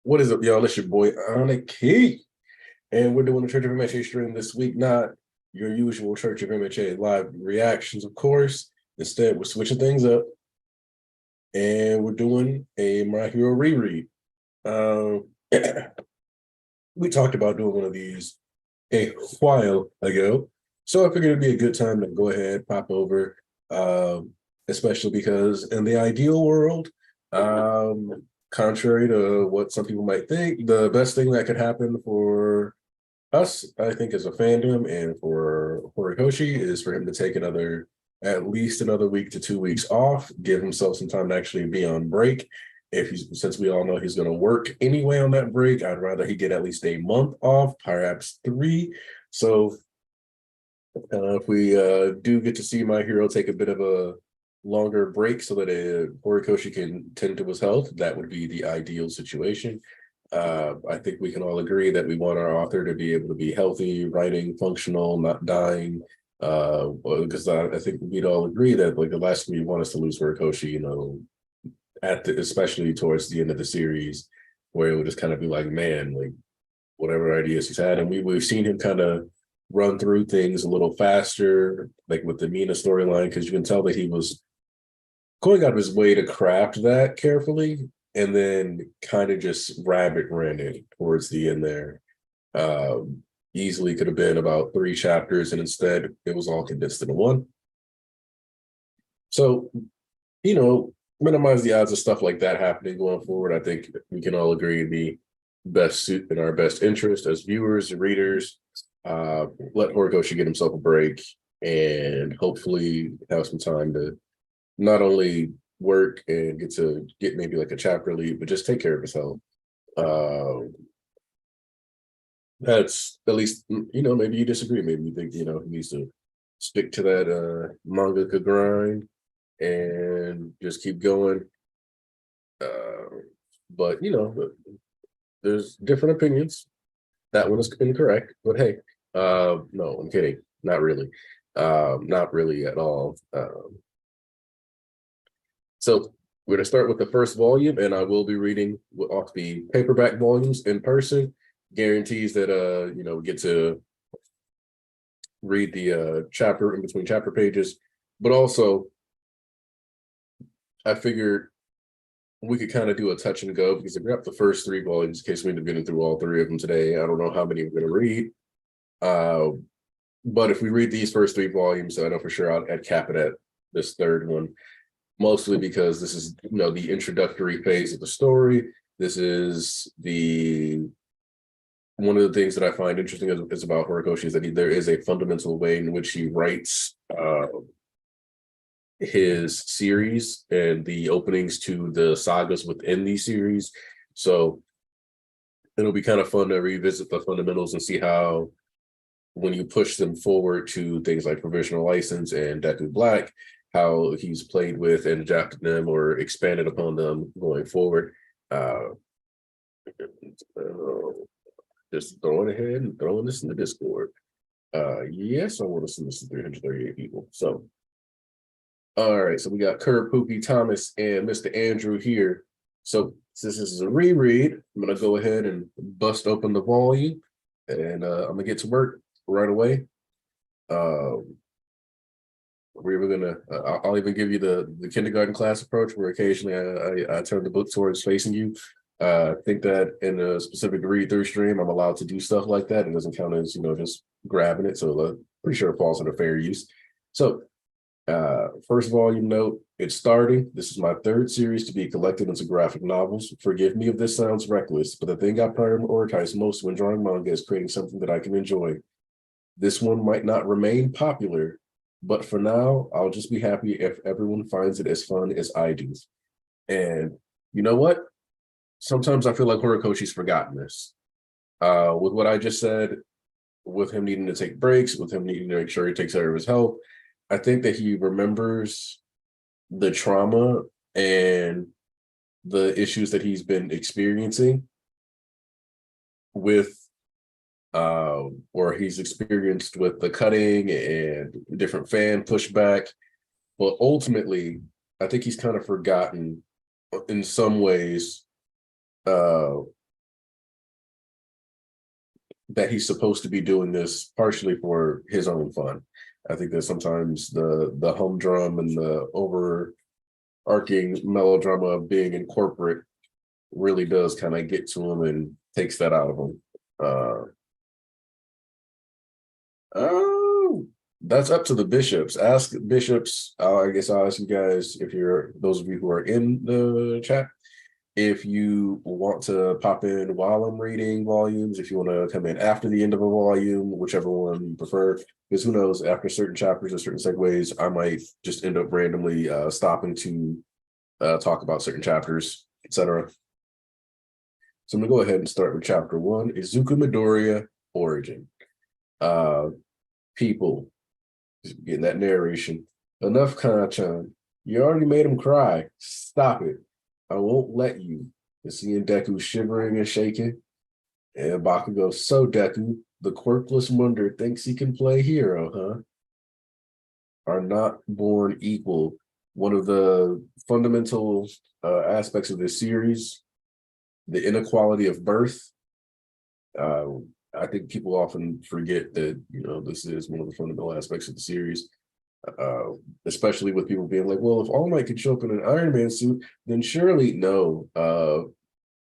What is up, y'all? It's your boy Aniki, and we're doing a Church of MHA stream this week. Not your usual Church of MHA live reactions, of course. Instead, we're switching things up, and we're doing a My Hero reread. Um, we talked about doing one of these a while ago, so I figured it'd be a good time to go ahead, pop over, especially because in the ideal world, contrary to what some people might think, the best thing that could happen for us, I think, as a fandom and for Horikoshi is for him to take at least another week to 2 weeks off, give himself some time to actually be on break. Since we all know he's going to work anyway on that break, I'd rather he get at least a month off, perhaps 3. So if we do get to see my hero take a bit of a longer break so that Horikoshi can tend to his health, that would be the ideal situation. I think we can all agree that we want our author to be able to be healthy, writing, functional, not dying. Because I think we'd all agree that like the last thing we want is to lose Horikoshi, especially towards the end of the series, where it would just kind of be like, man, like whatever ideas he's had, and we've seen him kind of run through things a little faster, like with the Mina storyline, because you can tell that he was going out of his way to craft that carefully, and then kind of just rabbit ran it towards the end there. Easily could have been about 3 chapters, and instead it was all condensed into one. So, minimize the odds of stuff like that happening going forward. I think we can all agree the best suit in our best interest as viewers and readers. Let Horikoshi get himself a break and hopefully have some time to not only work and get maybe like a chapter lead, but just take care of his health. That's at least, maybe you disagree. Maybe you think, he needs to stick to that mangaka grind and just keep going. But, there's different opinions. That one is incorrect, but hey, no, I'm kidding. Not really. Not really at all. So we're going to start with the first volume, and I will be reading off the paperback volumes in person. Guarantees that we get to read the chapter in between chapter pages, but also I figured we could kind of do a touch and go because if we got the first 3 volumes, in case we end up getting through all 3 of them today. I don't know how many we're going to read. But if we read these first 3 volumes, I know for sure I'd cap it at this 3rd one, mostly because this is, the introductory phase of the story. This is one of the things that I find interesting is about Horikoshi is that there is a fundamental way in which he writes his series and the openings to the sagas within these series. So it'll be kind of fun to revisit the fundamentals and see how, when you push them forward to things like Provisional License and Deku Black, how he's played with and adapted them or expanded upon them going forward. Just throwing ahead and throwing this in the Discord. Yes, I want to send this to 338 people. So, all right, so we got Kerr, Pookie, Thomas, and Mr. Andrew here. So since this is a reread, I'm gonna go ahead and bust open the volume, and I'm gonna get to work right away. I'll even give you the kindergarten class approach, where occasionally I turn the book towards facing you. I think that in a specific read through stream, I'm allowed to do stuff like that. It doesn't count as, just grabbing it. So pretty sure it falls under fair use. So first volume note, it's starting. This is my 3rd series to be collected into graphic novels. Forgive me if this sounds reckless, but the thing I prioritize most when drawing manga is creating something that I can enjoy. This one might not remain popular, but for now, I'll just be happy if everyone finds it as fun as I do. And you know what? Sometimes I feel like Horikoshi's forgotten this. With what I just said, with him needing to take breaks, with him needing to make sure he takes care of his health, I think that he remembers the trauma and the issues that he's been experiencing with or he's experienced with the cutting and different fan pushback. But ultimately, I think he's kind of forgotten in some ways that he's supposed to be doing this partially for his own fun. I think that sometimes the humdrum and the overarching melodrama of being in corporate really does kind of get to him and takes that out of him. Oh, that's up to the bishops. Ask bishops. I guess I'll ask you guys, if you're those of you who are in the chat, if you want to pop in while I'm reading volumes, if you want to come in after the end of a volume, whichever one you prefer, because who knows, after certain chapters or certain segues, I might just end up randomly stopping to talk about certain chapters, etc. So I'm gonna go ahead and start with chapter 1, Izuku Midoriya Origin. People, getting that narration. Enough, Kanchan. You already made him cry. Stop it. I won't let you. And seeing Deku shivering and shaking. And Bakugo, so Deku, the quirkless wonder thinks he can play hero, huh? Are not born equal. One of the fundamental aspects of this series, the inequality of birth. I think people often forget that, this is one of the fundamental aspects of the series, especially with people being like, well, if All Might could show up in an Iron Man suit, then surely no.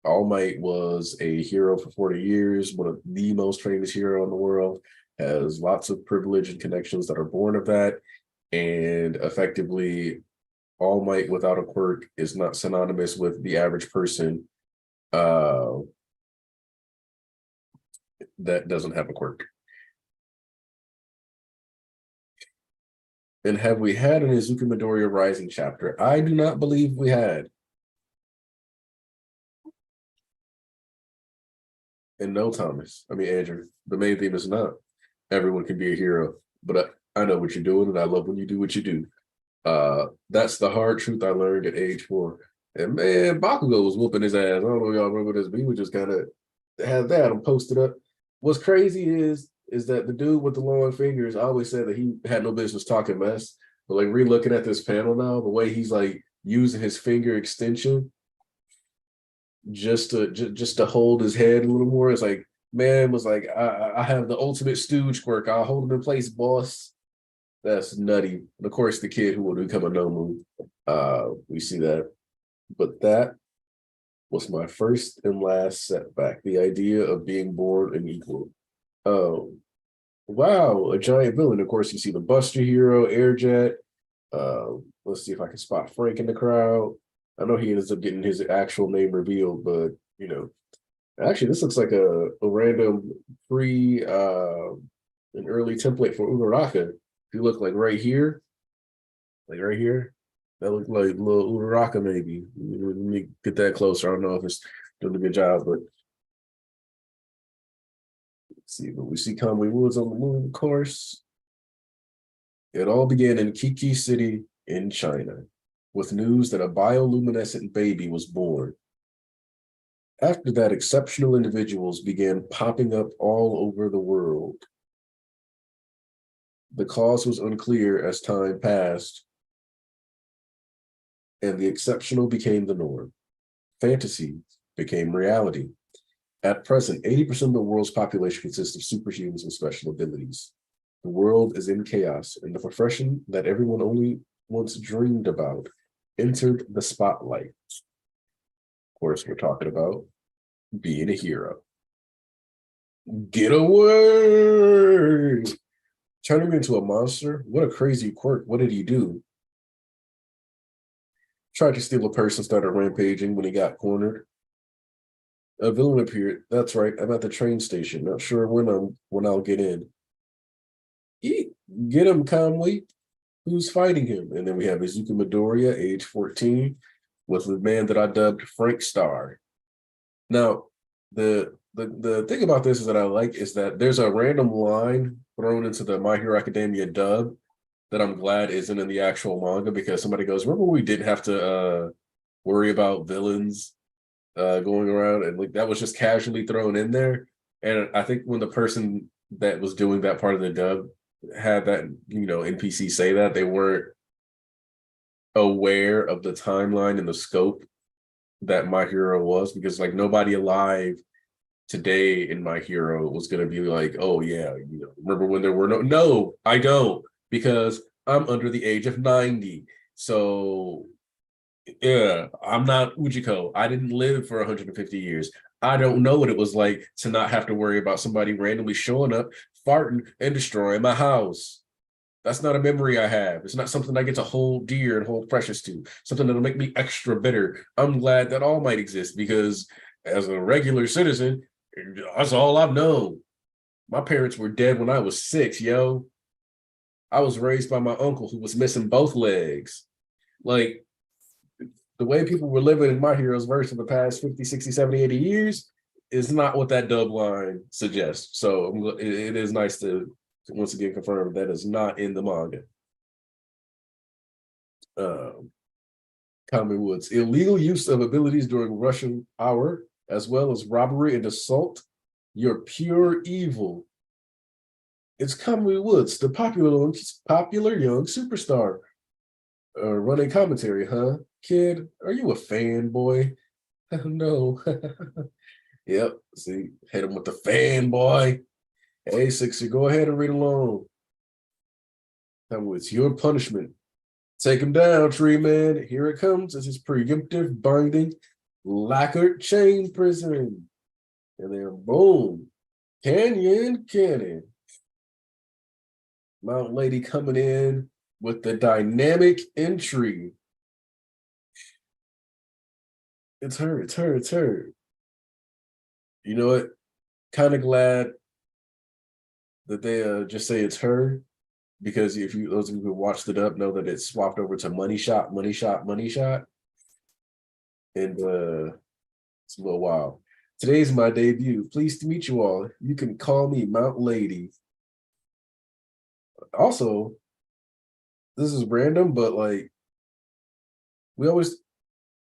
All Might was a hero for 40 years, one of the most famous hero in the world, has lots of privilege and connections that are born of that. And effectively, All Might without a quirk is not synonymous with the average person that doesn't have a quirk. And have we had an Izuku Midoriya Rising chapter? I do not believe we had. And no, Thomas. I mean, Andrew. The main theme is not everyone can be a hero, but I know what you're doing, and I love when you do what you do. That's the hard truth I learned at age 4. And man, Bakugo was whooping his ass. I don't know if y'all remember this, but he was just kind of had that and posted up. What's crazy is that the dude with the long fingers, I always said that he had no business talking mess. But like re-looking at this panel now, the way he's like using his finger extension just to hold his head a little more, it's like, man was like, I have the ultimate stooge quirk. I'll hold him in place, boss. That's nutty. And of course, the kid who will become a Nomu. We see that. But that was my first and last setback. The idea of being born unequal. Oh, wow, a giant villain. Of course, you see the Buster Hero, Airjet. Let's see if I can spot Frank in the crowd. I know he ends up getting his actual name revealed, but actually, this looks like a random an early template for Uraraka. If you look like right here, that looks like little Uraraka maybe. Let me get that closer. I don't know if it's doing a good job, but let's see. But we see Conway Woods on the moon, of course. It all began in Kiki City in China, with news that a bioluminescent baby was born. After that, exceptional individuals began popping up all over the world. The cause was unclear as time passed, and the exceptional became the norm. Fantasy became reality. At present, 80% of the world's population consists of superhumans with special abilities. The world is in chaos, and the profession that everyone only once dreamed about entered the spotlight. Of course, we're talking about being a hero. Get away! Turning him into a monster? What a crazy quirk. What did he do? Tried to steal a purse and started rampaging when he got cornered. A villain appeared. That's right. I'm at the train station. Not sure when I'll get in. Get him, Conway. Who's fighting him? And then we have Izuku Midoriya, age 14, with the man that I dubbed Frank Star. Now, the thing about this is that I like is that there's a random line thrown into the My Hero Academia dub that I'm glad isn't in the actual manga, because somebody goes, remember we didn't have to worry about villains going around, and like that was just casually thrown in there. And I think when the person that was doing that part of the dub had that, NPC say that, they weren't aware of the timeline and the scope that My Hero was, because like nobody alive today in my hero was going to be like, oh yeah, remember when there were no, I don't, because I'm under the age of 90. So yeah, I'm not Ujiko. I didn't live for 150 years. I don't know what it was like to not have to worry about somebody randomly showing up, farting, and destroying my house. That's not a memory I have. It's not something I get to hold dear and hold precious to, something that'll make me extra bitter. I'm glad that all might exist because as a regular citizen, that's all I've known. My parents were dead when I was 6, yo. I was raised by my uncle who was missing both legs. Like, the way people were living in my heroes verse for the past 50, 60, 70, 80 years is not what that dub line suggests. So it is nice to once again confirm that is not in the manga. Common Woods. Illegal use of abilities during Russian hour, as well as robbery and assault. You're pure evil. It's Common Woods, the popular young superstar. Running commentary, huh? Kid, are you a fanboy? No. Yep. See, hit him with the fanboy. Hey, Sixer, go ahead and read along. It's your punishment. Take him down, tree man. Here it comes. This is preemptive binding lacquered chain prison. And then boom. Cannon. Mountain Lady coming in with the dynamic entry. It's her. You know what? Kind of glad that they just say it's her, because if you those of you who watched it up know that it's swapped over to money shot, and it's a little wild. Today's my debut. Pleased to meet you all. You can call me Mount Lady. Also, this is random, but like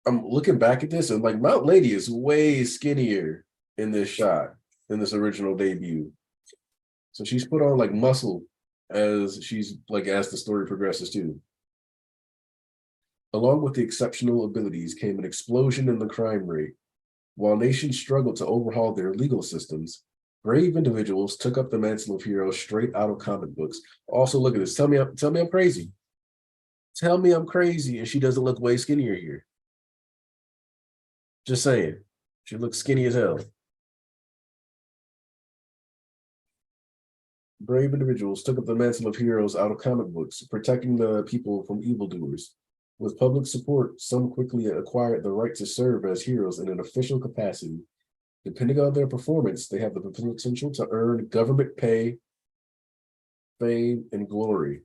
I'm looking back at this and like Mount Lady is way skinnier in this shot, in this original debut. So she's put on like muscle as the story progresses too. Along with the exceptional abilities came an explosion in the crime rate. While nations struggled to overhaul their legal systems, brave individuals took up the mantle of heroes straight out of comic books. Also, look at this. Tell me I'm crazy. Tell me I'm crazy, and she doesn't look way skinnier here. Just saying. She looks skinny as hell. Brave individuals took up the mantle of heroes out of comic books, protecting the people from evildoers. With public support, some quickly acquired the right to serve as heroes in an official capacity. Depending on their performance, they have the potential to earn government pay, fame, and glory.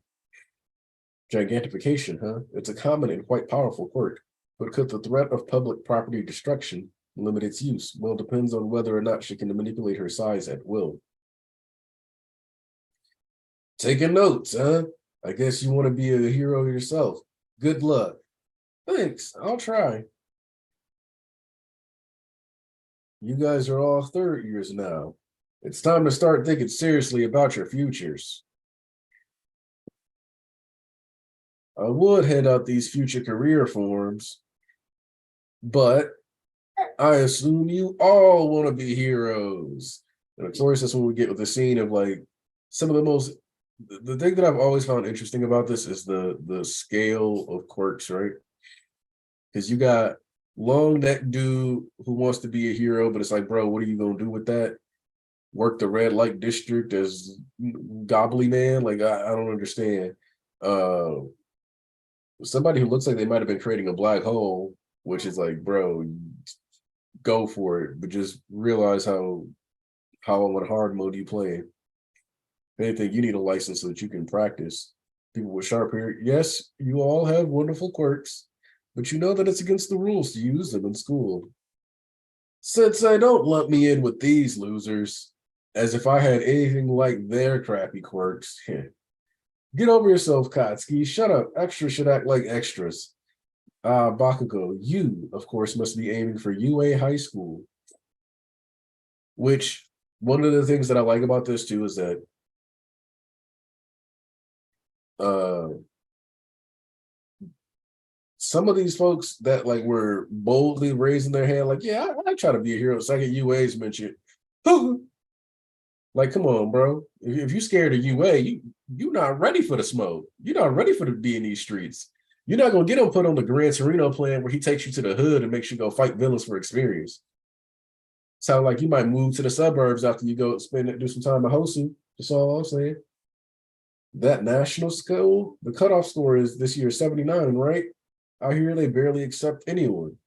Gigantification, huh? It's a common and quite powerful quirk, but could the threat of public property destruction limit its use? Well, depends on whether or not she can manipulate her size at will. Taking notes, huh? I guess you want to be a hero yourself. Good luck. Thanks, I'll try. You guys are all third years now. It's time to start thinking seriously about your futures. I would hand out these future career forms, but I assume you all want to be heroes. And of course, that's when we get with the scene of like some of the most. The thing that I've always found interesting about this is the scale of quirks, right? Because you got long neck dude who wants to be a hero, but it's like, bro, what are you gonna do with that? Work the red light district as gobbly man? Like I don't understand. Uh Somebody who looks like they might have been creating a black hole, which is like, bro, go for it, but just realize how on hard mode you playing. If anything, you need a license so that you can practice. People with sharp hair, yes, you all have wonderful quirks, but you know that it's against the rules to use them in school. Sensei, don't lump me in with these losers, as if I had anything like their crappy quirks. Get over yourself, Katsuki. Shut up. Extras should act like extras. Bakugo, you, of course, must be aiming for UA High School. Which, one of the things that I like about this, too, is that some of these folks that like were boldly raising their hand, like, yeah, I try to be a hero. Second UA's mentioned. Like, come on, bro. If you're scared of UA, you're not ready for the smoke. You're not ready for to be in these streets. You're not gonna get him put on the Gran Torino plan where he takes you to the hood and makes you go fight villains for experience. Sound like you might move to the suburbs after you go do some time at Hosu. That's all I'm saying. That national school, the cutoff score is this year 79, right? I hear they barely accept anyone.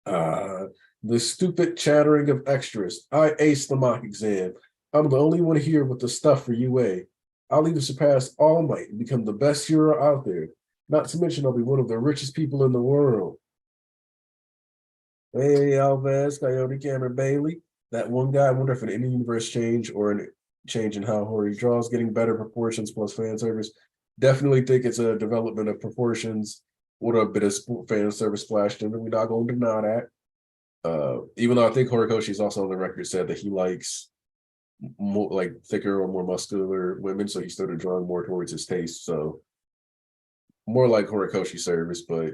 Uh, the stupid chattering of extras. I aced the mock exam. I'm the only one here with the stuff for UA. I'll either surpass All Might and become the best hero out there. Not to mention I'll be one of the richest people in the world. Hey, Alves, Coyote, Cameron, Bailey. That one guy, I wonder if an in-universe change or a change in how Hori draws, getting better proportions plus fan service. Definitely think it's a development of proportions with a bit of fan service splashed in. We're not going to deny that. Even though I think Horikoshi's also on the record said that he likes more like thicker or more muscular women, so he started drawing more towards his taste. So more like Horikoshi service, but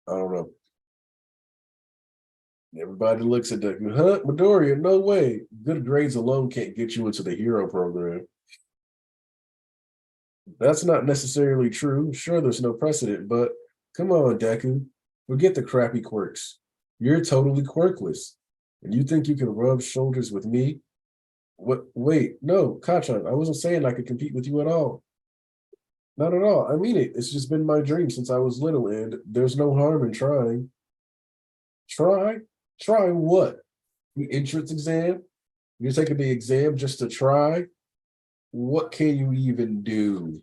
I don't know. Everybody looks at that, huh? Midoriya, no way. Good grades alone can't get you into the hero program. That's not necessarily true. Sure, there's no precedent, but come on, Deku. Forget the crappy quirks. You're totally quirkless. And you think you can rub shoulders with me? What? Wait, no, Kachan, I wasn't saying I could compete with you at all. Not at all. I mean it. It's just been my dream since I was little, and there's no harm in trying. Try? Try what? The entrance exam? You're taking the exam just to try? What can you even do?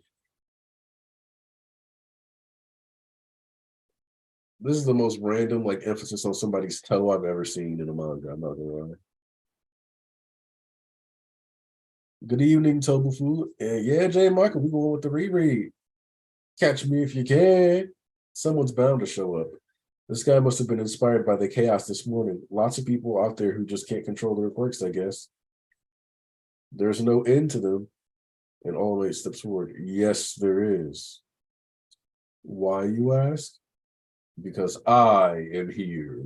This is the most random like emphasis on somebody's toe I've ever seen in a manga. I'm not gonna lie. Good evening, Tobufu. And yeah, Jay Michael, we going with the reread. Catch me if you can. Someone's bound to show up. This guy must have been inspired by the chaos this morning. Lots of people out there who just can't control their quirks, I guess. There's no end to them. And All Might steps forward. Yes, there is. Why, you ask? Because I am here.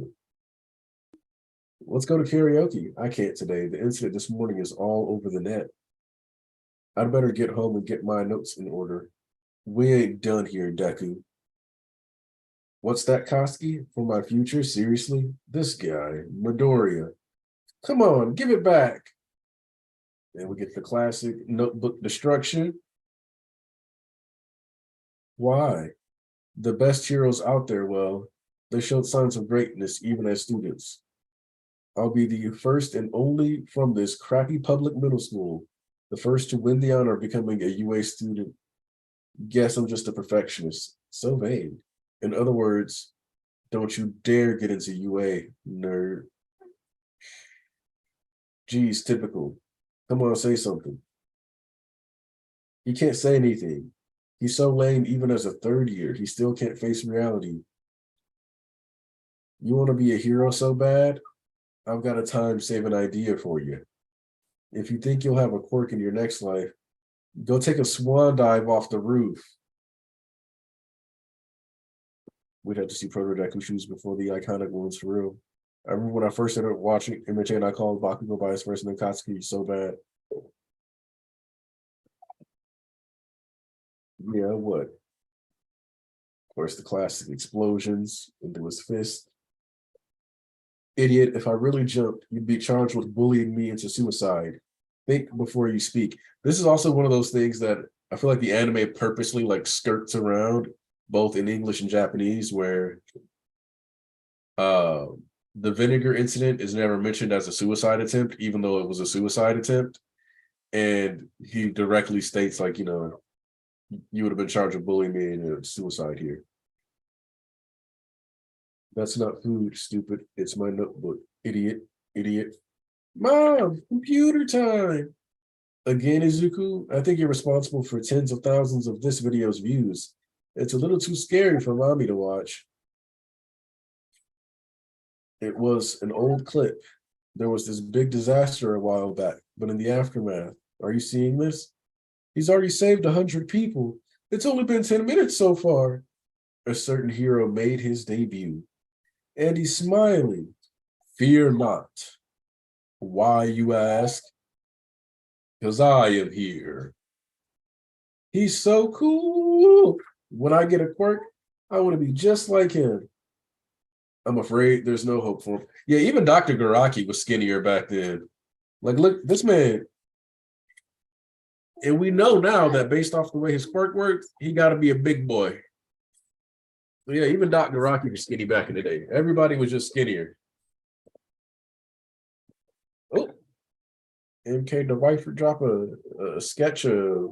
Let's go to karaoke. I can't today. The incident this morning is all over the net. I'd better get home and get my notes in order. We ain't done here, Deku. What's that, Koski? For my future? Seriously? This guy, Midoriya. Come on, give it back. And we get the classic notebook destruction. Why? The best heroes out there, well, they showed signs of greatness even as students. I'll be the first and only from this crappy public middle school, the first to win the honor of becoming a UA student. Guess I'm just a perfectionist. So vain. In other words, don't you dare get into UA, nerd. Geez, typical. Come on, say something. He can't say anything. He's so lame even as a third year. He still can't face reality. You want to be a hero so bad? I've got a time-saving idea for you. If you think you'll have a quirk in your next life, go take a swan dive off the roof. We'd have to see Proto Deku shoes before the iconic ones for real. I remember when I first started watching MHA and I called Bakugo by his first name Katsuki so bad. Yeah, what? Of course, the classic explosions into his fist. Idiot, if I really jumped, you'd be charged with bullying me into suicide. Think before you speak. This is also one of those things that I feel like the anime purposely like skirts around, both in English and Japanese, where the vinegar incident is never mentioned as a suicide attempt, even though it was a suicide attempt. And he directly states, like, you know, you would have been charged with bullying me into suicide here. That's not food, stupid. It's my notebook. Idiot, idiot. Mom, computer time. Again, Izuku, I think you're responsible for tens of thousands of this video's views. It's a little too scary for mommy to watch. It was an old clip. There was this big disaster a while back, but in the aftermath, are you seeing this? He's already saved 100 people. It's only been 10 minutes so far. A certain hero made his debut. And he's smiling. Fear not. Why, you ask? Because I am here. He's so cool. When I get a quirk, I want to be just like him. I'm afraid there's no hope for him. Yeah, even Dr. Garaki was skinnier back then. Like, look, this man, and we know now that based off the way his quirk works, he got to be a big boy. Yeah, even Dr. Garaki was skinny back in the day. Everybody was just skinnier. Oh, MK the wife would drop a sketch of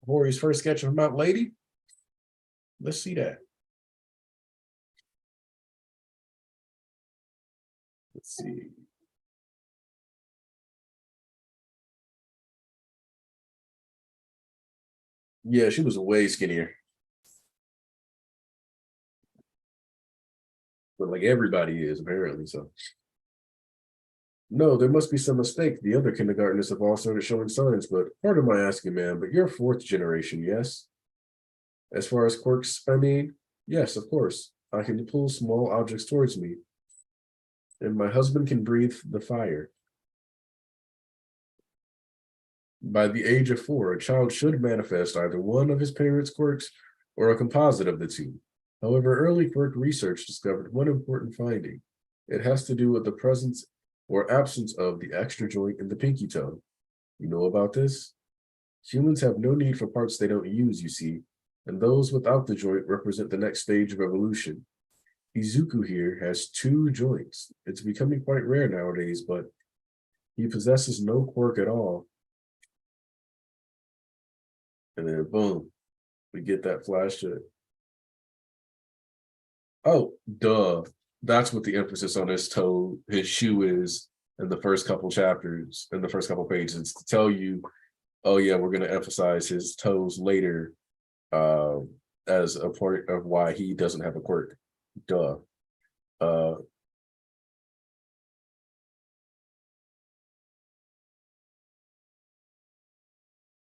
Hori's first sketch of Mount Lady. Let's see that. Let's see. Yeah, she was way skinnier. But like everybody is apparently. So no, there must be some mistake. The other kindergartners have all started showing signs, but pardon my asking, man, but you're fourth generation, yes? As far as quirks, I mean, yes, of course. I can pull small objects towards me, and my husband can breathe the fire. By the age of 4, a child should manifest either one of his parents' quirks or a composite of the two. However, early quirk research discovered one important finding. It has to do with the presence or absence of the extra joint in the pinky toe. You know about this? Humans have no need for parts they don't use, you see, and those without the joint represent the next stage of evolution. Izuku here has 2 joints. It's becoming quite rare nowadays, but he possesses no quirk at all. And then boom, we get that flash to, oh, duh. That's what the emphasis on his toe, his shoe is in the first couple chapters, in the first couple pages. It's to tell you, oh yeah, we're going to emphasize his toes later uh, as a part of why he doesn't have a quirk. Duh. Uh,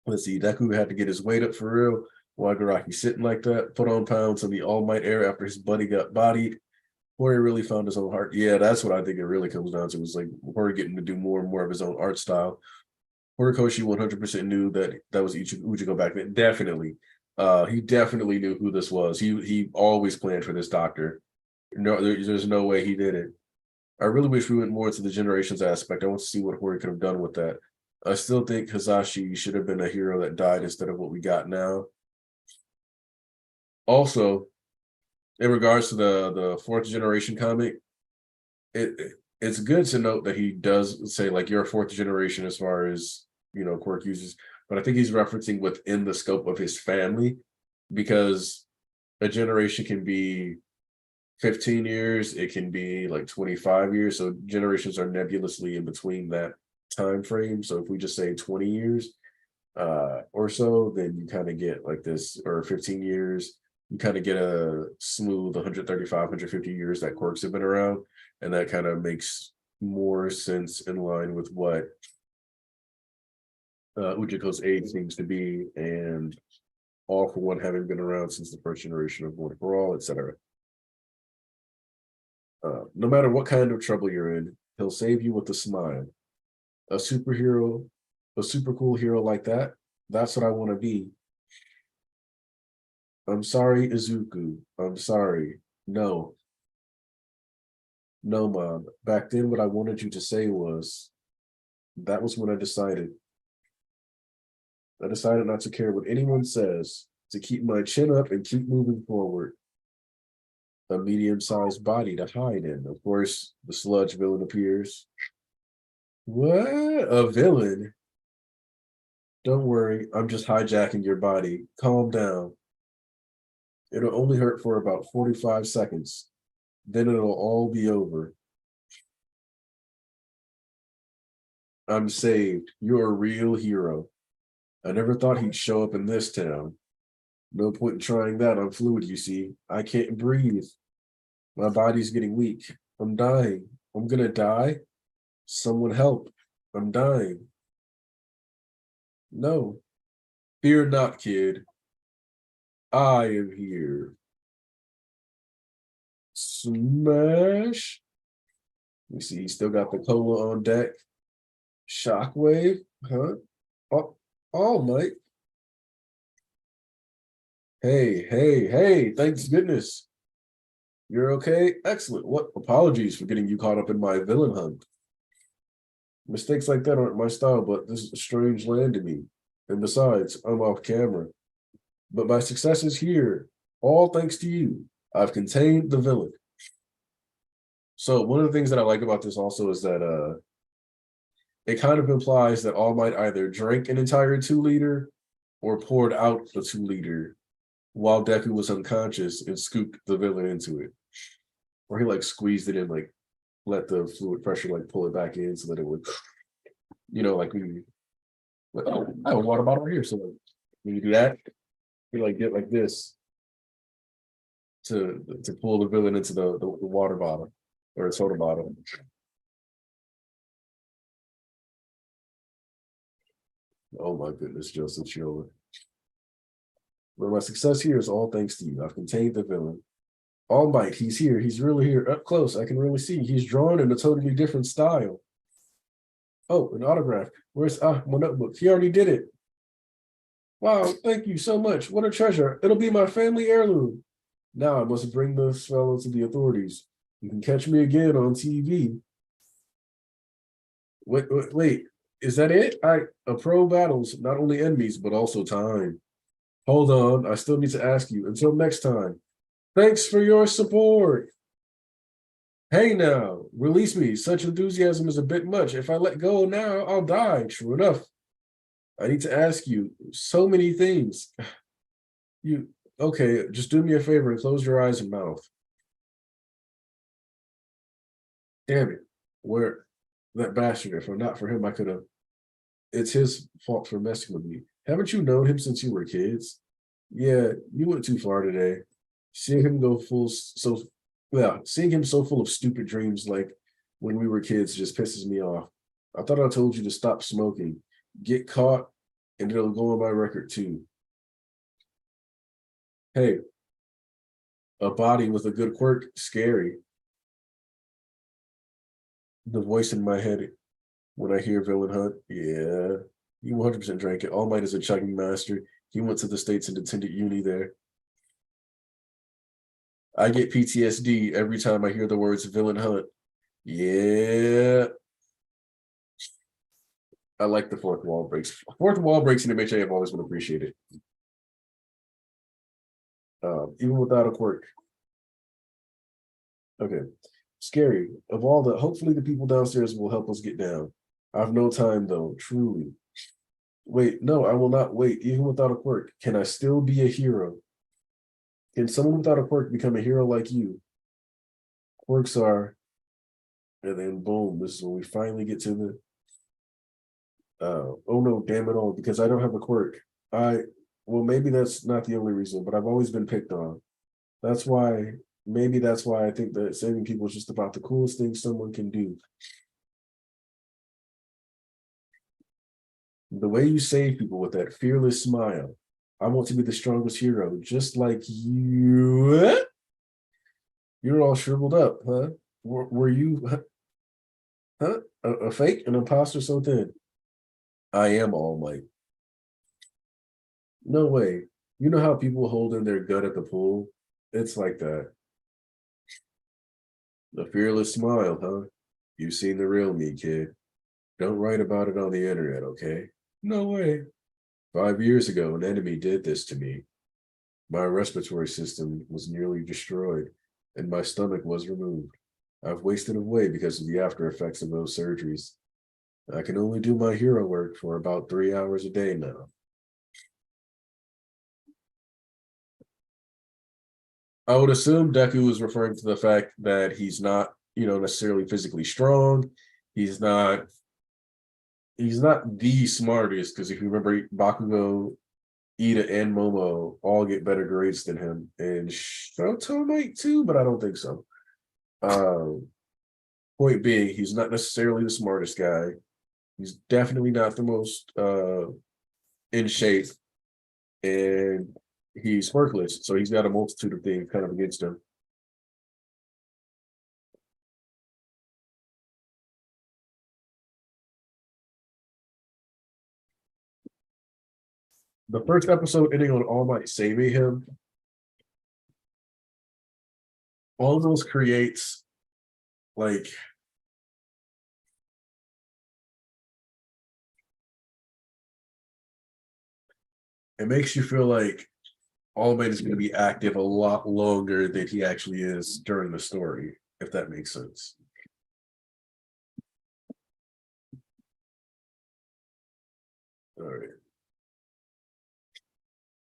let's see, Deku had to get his weight up for real. Wagaraki sitting like that, put on pounds in the All Might era after his buddy got bodied. Hori really found his own heart. Yeah, that's what I think it really comes down to. It's like Hori getting to do more and more of his own art style. Horikoshi 100% knew that that was Uchiko back then. Definitely. He definitely knew who this was. He always planned for this doctor. No, there's no way he did it. I really wish we went more into the generations aspect. I want to see what Hori could have done with that. I still think Hazashi should have been a hero that died instead of what we got now. Also, in regards to the fourth generation comic, it's good to note that he does say like you're a fourth generation as far as quirk users, but I think he's referencing within the scope of his family, because a generation can be 15 years, it can be like 25 years, so generations are nebulously in between that time frame. So if we just say 20 years or so, then you kind of get like this, or 15 years, you kind of get a smooth 135, 150 years that quirks have been around, and that kind of makes more sense in line with what Ujiko's age seems to be, and all for one having been around since the first generation of One for All, etc. No matter what kind of trouble you're in, he'll save you with a smile. A superhero, a super cool hero like that, that's what I want to be. I'm sorry, Izuku. I'm sorry. No, no, Mom. Back then, what I wanted you to say was, that was when I decided. I decided not to care what anyone says, to keep my chin up and keep moving forward. A medium-sized body to hide in. Of course, the sludge villain appears. What? A villain? Don't worry, I'm just hijacking your body. Calm down. It'll only hurt for about 45 seconds. Then it'll all be over. I'm saved. You're a real hero. I never thought he'd show up in this town. No point in trying that. I'm fluid, you see. I can't breathe. My body's getting weak. I'm dying. I'm gonna die. Someone help. I'm dying. No. Fear not, kid. I am here. Smash. You see, he still got the cola on deck. Shockwave, huh? Oh, all Mike. Hey, hey, hey, thanks goodness. You're okay? Excellent. What apologies for getting you caught up in my villain hunt. Mistakes like that aren't my style, but this is a strange land to me. And besides, I'm off camera. But my success is here, all thanks to you. I've contained the villain. So one of the things that I like about this also is that it kind of implies that All Might either drank an entire 2 liter or poured out the 2 liter while Deku was unconscious and scooped the villain into it. Or he like squeezed it in, like let the fluid pressure like pull it back in so that it would, like we like, oh, I have a water bottle right here. So like, when you do that, you like get like this to pull the villain into the water bottle or a soda bottle. Oh my goodness, Joseph Schiller. But my success here is all thanks to you. I've contained the villain. All Might, he's here. He's really here. Up close, I can really see. He's drawn in a totally different style. Oh, an autograph. Where's my notebook? He already did it. Wow, thank you so much. What a treasure. It'll be my family heirloom. Now I must bring this fellow to the authorities. You can catch me again on TV. Wait. Is that it? A pro battles, not only enemies, but also time. Hold on, I still need to ask you. Until next time. Thanks for your support. Hey now, release me. Such enthusiasm is a bit much. If I let go now, I'll die. True enough. I need to ask you so many things. You okay, just do me a favor and close your eyes and mouth. Damn it. Where that bastard, if not for him, I could have. It's his fault for messing with me. Haven't you known him since you were kids? Yeah, you went too far today. Seeing him go full so yeah, seeing him so full of stupid dreams like when we were kids just pisses me off. I thought I told you to stop smoking. Get caught and it'll go on my record too. Hey, a body with a good quirk, scary. The voice in my head when I hear Villain Hunt, yeah, he 100% drank it. All Might is a chugging master. He went to the States and attended uni there. I get PTSD every time I hear the words Villain Hunt. Yeah, I like the fourth wall breaks. Fourth wall breaks in MHA have always been appreciated. Even without a quirk. Okay. Scary. Of all the, hopefully the people downstairs will help us get down. I've no time though, truly. Wait, no, I will not wait, even without a quirk. Can I still be a hero? Can someone without a quirk become a hero like you? Quirks are, and then boom, this is when we finally get to the, oh no, damn it all, because I don't have a quirk. Well, maybe that's not the only reason, but I've always been picked on. That's why, maybe that's why I think that saving people is just about the coolest thing someone can do. The way you save people with that fearless smile. I want to be the strongest hero, just like you. You're all shriveled up, huh? Were you, huh? A fake, an imposter so thin? I am All Might. No way. You know how people hold in their gut at the pool? It's like that. The fearless smile, huh? You've seen the real me, kid. Don't write about it on the internet, okay? No way. 5 years ago, an enemy did this to me. My respiratory system was nearly destroyed, and my stomach was removed. I've wasted away because of the after effects of those surgeries. I can only do my hero work for about 3 hours a day now. I would assume Deku is referring to the fact that he's not, necessarily physically strong. He's not the smartest, because if you remember, Bakugo, Ida, and Momo all get better grades than him, and Shoto might too, but I don't think so. Point being, he's not necessarily the smartest guy. He's definitely not the most in shape, and he's smirkless, so he's got a multitude of things kind of against him. The first episode ending on All Might saving him almost creates like it makes you feel like All Might is going to be active a lot longer than he actually is during the story, if that makes sense. All right.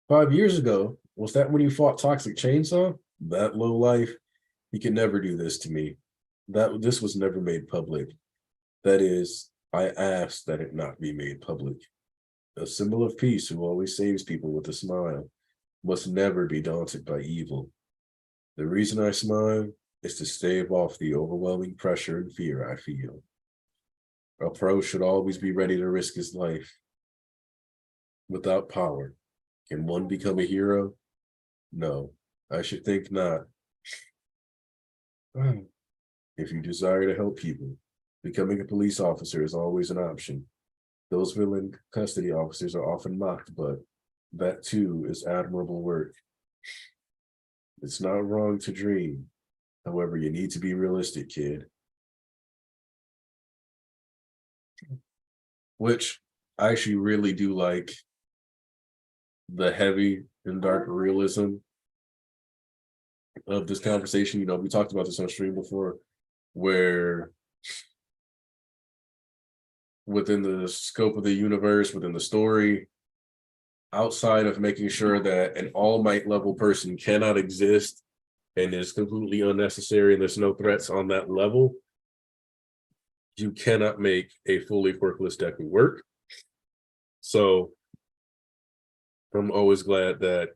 5 years ago, was that when you fought Toxic Chainsaw? That low life, he could never do this to me. This was never made public. That is, I asked that it not be made public. A symbol of peace who always saves people with a smile must never be daunted by evil. The reason I smile is to stave off the overwhelming pressure and fear I feel. A pro should always be ready to risk his life. Without power, can one become a hero? No, I should think not. If you desire to help people, becoming a police officer is always an option. Those villain custody officers are often mocked, but that too is admirable work. It's not wrong to dream. However, you need to be realistic, kid. Which I actually really do like the heavy and dark realism of this conversation. You know, we talked about this on stream before, where within the scope of the universe, within the story, outside of making sure that an All Might level person cannot exist and is completely unnecessary and there's no threats on that level, you cannot make a fully quirkless Deku work. So I'm always glad that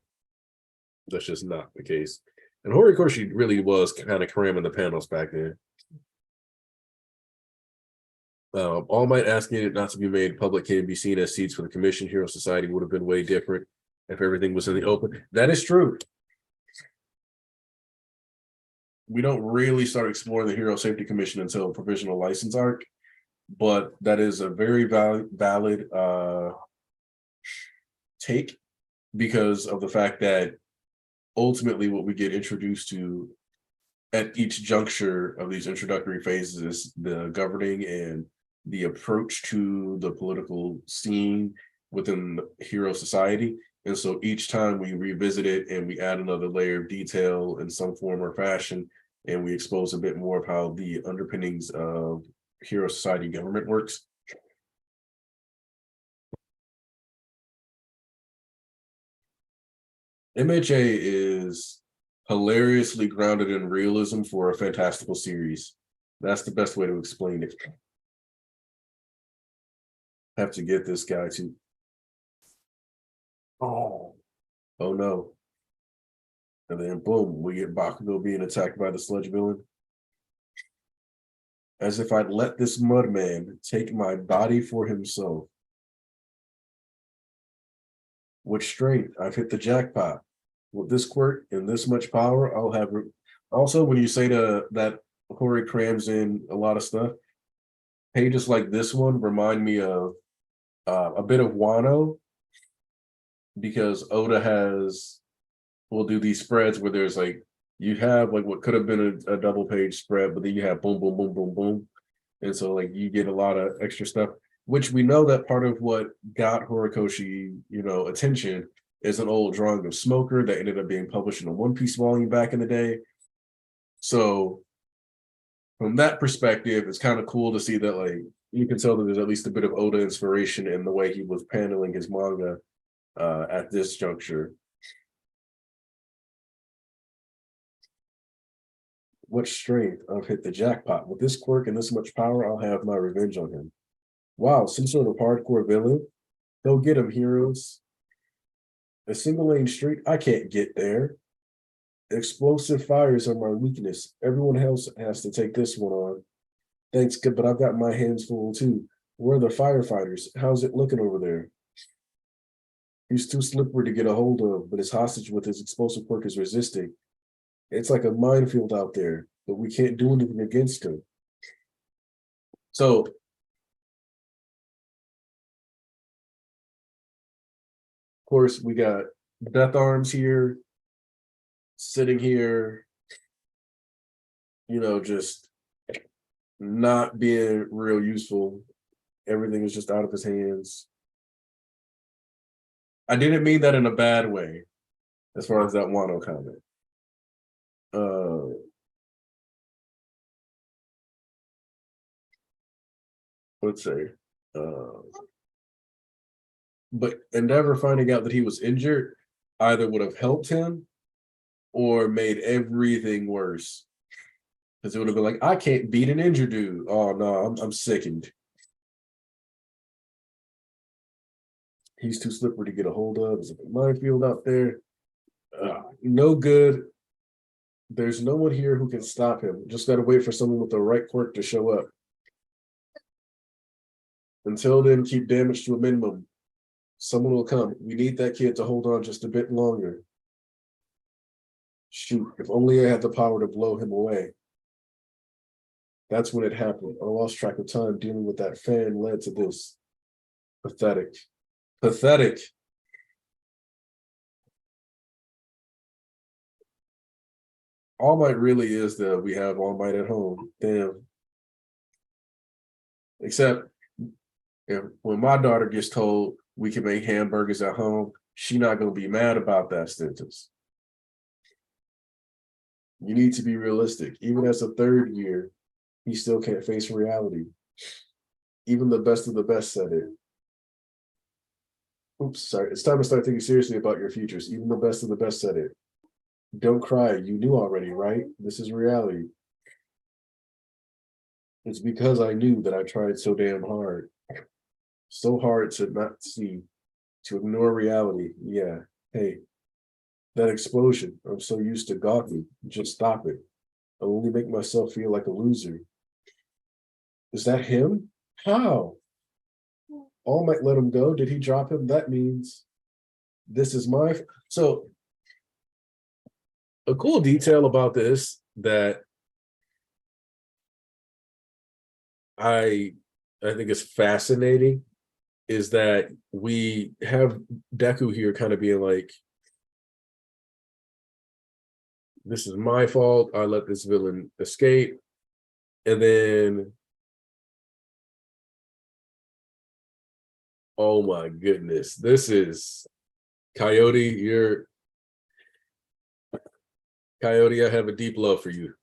that's just not the case. And Horikoshi really was kind of cramming the panels back then. All Might asking it not to be made public can be seen as seeds for the commission. Hero Society would have been way different if everything was in the open. That is true. We don't really start exploring the Hero Safety Commission until provisional license arc, but that is a very valid take because of the fact that ultimately what we get introduced to at each juncture of these introductory phases is the governing and the approach to the political scene within Hero Society. And so each time we revisit it and we add another layer of detail in some form or fashion, and we expose a bit more of how the underpinnings of Hero Society government works. MHA is hilariously grounded in realism for a fantastical series. That's the best way to explain it. Have to get this guy to. Oh no. And then boom, we get Bakugo being attacked by the sludge villain. As if I'd let this mudman take my body for himself. With strength, I've hit the jackpot. With this quirk and this much power, I'll have. Also, when you say that Hori crams in a lot of stuff, pages like this one remind me of a bit of Wano, because Oda will do these spreads where there's like, you have like what could have been a double page spread, but then you have boom, boom, boom, boom, boom. And so like you get a lot of extra stuff, which we know that part of what got Horikoshi, attention is an old drawing of Smoker that ended up being published in a One Piece volume back in the day. So from that perspective, it's kind of cool to see that like you can tell that there's at least a bit of Oda inspiration in the way he was paneling his manga at this juncture. What strength? I've hit the jackpot. With this quirk and this much power, I'll have my revenge on him. Wow, some sort of hardcore villain. Go get him, heroes. A single lane street, I can't get there. Explosive fires are my weakness. Everyone else has to take this one on. Thanks, but I've got my hands full too. Where are the firefighters? How's it looking over there? He's too slippery to get a hold of, but his hostage with his explosive quirk is resisting. It's like a minefield out there, but we can't do anything against him. So course, we got death arms here, sitting here, just not being real useful. Everything is just out of his hands. I didn't mean that in a bad way, as far as that Wano comment. Let's say, but Endeavor finding out that he was injured either would have helped him or made everything worse. Because it would have been like, I can't beat an injured dude. Oh no, I'm sickened. He's too slippery to get a hold of. There's a minefield out there. No good. There's no one here who can stop him. Just got to wait for someone with the right quirk to show up. Until then, keep damage to a minimum. Someone will come. We need that kid to hold on just a bit longer. Shoot, if only I had the power to blow him away. That's when it happened. I lost track of time dealing with that fan led to this. Pathetic. Pathetic. All Might really is that we have All Might at home. Damn. Except when my daughter gets told we can make hamburgers at home, she's not going to be mad about that sentence. You need to be realistic. Even as a third year, he still can't face reality. Even the best of the best said it. Oops, sorry. It's time to start thinking seriously about your futures. Even the best of the best said it. Don't cry. You knew already, right? This is reality. It's because I knew that I tried so damn hard. So hard to not see, to ignore reality. Yeah. Hey, that explosion. I'm so used to gawking. Just stop it. I'll only make myself feel like a loser. Is that him? How? All Might let him go. Did he drop him? That means this is my. So a cool detail about this that I think is fascinating is that we have Deku here kind of being like, this is my fault. I let this villain escape. And then, oh my goodness, this is Coyote. Coyote, I have a deep love for you.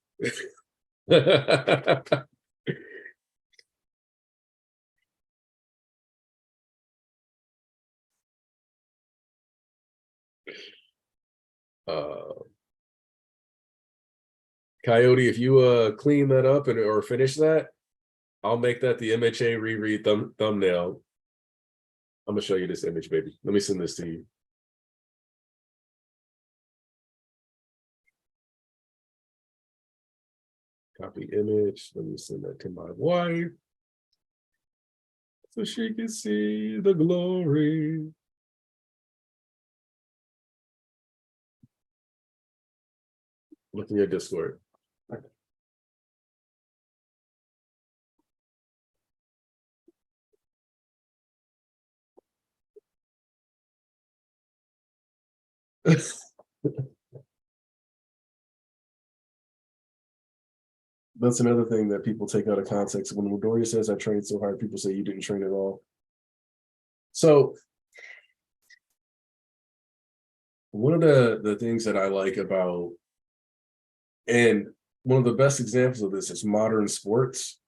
Coyote, if you clean that up or finish that, I'll make that the MHA reread thumbnail. I'm gonna show you this image, baby. Let me send this to you. Copy image. Let me send that to my wife so she can see the glory. Look in your Discord. That's another thing that people take out of context. When Midoriya says I trained so hard, people say you didn't train at all. So one of the things that I like about, and one of the best examples of this is modern sports.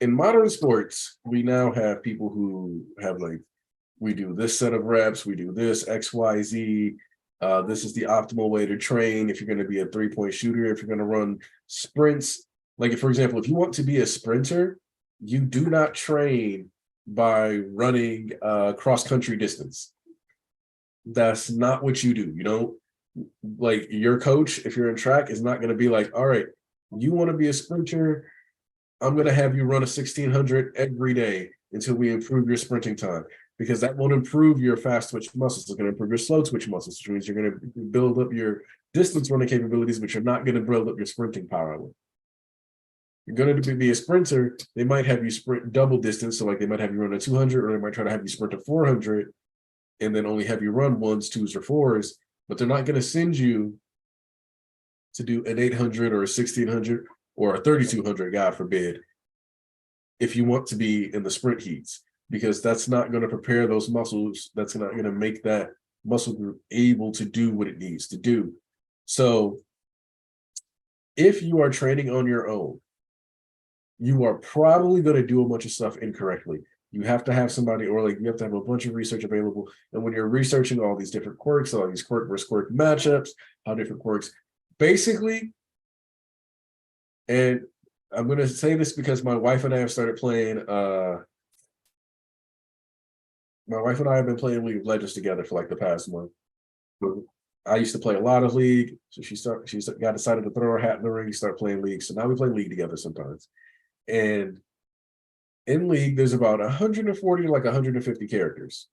In modern sports, we now have people who have like, we do this set of reps, we do this, X, Y, Z. This is the optimal way to train if you're going to be a three-point shooter, if you're going to run sprints. Like, for example, if you want to be a sprinter, you do not train by running cross-country distance. That's not what you do. You don't, like, your coach, if you're in track, is not going to be like, all right, you want to be a sprinter, I'm going to have you run a 1600 every day until we improve your sprinting time, because that won't improve your fast twitch muscles. It's going to improve your slow twitch muscles, which means you're going to build up your distance running capabilities, but you're not going to build up your sprinting power. you're going to be a sprinter, they might have you sprint double distance. So like they might have you run a 200, or they might try to have you sprint a 400 and then only have you run ones, twos, or fours, but they're not going to send you to do an 800 or a 1600 or a 3200, God forbid, if you want to be in the sprint heats, because that's not going to prepare those muscles. That's not going to make that muscle group able to do what it needs to do. So if you are training on your own, you are probably going to do a bunch of stuff incorrectly. You have to have somebody, or like you have to have a bunch of research available. And when you're researching all these different quirks, all these quirk versus quirk matchups, how different quirks, basically, and I'm going to say this because my wife and I have started playing, my wife and I have been playing League of Legends together for like the past month. I used to play a lot of League, so she got decided to throw her hat in the ring and start playing League. So now we play League together sometimes. And in League, there's about 140 to like 150 characters.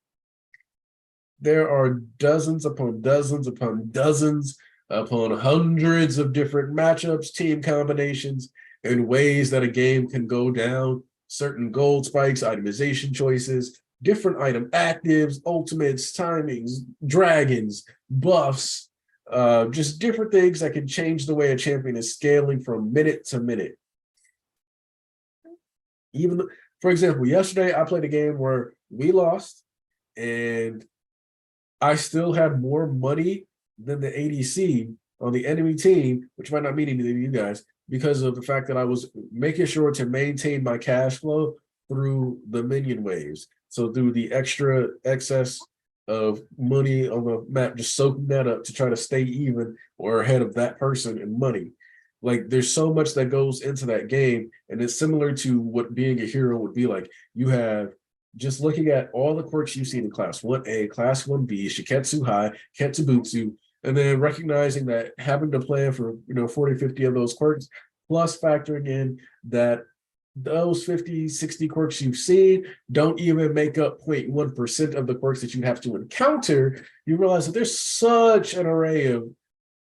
There are dozens upon dozens upon dozens upon hundreds of different matchups, team combinations, and ways that a game can go down, certain gold spikes, itemization choices, different item actives, ultimates, timings, dragons, buffs, just different things that can change the way a champion is scaling from minute to minute. Even, for example, yesterday I played a game where we lost and I still had more money than the ADC on the enemy team, which might not mean anything to you guys, because of the fact that I was making sure to maintain my cash flow through the minion waves. So through the extra excess of money on the map, just soaking that up to try to stay even or ahead of that person in money. Like there's so much that goes into that game, and it's similar to what being a hero would be like. You have just looking at all the quirks you've seen in Class 1A, Class 1B, Shiketsu High, Ketsubutsu, and then recognizing that having to plan for 40, 50 of those quirks, plus factoring in that those 50, 60 quirks you've seen don't even make up 0.1% of the quirks that you have to encounter, you realize that there's such an array of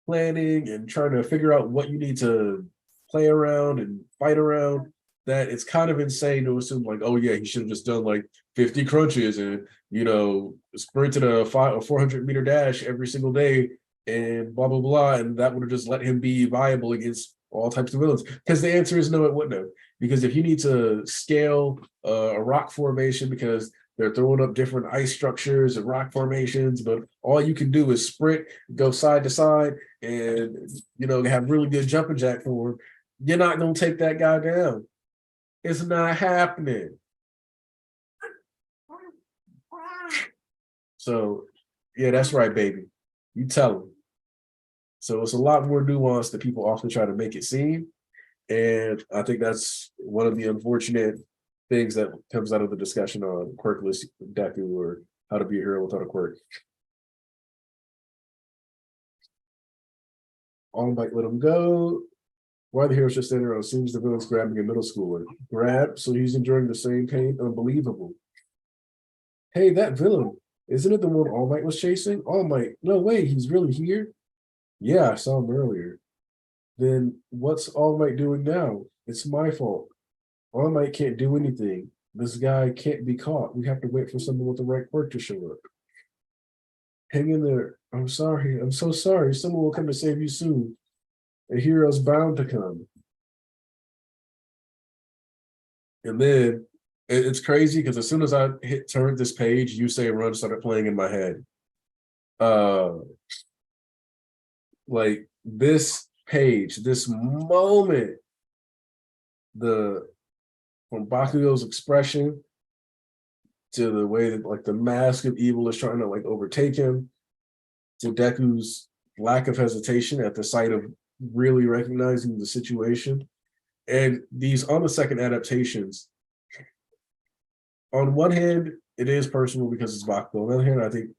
planning and trying to figure out what you need to play around and fight around, that it's kind of insane to assume like, oh yeah, he should have just done like 50 crunches and sprinted a 400-meter dash every single day and blah blah blah, and that would have just let him be viable against all types of villains. Because the answer is no, it wouldn't have. Because if you need to scale a rock formation because they're throwing up different ice structures and rock formations, but all you can do is sprint, go side to side, and have really good jumping jack form, you're not gonna take that guy down. It's not happening. So yeah, that's right, baby. You tell them. So it's a lot more nuanced than people often try to make it seem. And I think that's one of the unfortunate things that comes out of the discussion on quirkless Deku, or how to be a hero without a quirk. All might let him go. Why the hero's just standing around? Seems the villain's grabbing a middle schooler. Grab, so he's enjoying the same pain. Unbelievable. Hey, that villain, isn't it the one All Might was chasing? All Might, no way, he's really here? Yeah, I saw him earlier. Then what's All Might doing now? It's my fault. All Might can't do anything. This guy can't be caught. We have to wait for someone with the right quirk to show up. Hang in there. I'm sorry. I'm so sorry. Someone will come to save you soon. A hero's bound to come. And then it's crazy because as soon as I turned this page, You Say Run started playing in my head. Like this page, this moment, from Bakugo's expression to the way that like the mask of evil is trying to like overtake him, to Deku's lack of hesitation at the sight of really recognizing the situation. And these on the second adaptations, on one hand, it is personal because it's Bakugo. On the other hand, I think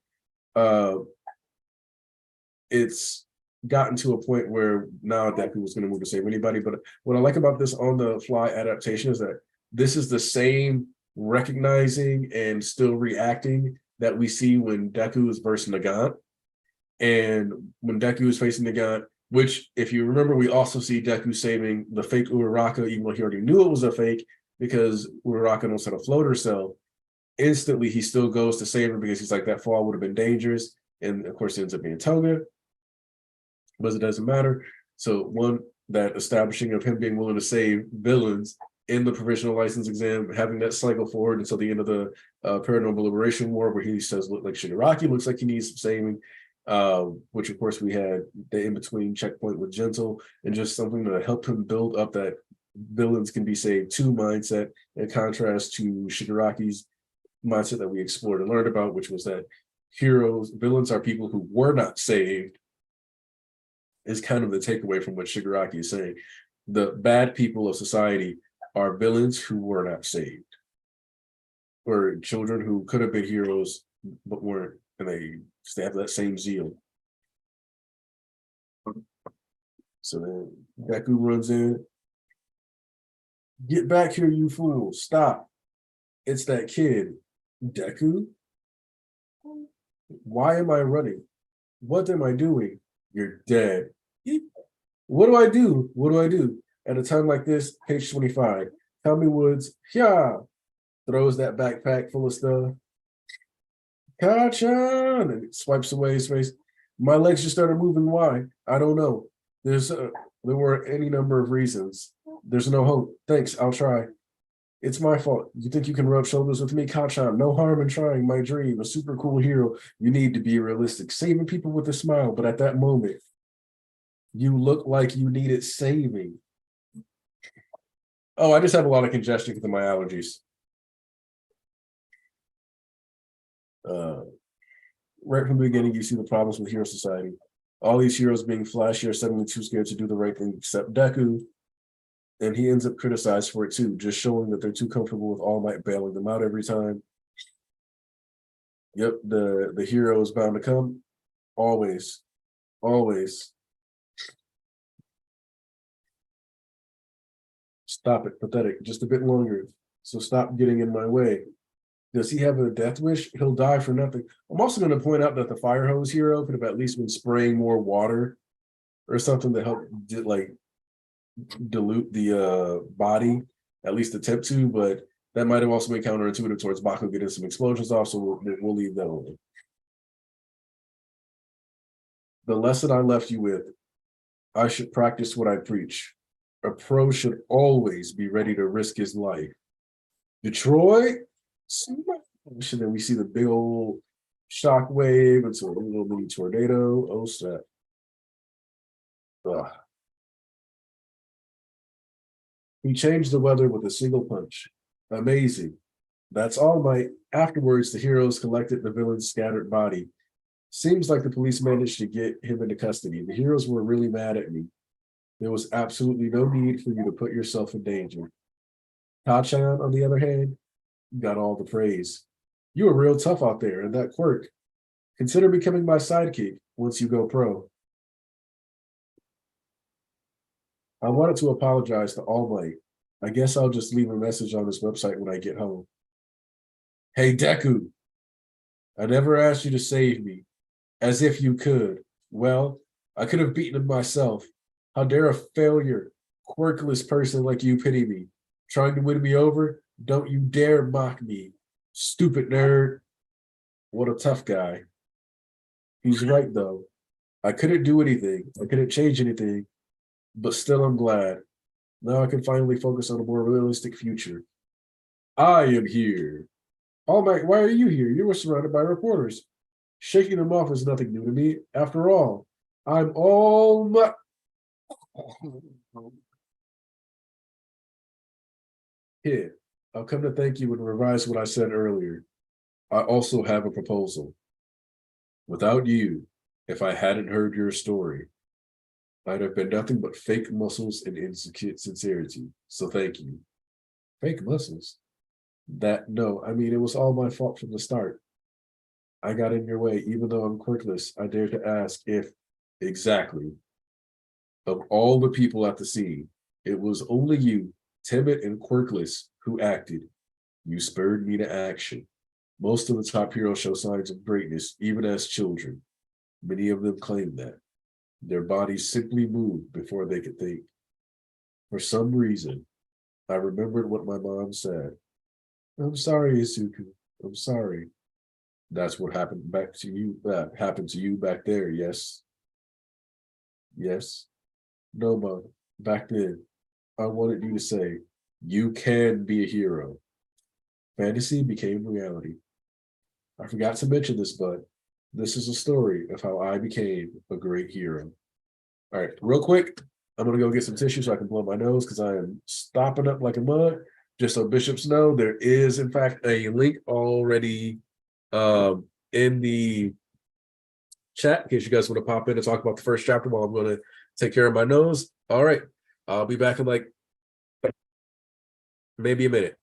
it's gotten to a point where now Deku was going to move to save anybody. But what I like about this on the fly adaptation is that this is the same recognizing and still reacting that we see when Deku is versus Nagant. And when Deku is facing Nagant, Which, if you remember, we also see Deku saving the fake Uraraka, even though he already knew it was a fake, because Uraraka knows how to float herself. Instantly, he still goes to save her because he's like, that fall would have been dangerous. And of course, it ends up being Toga, but it doesn't matter. So, one, that establishing of him being willing to save villains in the provisional license exam, having that cycle forward until the end of the Paranormal Liberation War, where he says, look like Shigaraki looks like he needs some saving. Which of course we had the in-between checkpoint with Gentle, and just something that helped him build up that villains can be saved to mindset, in contrast to Shigaraki's mindset that we explored and learned about, which was that villains are people who were not saved, is kind of the takeaway from what Shigaraki is saying. The bad people of society are villains who were not saved, or children who could have been heroes but weren't, and they have that same zeal. So then Deku runs in. Get back here, you fool. Stop. It's that kid. Deku? Why am I running? What am I doing? You're dead. What do I do? What do I do? At a time like this, page 25, Tommy Woods, throws that backpack full of stuff. Kachan! And it swipes away his face. My legs just started moving. Why? I don't know. There were any number of reasons. There's no hope. Thanks, I'll try. It's my fault. You think you can rub shoulders with me, Kachan? No harm in trying. My dream, a super cool hero. You need to be realistic, saving people with a smile. But at that moment, you look like you needed saving. Oh, I just have a lot of congestion because of my allergies. Right from the beginning, you see the problems with Hero Society. All these heroes being flashy are suddenly too scared to do the right thing, except Deku. And he ends up criticized for it too, just showing that they're too comfortable with All Might bailing them out every time. Yep, the hero is bound to come. Always. Always. Stop it, pathetic. Just a bit longer. So stop getting in my way. Does he have a death wish? He'll die for nothing. I'm also going to point out that the fire hose hero could have at least been spraying more water or something to help dilute the body, at least attempt to, but that might have also been counterintuitive towards Baku getting some explosions off, so we'll leave that alone. The lesson I left you with, I should practice what I preach. A pro should always be ready to risk his life. Detroit, and then we see the big old shock wave into a little mini tornado. Oh, snap. Ugh. He changed the weather with a single punch. Amazing. That's All Might. Afterwards, the heroes collected the villain's scattered body. Seems like the police managed to get him into custody. The heroes were really mad at me. There was absolutely no need for you to put yourself in danger. Tachan, on the other hand, got all the praise. You were real tough out there, and that quirk. Consider becoming my sidekick once you go pro. I wanted to apologize to All Might. I guess I'll just leave a message on his website when I get home. Hey, Deku, I never asked you to save me. As if you could. Well, I could have beaten him myself. How dare a failure, quirkless person like you pity me? Trying to win me over? Don't you dare mock me. Stupid nerd. What a tough guy. He's right, though. I couldn't do anything. I couldn't change anything. But still, I'm glad. Now I can finally focus on a more realistic future. I am here. All Might, why are you here? You were surrounded by reporters. Shaking them off is nothing new to me. After all, I'm All Might. Here, I'll come to thank you and revise what I said earlier. I also have a proposal. Without you, if I hadn't heard your story, I'd have been nothing but fake muscles and insincerity. So thank you. Fake muscles? No, I mean, it was all my fault from the start. I got in your way, even though I'm quirkless. I dared to ask if, exactly, of all the people at the scene, it was only you, timid and quirkless, who acted. You spurred me to action. Most of the top heroes show signs of greatness, even as children. Many of them claim that. Their bodies simply moved before they could think. For some reason, I remembered what my mom said. I'm sorry, Isuku. I'm sorry. That's what happened back to you. That happened to you back there. Yes. Yes. No, Mom. Back then, I wanted you to say, you can be a hero. Fantasy became reality. I forgot to mention this, but this is a story of how I became a great hero. All right, real quick, I'm gonna go get some tissue so I can blow my nose because I am stopping up like a mug. Just so bishops know, there is in fact a link already in the chat in case you guys want to pop in and talk about the first chapter while I'm going to take care of my nose. All right, I'll be back in like maybe a minute.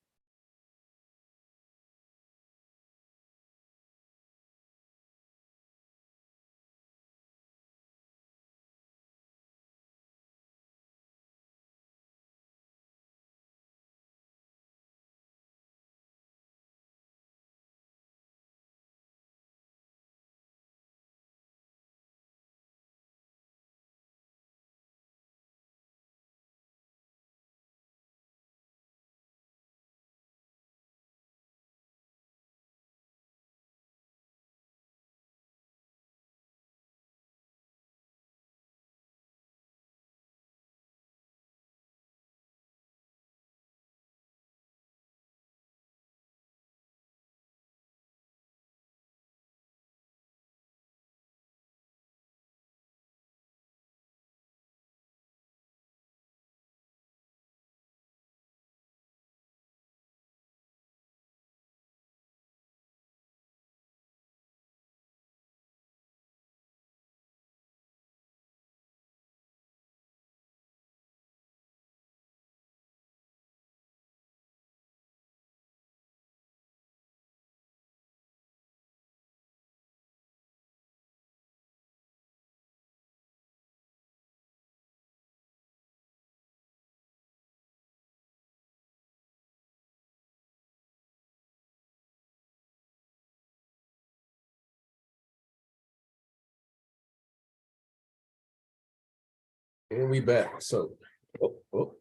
And we back. So, do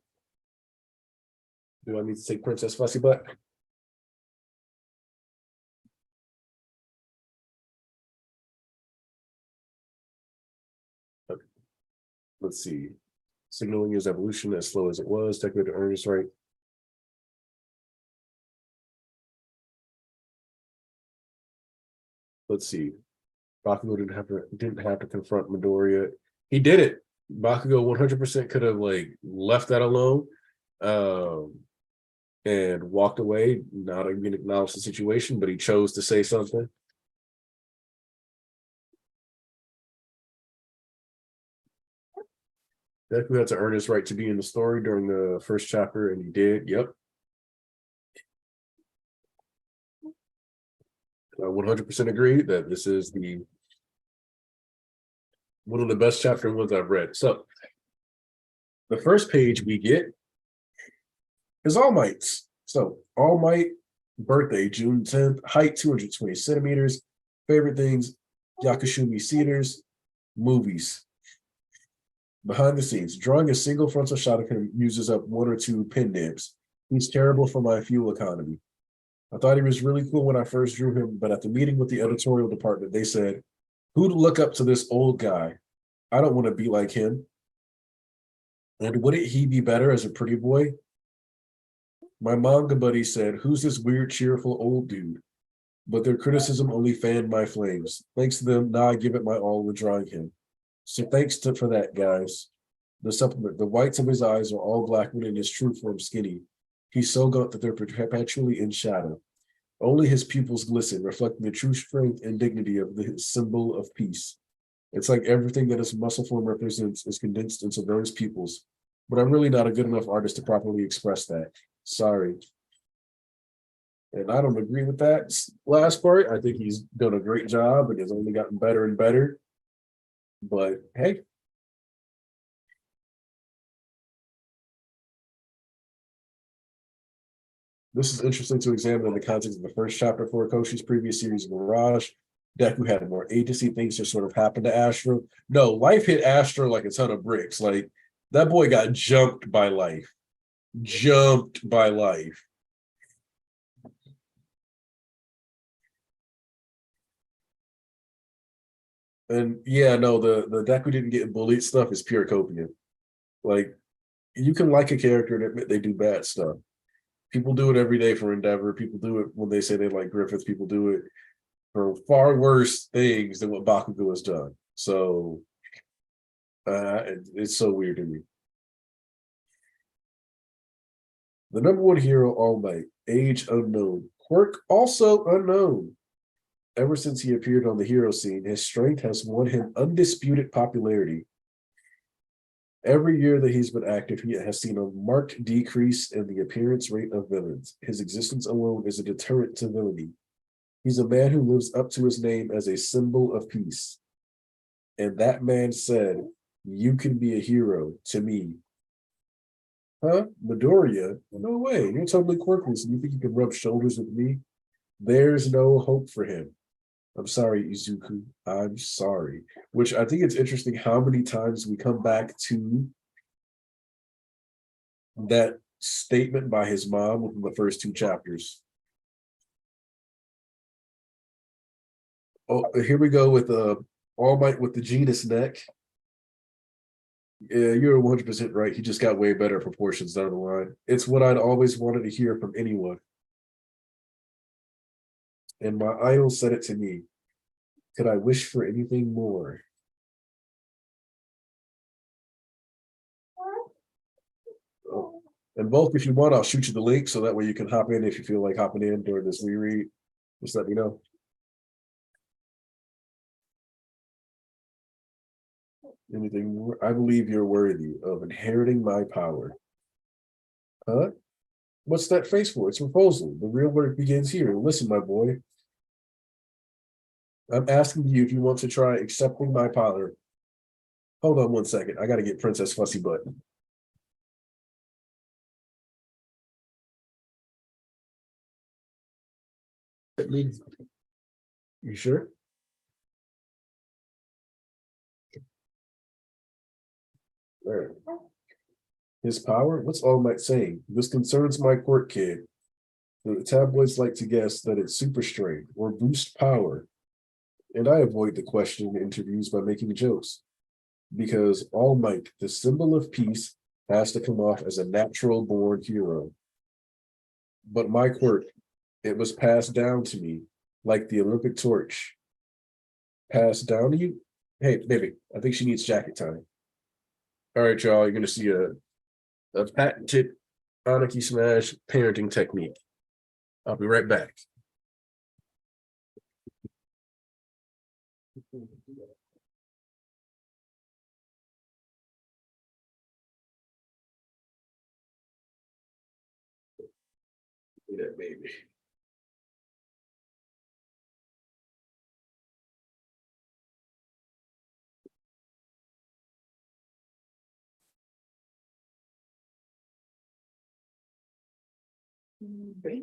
I need to take Princess Fussy Butt? Okay. Let's see. Signaling is evolution as slow as it was. Technically, Ernest right. Let's see. Bakugo didn't have to confront Midoriya. He did it. Bakugo 100% could have like left that alone, um, and walked away, not even acknowledged the situation, but he chose to say something. Deku had to earn his right to be in the story during the first chapter, and he did. Yep. I 100% agree that this is the one of the best chapter ones I've read. So the first page we get is All Might's. So All Might, birthday June 10th, height 220 centimeters, favorite things, Yakushumi Cedars, movies. Behind the scenes, drawing a single frontal shot of him uses up one or two pen nibs. He's terrible for my fuel economy. I thought he was really cool when I first drew him, but at the meeting with the editorial department, they said, who'd look up to this old guy? I don't want to be like him. And wouldn't he be better as a pretty boy? My manga buddy said, who's this weird, cheerful old dude? But their criticism only fanned my flames. Thanks to them, now I give it my all with drawing him. So for that, guys. The supplement, the whites of his eyes are all black when in his true form skinny. He's so gaunt that they're perpetually in shadow. Only his pupils glisten, reflecting the true strength and dignity of the symbol of peace. It's like everything that his muscle form represents is condensed into those pupils. But I'm really not a good enough artist to properly express that. Sorry. And I don't agree with that last part. I think he's done a great job and has only gotten better and better. But hey, this is interesting to examine in the context of the first chapter for Koshi's previous series, Mirage. Deku had more agency. Things just sort of happened to Astro. No, life hit Astro like a ton of bricks. Like that boy got jumped by life. Jumped by life. And yeah, no, the Deku didn't get bullied stuff is pure copium. Like you can like a character and admit they do bad stuff. People do it every day for Endeavor. People do it when they say they like Griffith. People do it for far worse things than what Bakugo has done. So it's so weird to me. The number one hero, All Might, age unknown, quirk also unknown. Ever since he appeared on the hero scene, his strength has won him undisputed popularity. Every year that he's been active, he has seen a marked decrease in the appearance rate of villains. His existence alone is a deterrent to villainy. He's a man who lives up to his name as a symbol of peace. And that man said, "You can be a hero to me." Huh? Midoriya? No way. You're totally quirkless and you think you can rub shoulders with me? There's no hope for him. I'm sorry, Izuku. I'm sorry. Which I think it's interesting how many times we come back to that statement by his mom within the first two chapters. Oh, here we go with All Might with the genus neck. Yeah, you're 100% right. He just got way better proportions down the line. It's what I'd always wanted to hear from anyone. And my idol said it to me. Could I wish for anything more? Oh. And both, if you want, I'll shoot you the link so that way you can hop in if you feel like hopping in during this reread. Just let me know. Anything more? I believe you're worthy of inheriting my power. Huh? What's that face for? It's proposal. The real work begins here. Listen, my boy. I'm asking you if you want to try accepting my power. Hold on one second. I got to get Princess Fussy Butt. You sure? All right. His power? What's All Might saying? This concerns my court kid. The tabloids like to guess that it's super strength or boost power. And I avoid the question in interviews by making jokes. Because All Might, the symbol of peace, has to come off as a natural born hero. But my quirk, it was passed down to me like the Olympic torch. Passed down to you? Hey, baby, I think she needs jacket time. All right, y'all, you're going to see a patented Anarchy Smash parenting technique. I'll be right back. That baby. Yeah.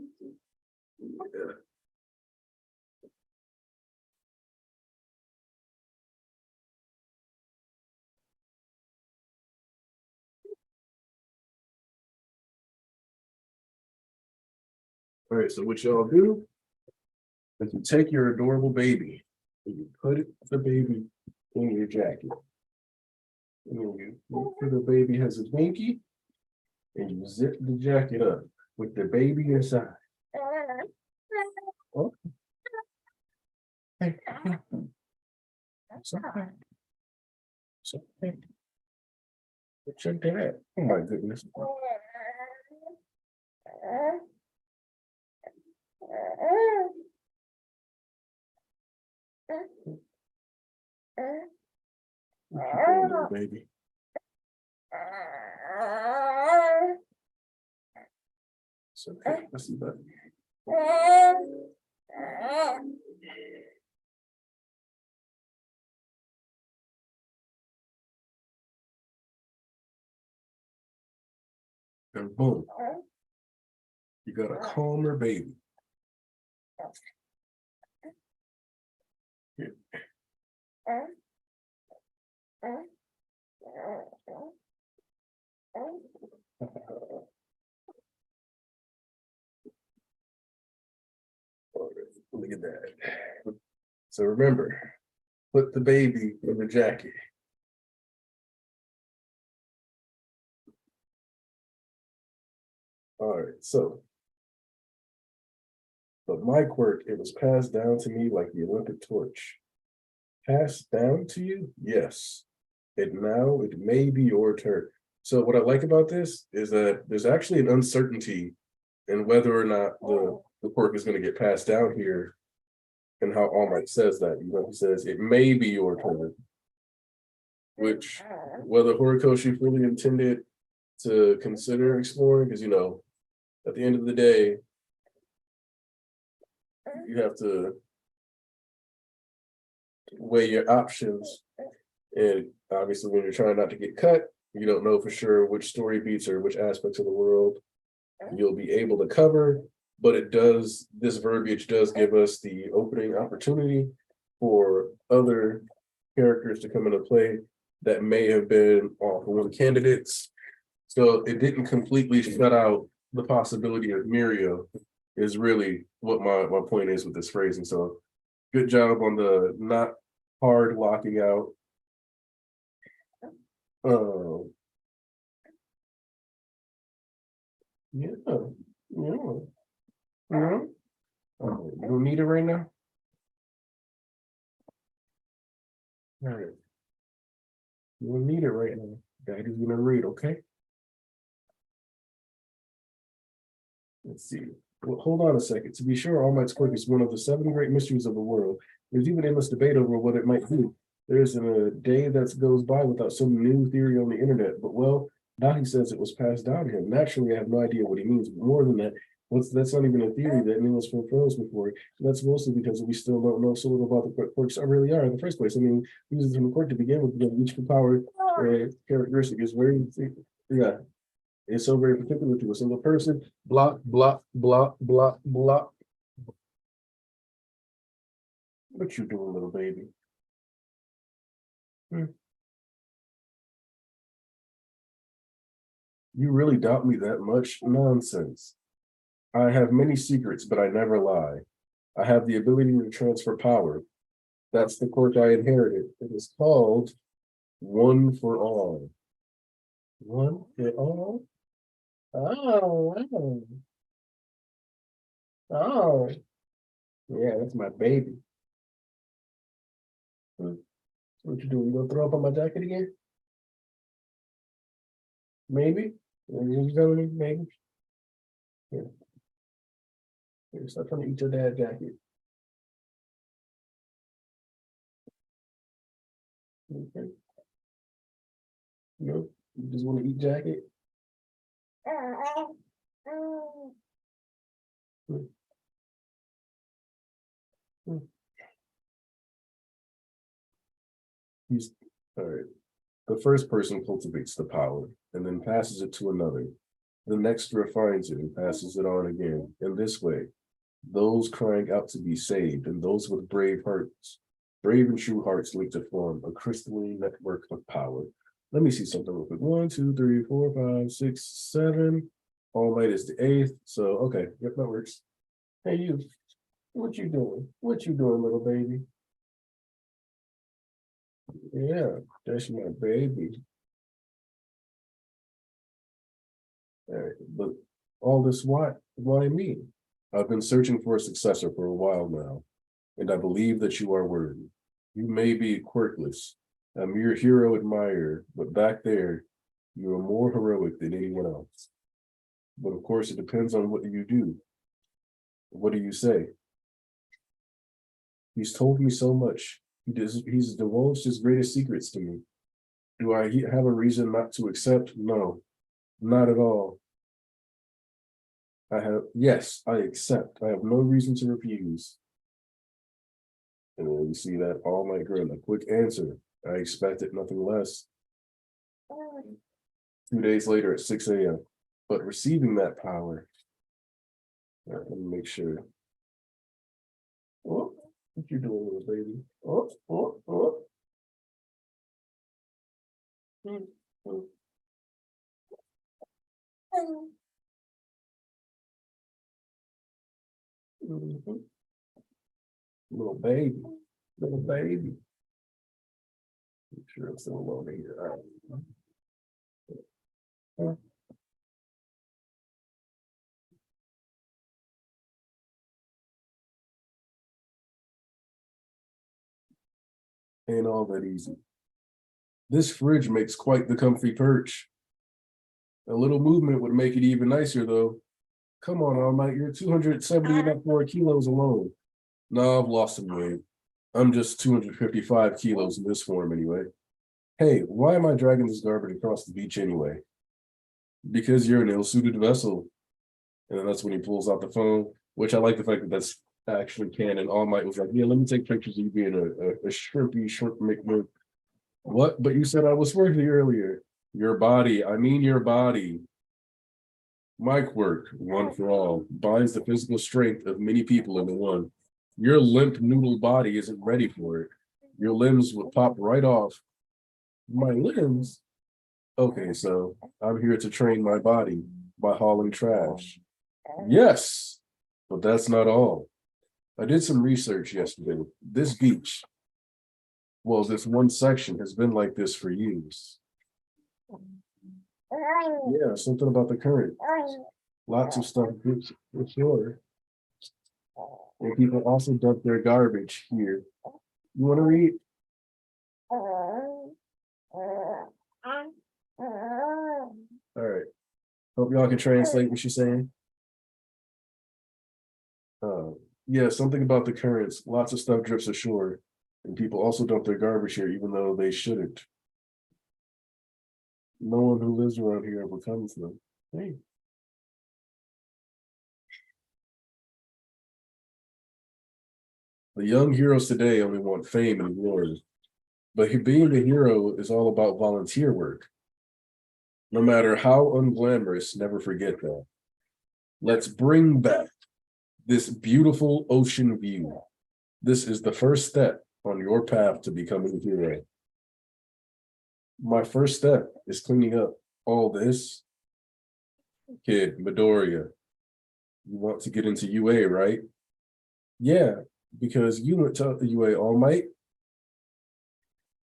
All right, so what y'all do is you take your adorable baby and you put the baby in your jacket. And you make sure the baby has a binky and you zip the jacket up with the baby inside. Oh, hey, it's okay. It's okay. It's your dad. Oh my goodness. Baby. It's okay. Let's see that. And boom, you got a calmer baby. Look at that. So remember, put the baby in the jacket. All right, so, but my quirk, it was passed down to me like the Olympic torch. Passed down to you? Yes. And now it may be your turn. So what I like about this is that there's actually an uncertainty in whether or not the quirk is going to get passed down here, and how All Might says that. You know, he says it may be your turn, which whether Horikoshi fully intended to consider exploring, because you know, at the end of the day, you have to weigh your options. And obviously, when you're trying not to get cut, you don't know for sure which story beats or which aspects of the world you'll be able to cover. But it does, this verbiage does give us the opening opportunity for other characters to come into play that may have been off-one candidates. So it didn't completely shut out the possibility of Mirio, is really what my point is with this phrasing. So good job on the not hard locking out. Yeah, yeah. Yeah. You don't need it right now? All right. You don't need it right now. Daddy's gonna read, okay? Let's see. Well, hold on a second. To be sure, All Might's quirk is one of the 7 great mysteries of the world. There's even endless debate over what it might be. There isn't a day that goes by without some new theory on the internet. But well, now he says it was passed down to him. Naturally, I have no idea what he means. But more than that, that's not even a theory that anyone's proposed before. That's mostly because we still don't know so little about the quirks really are in the first place. I mean, using from the quirk to begin with, each power characteristic is very, yeah. It's so very particular to a single person. Block, block, block, block, block. What you doing, little baby? You really doubt me that much? Nonsense. I have many secrets, but I never lie. I have the ability to transfer power. That's the quirk I inherited. It is called One for All. One for All? Oh, wow. Oh. Yeah, that's my baby. What you doing? You gonna throw up on my jacket again? Maybe? You telling me? Maybe? Yeah. Here, stop trying to eat your dad's jacket. Okay. No, you just want to eat jacket? Hmm. Hmm. He's all right. The first person cultivates the power and then passes it to another. The next refines it and passes it on again. In this way, those crying out to be saved and those with brave hearts, brave and true hearts link to form a crystalline network of power. Let me see something real quick. 1, 2, 3, 4, 5, 6, 7. All Might is the 8th. So okay, yep, that works. Hey you, what you doing? What you doing, little baby? Yeah, that's my baby. All right, but all this why me? I've been searching for a successor for a while now, and I believe that you are worthy. You may be quirkless, a mere hero admirer, but back there, you are more heroic than anyone else. But of course, it depends on what you do. What do you say? He's told me so much. He's divulged his greatest secrets to me. Do I have a reason not to accept? No, not at all. Yes, I accept. I have no reason to refuse. And then we see that All Might grin, a quick answer. I expected nothing less. 2 days later at 6 a.m. But receiving that power, let me make sure. Oh, What you doing, little baby? Oh, oh, oh. Mm, mm. Mhm. Little baby, little baby. Make sure I'm still alone in here. All right. Ain't all that easy. This fridge makes quite the comfy perch. A little movement would make it even nicer, though. Come on, All Might, you're 274 kilos alone. No, I've lost some weight. I'm just 255 kilos in this form anyway. Hey, why am I dragging this garbage across the beach anyway? Because you're an ill-suited vessel. And then that's when he pulls out the phone, which I like the fact that that's actually canon. All Might was like, yeah, let me take pictures of you being a shrimpy shrimp McMurphy. What? But you said I was worthy earlier. Your body, I mean your body. Mic work, one for all, binds the physical strength of many people into one. Your limp noodle body isn't ready for it. Your limbs would pop right off. My limbs? Okay, so I'm here to train my body by hauling trash. Yes, but that's not all. I did some research yesterday. This beach, well, this one section has been like this for years. Yeah, something about the current. Lots of stuff for sure. And people also dump their garbage here. You want to read? All right. Hope y'all can translate what she's saying. Uh, yeah, something about the currents. Lots of stuff drifts ashore. And people also dump their garbage here, even though they shouldn't. No one who lives around here ever comes them. Hey. The young heroes today only want fame and glory. But being a hero is all about volunteer work. No matter how unglamorous, never forget that. Let's bring back this beautiful ocean view. This is the first step on your path to becoming a hero. My first step is cleaning up all this. Kid, Midoriya, you want to get into UA, right? Yeah, because you went to UA, All Might.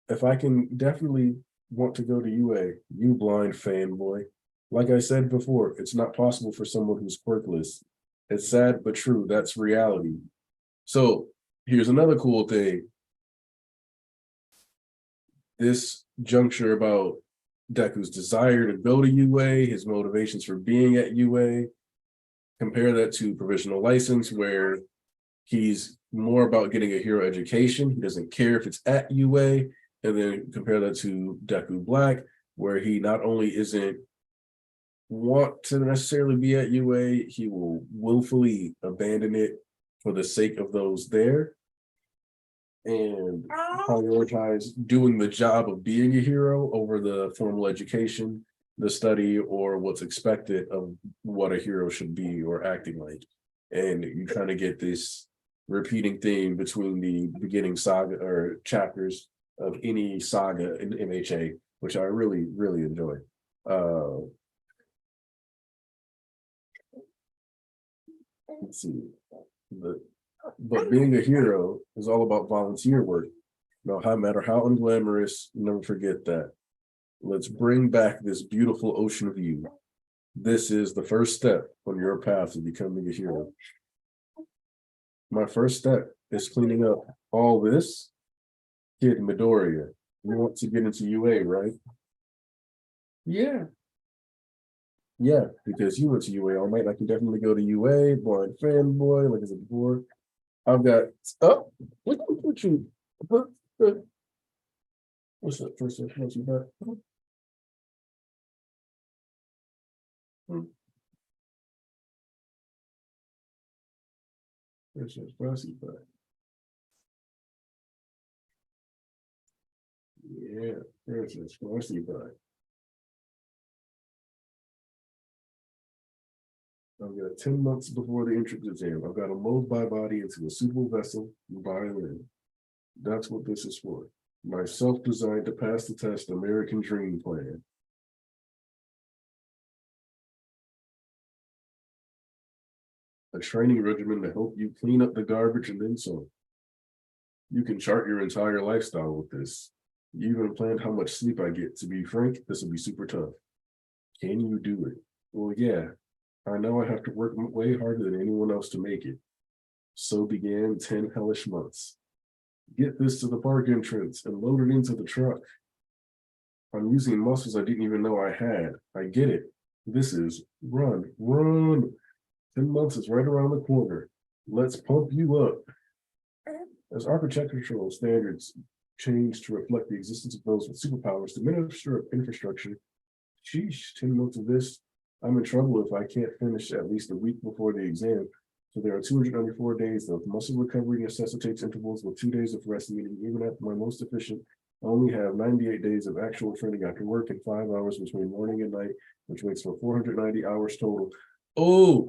If I can definitely want to go to UA, you blind fanboy. Like I said before, it's not possible for someone who's quirkless. It's sad but true. That's reality. So here's another cool thing. This juncture about Deku's desire to go to UA, his motivations for being at UA, compare that to provisional license, where he's more about getting a hero education. He doesn't care if it's at UA. And then compare that to Deku Black, where he not only isn't want to necessarily be at UA, he will willfully abandon it for the sake of those there and prioritize doing the job of being a hero over the formal education, the study, or what's expected of what a hero should be or acting like. And you kind of get this repeating theme between the beginning saga or chapters of any saga in MHA, which I really, really enjoy. Let's see. But being a hero is all about volunteer work. No matter how unglamorous, never forget that. Let's bring back this beautiful ocean view. This is the first step on your path to becoming a hero. My first step is cleaning up all this. Kid Midoriya, you want to get into UA, right? Yeah. Yeah, because you went to UA all night. I can definitely go to UA, blind fanboy, like I said before. I've got, oh, what you, what's that first thing? What's you got? There's a spicy but yeah, there's a spicy but I've got 10 months before the entrance exam. I've got to mold my body into a suitable vessel by then. That's what this is for. My self-designed to pass the test American dream plan. A training regimen to help you clean up the garbage and then some. You can chart your entire lifestyle with this. You even planned how much sleep I get. To be frank, this will be super tough. Can you do it? Well, yeah. I know I have to work way harder than anyone else to make it. So began 10 hellish months. Get this to the park entrance and load it into the truck. I'm using muscles I didn't even know I had. I get it. This is run. 10 months is right around the corner. Let's pump you up. As architectural standards change to reflect the existence of those with superpowers, the Minister of Infrastructure, sheesh, 10 months of this, I'm in trouble if I can't finish at least a week before the exam. So there are 294 days of muscle recovery necessitates intervals with 2 days of rest, meaning even at my most efficient, I only have 98 days of actual training after work and 5 hours between morning and night, which makes for 490 hours total. Oh,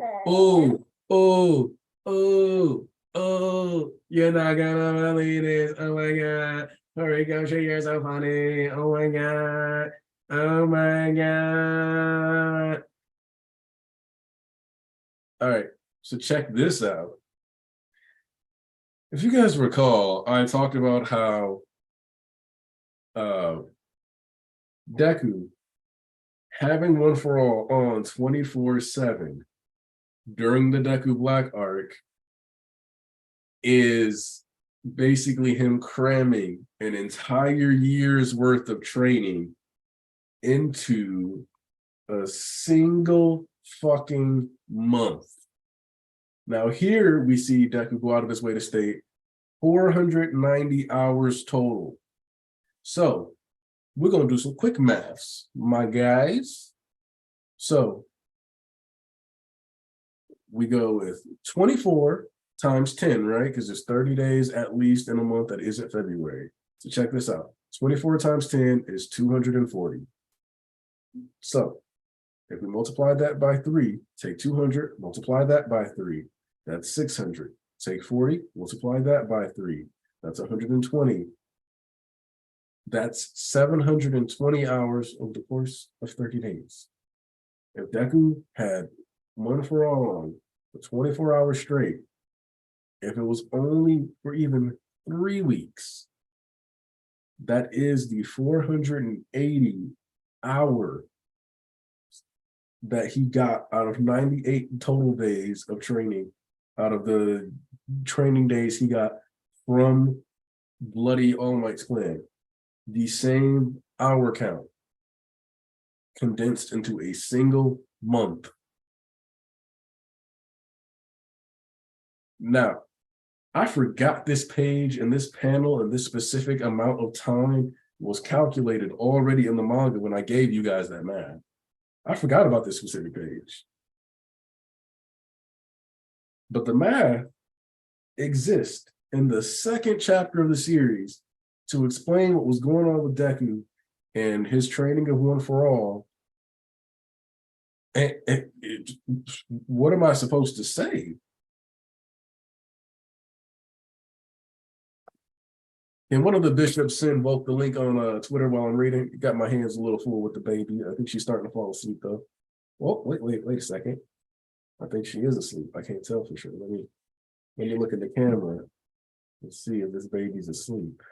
you're not gonna believe this. Oh my God. Hurry, go show you're so funny. Oh my God. Oh my God. All right, so check this out. If you guys recall, I talked about how Deku having One for All on 24/7 during the Deku Black arc is basically him cramming an entire year's worth of training into a single fucking month. Now here we see Deku go out of his way to state 490 hours total. So we're gonna do some quick maths, my guys. So we go with 24 times 10, right? Because there's 30 days at least in a month that isn't February. So check this out. 24 times 10 is 240. So if we multiply that by 3, take 200, multiply that by 3, that's 600. Take 40, multiply that by 3, that's 120. That's 720 hours over the course of 30 days. If Deku had One for All on for 24 hours straight, if it was only for even 3 weeks, that is the 480 hour that he got out of 98 total days of training, out of the training days he got from Bloody All Might's clan. The same hour count condensed into a single month. Now, I forgot this page and this panel and this specific amount of time was calculated already in the manga when I gave you guys that math. I forgot about this specific page. But the math exists in the second chapter of the series to explain what was going on with Deku and his training of One for All. And what am I supposed to say? And one of the bishops sent both the link on Twitter while I'm reading. Got my hands a little full with the baby. I think she's starting to fall asleep though. Oh, wait a second. I think she is asleep. I can't tell for sure. Let me look at the camera and see if this baby's asleep.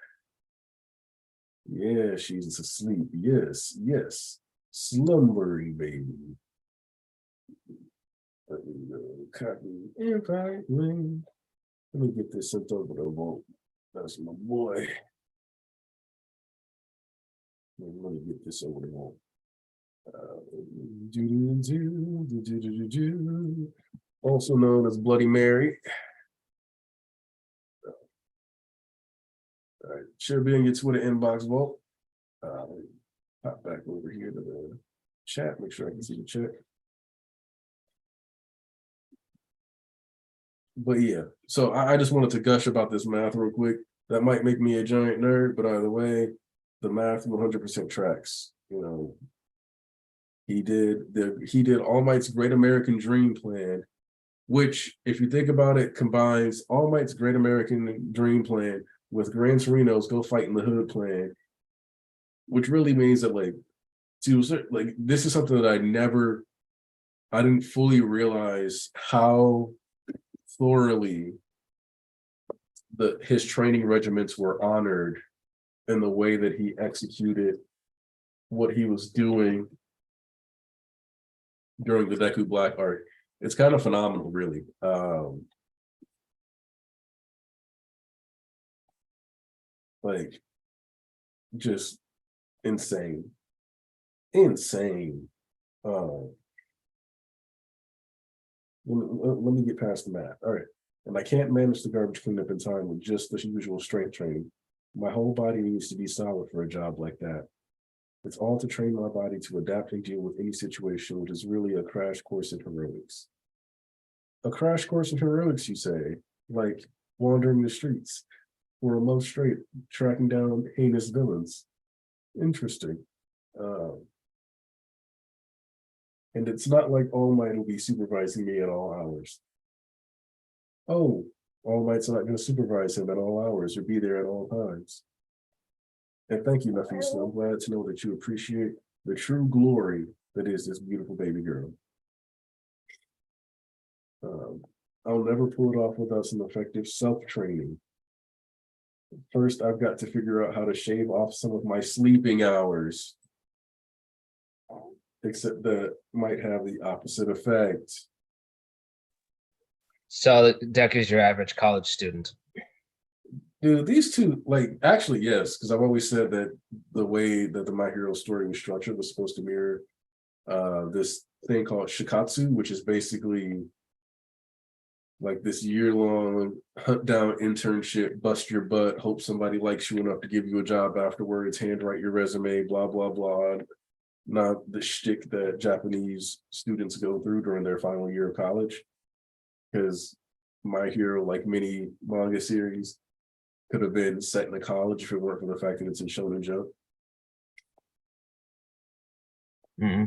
Yeah, she's asleep. Yes. Slumbering baby. Let me go copy invite link. Let me get this sent over to Volt. That's my boy. Let me get this over to Volt. Also known as Bloody Mary. All right, should be in your Twitter inbox, Volt. Pop back over here to the chat, make sure I can see the chat. But yeah, so I just wanted to gush about this math real quick. That might make me a giant nerd, but either way, the math 100% tracks. You know, He did All Might's Great American Dream Plan, which, if you think about it, combines All Might's Great American Dream Plan with Gran Torino's Go Fight in the Hood plan, which really means that this is something that I didn't fully realize how thoroughly his training regiments were honored in the way that he executed what he was doing during the Deku Black arc. It's kind of phenomenal, really. Like, just insane. Insane. Let me get past the math. All right. And I can't manage the garbage cleanup in time with just the usual strength training. My whole body needs to be solid for a job like that. It's all to train my body to adapt and deal with any situation, which is really a crash course in heroics. A crash course in heroics, you say? Like wandering the streets for a month straight, tracking down heinous villains. Interesting. And it's not like All Might will be supervising me at all hours. Oh, All Might's not going to supervise him at all hours or be there at all times. And thank you, nephew. So I'm glad to know that you appreciate the true glory that is this beautiful baby girl. I'll never pull it off without some effective self-training. First, I've got to figure out how to shave off some of my sleeping hours. Except that might have the opposite effect. So Deku's your average college student. Dude, these two, actually, yes, because I've always said that the way that the My Hero story was structured was supposed to mirror this thing called Shikatsu, which is basically like this year-long hunt down internship, bust your butt, hope somebody likes you enough to give you a job afterwards, handwrite your resume, blah, blah, blah. Not the shtick that Japanese students go through during their final year of college. Because My Hero, like many manga series, could have been set in a college if it weren't for the fact that it's in Shonen Jump. Mm-hmm.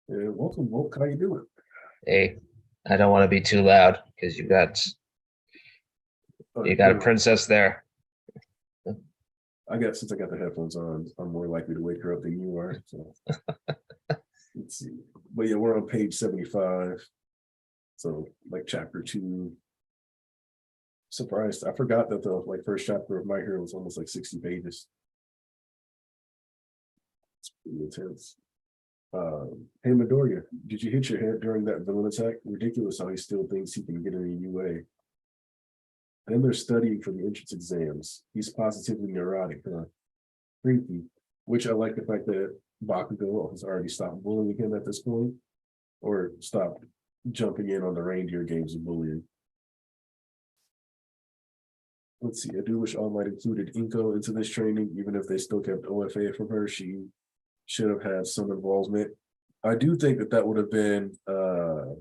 Yeah, welcome, Volk. How you doing? Hey, I don't want to be too loud because you got a princess there. Since I got the headphones on, I'm more likely to wake her up than you are. So let's see. But yeah, we're on page 75. So like chapter 2. Surprised. I forgot that the first chapter of My Hero was almost like 60 pages. It's pretty intense. Hey Midoriya, did you hit your head during that villain attack? Ridiculous how he still thinks he can get in a UA. Then they're studying for the entrance exams. He's positively neurotic, huh? Creepy. Which I like the fact that Bakugo has already stopped bullying him at this point, or stopped jumping in on the reindeer games of bullying. Let's see, I do wish All Might included Inko into this training, even if they still kept OFA from her. She should have had some involvement. I do think that would have been far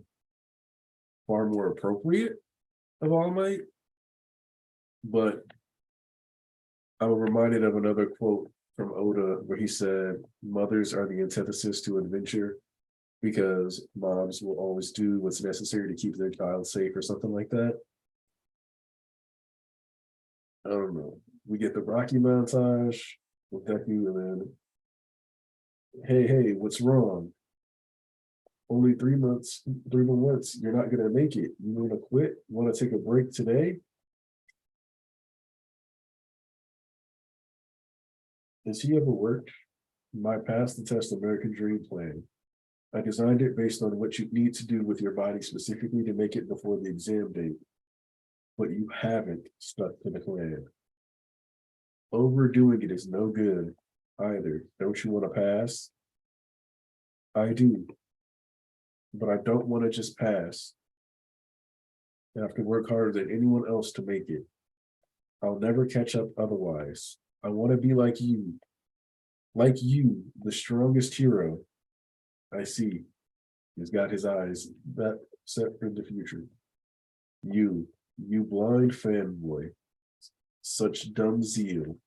more appropriate of All Might. But I'm reminded of another quote from Oda where he said, mothers are the antithesis to adventure because moms will always do what's necessary to keep their child safe or something like that. I don't know. We get the Rocky montage with Deku and then, hey, what's wrong? Only 3 more months, you're not going to make it. You want to quit? Want to take a break today? Has he ever worked? My Pass the Test American Dream Plan. I designed it based on what you need to do with your body specifically to make it before the exam date. But you haven't stuck to the plan. Overdoing it is no good either. Don't you want to pass? I do. But I don't want to just pass. I have to work harder than anyone else to make it. I'll never catch up otherwise. I want to be like you. Like you, the strongest hero. I see. He's got his eyes that set for the future. You blind fanboy. Such dumb zeal.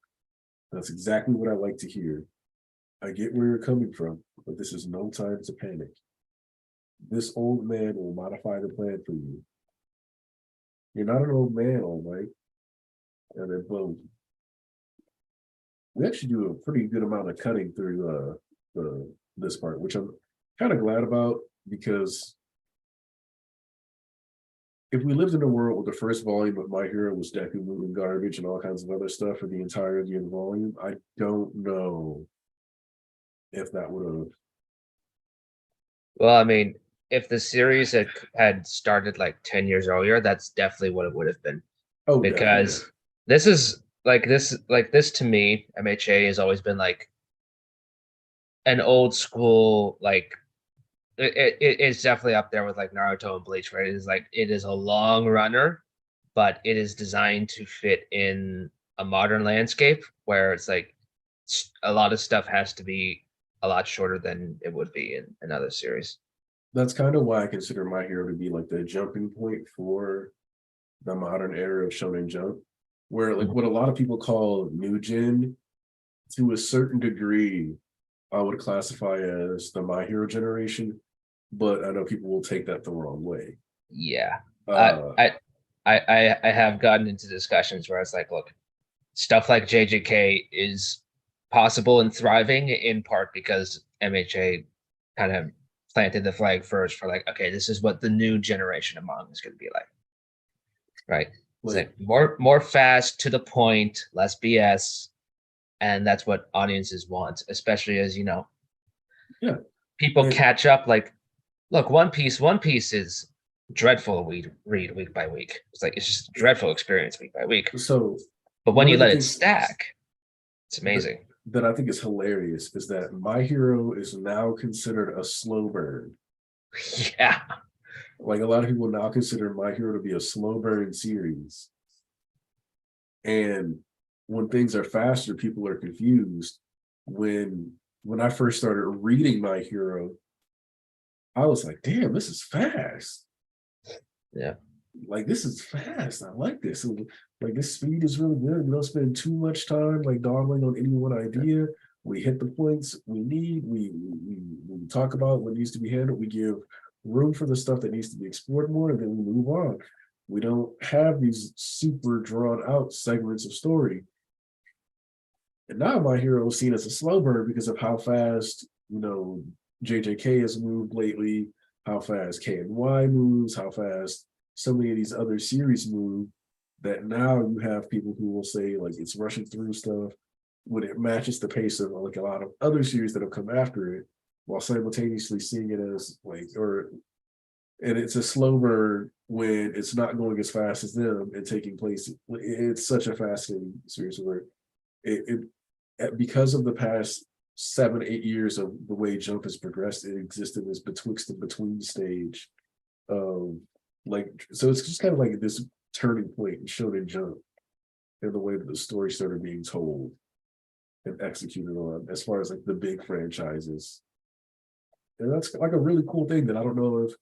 That's exactly what I like to hear. I get where you're coming from, but this is no time to panic. This old man will modify the plan for you. You're not an old man, all right. And then boom. We actually do a pretty good amount of cutting through this part, which I'm kind of glad about, because if we lived in a world where the first volume of My Hero was Deku moving garbage and all kinds of other stuff for the entirety of the volume, I don't know if that would have. Well, I mean, if the series had started like 10 years earlier, that's definitely what it would have been. Oh, Because definitely. this is like this to me, MHA has always been like an old school, like it's definitely up there with like Naruto and Bleach, right? It is like it is a long runner, but it is designed to fit in a modern landscape where it's like a lot of stuff has to be a lot shorter than it would be in another series. That's kind of why I consider My Hero to be like the jumping point for the modern era of Shonen Jump, where like Mhm. what a lot of people call new gen, to a certain degree, I would classify as the My Hero generation, but I know people will take that the wrong way. Yeah. I Uh, I I have gotten into discussions where it's like, look, stuff like JJK is possible and thriving in part because MHA kind of planted the flag first for like, okay, this is what the new generation of manga is going to be like, right? It's like like more fast, to the point, less BS, and that's what audiences want, especially as you know yeah, people and catch up. Like, look, One Piece is dreadful. We read week by week. It's like it's just a dreadful experience week by week. so But when one you of the let it things stack, it's that amazing. that I think is hilarious is that My Hero is now considered a slow burn. Yeah. Like a lot of people now consider My Hero to be a slow burn series. And when things are faster, people are confused. When I first started reading My Hero, I was like, damn, this is fast. Yeah. Like this is fast. I like this. Like this speed is really good. We don't spend too much time like dawdling on any one idea. We hit the points we need. We talk about what needs to be handled. We give room for the stuff that needs to be explored more, and then we move on. We don't have these super drawn out segments of story. And now My Hero is seen as a slow burn because of how fast, JJK has moved lately, how fast KNY moves, how fast so many of these other series move, that now you have people who will say like it's rushing through stuff when it matches the pace of like a lot of other series that have come after it, while simultaneously seeing it as like, or and it's a slow burn when it's not going as fast as them and taking place. It's such a fascinating series where because of the past 7, 8 years of the way Jump has progressed, it existed as betwixt and between stage. So it's just kind of like this turning point in Shonen Jump in the way that the story started being told and executed on, as far as like the big franchises. And that's like a really cool thing that I don't know if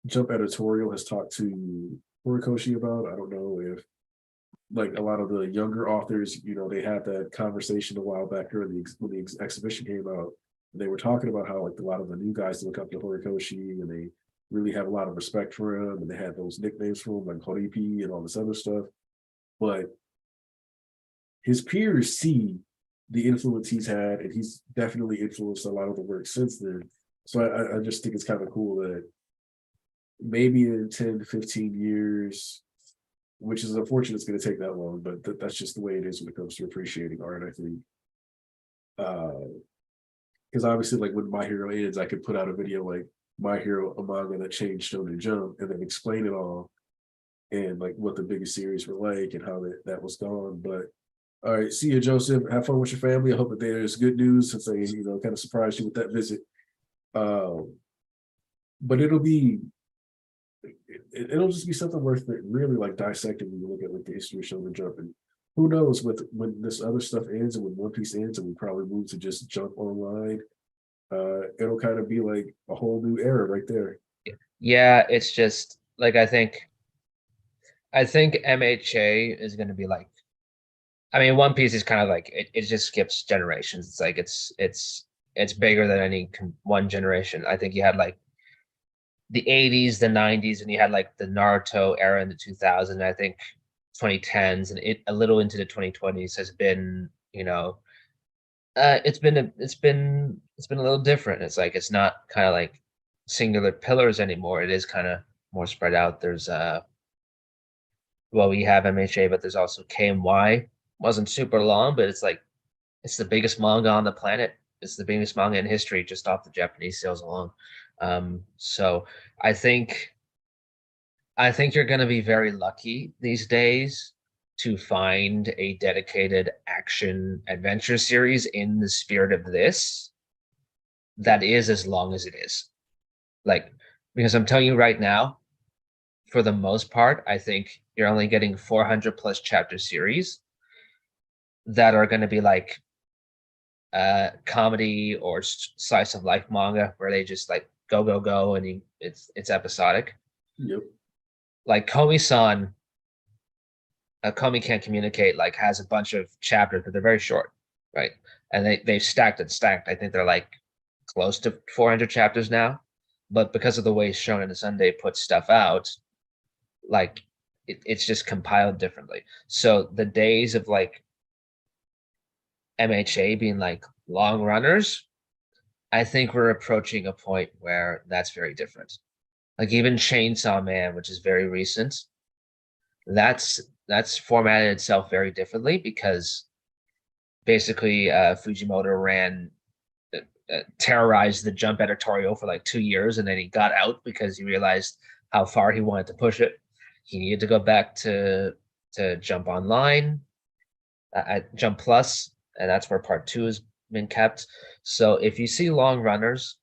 Jump editorial has talked to Horikoshi about. I don't know if like a lot of the younger authors, they had that conversation a while back during when the exhibition came out. They were talking about how like a lot of the new guys look up to Horikoshi and they really have a lot of respect for him, and they had those nicknames for him like Horipi and all this other stuff. But his peers see the influence he's had, and he's definitely influenced a lot of the work since then. So I just think it's kind of cool that maybe in 10 to 15 years, which is unfortunate it's going to take that long, but that's just the way it is when it comes to appreciating art, I think. Because obviously, like when My Hero ends, I could put out a video like My Hero, a manga that changed Shonen Jump, and then explain it all and like what the biggest series were like and how that was gone. But all right, see you, Joseph. Have fun with your family. I hope that there's good news since they, kind of surprised you with that visit. Um, but it'll just be something worth it, really like dissecting when you look at like the history of Shonen Jump. And who knows, with when this other stuff ends and when One Piece ends and we probably move to just Jump online, it'll kind of be like a whole new era right there. Yeah, it's just like I think MHA is going to be like I mean, One Piece is kind of like it just skips generations. It's like it's bigger than any one generation. I think you had like the 80s, the 90s, and you had like the Naruto era in the 2000s. I think 2010s and it a little into the 2020s has been, it's been a little different. It's like it's not kind of like singular pillars anymore. It is kind of more spread out. There's well, we have MHA, but there's also KMY. Wasn't super long, but it's like it's the biggest manga on the planet. It's the biggest manga in history, just off the Japanese sales alone. So I think I think you're going to be very lucky these days to find a dedicated action adventure series in the spirit of this that is as long as it is. Like, because I'm telling you right now, for the most part, I think you're only getting 400 plus chapter series that are going to be like comedy or slice of life manga where they just like go go go and it's episodic. Yep. Like Komi-san, Komi Can't Communicate like has a bunch of chapters, but they're very short, right? And they've stacked and stacked. I think they're like close to 400 chapters now, but because of the way Shonen Sunday puts stuff out, like it's just compiled differently. So the days of like MHA being like long runners, I think we're approaching a point where that's very different. Like even Chainsaw Man, which is very recent, that's formatted itself very differently because basically Fujimoto terrorized the Jump editorial for like 2 years, and then he got out because he realized how far he wanted to push it. He needed to go back to Jump Online, at Jump Plus, and that's where part two has been kept. So if you see long runners,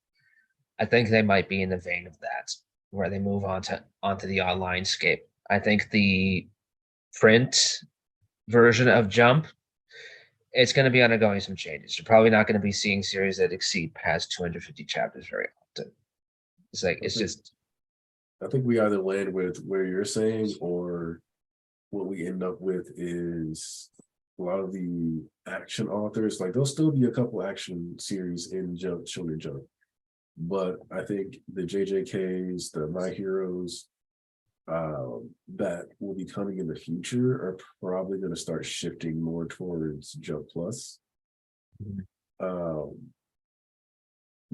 I think they might be in the vein of that, where they move onto the online scape. I think the print version of Jump, it's going to be undergoing some changes. You're probably not going to be seeing series that exceed past 250 chapters very often. It's like it's just. I think we either land with where you're saying, or what we end up with is a lot of the action authors. Like there'll still be a couple action series in Jump, Shonen Jump, but I think the JJKs, the My Heroes, that will be coming in the future are probably going to start shifting more towards Jump Plus.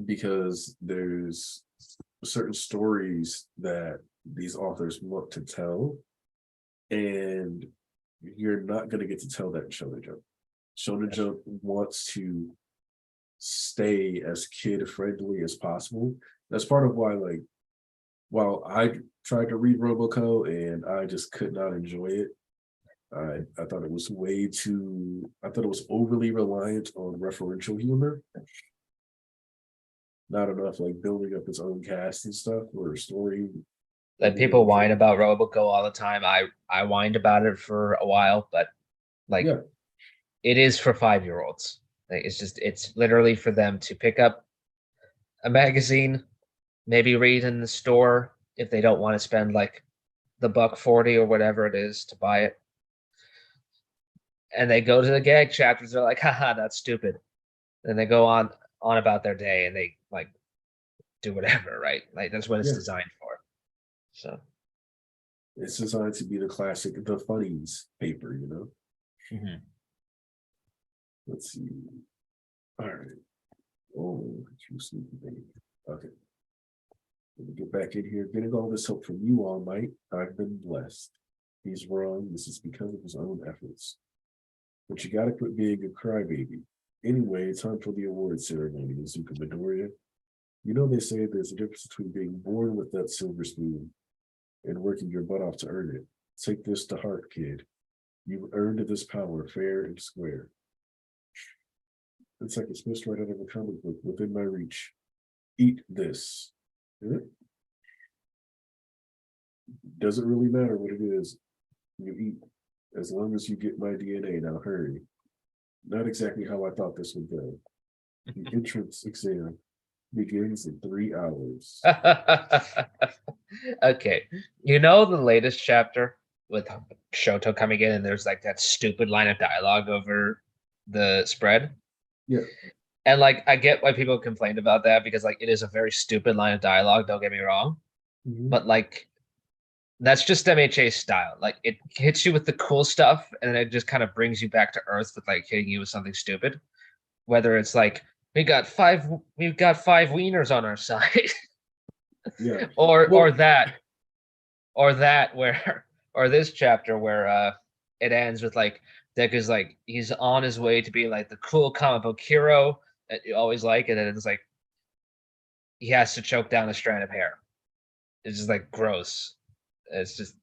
Because there's certain stories that these authors want to tell, and you're not going to get to tell that in Shonen Jump. Shonen Jump wants to stay as kid friendly as possible. That's part of why, like, while I tried to read Roboco and I just could not enjoy it, I thought it was I thought it was overly reliant on referential humor. Not enough like building up its own cast and stuff or a story. Like people whine about Roboco all the time. I whined about it for a while, but like it is for 5-year-olds. Like, it's literally for them to pick up a magazine, maybe read in the store if they don't want to spend like the $1.40 or whatever it is to buy it. And they go to the gag chapters, they're like, haha, that's stupid. And they go on about their day and they like do whatever, right? Like that's what it's designed for. So it's designed to be the classic, the funnies paper, you know. Mm-hmm. Let's see. All right. Oh, you sleepy baby. Okay. Let me get back in here. Getting all this help from you all night. I've been blessed. He's wrong. This is because of his own efforts. But you gotta quit being a crybaby. Anyway, time for the award ceremony, Zuka Midoriya. You know they say there's a difference between being born with that silver spoon and working your butt off to earn it. Take this to heart, kid. You've earned this power fair and square. It's like it's missed right out of a comic book within my reach. Eat this. Doesn't really matter what it is you eat, as long as you get my DNA. Now hurry. Not exactly how I thought this would go. The entrance exam begins in 3 hours. Okay. You know the latest chapter with Shoto coming in and there's like that stupid line of dialogue over the spread. Yeah. And like I get why people complained about that because like it is a very stupid line of dialogue, don't get me wrong. Mhm. But like that's just MHA style. Like it hits you with the cool stuff and then it just kind of brings you back to earth with like hitting you with something stupid. Whether it's like we've got five wieners on our side. Yeah. or Well, or that or that where or this chapter where it ends with like Deku's like he's on his way to be like the cool comic book hero that you always like, and then it's like he has to choke down a strand of hair. It's just like gross. It's just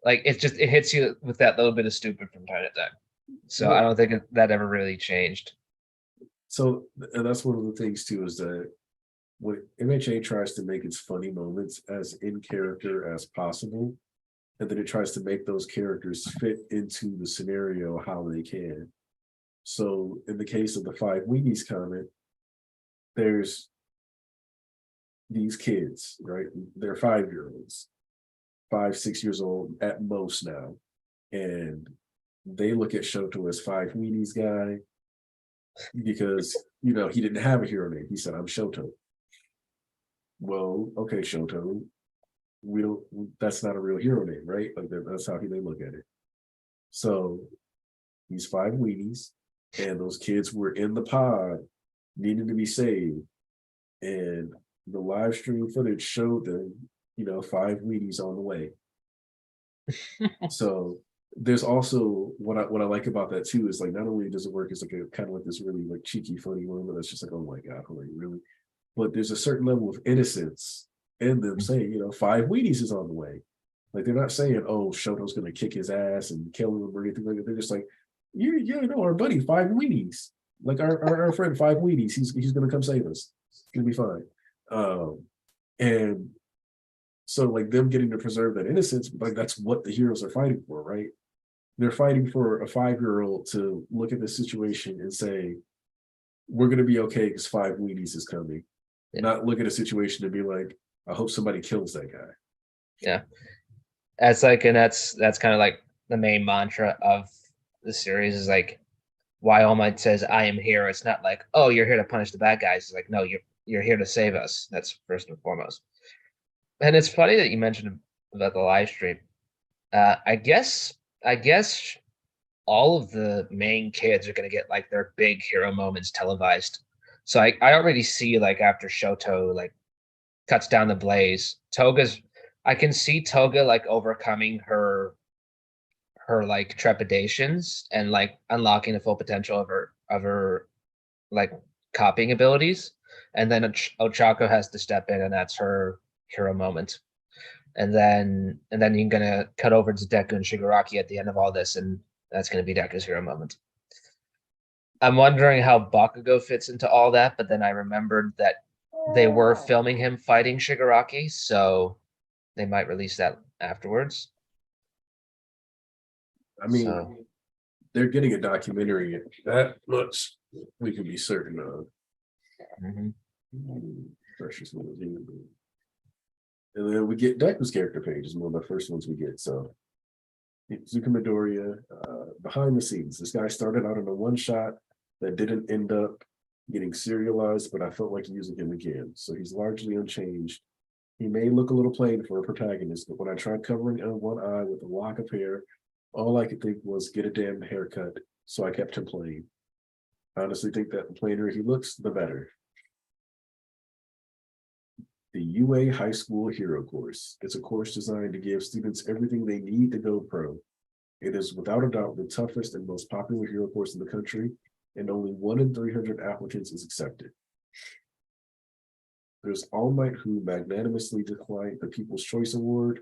like it hits you with that little bit of stupid from time to time. So I well, don't think that ever really changed. so and that's one of the things too is that when MHA tries to make its funny moments as in character as possible, and then it tries to make those characters fit into the scenario how they can. So in the case of the five weenies comment, there's these kids, right? They're 5-year-olds, 5, 6 years old at most now. And they look at Shoto as five weenies guy because he didn't have a hero name. He said, I'm Shoto. Well, okay, Shoto, we don't that's not a real hero name, right? Like that's how they look at it. So these five weenies and those kids were in the pod needing to be saved. And the live stream footage showed them, five weenies on the way. So there's also what I like about that too is like not only does it work as like a kind of like this really like cheeky funny moment that's just like, oh my god, like really, but there's a certain level of innocence in them saying, five weenies is on the way. Like they're not saying, oh, Shoto's gonna kick his ass and kill him or anything like that. They're just like, our buddy, five weenies. Like our friend five weenies, he's gonna come save us. It's gonna be fine. And so like them getting to preserve that innocence, like that's what the heroes are fighting for, right? They're fighting for a 5-year-old to look at the situation and say, we're gonna be okay because five weenies is coming. Yeah. Not look at a situation to be like, I hope somebody kills that guy. Yeah. That's kind of like the main mantra of the series is like why All Might says I am here. It's not like, oh, you're here to punish the bad guys. It's like, no, you're here to save us. That's first and foremost. And it's funny that you mentioned about the live stream. I guess all of the main kids are gonna get like their big hero moments televised. So I already see like after Shoto like cuts down the blaze, I can see Toga like overcoming her like trepidations and like unlocking the full potential of her like copying abilities. And then Ochako has to step in and that's her hero moment. And then you're gonna cut over to Deku and Shigaraki at the end of all this, and that's gonna be Deku's hero moment. I'm wondering how Bakugo fits into all that, but then I remembered that they were filming him fighting Shigaraki, so they might release that afterwards. I So mean, they're getting a documentary. That much we can be certain of. mhm. Precious little human being. And then we get Deku's character page is one of the first ones we get. So Zuka Midoriya, behind the scenes, this guy started out in a one shot that didn't end up getting serialized, but I felt like using him again. So he's largely unchanged. He may look a little plain for a protagonist, but when I tried covering one eye with a lock of hair, all I could think was get a damn haircut. So I kept him plain. I honestly think that the plainer he looks, the better. The UA High School Hero Course. It's a course designed to give students everything they need to go pro. It is without a doubt the toughest and most popular hero course in the country, and only 1 in 300 applicants is accepted. There's All Might who magnanimously declined the People's Choice Award,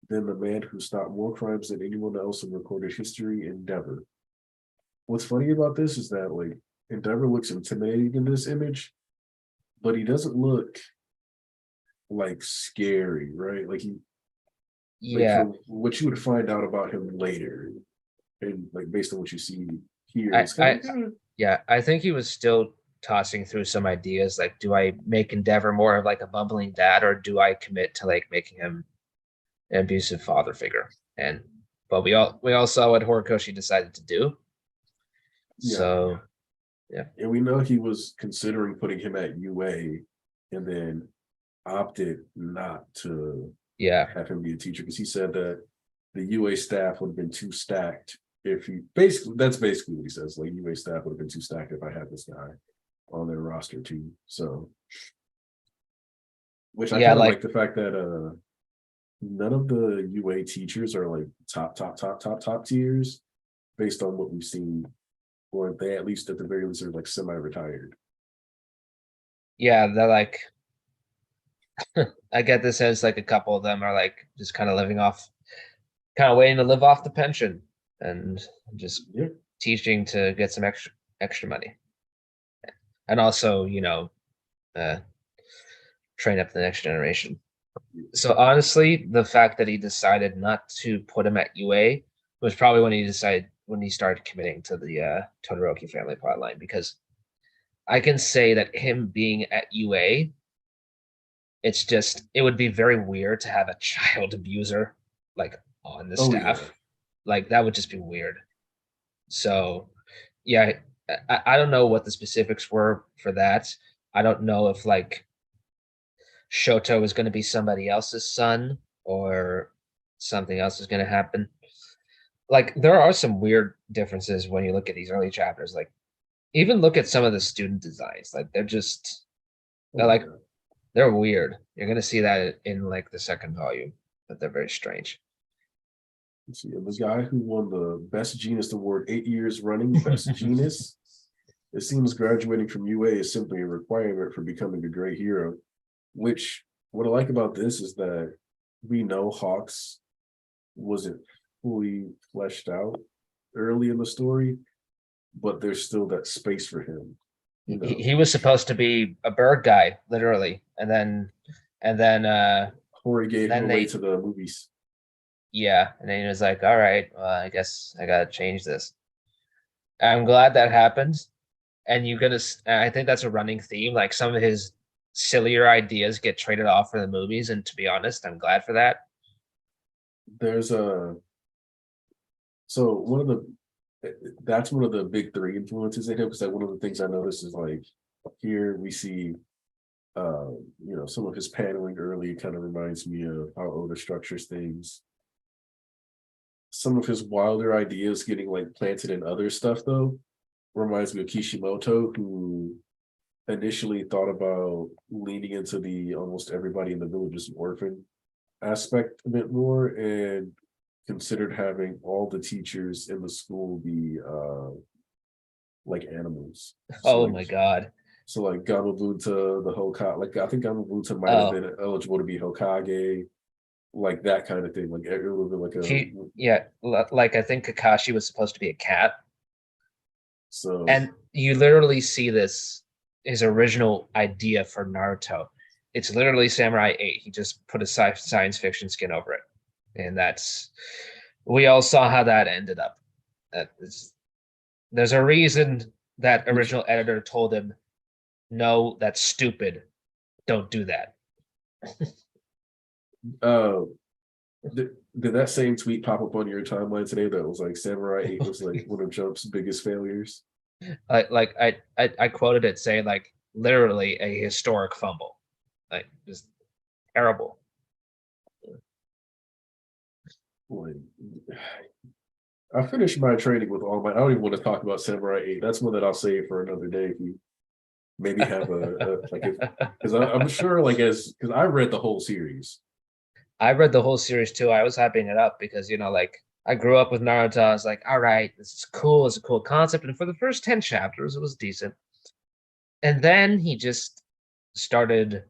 then the man who stopped more crimes than anyone else in recorded history, Endeavor. What's funny about this is that like Endeavor looks intimidating in this image, but he doesn't look like scary, right? Like Yeah, for what you would find out about him later, and like based on what you see here, I it's kind I of like, yeah, I think he was still tossing through some ideas like do I make Endeavor more of like a bumbling dad or do I commit to like making him an abusive father figure? And but we all saw what Horikoshi decided to do. Yeah. So yeah. And we know he was considering putting him at UA and then opted not to have him be a teacher because he said that the UA staff would have been too stacked if he that's basically what he says. Like UA staff would have been too stacked if I had this guy on their roster too. So which I kind of like the fact that none of the UA teachers are like top tiers based on what we've seen, or they at least at the very least are like semi-retired. Yeah, they're like I get this as like a couple of them are like just kind of waiting to live off the pension and just teaching to get some extra money. And also, train up the next generation. So honestly, the fact that he decided not to put him at UA was probably when he started committing to the Todoroki family plotline, because I can say that him being at UA, it would be very weird to have a child abuser like on the staff. Yeah. Like that would just be weird. So yeah, I don't know what the specifics were for that. I don't know if like Shoto is going to be somebody else's son or something else is going to happen. Like there are some weird differences when you look at these early chapters. Like even look at some of the student designs. Like they're weird. You're going to see that in like the second volume, that they're very strange. Let's see, the guy who won the Best Genius Award 8 years running, Best Genius, it seems graduating from UA is simply a requirement for becoming a great hero. Which, what I like about this is that we know Hawks wasn't fully fleshed out early in the story, but there's still that space for him. He was supposed to be a bird guy, literally, and then Hori gave him away to the movies. Yeah, and then he was like, "All right, well, I guess I gotta change this." I'm glad that happened, and I think that's a running theme. Like some of his sillier ideas get traded off for the movies, and to be honest, I'm glad for that. That's one of the big three influences in him, because one of the things I noticed is like here we see some of his paneling early kind of reminds me of how Oda structures things. Some of his wilder ideas getting like planted in other stuff though reminds me of Kishimoto, who initially thought about leaning into the almost everybody in the village is an orphan aspect a bit more, and considered having all the teachers in the school be like animals. So my god. So like Gamabunta, the Hokage, like I think Gamabunta might have been eligible to be Hokage, like that kind of thing. Like it would be like like I think Kakashi was supposed to be a cat. So and you literally see this, his original idea for Naruto. It's literally Samurai 8. He just put a science fiction skin over it. And we all saw how that ended up. There's a reason that original editor told him, no, that's stupid. Don't do that. Did that same tweet pop up on your timeline today that was like Samurai 8 was like one of Jump's biggest failures? I quoted it saying like literally a historic fumble. Like just terrible. Boy, I finished my training with All Might. I don't even want to talk about Samurai 8. That's one that I'll save for another day. If we maybe have because I'm sure because I read the whole series. I read the whole series too. I was hyping it up because I grew up with Naruto. I was like, all right, this is cool. It's a cool concept. And for the first 10 chapters, it was decent. And then he just started.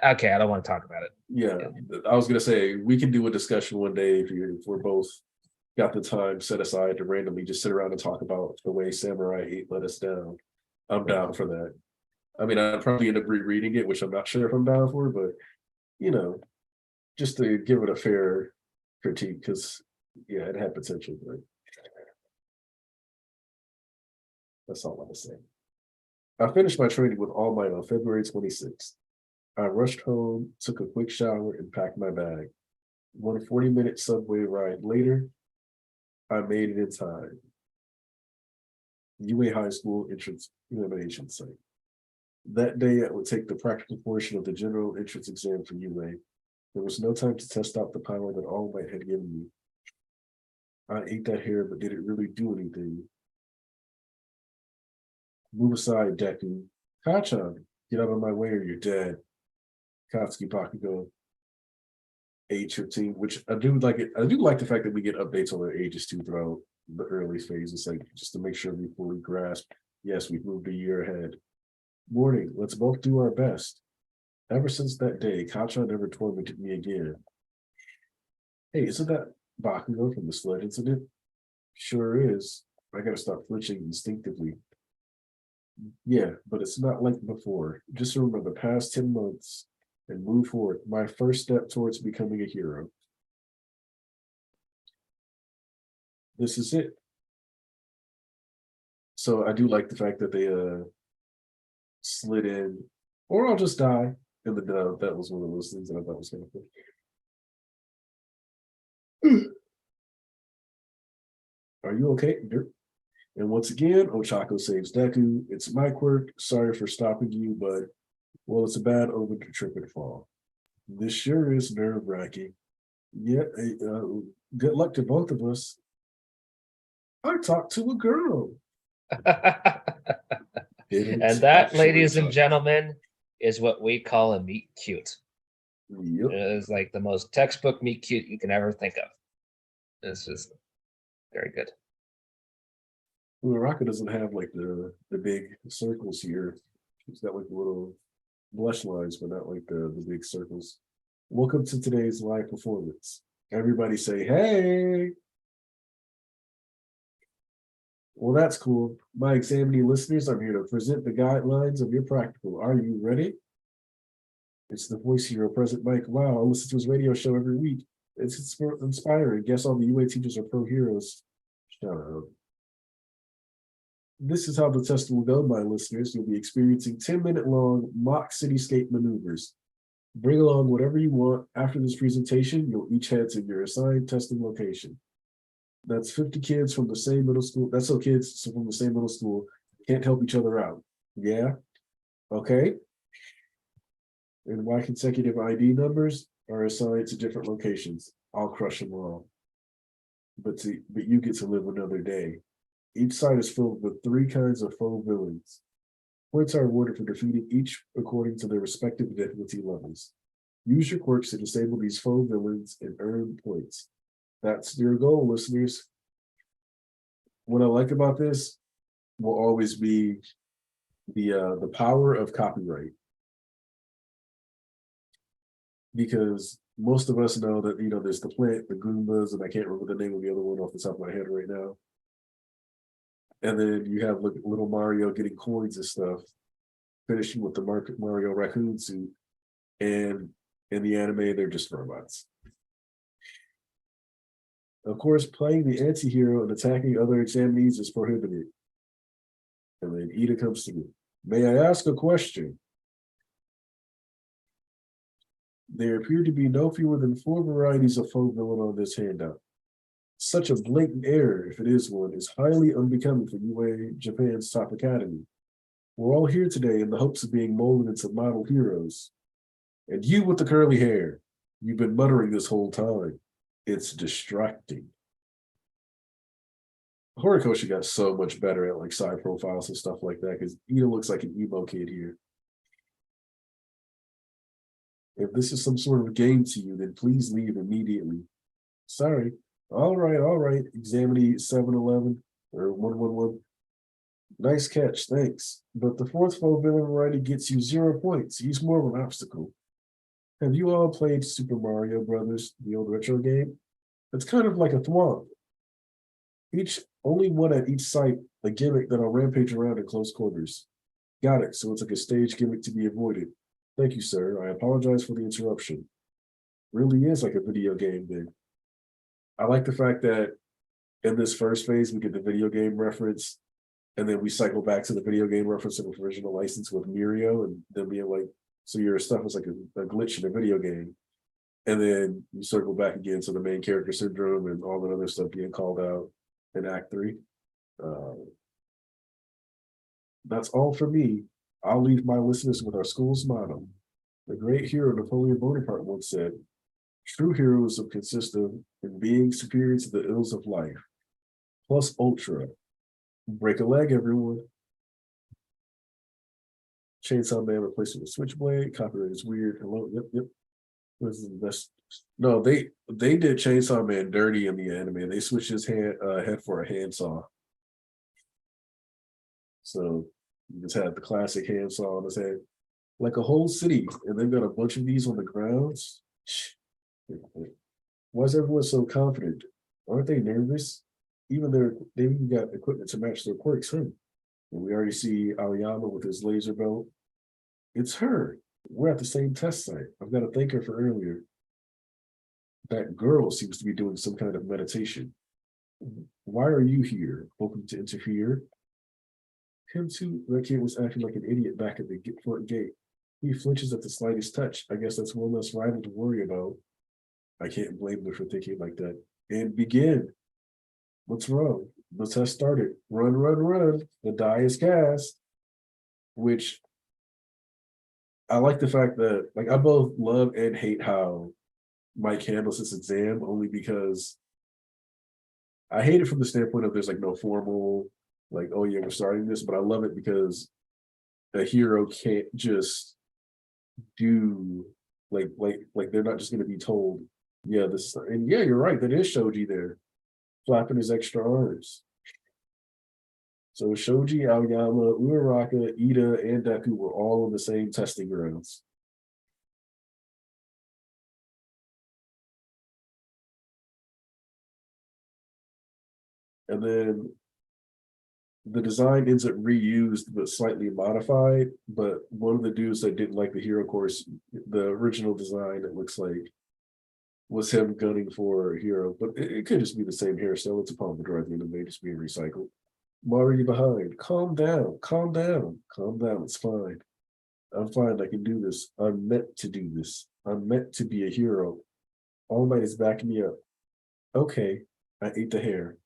Okay, I don't want to talk about it. Yeah, I was gonna say we can do a discussion one day if we're both got the time set aside to randomly just sit around and talk about the way Samurai 8 let us down. I'm down for that. I mean, I'd probably end up rereading it, which I'm not sure if I'm down for, but just to give it a fair critique, because it had potential, but that's all I'm saying. I finished my training with All Might on February 26th. I rushed home, took a quick shower, and packed my bag. One 40-minute subway ride later, I made it in time. UA High School entrance examination site. That day, I would take the practical portion of the general entrance exam for UA. There was no time to test out the power that All Might had given me. I ate that hair, but did it really do anything? Move aside, Deku. Kachan, get out of my way or you're dead. Katsuki Bakugo, age 15, which I do like it. I do like the fact that we get updates on their ages too throughout the early phases, like just to make sure we fully grasp. Yes, we've moved a year ahead. Morning, let's both do our best. Ever since that day, Kachan never tormented me again. Hey, isn't that Bakugo from the sled incident? Sure is. I gotta stop flinching instinctively. Yeah, but it's not like before. Just remember the past 10 months and move forward. My first step towards becoming a hero. This is it. So I do like the fact that they slid in, or I'll just die. And that was one of those things that I thought was kind of cool. Are you okay? And once again, Ochako saves Deku. It's my quirk. Sorry for stopping you, but well, it's a bad omen to trip and fall. This sure is nerve-wracking. Yeah, good luck to both of us. I talked to a girl. And that, ladies and gentlemen, is what we call a meet cute. Yep. It is like the most textbook meet cute you can ever think of. It's just very good. Uraraka doesn't have like the big circles here. She's got like little blush lines, but not like the big circles. Welcome to today's live performance. Everybody say, hey. Well, that's cool. My examining listeners, I'm here to present the guidelines of your practical. Are you ready? It's the voice hero, President Mike. Wow, I listen to his radio show every week. It's inspiring. Guess all the UA teachers are pro heroes. Shut up. This is how the test will go, my listeners. You'll be experiencing 10-minute long mock cityscape maneuvers. Bring along whatever you want. After this presentation, you'll each head to your assigned testing location. That's 50 kids from the same middle school. That's so kids from the same middle school can't help each other out. Yeah? Okay. And why consecutive ID numbers are assigned to different locations. I'll crush them all. But you get to live another day. Each side is filled with 3 kinds of faux villains. Points are awarded for defeating each according to their respective difficulty levels. Use your quirks to disable these faux villains and earn points. That's your goal, listeners. What I like about this will always be the power of copyright. Because most of us know that, there's the plant, the Goombas, and I can't remember the name of the other one off the top of my head right now. And then you have little Mario getting coins and stuff, finishing with the Mario raccoon suit. And in the anime, they're just robots. Of course, playing the anti-hero and attacking other examinees is prohibited. And then Ida comes to me. May I ask a question? There appear to be no fewer than 4 varieties of faux villain on this handout. Such a blatant error, if it is one, is highly unbecoming for UA Japan's top academy. We're all here today in the hopes of being molded into model heroes. And you with the curly hair, you've been muttering this whole time. It's distracting. Horikoshi got so much better at like side profiles and stuff like that because Ida looks like an emo kid here. If this is some sort of game to you, then please leave immediately. Sorry. All right. Examinee 711 or 111. Nice catch, thanks. But the 4th faux villain variety gets you 0 points. He's more of an obstacle. Have you all played Super Mario Brothers, the old retro game? It's kind of like a thwomp. Only one at each site, a gimmick that'll rampage around in close quarters. Got it, so it's like a stage gimmick to be avoided. Thank you, sir. I apologize for the interruption. Really is like a video game then. I like the fact that in this first phase, we get the video game reference, and then we cycle back to the video game reference of the original license with Mirio, and then being like, so your stuff is like a glitch in a video game. And then you circle back again to the main character syndrome and all the other stuff being called out in Act 3. That's all for me. I'll leave my listeners with our school's motto. The great hero Napoleon Bonaparte once said, true heroism consists of in being superior to the ills of life, plus ultra. Break a leg, everyone. Chainsaw Man replaced with a switchblade. Copyright is weird. Hello, yep. This is the best. No, they did Chainsaw Man dirty in the anime. They switched his head for a handsaw. So you just had the classic handsaw on his head, like a whole city, and they've got a bunch of these on the grounds. Why is everyone so confident? Aren't they nervous? They even got equipment to match their quirks, huh? And we already see Aoyama with his laser belt. It's her. We're at the same test site. I've got to thank her for earlier. That girl seems to be doing some kind of meditation. Why are you here? Hoping to interfere? Him too. That kid was acting like an idiot back at the front gate. He flinches at the slightest touch. I guess that's one less rival to worry about. I can't blame them for thinking like that. And begin. What's wrong? The test started. Run. The die is cast. Which I like the fact that, like, I both love and hate how Mike handles this exam, only because I hate it from the standpoint of there's like no formal, like, oh yeah, we're starting this, but I love it because a hero can't just do like they're not just going to be told, yeah, this, and yeah, you're right, that is Shoji there flapping his extra arms. So Shoji, Aoyama, Uraraka, Ida, and Deku were all on the same testing grounds. And then the design ends up reused but slightly modified. But one of the dudes that didn't like the hero course, the original design, it looks like, was him gunning for a hero. But it could just be the same hairstyle. It's a Pomodoro at the end of the day, just being recycled. Why are you behind? Calm down. It's fine. I'm fine. I can do this. I'm meant to do this. I'm meant to be a hero. All Might is backing me up. Okay, I ate the hair.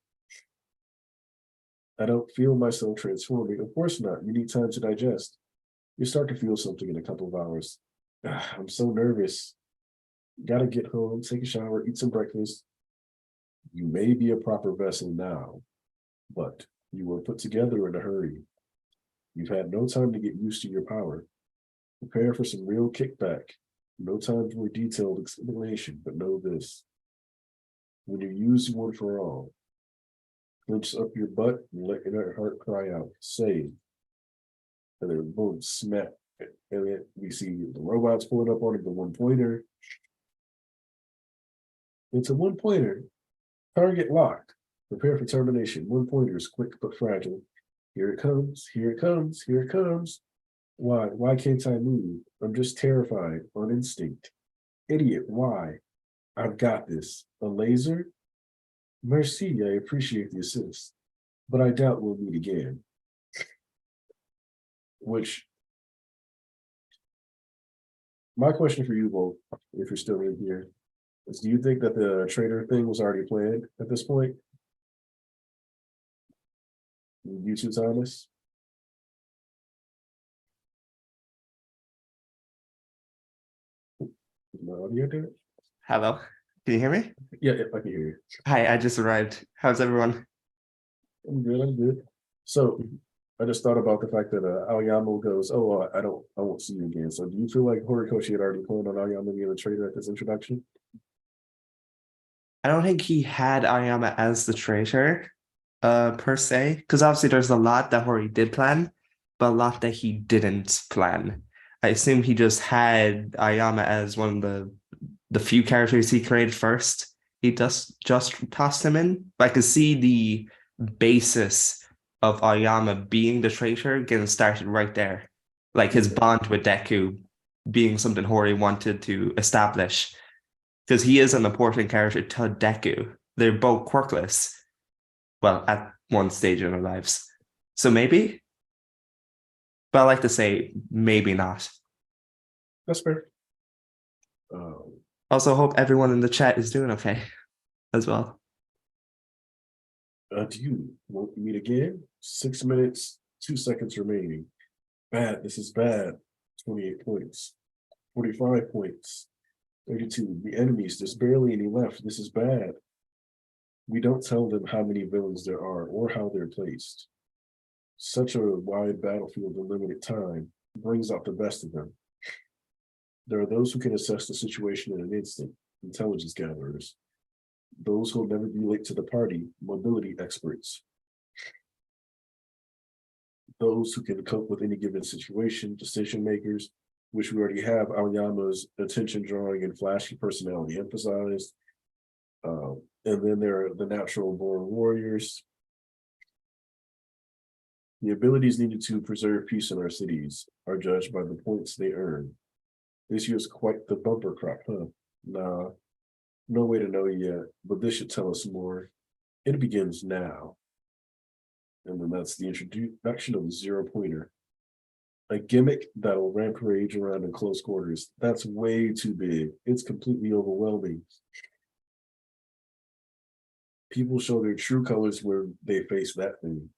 I don't feel myself transforming. Of course not. You need time to digest. You start to feel something in a couple of hours. I'm so nervous. Gotta get home, take a shower, eat some breakfast. You may be a proper vessel now, but you were put together in a hurry. You've had no time to get used to your power. Prepare for some real kickback. No time for a detailed explanation, but know this. When you use one for all, clench up your butt and let your heart cry out, save. And then boom, smack. And then we see the robots pulling up on it, the one pointer. It's a one pointer. Target locked. Prepare for termination. One pointer is quick but fragile. Here it comes. Why can't I move? I'm just terrified on instinct. Idiot, why? I've got this. A laser? Merci, I appreciate the assist, but I doubt we'll meet again. Which, my question for you both, if you're still in here, is do you think that the traitor thing was already planned at this point? You two, Thomas? My audio there? Hello, can you hear me? Yeah, I can hear you. Hi, I just arrived. How's everyone? I'm good. So I just thought about the fact that Aoyama goes, oh, I won't see you again. So do you feel like Horikoshi had already planned on Aoyama being the traitor at this introduction? I don't think he had Ayama as the traitor, per se, because obviously there's a lot that Hori did plan, but a lot that he didn't plan. I assume he just had Ayama as one of the few characters he created first. He just tossed him in. But I could see the basis of Ayama being the traitor getting started right there. Like his bond with Deku being something Hori wanted to establish. Because he is an important character to Deku. They're both quirkless. Well, at one stage in their lives. So maybe? But I like to say maybe not. That's fair. Also, hope everyone in the chat is doing okay as well. Do you want to meet again? 6 minutes, 2 seconds remaining. Bad. This is bad. 28 points. 45 points. 32. The enemies. There's barely any left. This is bad. We don't tell them how many villains there are or how they're placed. Such a wide battlefield in limited time brings out the best of them. There are those who can assess the situation in an instant, intelligence gatherers. Those who will never be late to the party, mobility experts. Those who can cope with any given situation, decision makers, which we already have Aoyama's attention drawing and flashy personality emphasized. And then there are the natural born warriors. The abilities needed to preserve peace in our cities are judged by the points they earn. This year's quite the bumper crop, huh? Nah, no way to know yet, but this should tell us more. It begins now. And then that's the introduction of the 0-pointer. A gimmick that'll rampage around in close quarters. That's way too big. It's completely overwhelming. People show their true colors when they face that thing.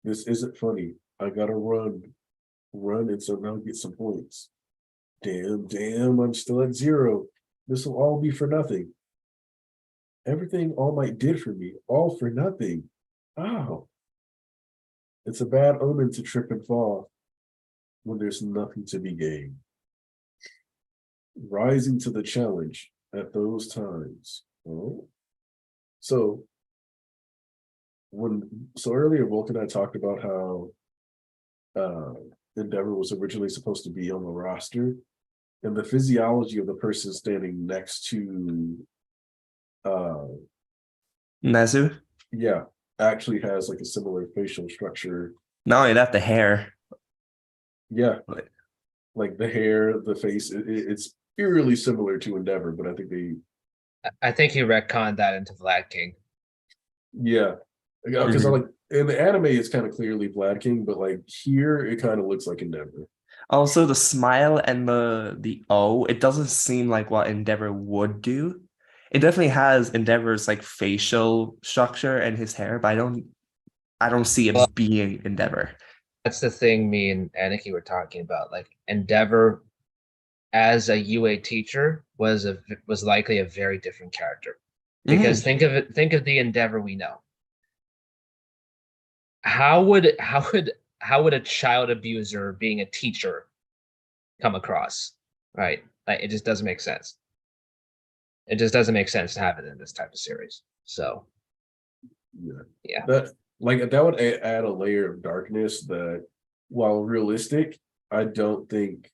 This isn't funny. I gotta run and somehow get some points. Damn, I'm still at 0. This will all be for nothing. Everything All Might did for me, all for nothing. Oh. It's a bad omen to trip and fall when there's nothing to be gained. Rising to the challenge at those times. Oh. So earlier, Volk and I talked about how Endeavor was originally supposed to be on the roster, and the physiology of the person standing next to Nezu? Yeah, actually has like a similar facial structure. Not only that, the hair. Yeah, like the hair, the face, it's eerily similar to Endeavor, but I think he retconned that into Vlad King. Yeah, because I like in the anime it's kind of clearly Vlad King, but like here it kind of looks like Endeavor. Also, the smile and the O, it doesn't seem like what Endeavor would do. It definitely has Endeavor's like facial structure and his hair, but I don't see it being Endeavor. That's the thing me and Aniki were talking about. Like Endeavor as a UA teacher was likely a very different character. Because think of the Endeavor we know. How would a child abuser being a teacher come across? Right? Like it just doesn't make sense. It just doesn't make sense to have it in this type of series. So yeah. That would add a layer of darkness that, while realistic, I don't think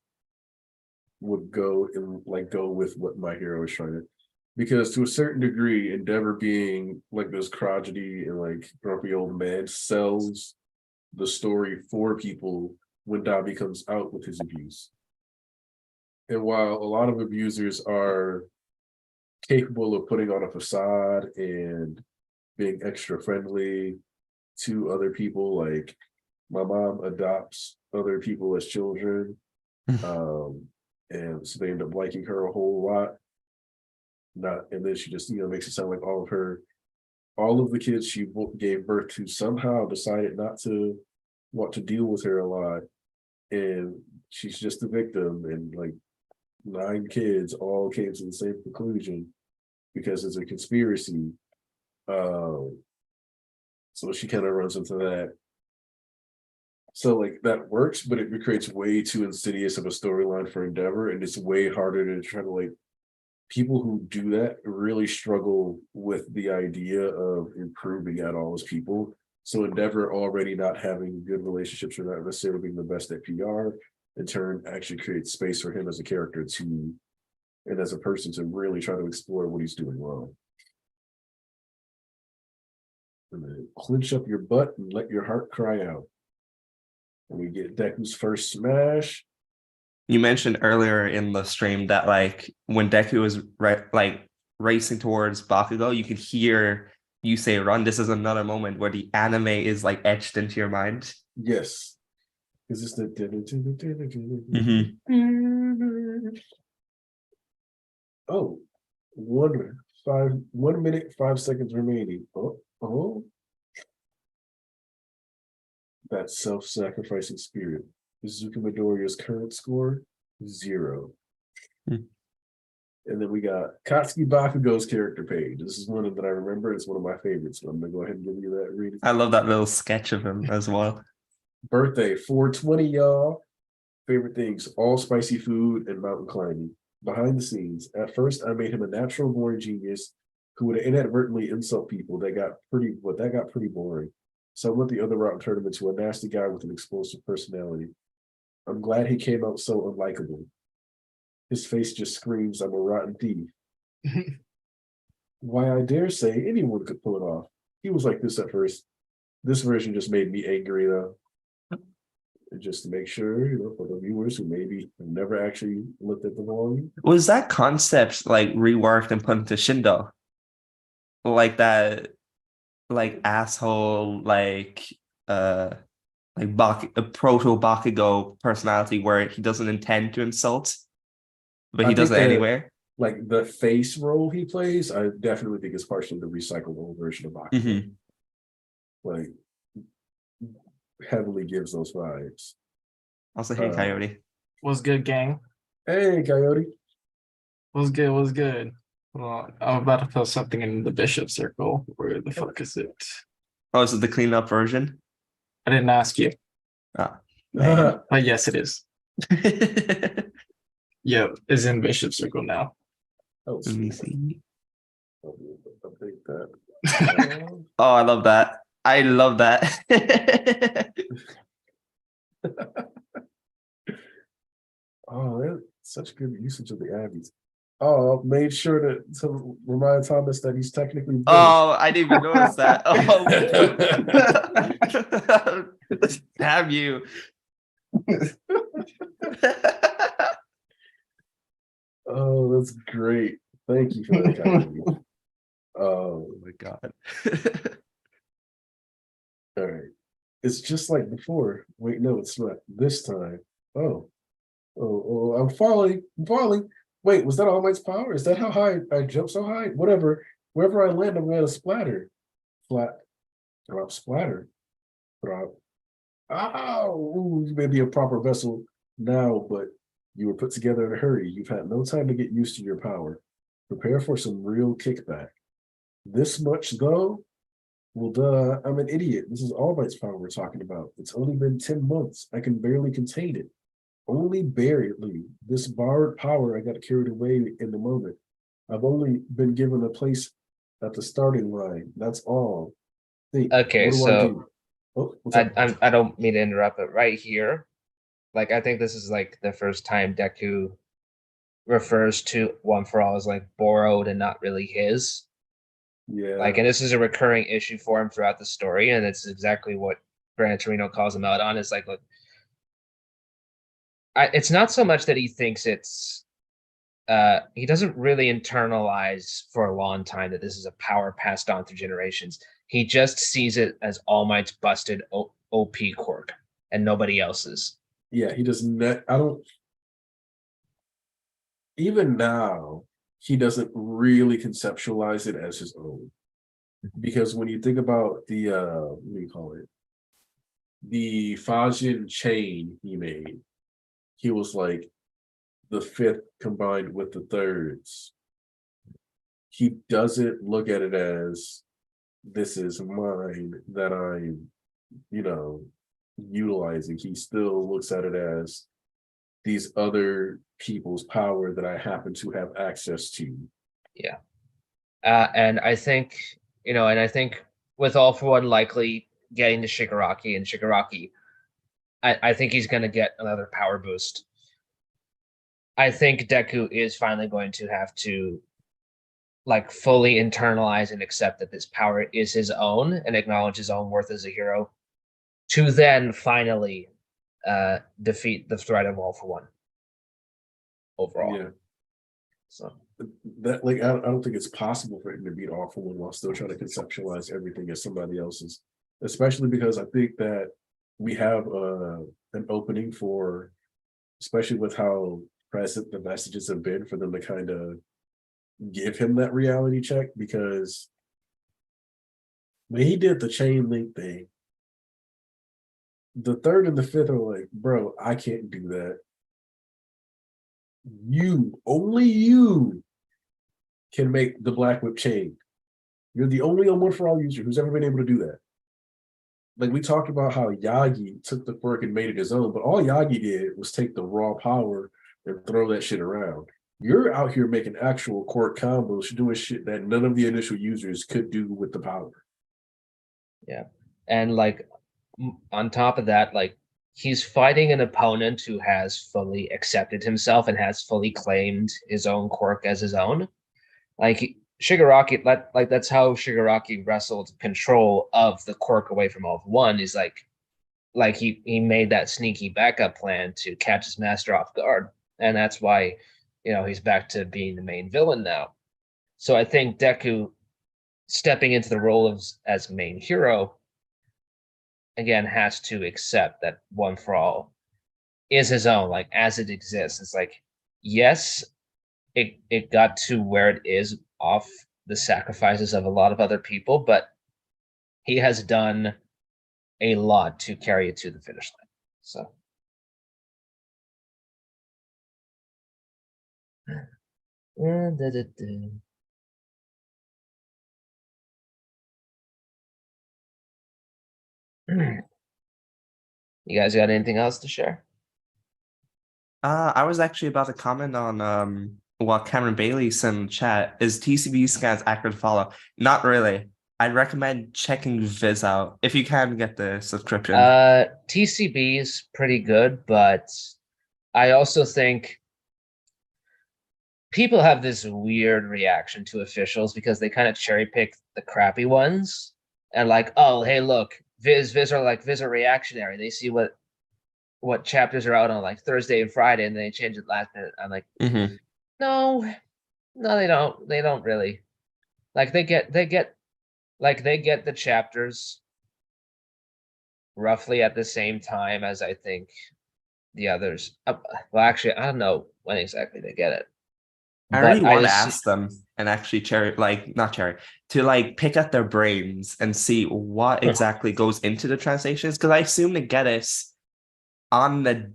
would go with what My Hero is trying to. Because to a certain degree, Endeavor being like this crotchety and like grumpy old man sells the story for people when Dobby comes out with his abuse. And while a lot of abusers are capable of putting on a facade and being extra friendly to other people, like my mom adopts other people as children, and so they end up liking her a whole lot. And then she just makes it sound like all of the kids she gave birth to somehow decided not to want to deal with her a lot, and she's just a victim, and like 9 kids all came to the same conclusion because it's a conspiracy. So she kind of runs into that. So like that works, but it creates way too insidious of a storyline for Endeavor, and it's way harder to try to like. People who do that really struggle with the idea of improving at all as people. So Endeavor already not having good relationships or not necessarily being the best at PR, in turn actually creates space for him as a character to, and as a person to really try to explore what he's doing wrong. And then clench up your butt and let your heart cry out. And we get Deku's first smash. You mentioned earlier in the stream that like when Deku was racing towards Bakugo, you could hear you say run. This is another moment where the anime is like etched into your mind. Yes. Is this the Oh, 1 minute, 5 seconds remaining. Oh, that self-sacrificing spirit. Izuku Midoriya's current score, 0. Hmm. And then we got Katsuki Bakugo's character page. This is one that I remember. It's one of my favorites. So I'm gonna go ahead and give you that reading. I love that little sketch of him as well. Birthday 420, y'all. Favorite things: all spicy food and mountain climbing. Behind the scenes, at first I made him a natural born genius who would inadvertently insult people. That got pretty boring. So I went the other route and turned him into a nasty guy with an explosive personality. I'm glad he came out so unlikable. His face just screams, I'm a rotten thief. Why, I dare say anyone could pull it off. He was like this at first. This version just made me angry, though. Just to make sure, for the viewers who maybe have never actually looked at the volume. Was that concept like reworked and put into Shindo? Like that, like asshole, a proto Bakugo personality where he doesn't intend to insult, but he does it anyway. Like the face role he plays, I definitely think is partially the recyclable version of Bakugo. Mm-hmm. Like heavily gives those vibes. Also, hey, Coyote. What's good, gang? Hey, Coyote. What's good? What's good? Well, I'm about to post something in the Bishop Circle. Where the fuck is it? Oh, is it the cleaned up version? I didn't ask you. Ah, but yes, it is. Yep, it's in Bishop Circle now. Oh, let me see. I'll take that. Oh, I love that. I love that. Oh, that's such good usage of the Abbeys. Oh, made sure to remind Thomas that he's technically British. Oh, I didn't even notice that. Oh, damn you. Oh, that's great. Thank you for that, Coyote. Oh my god. All right. It's just like before. Wait, no, it's not. This time. Oh, I'm falling. I'm falling. Wait, was that All Might's power? Is that how high I jump so high? Whatever. Wherever I land, I'm gonna splatter. Flat. Drop, splatter. Drop. Ow! Ooh, you may be a proper vessel now, but you were put together in a hurry. You've had no time to get used to your power. Prepare for some real kickback. This much, though? Well, duh, I'm an idiot. This is All Might's power we're talking about. It's only been 10 months. I can barely contain it. Only barely. This borrowed power, I got carried away in the moment. I've only been given a place at the starting line. That's all. Think, Okay, what do I so do? Oh, what's up? I don't mean to interrupt, but right here, like I think this is like the first time Deku refers to One for All as like borrowed and not really his. Yeah. Like, and this is a recurring issue for him throughout the story, and it's exactly what Gran Torino calls him out on. Is like, look, it's not so much that he thinks it's he doesn't really internalize for a long time that this is a power passed on through generations. He just sees it as All Might's busted OP quirk and nobody else's. Yeah, he does not. I don't. Even now, he doesn't really conceptualize it as his own. Because when you think about the what do you call it? The Fajin chain he made, he was like the fifth combined with the thirds. He doesn't look at it as this is mine that I'm, utilizing. He still looks at it as these other people's power that I happen to have access to. Yeah. And I think, with All For One likely getting to Shigaraki, and Shigaraki, I think he's going to get another power boost. I think Deku is finally going to have to like fully internalize and accept that this power is his own and acknowledge his own worth as a hero to then finally defeat the threat of All For One overall. Yeah. So that I don't think it's possible for him to beat All For One while still trying to conceptualize everything as somebody else's, especially because I think that we have an opening for, especially with how present the messages have been, for them to kind of give him that reality check, because when he did the chain link thing, the third and the fifth are like, bro, I can't do that. Only you can make the Black Whip chain. You're the only one for all user who's ever been able to do that. Like, we talked about how Yagi took the quirk and made it his own, but all Yagi did was take the raw power and throw that shit around. You're out here making actual quirk combos, doing shit that none of the initial users could do with the power. Yeah. And like on top of that, like he's fighting an opponent who has fully accepted himself and has fully claimed his own quirk as his own. Like Shigaraki, like that's how Shigaraki wrestled control of the quirk away from All for One. Is like he made that sneaky backup plan to catch his master off guard, and that's why he's back to being the main villain now. So I think Deku stepping into the role of as main hero again has to accept that One for All is his own, like as it exists. It's like, yes, it got to where it is off the sacrifices of a lot of other people, but he has done a lot to carry it to the finish line. So you guys got anything else to share? I was actually about to comment on what Cameron Bailey sent in chat. Is TCB scans accurate to follow? Not really. I'd recommend checking Viz out if you can get the subscription. TCB is pretty good, but I also think people have this weird reaction to officials because they kind of cherry pick the crappy ones and like, oh, hey, look, Viz are reactionary. They see what chapters are out on like Thursday and Friday, and they change it last minute. I'm like, no, they don't. They don't really. Like they get the chapters roughly at the same time as I think the others. Well, actually, I don't know when exactly they get it. I really want to ask them and actually pick at their brains and see what exactly goes into the translations, because I assume they get it on the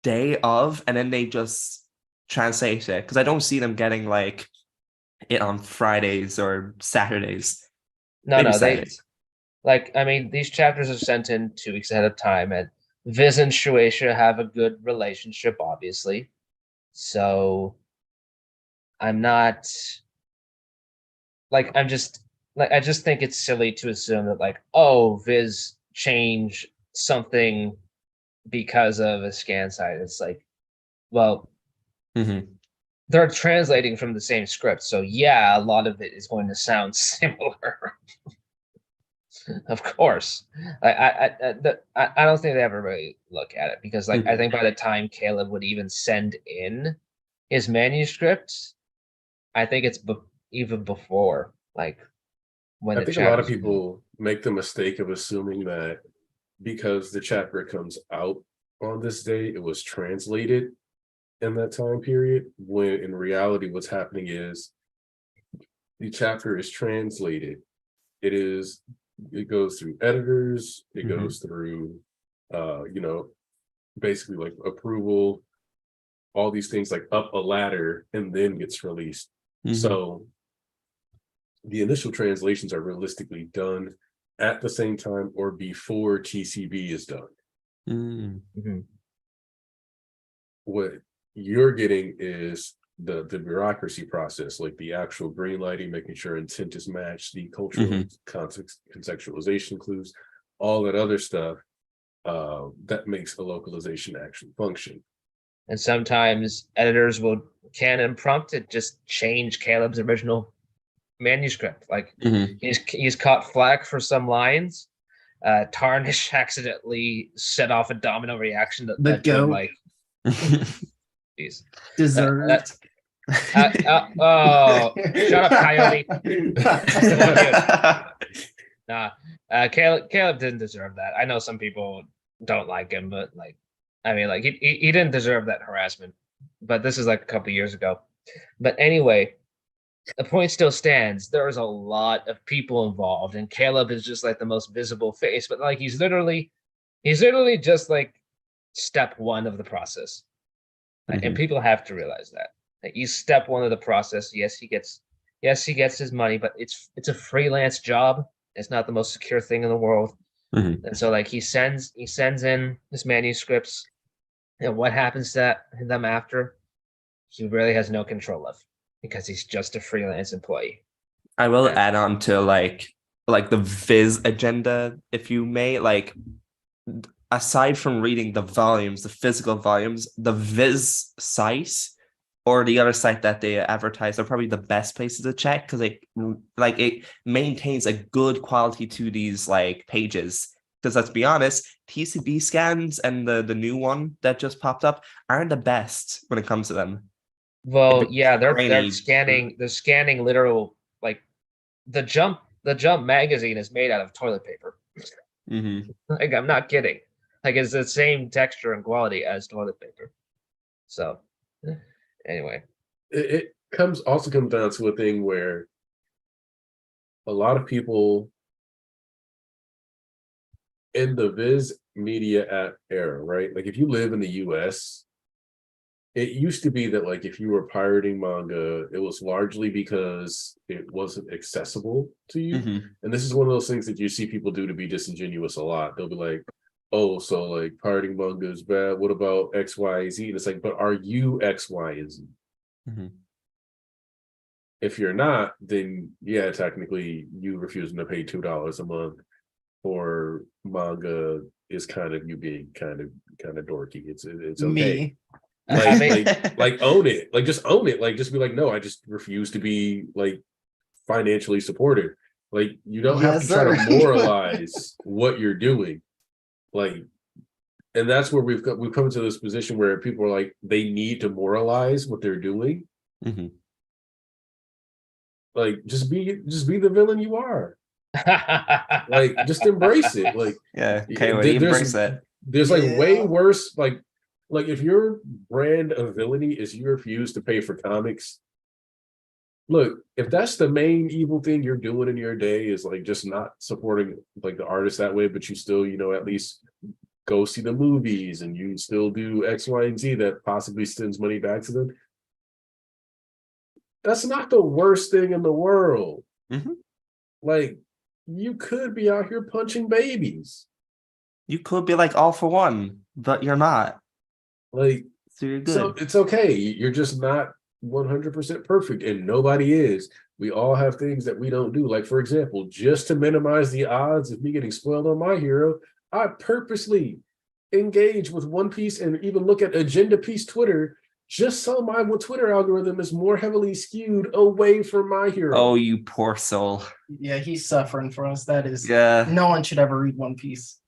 day of and then they just translate it, because I don't see them getting like it on Fridays or Saturdays. No, Saturdays. These chapters are sent in 2 weeks ahead of time, and Viz and Shueisha have a good relationship, obviously. So I'm not I just think it's silly to assume that like, oh, Viz change something because of a scan site. It's like, well, they're translating from the same script, so yeah, a lot of it is going to sound similar. Of course, I don't think they ever really look at it, because like I think by the time Caleb would even send in his manuscript, I think it's even before like when I think a lot of people make the mistake of assuming that because the chapter comes out on this day, it was translated in that time period, when in reality what's happening is the chapter is translated. It goes through editors, it goes through basically like approval, all these things like up a ladder, and then gets released. So the initial translations are realistically done at the same time or before TCB is done. What you're getting is the bureaucracy process, like the actual green lighting, making sure intent is matched, the cultural context, contextualization clues, all that other stuff that makes a localization actually function. And sometimes editors can impromptu just change Caleb's original manuscript. Like he's caught flack for some lines. Tarnish accidentally set off a domino reaction that turned like jeez. Deserved. Oh, shut up, Coyote. Nah, Caleb didn't deserve that. I know some people don't like him, but like, I mean, like he didn't deserve that harassment. But this is like a couple years ago. But anyway, the point still stands. There's a lot of people involved, and Caleb is just like the most visible face, but like he's literally just like step one of the process. And people have to realize that. Like, he's step one of the process. Yes, he gets his money, but it's a freelance job. It's not the most secure thing in the world. And so like he sends in his manuscripts, and what happens to them after, he really has no control of, because he's just a freelance employee. I will add on to like the Viz agenda, if you may. Like, aside from reading the volumes, the physical volumes, the Viz site or the other site that they advertise are probably the best places to check, because it maintains a good quality to these like pages. Because let's be honest, TCB scans and the new one that just popped up aren't the best when it comes to them. Well, It's yeah, they're grainy. scanning literal, like the Jump magazine is made out of toilet paper. Like, I'm not kidding. Like, it's the same texture and quality as toilet paper. So anyway, it comes down to a thing where a lot of people in the Viz media era, right? Like, if you live in the US, it used to be that like if you were pirating manga, it was largely because it wasn't accessible to you. And this is one of those things that you see people do to be disingenuous a lot. They'll be like, oh, so like pirating manga is bad. What about X, Y, and Z? And it's like, but are you X, Y, and Z? If you're not, then yeah, technically you refusing to pay $2 a month for manga is kind of you being kind of dorky. It's okay. Me. Like own it. Like, just own it. Like, just be like, no, I just refuse to be like financially supported. Like, you don't have to try to moralize what you're doing. Like, and that's where we've come to this position where people are like, they need to moralize what they're doing. Like, just be the villain you are. Like, just embrace it. Like, okay, well, embrace it. There's like way worse, like if your brand of villainy is you refuse to pay for comics, look, if that's the main evil thing you're doing in your day is like just not supporting like the artist that way, but you still, at least go see the movies and you still do X, Y, and Z that possibly sends money back to them, that's not the worst thing in the world. Like, you could be out here punching babies. You could be like All For One, but you're not. Like, so you're good. So it's okay. You're just not 100% perfect, and nobody is. We all have things that we don't do. Like, for example, just to minimize the odds of me getting spoiled on My Hero, I purposely engage with One Piece and even look at Agenda Piece Twitter, just so my Twitter algorithm is more heavily skewed away from My Hero. Oh, you poor soul. Yeah, he's suffering for us. That is, no one should ever read One Piece.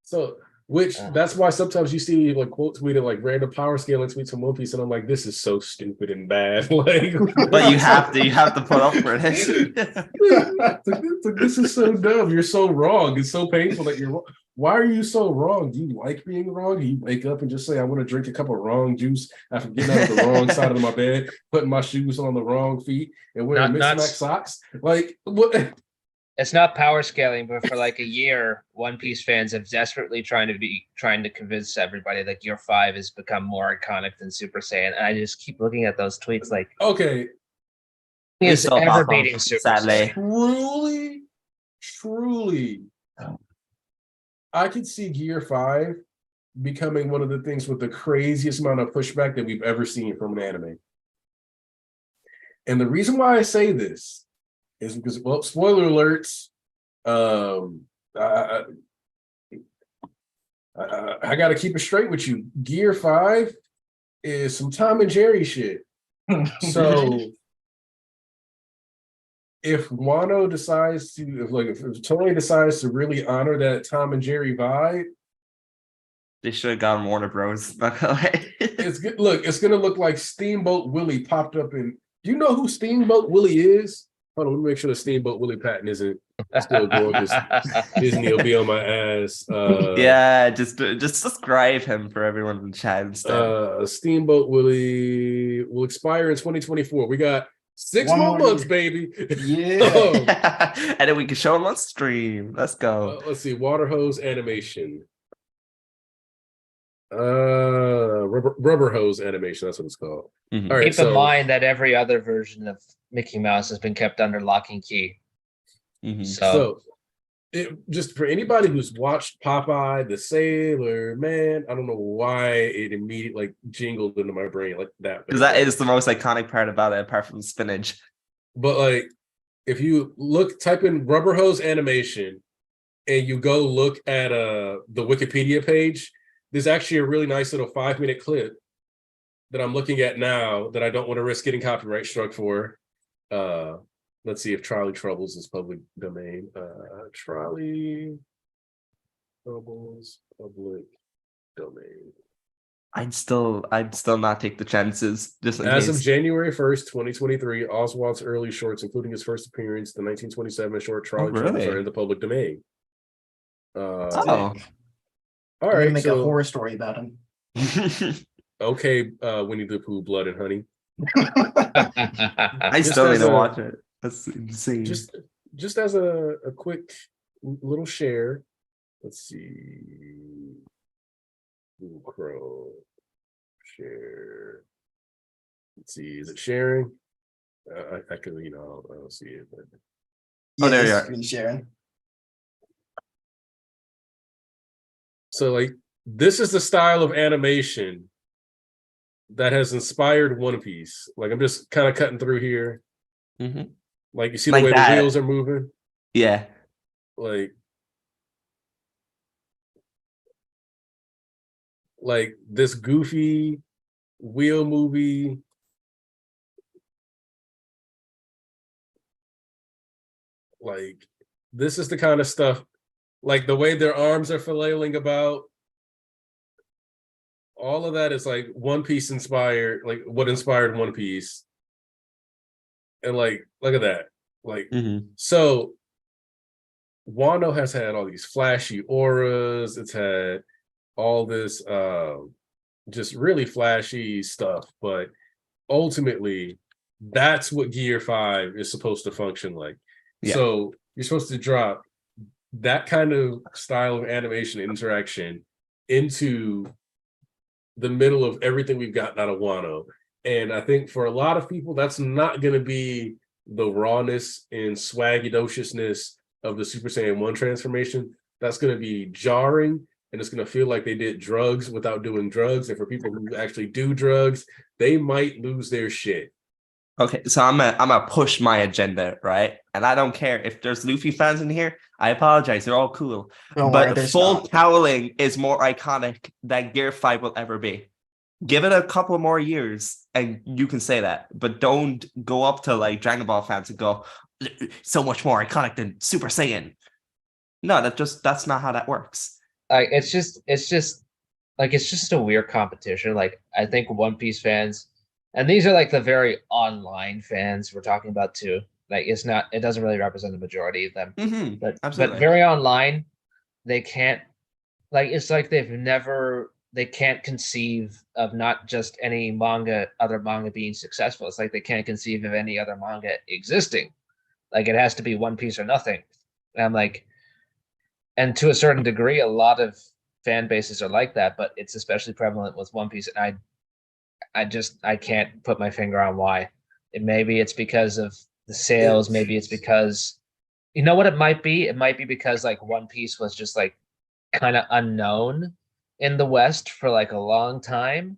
So, that's why sometimes you see like quote tweeted like random power scaling tweets from One Piece, and I'm like, this is so stupid and bad. Like, but you have to put up for it. This is so dumb. You're so wrong. It's so painful that you're wrong. Why are you so wrong? Do you like being wrong? Do you wake up and just say, I want to drink a cup of wrong juice after getting out of the wrong side of my bed, putting my shoes on the wrong feet, and wearing mismatched socks? Like, what? It's not power scaling, but for like a year, One Piece fans have desperately trying to convince everybody that Year 5 has become more iconic than Super Saiyan. And I just keep looking at those tweets like, okay, is ever beating Super Saiyan? Truly, I could see Gear 5 becoming one of the things with the craziest amount of pushback that we've ever seen from an anime. And the reason why I say this is because, well, spoiler alerts. I got to keep it straight with you. Gear 5 is some Tom and Jerry shit. So if Wano decides to, if Toei decides to really honor that Tom and Jerry vibe, they should have gotten Warner Bros. It's good. Look, it's gonna look like Steamboat Willie popped up in. Do you know who Steamboat Willie is? Hold on, let me make sure the Steamboat Willie Patton isn't still going because Disney will be on my ass. Yeah, just describe him for everyone in the chat instead. Steamboat Willie will expire in 2024. We got 6 One more more months, year. baby. Yeah. And then we can show him on stream. Let's go. Let's see, water hose animation. Rubber hose animation. That's what it's called. Mhm. All right, Keep in so mind that every other version of Mickey Mouse has been kept under lock and key. Mhm. So just for anybody who's watched Popeye the Sailor Man, I don't know why it immediately like jingled into my brain like that. Because that is the most iconic part about it, apart from spinach. But like, if you type in rubber hose animation, and you go look at the Wikipedia page, there's actually a really nice little 5-minute clip that I'm looking at now that I don't want to risk getting copyright struck for. Let's see if Trolley Troubles is public domain. Trolley Troubles public domain. I'd still not take the chances just in As case. of January 1st, 2023, Oswald's early shorts, including his first appearance, the 1927 short Trolley Troubles, really? are in the public domain. Oh. All I'm gonna right, make a so horror story about him. okay, Winnie the Pooh, Blood and Honey. I Just still need as to a- watch it. That's insane. Just as a quick little share, let's see. Google Chrome share. Let's see, is it sharing? I can, I don't see it. But... Oh, there it's you are. screen sharing. So, like, this is the style of animation that has inspired One Piece. Like, I'm just kind of cutting through here. Mhm. Like, you see Like the way that. the wheels are moving? Yeah. Like this goofy wheel movie. Like, this is the kind of stuff, like the way their arms are flailing about. All of that is like One Piece inspired, like what inspired One Piece. And like, look at that. Like, Mhm. so Wano has had all these flashy auras. It's had all this just really flashy stuff, but ultimately that's what Gear 5 is supposed to function like. Yeah. So you're supposed to drop that kind of style of animation interaction into the middle of everything we've gotten out of Wano. And I think for a lot of people, that's not going to be the rawness and swaggedociousness of the Super Saiyan 1 transformation. That's going to be jarring, and it's going to feel like they did drugs without doing drugs. And for people who actually do drugs, they might lose their shit. Okay, so I'm gonna push my agenda, right? And I don't care if there's Luffy fans in here. I apologize, they're all cool. Don't worry, But there's full not. cowling is more iconic than Gear 5 will ever be. Give it a couple more years and you can say that. But don't go up to like Dragon Ball fans and go, so much more iconic than Super Saiyan. No, that's not how that works. like it's just like it's just a weird competition. Like I think One Piece fans, and these are like the very online fans we're talking about too. Like it doesn't really represent the majority of them. Mm-hmm, But absolutely. very online, they can't, like it's like they can't conceive of not just any other manga being successful. It's like they can't conceive of any other manga existing. Like it has to be One Piece or nothing. And I'm like, and to a certain degree, a lot of fan bases are like that, but it's especially prevalent with One Piece. And I can't put my finger on why. Maybe it's because of the sales. Maybe it's because, you know what it might be? It might be because like One Piece was just like kind of unknown in the West for like a long time.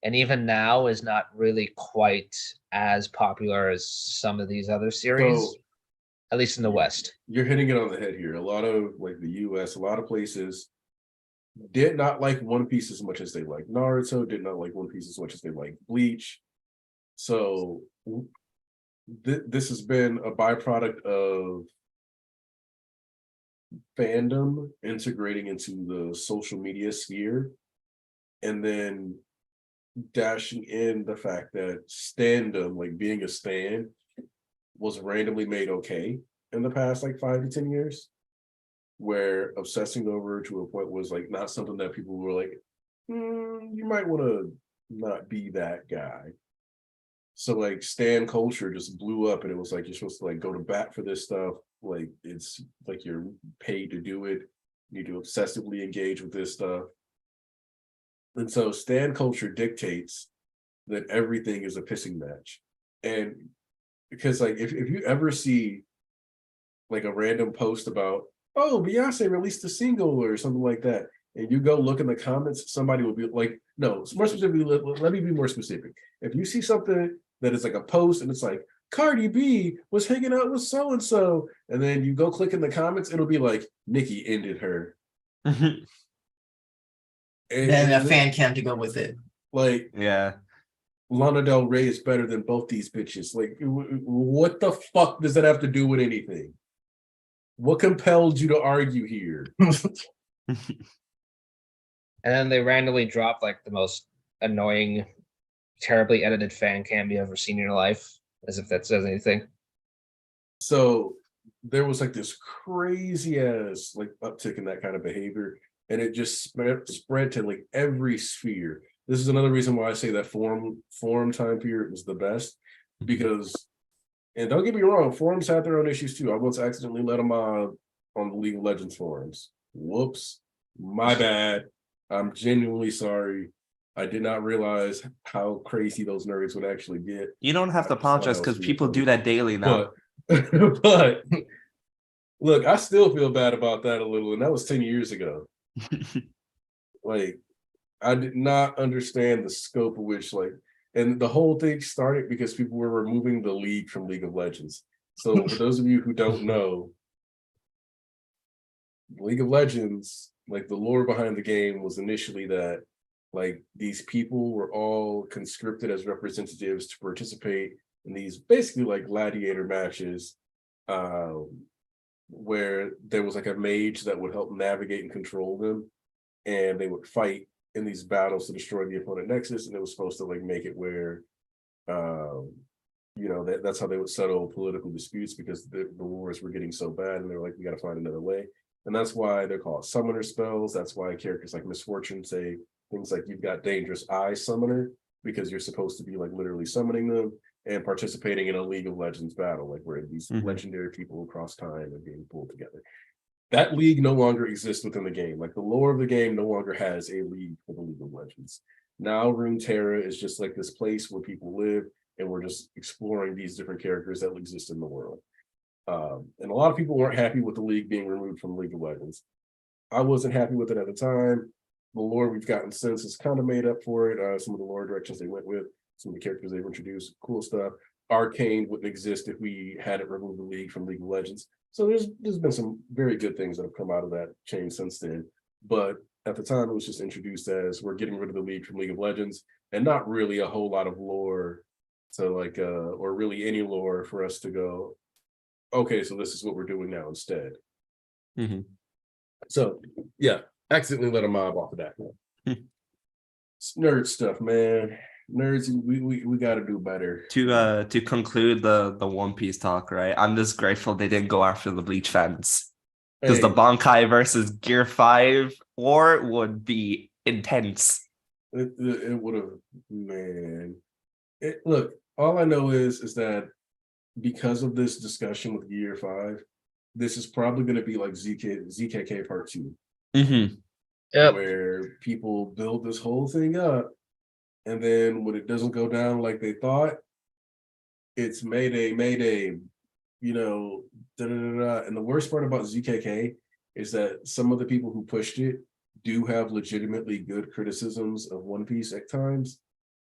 And even now is not really quite as popular as some of these other series, So, at least in the West. You're hitting it on the head here. A lot of like the US, a lot of places did not like One Piece as much as they like Naruto, did not like One Piece as much as they like Bleach. So this has been a byproduct of fandom integrating into the social media sphere, and then dashing in the fact that standom, like being a stan, was randomly made okay in the past like 5 to 10 years, where obsessing over to a point was like not something that people were like, you might want to not be that guy. So like stan culture just blew up, and it was like you're supposed to like go to bat for this stuff. Like it's like you're paid to do it. You need to obsessively engage with this stuff. And so stan culture dictates that everything is a pissing match. And because like if you ever see like a random post about, oh, Beyonce released a single or something like that, and you go look in the comments, somebody will be like, no, more specifically, let me be more specific. If you see something that is like a post and it's like, Cardi B was hanging out with so-and-so, and then you go click in the comments, it'll be like, Nicki ended her. Mhm. Then a fan cam to go with it. Like, Yeah. Lana Del Rey is better than both these bitches. Like, what the fuck does that have to do with anything? What compelled you to argue here? And then they randomly dropped like the most annoying, terribly edited fan cam you ever seen in your life, as if that says anything. So there was like this crazy ass like uptick in that kind of behavior, and it just spread to like every sphere. This is another reason why I say that forum time period was the best, because, and don't get me wrong, forums had their own issues too. I once accidentally let them on the League of Legends forums. Whoops, my bad. I'm genuinely sorry. I did not realize how crazy those nerds would actually get. You don't have to I just thought apologize I was because being people do funny. that daily now. But look, I still feel bad about that a little, and that was 10 years ago. Like, I did not understand the scope of which, like, and the whole thing started because people were removing the league from League of Legends. So for those of you who don't know, League of Legends, like the lore behind the game was initially that like these people were all conscripted as representatives to participate in these basically like gladiator matches, where there was like a mage that would help navigate and control them, and they would fight in these battles to destroy the opponent nexus, and it was supposed to like make it where that's how they would settle political disputes, because the wars were getting so bad, and they were like, we got to find another way. And that's why they're called summoner spells. That's why characters like Misfortune say things like, you've got dangerous eye summoner, because you're supposed to be like literally summoning them and participating in a League of Legends battle, like where these legendary people across time are being pulled together. That league no longer exists within the game. Like the lore of the game no longer has a league for the League of Legends. Now Runeterra is just like this place where people live, and we're just exploring these different characters that exist in the world. And a lot of people weren't happy with the league being removed from League of Legends. I wasn't happy with it at the time. The lore we've gotten since has kind of made up for it. Some of the lore directions they went with, some of the characters they've introduced, cool stuff. Arcane wouldn't exist if we hadn't removed the league from League of Legends. So there's been some very good things that have come out of that change since then. But at the time, it was just introduced as we're getting rid of the league from League of Legends, and not really a whole lot of lore to like, or really any lore for us to go, okay, so this is what we're doing now instead. So yeah, accidentally let a mob off of that. It's nerd stuff, man. Nerds, we got to do better. To conclude the One Piece talk, right? I'm just grateful they didn't go after the Bleach fans, because the Bankai versus Gear 5 war would be intense. It would have, man. Look, all I know is that because of this discussion with Gear 5, this is probably going to be like ZKK Part 2. Yep. Where people build this whole thing up, and then when it doesn't go down like they thought, it's Mayday, da-da-da-da. And the worst part about ZKK is that some of the people who pushed it do have legitimately good criticisms of One Piece at times,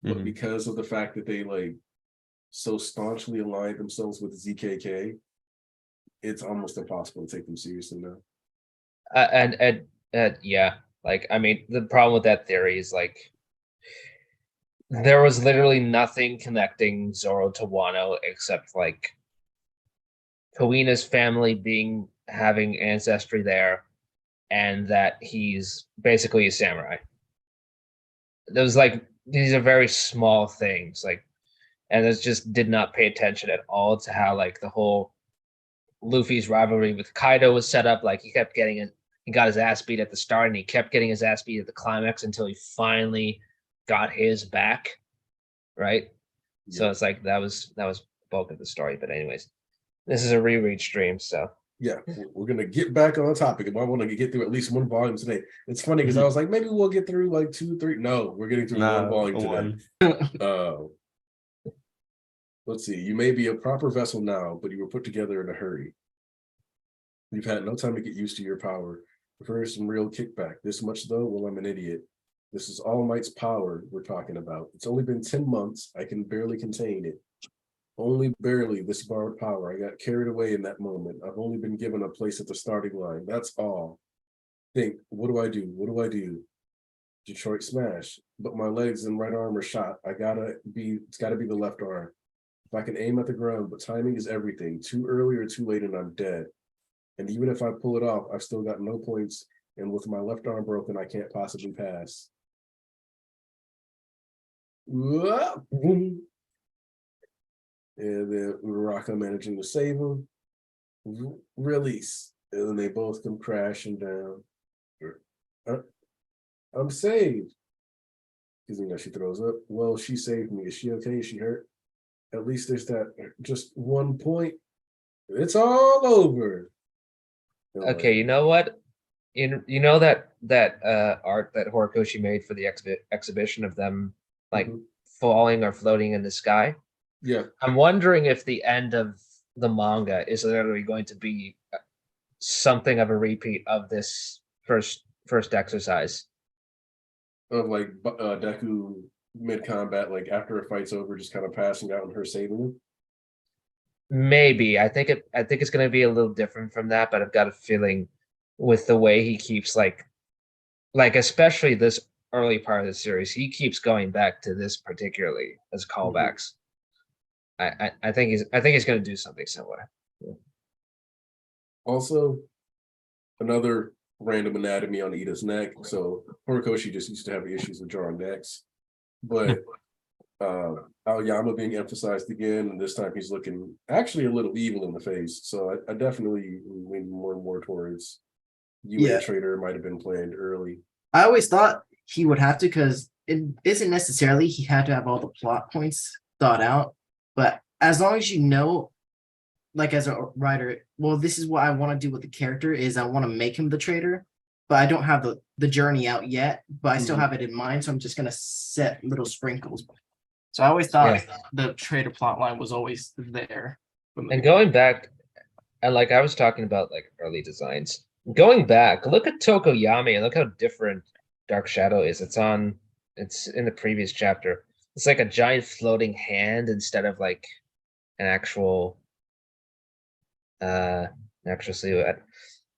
but because of the fact that they like so staunchly aligned themselves with ZKK, it's almost impossible to take them seriously now. Yeah, like, I mean, the problem with that theory is like there was literally nothing connecting Zoro to Wano except like Kawina's family having ancestry there, and that he's basically a samurai. Those like, these are very small things, like, and it just did not pay attention at all to how like the whole Luffy's rivalry with Kaido was set up. Like he kept getting it, he got his ass beat at the start, and he kept getting his ass beat at the climax until he finally got his back, right? So it's like that was bulk of the story. But anyways, this is a reread stream, so Yeah, we're gonna get back on topic. I want to get through at least one volume today. It's funny because I was like, maybe we'll get through like 2, 3. No, we're getting through one volume today. Let's see. You may be a proper vessel now, but you were put together in a hurry. You've had no time to get used to your power. First, some real kickback. This much though, well, I'm an idiot. This is All Might's power we're talking about. It's only been 10 months. I can barely contain it. Only barely this borrowed power. I got carried away in that moment. I've only been given a place at the starting line. That's all. Think, what do I do? What do I do? Detroit smash. But my legs and right arm are shot. It's gotta be the left arm. If I can aim at the ground, but timing is everything. Too early or too late and I'm dead. And even if I pull it off, I've still got no points. And with my left arm broken, I can't possibly pass. And then Uraraka managing to save him. Release. And then they both come crashing down. I'm saved. Because she throws up. Well, she saved me. Is she okay? Is she hurt? At least there's that just 1 point. It's all over. okay. You know what? You know that art that Horikoshi made for the exhibition of them like falling or floating in the sky. Yeah. I'm wondering if the end of the manga is literally going to be something of a repeat of this first exercise. Of like Deku mid-combat, like after a fight's over, just kind of passing out and her saving him. Maybe. I think it's going to be a little different from that, but I've got a feeling with the way he keeps like especially this early part of the series, he keeps going back to this particularly as callbacks. I think he's going to do something similar. Yeah. Also, another random anatomy on Ida's neck. So Horikoshi just used to have issues with drawing necks, but Aoyama being emphasized again, and this time he's looking actually a little evil in the face. So I definitely lean more and more towards UA Trader might have been planned early. I always thought he would have to, because it isn't necessarily he had to have all the plot points thought out, but as long as you know, like as a writer, well, this is what I want to do with the character is I want to make him the traitor, but I don't have the journey out yet, but I still have it in mind, so I'm just gonna set little sprinkles. So I always thought the traitor plot line was always there. And going back, and like I was talking about like early designs. Going back, look at Tokoyami and look how different Dark Shadow is. It's in the previous chapter. It's like a giant floating hand instead of like an actual silhouette.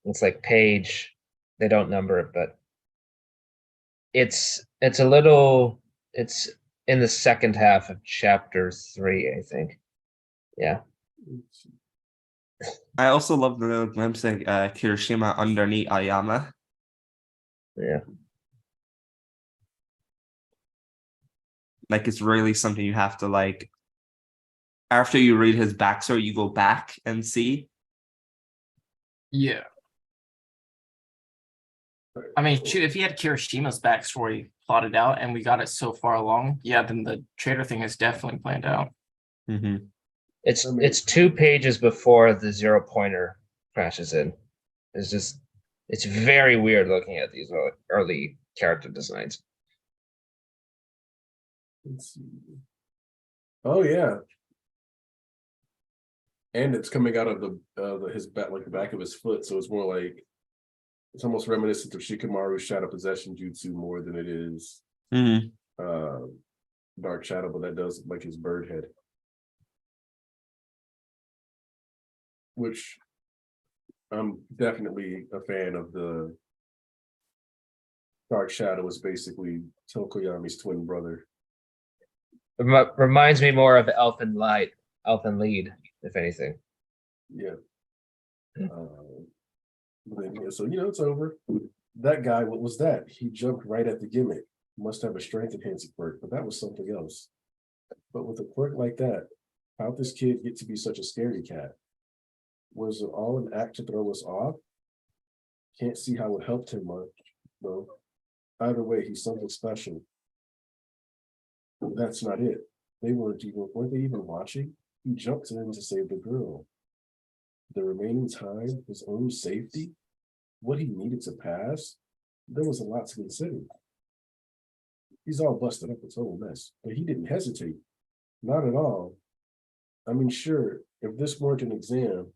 It's like page. They don't number it, but it's in the second half of chapter 3, I think. Yeah. I also love the little glimpse of Kirishima underneath Ayama. Yeah. Like it's really something you have to like. After you read his backstory, you go back and see. Yeah. I mean, shoot, if he had Kirishima's backstory plotted out and we got it so far along, then the traitor thing is definitely planned out. Mm-hmm. It's 2 pages before the 0-pointer crashes in. It's very weird looking at these early character designs. Let's see. Oh yeah. And it's coming out of his back, like the back of his foot, so it's more like it's almost reminiscent of Shikamaru's shadow possession jutsu more than it is Dark Shadow, but that does like his bird head. Which I'm definitely a fan of. The Dark Shadow is basically Tokoyami's twin brother. Reminds me more of Elfin Lead, if anything. Yeah. So it's over. That guy, what was that? He jumped right at the gimmick. Must have a strength enhancing perk, but that was something else. But with a quirk like that, how'd this kid get to be such a scaredy cat? Was it all an act to throw us off? Can't see how it helped him much, though. Either way, he's something special. But that's not it. Weren't they even watching? He jumped in to save the girl. The remaining time, his own safety, what he needed to pass, there was a lot to consider. He's all busted up, a total mess, but he didn't hesitate. Not at all. I mean, sure, if this weren't an exam,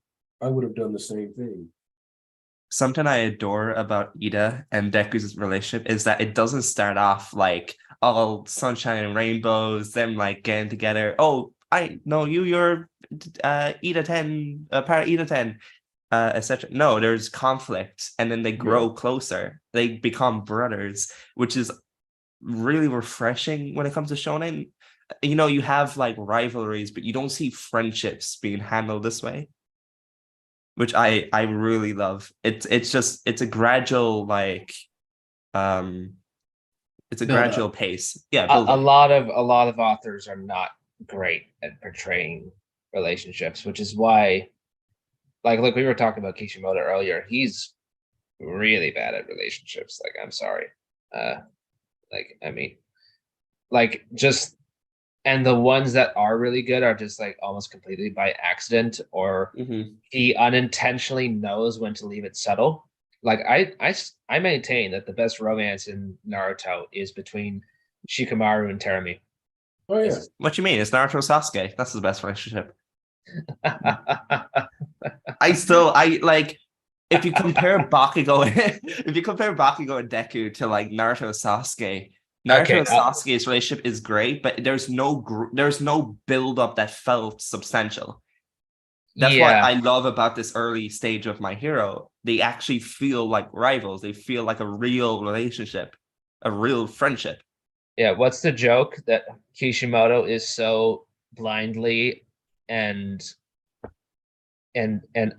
I would have done the same thing. Something I adore about Ida and Deku's relationship is that it doesn't start off like all sunshine and rainbows, them like getting together. Oh, I know you're Ida 10, part of Ida 10, etc. No, there's conflict, and then they grow closer. They become brothers, which is really refreshing when it comes to shonen. You know, you have like rivalries, but you don't see friendships being handled this way, which I really love. It's a gradual like it's a Build gradual up. pace. Yeah, A lot of authors are not great at portraying relationships, which is why, like we were talking about Kishimoto earlier, he's really bad at relationships. Like, I'm sorry. I mean, like, just, and the ones that are really good are just like almost completely by accident, or he unintentionally knows when to leave it subtle. Like, I maintain that the best romance in Naruto is between Shikamaru and Terumi. Oh yeah. What you mean? It's Naruto Sasuke. That's the best relationship. I like, if you compare Bakugo if you compare Bakugo and Deku to like Naruto Sasuke, Naruto and Sasuke's relationship is great, but there's no build up that felt substantial. That's what I love about this early stage of My Hero. They actually feel like rivals. They feel like a real relationship, a real friendship. Yeah, what's the joke that Kishimoto is so blindly and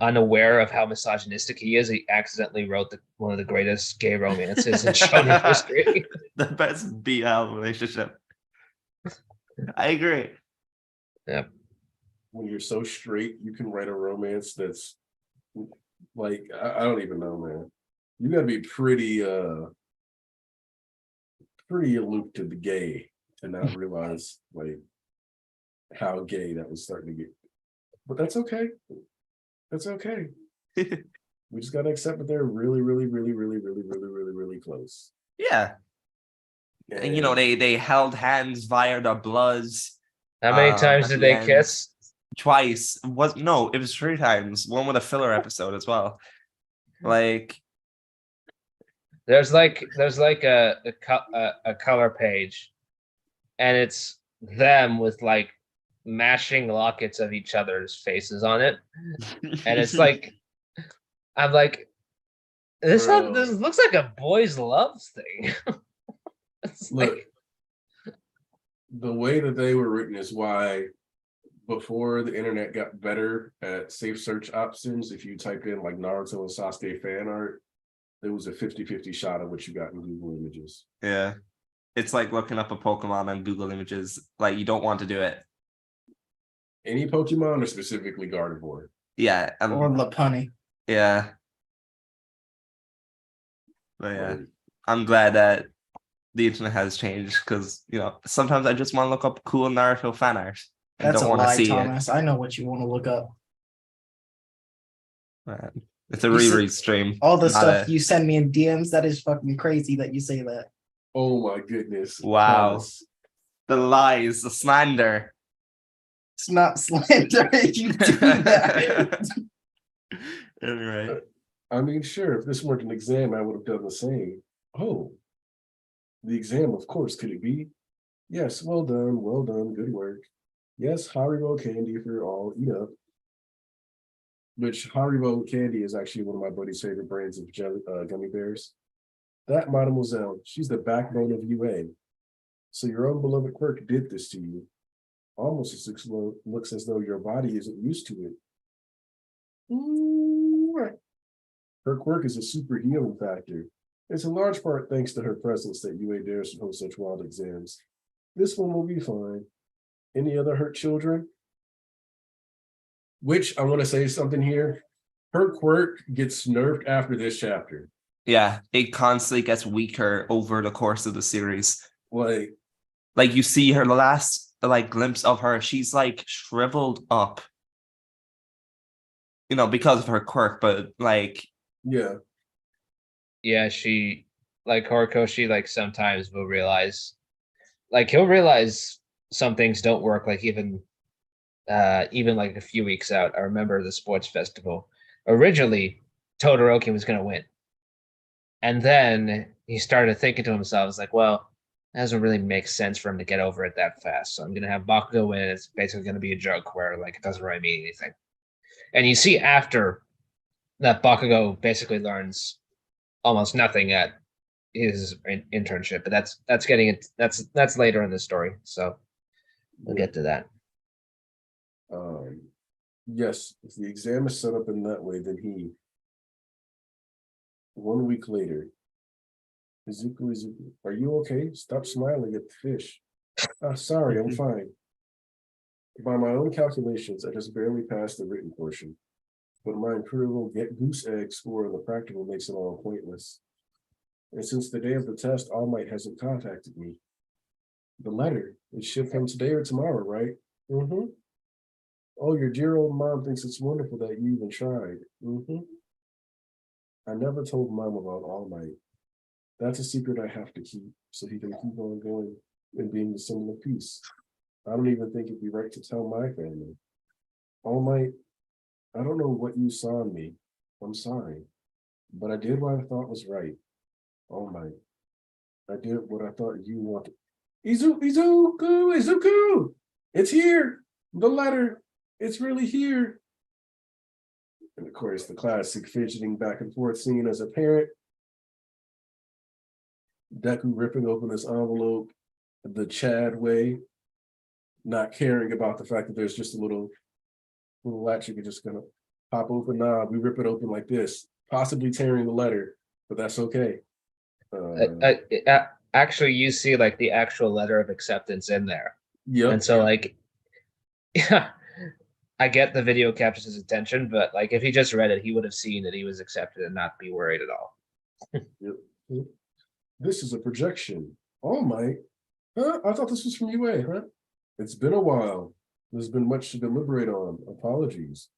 unaware of how misogynistic he is, he accidentally wrote one of the greatest gay romances in shonen history. The best BL relationship. I agree. Yeah. When you're so straight, you can write a romance that's like, I don't even know, man. You gotta be pretty aloof to the gay to not realize like how gay that was starting to get. But that's okay. That's okay. We just gotta accept that they're really, really, really, really, really, really, really, really close. Yeah. And you know, they held hands via the bloods. How many times did they kiss? Twice. It was 3 times. One with a filler episode as well. Like, there's like a color page, and it's them with like mashing lockets of each other's faces on it, and it's like, I'm like, this looks like a boys' love thing. Look, the way that they were written is why, before the internet got better at safe search options, if you type in like Naruto and Sasuke fan art, there was a 50-50 shot of what you got in Google Images. Yeah. It's like looking up a Pokemon on Google Images. Like, you don't want to do it. Any Pokemon, or specifically Gardevoir? Yeah. Or Lopunny. Yeah. But yeah, I'm glad that the internet has changed, because, you know, sometimes I just want to look up cool Naruto fan art. That's a lie, Thomas. I know what you want to look up. It's a reread stream. All the stuff you send me in DMs, that is fucking crazy that you say that. Oh my goodness. Wow. Thomas. The lies, the slander. It's not slander if you do that. Anyway. I mean, sure, if this weren't an exam, I would have done the same. Oh, the exam, of course. Could it be? Yes, well done, good work. Yes, Haribo candy for all eat up. Which Haribo candy is actually one of my buddy's favorite brands of gummy bears. That mademoiselle, she's the backbone of UA. So your own beloved quirk did this to you. Almost as it looks as though your body isn't used to it. Her quirk is a super healing factor. It's in large part thanks to her presence that UA dares to host such wild exams. This one will be fine. any other hurt children. Which I want to say something here. Her quirk gets nerfed after this chapter. Yeah, it constantly gets weaker over the course of the series. Like you see her last glimpse of her, she's like shriveled up. Because of her quirk, but yeah. Yeah, she like Horikoshi like sometimes will realize he'll realize some things don't work, like even like a few weeks out. I remember the sports festival. Originally, Todoroki was gonna win. And then he started thinking to himself, it's like, well, it doesn't really make sense for him to get over it that fast. So I'm gonna have Bakugo win. It's basically gonna be a joke where like it doesn't really mean anything. And you see after that Bakugo basically learns almost nothing at his internship, but that's getting it. That's later in the story, so we'll get to that. Yes, if the exam is set up in that way, then 1 week later, Izuku, are you okay? Stop smiling at the fish. Sorry, I'm fine. By my own calculations, I just barely passed the written portion. But my imperial goose egg score on the practical makes it all pointless. And since the day of the test, All Might hasn't contacted me. The letter, it should come today or tomorrow, right? Mm-hmm. Oh, your dear old mom thinks it's wonderful that you even tried. Mm-hmm. I never told Mom about All Might. That's a secret I have to keep so he can keep on going and being the symbol of peace. I don't even think it'd be right to tell my family. All Might, I don't know what you saw in me. I'm sorry. But I did what I thought was right. All Might. I did what I thought you wanted. Izuku! It's here! The letter! It's really here! And of course, the classic fidgeting back and forth scene as a parent. Deku ripping open this envelope the Chad way, not caring about the fact that there's just a little latch you can just gonna pop open. Nah, we rip it open like this, possibly tearing the letter, but that's okay. Actually, you see like the actual letter of acceptance in there. Yep. And so yeah, I get the video captures his attention, but like if he just read it, he would have seen that he was accepted and not be worried at all. Yep. This is a projection. All Might. Huh? I thought this was from UA, huh? It's been a while. There's been much to deliberate on. Apologies.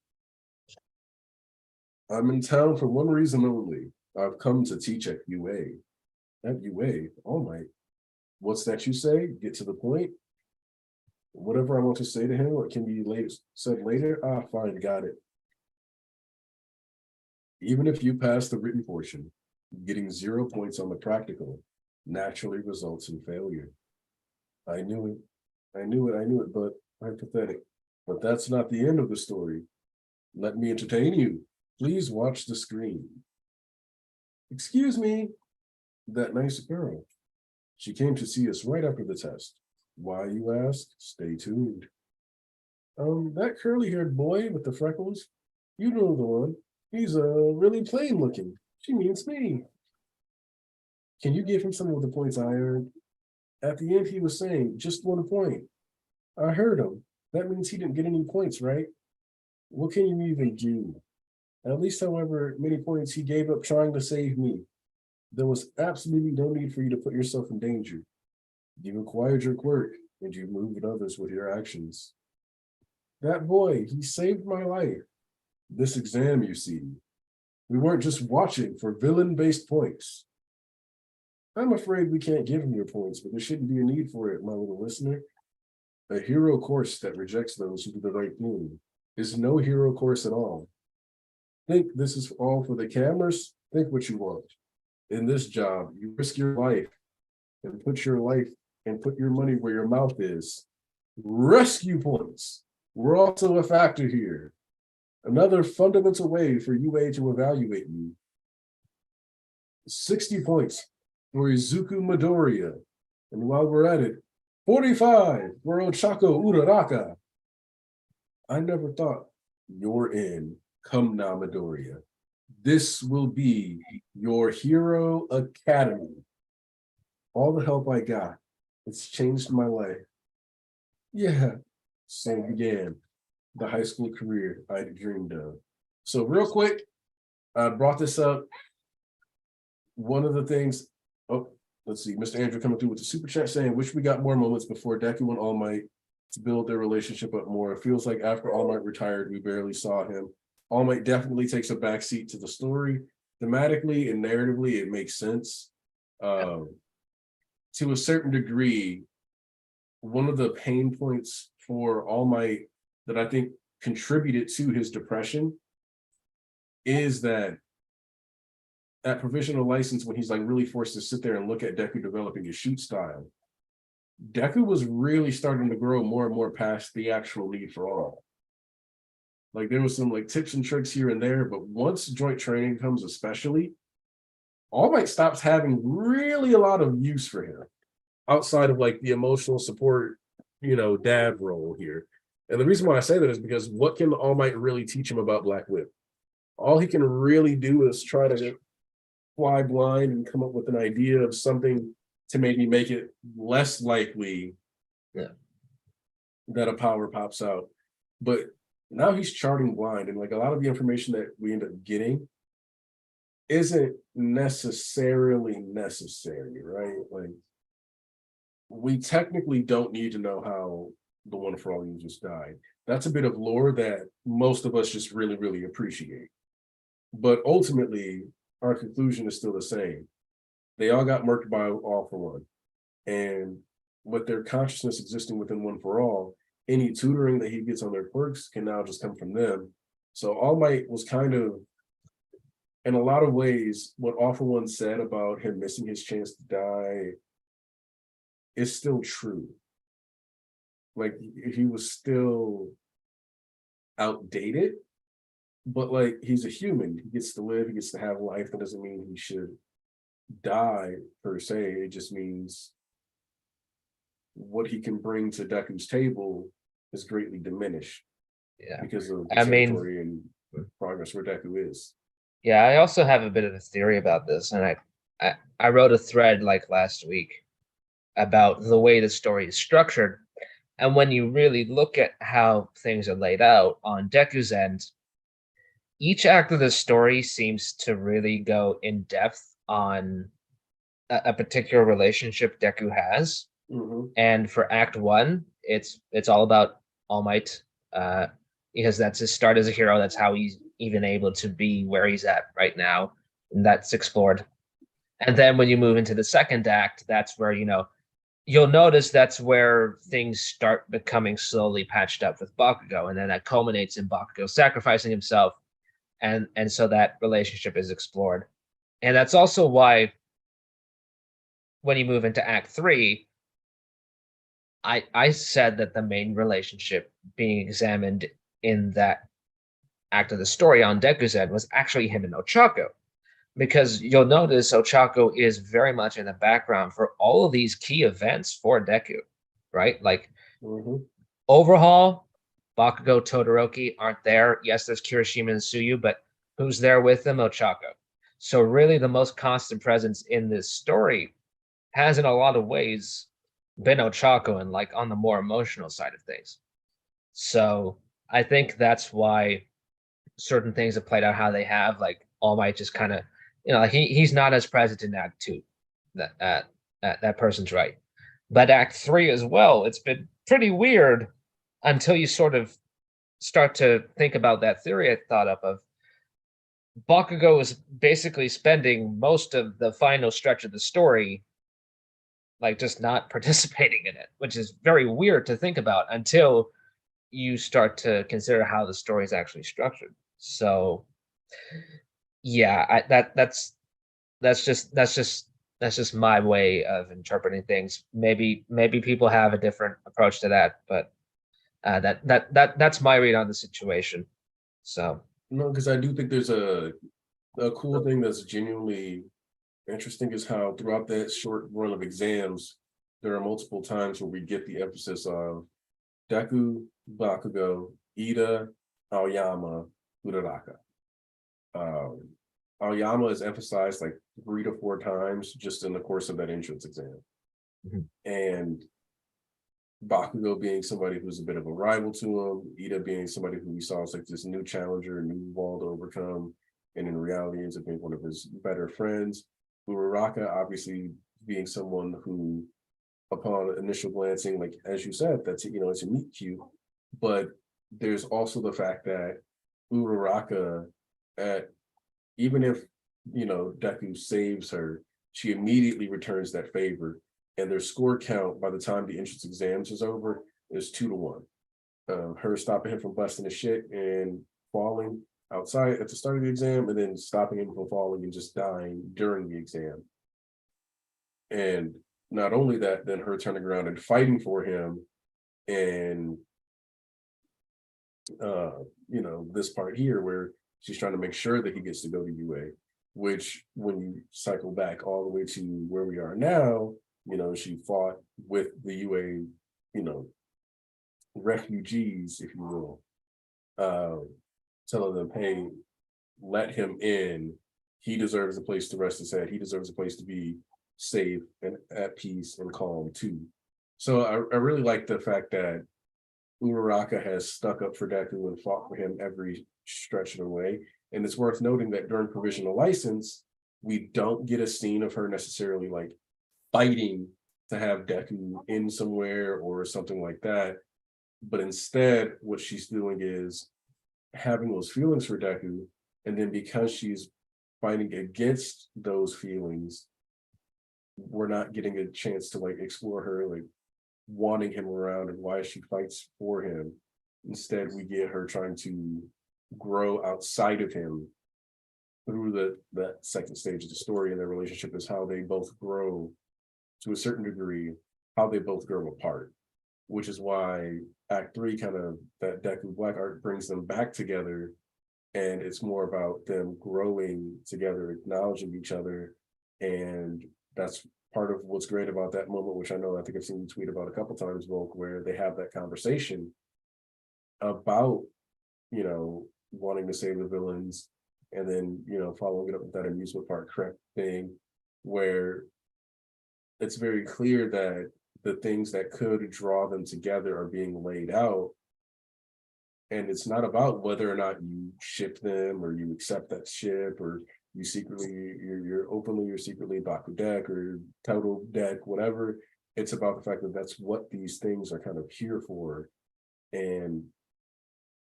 I'm in town for one reason only. I've come to teach at UA. At UA, All Might. What's that you say? Get to the point. Whatever I want to say to him, what can be said later? Fine, got it. Even if you pass the written portion, getting 0 points on the practical naturally results in failure. I knew it, but I'm pathetic. But that's not the end of the story. Let me entertain you. Please watch the screen. Excuse me, that nice girl. She came to see us right after the test. Why, you ask? Stay tuned. That curly-haired boy with the freckles, you know the one. He's really plain looking. She means me. Can you give him some of the points I earned? At the end, he was saying, just 1 point. I heard him. That means he didn't get any points, right? What can you even do? At least however many points he gave up trying to save me. There was absolutely no need for you to put yourself in danger. You acquired your quirk, and you moved others with your actions. That boy, he saved my life. This exam, you see. We weren't just watching for villain-based points. I'm afraid we can't give him your points, but there shouldn't be a need for it, my little listener. A hero course that rejects those who do the right thing is no hero course at all. Think this is all for the cameras? Think what you want. In this job, you risk your life and put your money where your mouth is. Rescue points were also a factor here. Another fundamental way for UA to evaluate you. 60 points for Izuku Midoriya. And while we're at it, 45 for Ochako Uraraka. I never thought you're in. Come now, Midoriya. This will be your hero academy. All the help I got, it's changed my life. Yeah. So began the high school career I dreamed of. So real quick, I brought this up. One of the things, oh, let's see, Mr. Andrew coming through with the super chat saying, wish we got more moments before Deku and All Might to build their relationship up more. It feels like after All Might retired, we barely saw him. All Might definitely takes a backseat to the story. Thematically and narratively, it makes sense. To a certain degree, one of the pain points for All Might that I think contributed to his depression is that at provisional license, when he's like really forced to sit there and look at Deku developing his shoot style, Deku was really starting to grow more and more past the actual need for All. Like there was some like tips and tricks here and there, but once joint training comes, especially, All Might stops having really a lot of use for him outside of like the emotional support, dad role here. And the reason why I say that is because what can All Might really teach him about Black Whip? All he can really do is try to fly blind and come up with an idea of something to maybe make it less likely that a power pops out. But now he's charting blind, and like a lot of the information that we end up getting isn't necessarily necessary, right? Like we technically don't need to know how the One for All users died. That's a bit of lore that most of us just really, really appreciate. But ultimately, our conclusion is still the same. They all got murked by All for One. And with their consciousness existing within One for All, any tutoring that he gets on their quirks can now just come from them. So All Might was kind of, in a lot of ways, what All for One said about him missing his chance to die is still true. Like he was still outdated, but like he's a human. He gets to live, he gets to have life. That doesn't mean he should die per se. It just means what he can bring to Deku's table is greatly diminished. Yeah. Because of the I mean, territory and progress where Deku is. Yeah, I also have a bit of a theory about this, and I wrote a thread like last week about the way the story is structured. And when you really look at how things are laid out on Deku's end, each act of the story seems to really go in depth on a particular relationship Deku has. Mhm. And for Act 1, it's all about All Might, because that's his start as a hero. That's how he's even able to be where he's at right now, and that's explored. And then when you move into the second act, that's where you'll notice that's where things start becoming slowly patched up with Bakugo, and then that culminates in Bakugo sacrificing himself, and so that relationship is explored. And that's also why when you move into Act 3, I said that the main relationship being examined in that act of the story on Deku's end was actually him and Ochako. Because you'll notice Ochako is very much in the background for all of these key events for Deku, right? Like Overhaul, Bakugo, Todoroki aren't there. Yes, there's Kirishima and Tsuyu, but who's there with them? Ochako. So really the most constant presence in this story has in a lot of ways been Ochako and like on the more emotional side of things. So I think that's why certain things have played out how they have. Like All Might just kind of, like he's not as present in Act 2. That person's right. But Act 3 as well, it's been pretty weird until you sort of start to think about that theory I thought up of Bakugo is basically spending most of the final stretch of the story like just not participating in it, which is very weird to think about until you start to consider how the story is actually structured. So yeah, that's just my way of interpreting things. Maybe people have a different approach to that, but that's my read on the situation. So no, because I do think there's a cool thing that's genuinely interesting is how throughout that short run of exams, there are multiple times where we get the emphasis of Deku, Bakugo, Ida, Aoyama, Uraraka. Aoyama is emphasized like 3 to 4 times just in the course of that entrance exam. And Bakugo being somebody who's a bit of a rival to him, Ida being somebody who he saw as like this new challenger, a new wall to overcome, and in reality ends up being one of his better friends. Uraraka obviously being someone who, upon initial glancing, like as you said, that's, you know, it's a meet cute, but there's also the fact that Uraraka, at even if, you know, Deku saves her, she immediately returns that favor, and their score count by the time the entrance exams is over is 2-1. Her stopping him from busting his shit and falling outside at the start of the exam, and then stopping him from falling and just dying during the exam. And not only that, then her turning around and fighting for him, and you know, this part here where she's trying to make sure that he gets to go to UA, which when you cycle back all the way to where we are now, you know, she fought with the UA, you know, refugees, if you will, telling them, hey, let him in. He deserves a place to rest his head. He deserves a place to be safe and at peace and calm too. So I really like the fact that Uraraka has stuck up for Deku and fought for him every stretch of the way. And it's worth noting that during provisional license, we don't get a scene of her necessarily like fighting to have Deku in somewhere or something like that. But instead, what she's doing is having those feelings for Deku. And then because she's fighting against those feelings, we're not getting a chance to like explore her like wanting him around and why she fights for him. Instead, we get her trying to grow outside of him through that second stage of the story, and their relationship is how they both grow to a certain degree, how they both grow apart, which is why Act 3 kind of, that Deku Black Art brings them back together, and it's more about them growing together, acknowledging each other, and that's part of what's great about that moment, which I think I've seen you tweet about a couple times, Volk, where they have that conversation about, you know, wanting to save the villains, and then, you know, following it up with that amusement park correct thing, where it's very clear that the things that could draw them together are being laid out. And it's not about whether or not you ship them or you accept that ship, or you secretly, you're openly or secretly Baku deck or total deck, whatever. It's about the fact that that's what these things are kind of here for. And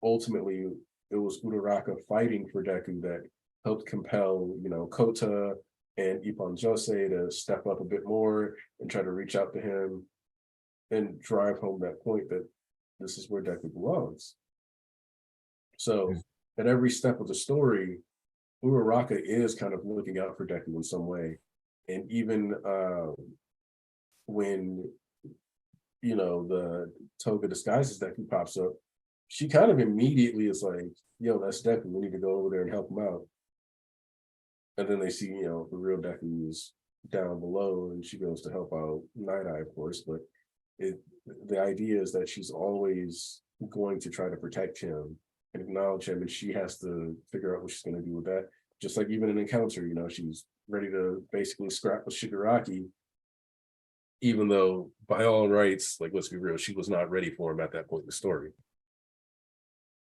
ultimately, it was Uraraka fighting for Deku that helped compel, you know, Kota and Ippon Jose to step up a bit more and try to reach out to him and drive home that point that this is where Deku belongs. So at every step of the story, Uraraka is kind of looking out for Deku in some way. And even when, you know, the Toga disguises Deku pops up, she kind of immediately is like, yo, that's Deku, we need to go over there and help him out. And then they see, you know, the real Deku is down below, and she goes to help out Night Eye, of course. But the idea is that she's always going to try to protect him and acknowledge him, and she has to figure out what she's going to do with that. Just like even an encounter, you know, she's ready to basically scrap with Shigaraki, even though by all rights, like, let's be real, she was not ready for him at that point in the story.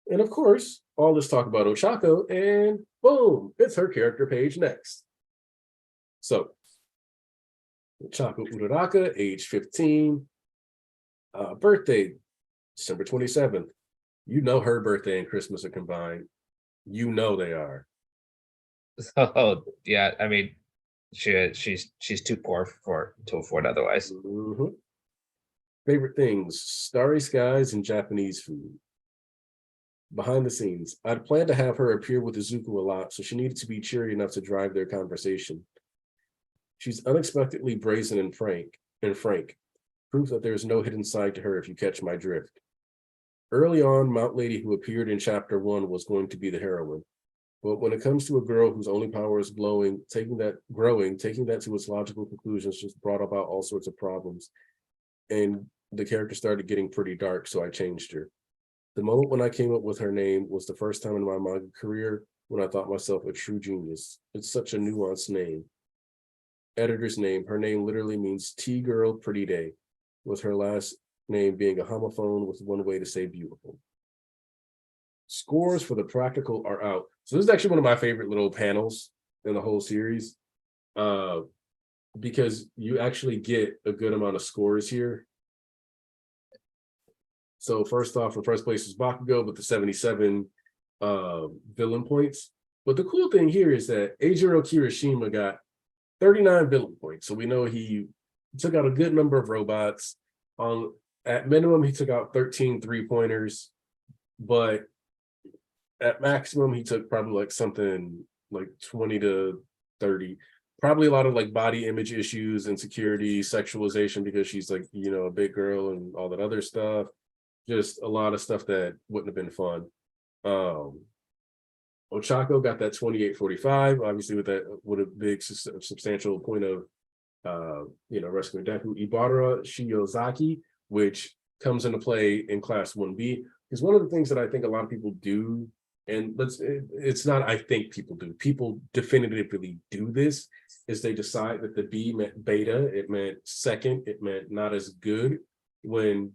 And of course, all this talk about Ochako, and boom, it's her character page next. So, Ochako Uraraka, age 15, birthday, December 27th. You know her birthday and Christmas are combined. You know they are. Oh yeah, I mean, she's too poor to afford otherwise. Mm-hmm. Favorite things: starry skies and Japanese food. Behind the scenes, I'd planned to have her appear with Izuku a lot, so she needed to be cheery enough to drive their conversation. She's unexpectedly brazen and frank, proof that there is no hidden side to her if you catch my drift. Early on, Mount Lady, who appeared in Chapter 1, was going to be the heroine. But when it comes to a girl whose only power is taking that to its logical conclusions just brought about all sorts of problems. And the character started getting pretty dark, so I changed her. The moment when I came up with her name was the first time in my manga career when I thought myself a true genius. It's such a nuanced name. Editor's name, her name literally means Tea Girl Pretty Day, with her last name being a homophone with one way to say beautiful. Scores for the practical are out. So this is actually one of my favorite little panels in the whole series. Because you actually get a good amount of scores here. So first off, in first place is Bakugo with the 77 villain points. But the cool thing here is that Eijiro Kirishima got 39 villain points. So we know he took out a good number of robots. At minimum, he took out 13 3-pointers, but at maximum, he took probably like something like 20 to 30. Probably a lot of like body image issues, insecurity, sexualization because she's like, you know, a big girl and all that other stuff. Just a lot of stuff that wouldn't have been fun. Ochako got that 28-45, obviously with a big substantial point of rescuing Deku. Ibara Shiozaki, which comes into play in class 1B, is one of the things that I think a lot of people do. And it's not I think people do. People definitively do this, is they decide that the B meant beta, it meant second, it meant not as good, when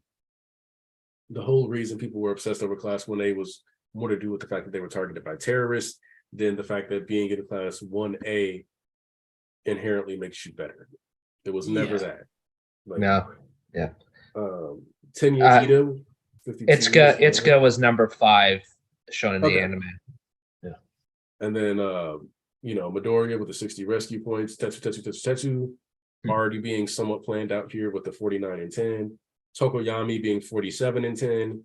the whole reason people were obsessed over class 1A was more to do with the fact that they were targeted by terrorists than the fact that being in class 1A inherently makes you better. It was never that. Like, No. Yeah. Tenya Ito, 52. Itsuka was number 5 shown in the anime. Yeah. And then Midoriya with the 60 rescue points, Tetsu already being somewhat planned out here with the 49 and 10. Tokoyami being 47 and 10.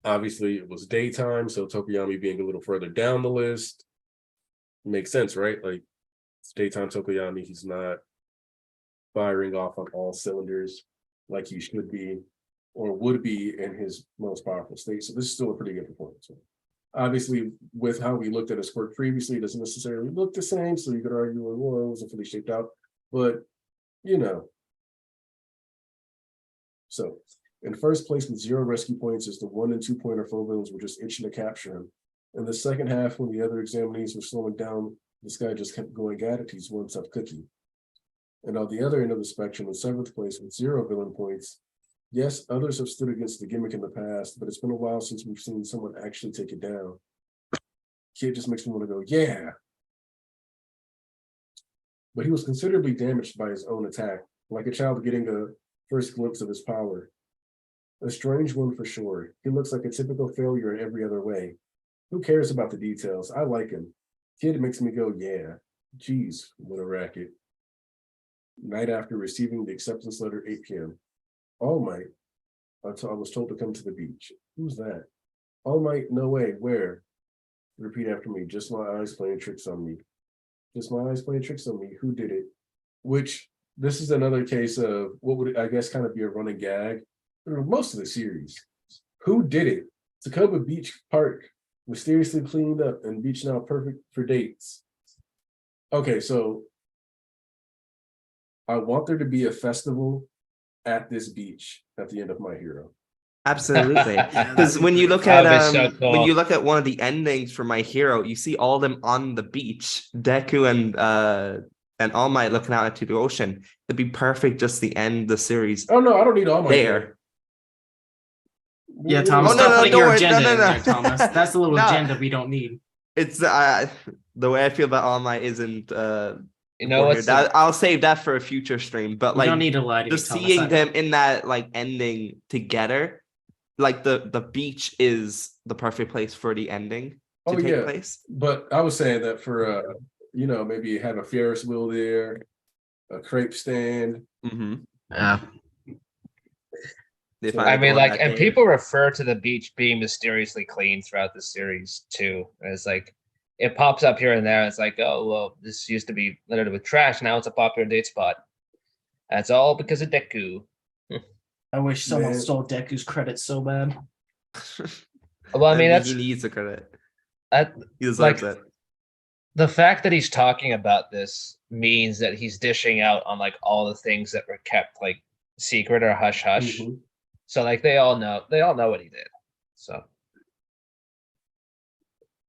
Obviously, it was daytime, so Tokoyami being a little further down the list makes sense, right? Like, it's daytime Tokoyami, he's not firing off on all cylinders like he should be or would be in his most powerful state. So this is still a pretty good performance. Obviously, with how we looked at his quirk previously, it doesn't necessarily look the same, so you could argue, well, it wasn't fully shaped out, but So in first place with 0 rescue points is the 1 and 2-pointer foe villains were just itching to capture him. In the second half, when the other examinees were slowing down, this guy just kept going at it. He's one tough cookie. And on the other end of the spectrum, in 7th place with 0 villain points, yes, others have stood against the gimmick in the past, but it's been a while since we've seen someone actually take it down. Kid just makes me want to go, yeah. But he was considerably damaged by his own attack, like a child getting a first glimpse of his power. A strange one for sure. He looks like a typical failure in every other way. Who cares about the details? I like him. Kid makes me go, yeah. Geez, what a racket. Night after receiving the acceptance letter, 8 p.m. All Might, I was told to come to the beach. Who's that? All Might, no way, where? Repeat after me, just my eyes playing tricks on me. Just my eyes playing tricks on me. Who did it? Which, this is another case of what would, I guess, kind of be a running gag for most of the series. Who did it? Tacoma Beach Park, mysteriously cleaned up and beach now perfect for dates. Okay, so I want there to be a festival at this beach at the end of My Hero. Absolutely, because when you look at when you look at one of the endings for My Hero, you see all of them on the beach, Deku and All Might looking out into the ocean. It'd be perfect just to end the series. Oh no, I don't need All Might there. Yeah, Thomas, no, putting your agenda no. in there, Thomas. That's a little No. agenda we don't need. It's the way I feel about All Might isn't. I'll save that for a future stream. But You like, don't need to lie to just me, Thomas. seeing them in that like ending together, like the beach is the perfect place for the ending to take place. But I was saying that for maybe have a Ferris wheel there, a crepe stand. Mm-hmm. Yeah. I mean, like, and people refer to the beach being mysteriously clean throughout the series too. And it's like, it pops up here and there. It's like, oh, well, this used to be littered with trash. Now it's a popular date spot. That's all because of Deku. I wish someone stole Deku's credit so bad. Well, I mean, he needs the credit. He deserves it. The fact that he's talking about this means that he's dishing out on like all the things that were kept like secret or hush hush. Mm-hmm. So like they all know what he did. So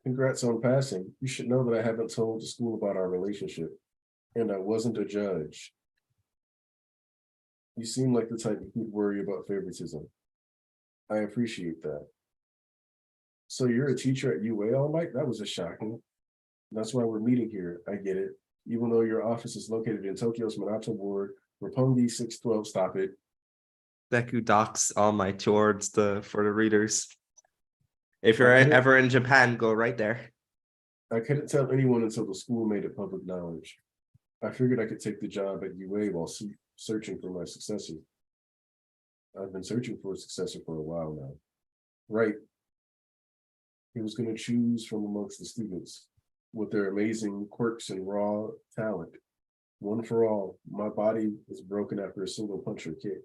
congrats on passing. You should know that I haven't told the school about our relationship, and I wasn't a judge. You seem like the type who'd worry about favoritism. I appreciate that. So you're a teacher at UA, all Mike? That was just shocking. That's why we're meeting here. I get it. Even though your office is located in Tokyo's Minato Ward, Roppongi 612, stop it. Deku docs All Might towards for the readers. If you're Okay. ever in Japan, go right there. I couldn't tell anyone until the school made it public knowledge. I figured I could take the job at UA while searching for my successor. I've been searching for a successor for a while now. Right. He was going to choose from amongst the students with their amazing quirks and raw talent. One for all, my body is broken after a single punch or kick.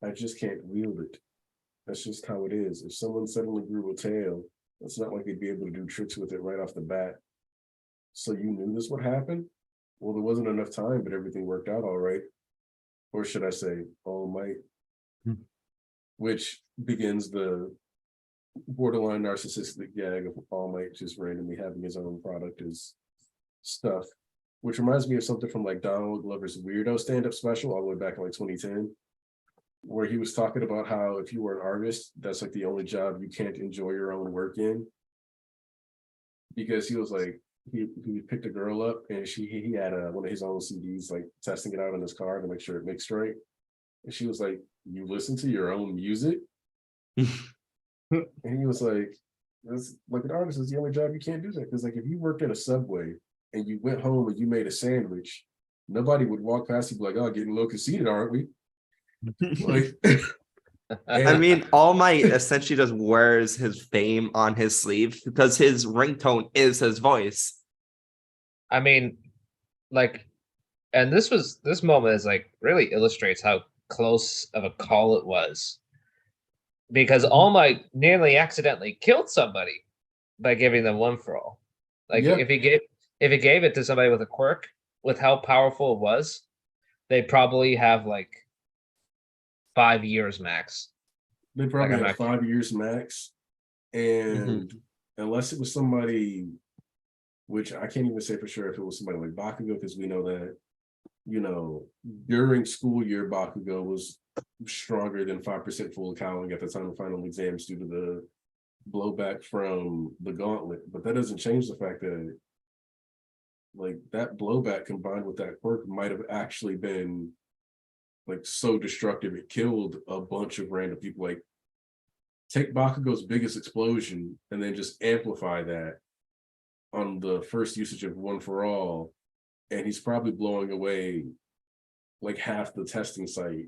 I just can't wield it. That's just how it is. If someone suddenly grew a tail, it's not like they'd be able to do tricks with it right off the bat. So you knew this would happen? Well, there wasn't enough time, but everything worked out all right. Or should I say, All Might, which begins the borderline narcissistic gag of All Might just randomly having his own product as stuff, which reminds me of something from like Donald Glover's Weirdo stand-up special all the way back in like 2010, where he was talking about how if you were an artist, that's like the only job you can't enjoy your own work in. Because he was like, he picked a girl up and he had one of his own CDs, like testing it out in his car to make sure it mixed right. And she was like, you listen to your own music? And he was like, that's like an artist is the only job you can't do that. Because like if you worked in a Subway and you went home and you made a sandwich, nobody would walk past you like, oh, getting a little conceited, aren't we? Like, I mean, All Might essentially just wears his fame on his sleeve because his ringtone is his voice. I mean, like, and this moment is like really illustrates how close of a call it was. Because All Might nearly accidentally killed somebody by giving them one for all. Like yeah, if he gave it to somebody with a quirk, with how powerful it was, they'd probably have like 5 years max. they probably Like, had 5 years max. And unless it was somebody, which I can't even say for sure if it was somebody like Bakugo, because we know that, you know, during school year, Bakugo was stronger than 5% full accounting at the time of final exams due to the blowback from the gauntlet. But that doesn't change the fact that like that blowback combined with that quirk might have actually been like so destructive it killed a bunch of random people. Like take Bakugo's biggest explosion and then just amplify that on the first usage of One for All, and he's probably blowing away like half the testing site,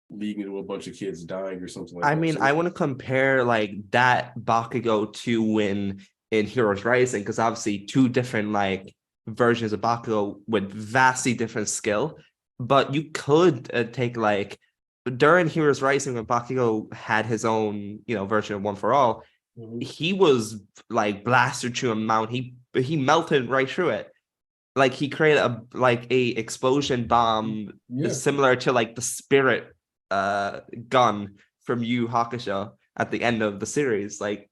leading to a bunch of kids dying or something like that. I mean, So, I want to compare like that Bakugo to when in Heroes Rising, because obviously two different like versions of Bakugo with vastly different skill. But you could take like during Heroes Rising when Bakugo had his own, version of One for All, he was like blasted through a mount. He melted right through it. Like he created a explosion bomb similar to like the spirit gun from Yu Hakusho at the end of the series. Like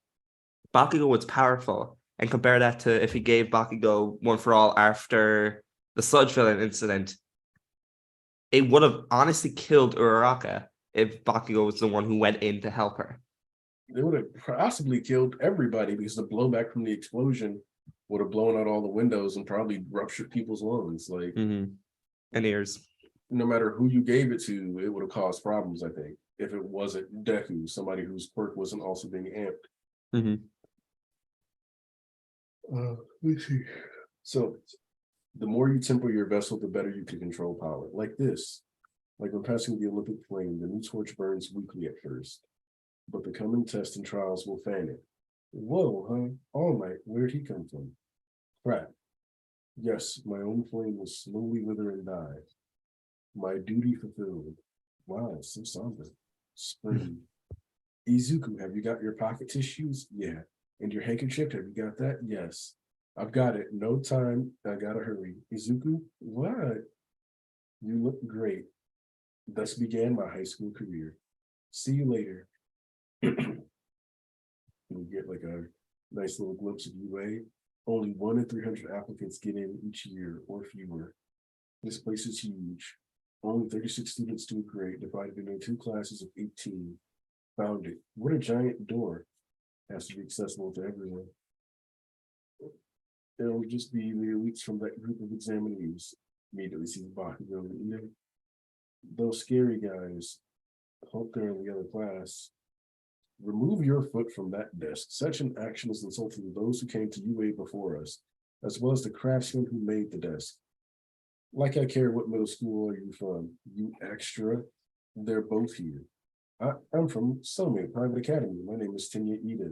Bakugo was powerful, and compare that to if he gave Bakugo One for All after the Sludge Villain incident, it would have honestly killed Uraraka if Bakugo was the one who went in to help her. They would have possibly killed everybody because the blowback from the explosion would have blown out all the windows and probably ruptured people's lungs. Like, and ears. No matter who you gave it to, it would have caused problems, I think, if it wasn't Deku, somebody whose quirk wasn't also being amped. Let's see. So, the more you temper your vessel, the better you can control power. Like this. Like when passing the Olympic flame, the new torch burns weakly at first, but the coming tests and trials will fan it. Whoa, huh? All Might, where'd he come from? Crap. Yes, my own flame will slowly wither and die. My duty fulfilled. Wow, so somber. Spring. Izuku, have you got your pocket tissues? Yeah. And your handkerchief, have you got that? Yes. I've got it. No time. I gotta hurry. Izuku, what? You look great. Thus began my high school career. See you later. We get like a nice little glimpse of UA. Only 1 in 300 applicants get in each year or fewer. This place is huge. Only 36 students to a grade, divided into 2 classes of 18. Found it. What a giant door. Has to be accessible to everyone. It'll just be the elites from that group of examinees. Immediately see the Bakugo and Ida. Those scary guys. Hope they're in the other class. Remove your foot from that desk. Such an action is insulting to those who came to UA before us, as well as the craftsmen who made the desk. Like I care what middle school are you from, you extra. They're both here. I'm from Some Private Academy. My name is Tenya Ida.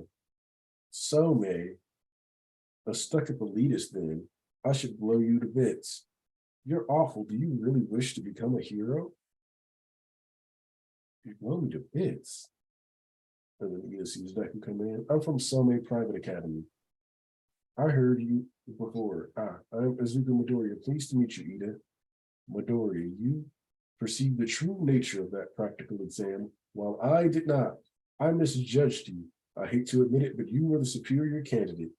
Some, a stuck-up elitist then. I should blow you to bits. You're awful. Do you really wish to become a hero? You blow me to bits. And then Ida sees that can come in. I'm from Some Private Academy. I heard you before. I'm Azuka Midoriya. Pleased to meet you, Ida. Midoriya, you perceived the true nature of that practical exam, while I did not. I misjudged you. I hate to admit it, but you were the superior candidate.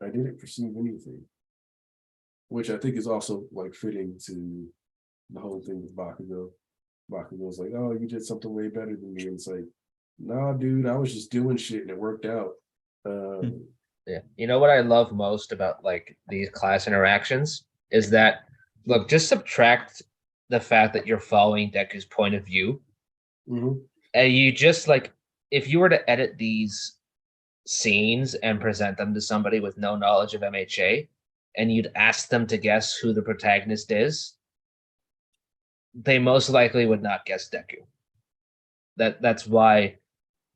I didn't perceive anything. Which I think is also like fitting to the whole thing with Bakugo. Bakugo's like, oh, you did something way better than me. And it's like, nah, dude, I was just doing shit and it worked out. Yeah. You know what I love most about like these class interactions is that, look, just subtract the fact that you're following Deku's point of view. And you just like, if you were to edit these scenes and present them to somebody with no knowledge of MHA, and you'd ask them to guess who the protagonist is, they most likely would not guess Deku. That's why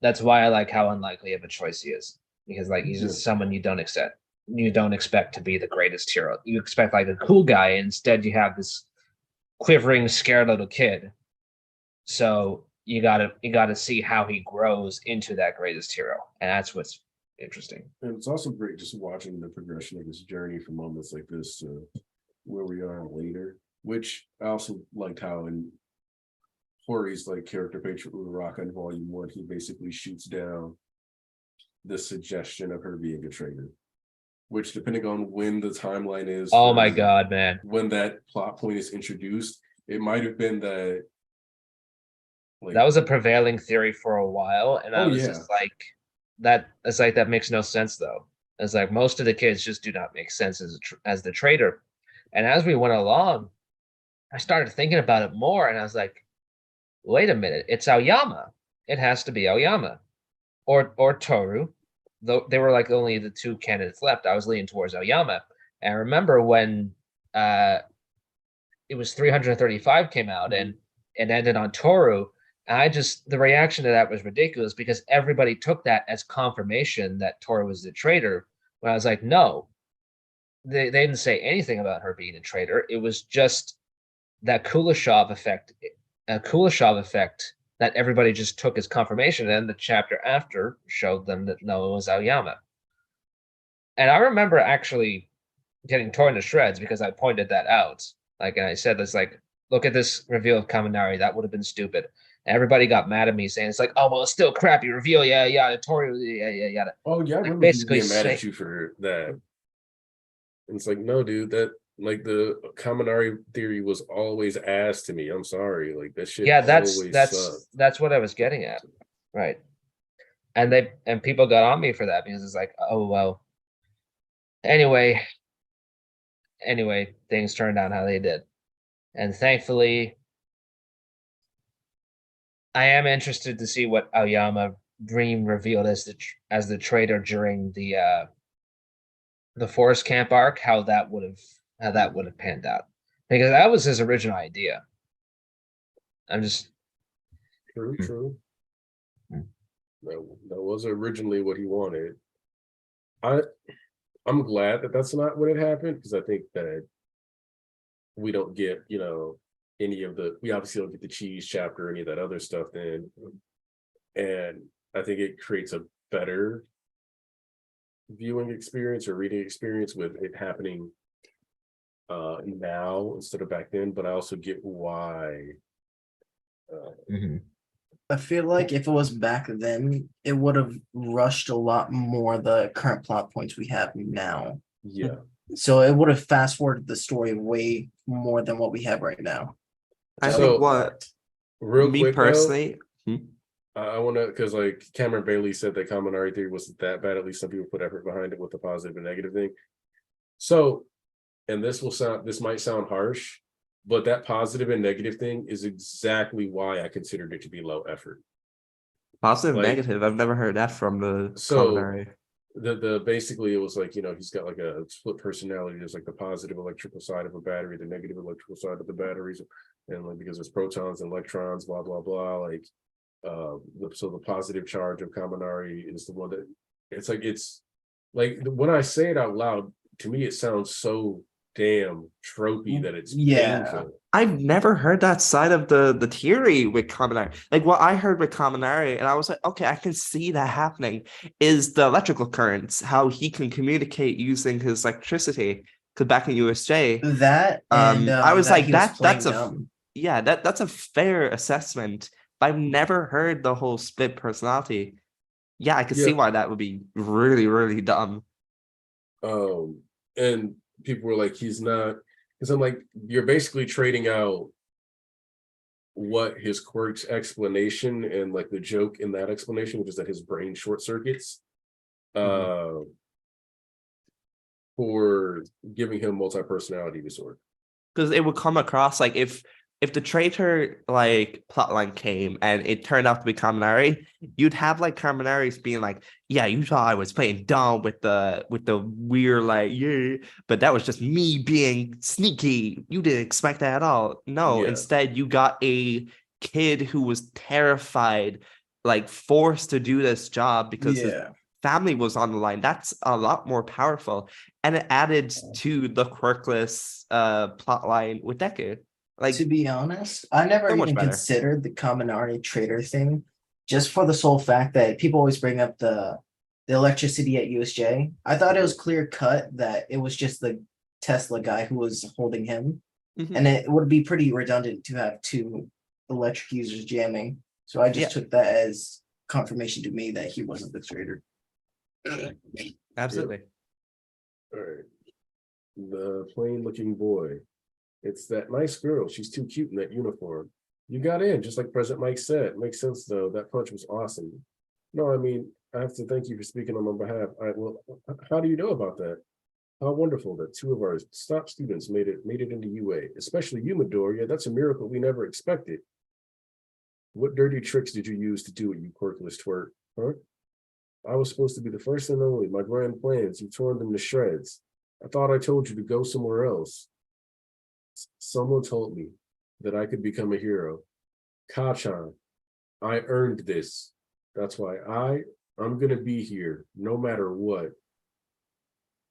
I like how unlikely of a choice he is. Because like he's just someone you don't expect to be the greatest hero. You expect like a cool guy, and instead you have this quivering, scared little kid. So you gotta see how he grows into that greatest hero, and that's what's interesting. And it's also great just watching the progression of his journey from moments like this to where we are later. Which I also liked how in Hori's like character page for Uraraka in Volume 1, he basically shoots down the suggestion of her being a traitor, which depending on when the timeline is, oh my god, man, when that plot point is introduced, it might have been that like, that was a prevailing theory for a while, and I was just like, that it's like that makes no sense though. It's like most of the kids just do not make sense as the traitor. And as we went along, I started thinking about it more, and I was like, wait a minute, it's Aoyama. It has to be Aoyama. Or Toru, though they were like only the 2 candidates left. I was leaning towards Aoyama. And I remember when it was 335 came out and it ended on Toru, and the reaction to that was ridiculous because everybody took that as confirmation that Toru was the traitor. When I was like, no, they didn't say anything about her being a traitor. It was just that Kuleshov effect, that everybody just took as confirmation, and the chapter after showed them that no, it was Aoyama. And I remember actually getting torn to shreds because I pointed that out. Like, and I said, this like, look at this reveal of Kaminari. That would have been stupid. And everybody got mad at me saying, it's like, oh, well, it's still crappy reveal. Yeah, yeah, Tori, yeah. Oh, yeah, I remember basically being mad at you for that. And it's like, no, dude, that like the Kaminari theory was always asked to me. I'm sorry, like that shit. Yeah, that's what I was getting at, right? And people got on me for that because it's like, oh well. Anyway, things turned out how they did, and thankfully, I am interested to see what Aoyama Dream revealed as the traitor during the forest camp arc, how that would have panned out, because that was his original idea. I'm just true. That was originally what he wanted. I'm glad that that's not what had happened, because I think that we don't get, we obviously don't get the cheese chapter or any of that other stuff then. And I think it creates a better viewing experience or reading experience with it happening now instead of back then. But I also get why. I feel like if it was back then, it would have rushed a lot more the current plot points we have now. Yeah. So it would have fast forwarded the story way more than what we have right now. I So, think what Real me quick, personally, I want to, because like Cameron Bailey said that Kaminari theory wasn't that bad. At least some people put effort behind it with the positive and negative thing. So, and this might sound harsh, but that positive and negative thing is exactly why I considered it to be low effort. positive, Like, negative. I've never heard that from the So commentary. the basically it was like, he's got like a split personality. There's like the positive electrical side of a battery, the negative electrical side of the batteries, and like because there's protons and electrons, blah blah blah. Like, so the positive charge of Kaminari is the one that it's like when I say it out loud, to me it sounds so damn tropey that it's painful. I've never heard that side of the theory with Kaminari. Like what I heard with Kaminari, and I was like, okay, I can see that happening, is the electrical currents, how he can communicate using his electricity. Because back in USJ, That and I was that like, he was playing that's a dumb. yeah, that's a fair assessment. But I've never heard the whole split personality. Yeah, I could see Yeah. why that would be really, really dumb. And people were like, he's not, because I'm like, you're basically trading out what his quirk's explanation and like the joke in that explanation, which is that his brain short circuits, for giving him multi-personality disorder. Because it would come across like if the traitor like plotline came and it turned out to be Kaminari, you'd have like Kaminari's being like, yeah, you thought I was playing dumb with the weird like, yeah, but that was just me being sneaky. You didn't expect that at all. No, Yeah. instead you got a kid who was terrified, like forced to do this job because his family was on the line. That's a lot more powerful. And it added to the quirkless plotline with Deku. Like, To be honest, I never so much even better. considered the Kaminari trader thing, just for the sole fact that people always bring up the electricity at USJ. I thought it was clear cut that it was just the Tesla guy who was holding him, Mhm. and it would be pretty redundant to have two electric users jamming. So I just Yeah. took that as confirmation to me that he wasn't the trader. Absolutely. All right. The plain looking boy. It's that nice girl. She's too cute in that uniform. You got in, just like President Mike said. Makes sense, though. That punch was awesome. No, I mean, I have to thank you for speaking on my behalf. Well, how do you know about that? How wonderful that two of our top students made it into UA, especially you, Midoriya. That's a miracle we never expected. What dirty tricks did you use to do it, you quirkless twerp? Huh? I was supposed to be the first and only. My grand plans, you torn them to shreds. I thought I told you to go somewhere else. Someone told me that I could become a hero. Kachan, I earned this. That's why I'm gonna be here no matter what.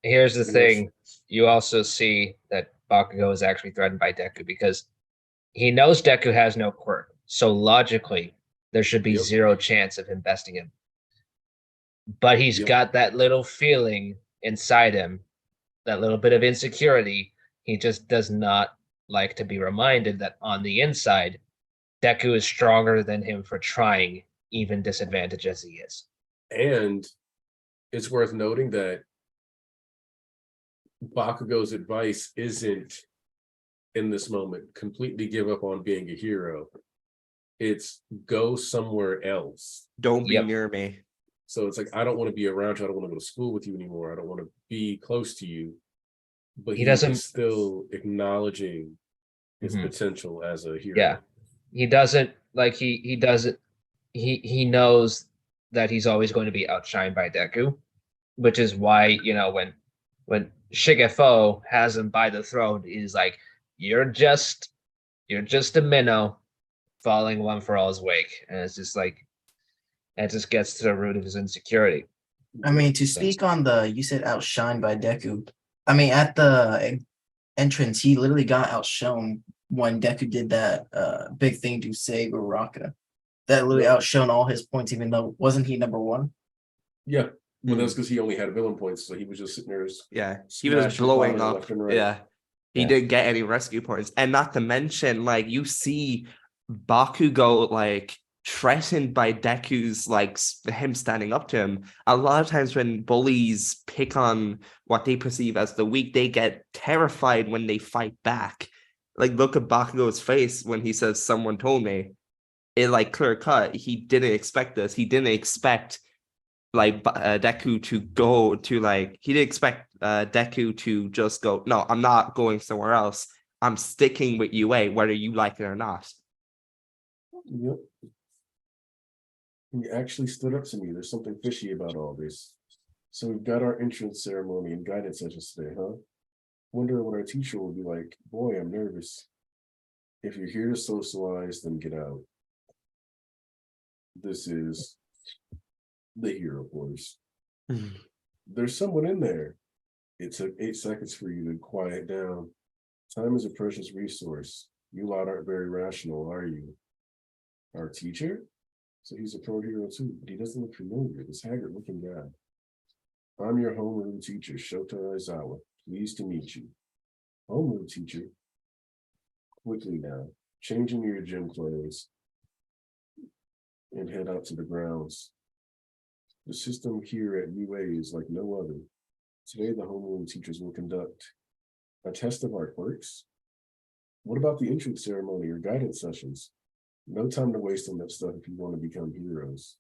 Here's the Yes. thing. You also see that Bakugo is actually threatened by Deku because he knows Deku has no quirk. So logically, there should be Yep. zero chance of him besting him. But he's Yep. got that little feeling inside him, that little bit of insecurity. He just does not like to be reminded that on the inside, Deku is stronger than him for trying, even disadvantaged as he is. And it's worth noting that Bakugo's advice isn't, in this moment, completely give up on being a hero. It's go somewhere else. Don't be Yep. near me. So it's like, I don't want to be around you. I don't want to go to school with you anymore. I don't want to be close to you. But He he doesn't- is still acknowledging his Mhm. potential as a hero. Yeah. He doesn't like he doesn't he knows that he's always going to be outshined by Deku, which is why, when Shigefo has him by the throat, he's like, you're just a minnow falling one for all's wake. And it's just like it just gets to the root of his insecurity. I mean, to speak on you said outshined by Deku. I mean, at the entrance, he literally got outshone when Deku did that big thing to save Uraraka. That literally outshone all his points, even though wasn't he number one? Yeah. Well, that's because he only had villain points, so he was just sitting there. Yeah, he was smashing blowing bottom up. left and right. Yeah, he Yeah. didn't get any rescue points, and not to mention, like you see Bakugo like threatened by Deku's like him standing up to him. A lot of times when bullies pick on what they perceive as the weak, they get terrified when they fight back. like look at Bakugo's face when he says someone told me. It like clear cut. He didn't expect this. He didn't expect like Deku to go to like he didn't expect Deku to just go, no, I'm not going somewhere else. I'm sticking with UA, whether you like it or not. Yep. He actually stood up to me. There's something fishy about all this. So we've got our entrance ceremony and guidance sessions today, huh? Wonder what our teacher will be like. Boy, I'm nervous. If you're here to socialize, then get out. This is the hero voice. There's someone in there. It took 8 seconds for you to quiet down. Time is a precious resource. You lot aren't very rational, are you? Our teacher? So he's a pro hero too, but he doesn't look familiar. This haggard looking guy. I'm your homeroom teacher, Shota Aizawa. Pleased to meet you. Homeroom teacher? Quickly now, change into your gym clothes and head out to the grounds. The system here at UA is like no other. Today, the homeroom teachers will conduct a test of our quirks. What about the entrance ceremony or guidance sessions? No time to waste on that stuff if you want to become heroes.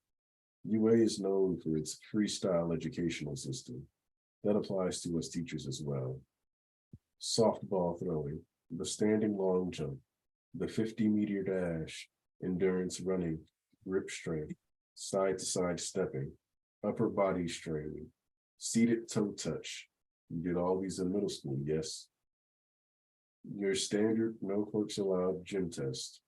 UA is known for its freestyle educational system. That applies to us teachers as well. Softball throwing, the standing long jump, the 50-meter dash, endurance running, grip strength, side-to-side stepping, upper body straining, seated toe touch. You did all these in middle school, yes? Your standard no quirks allowed gym test.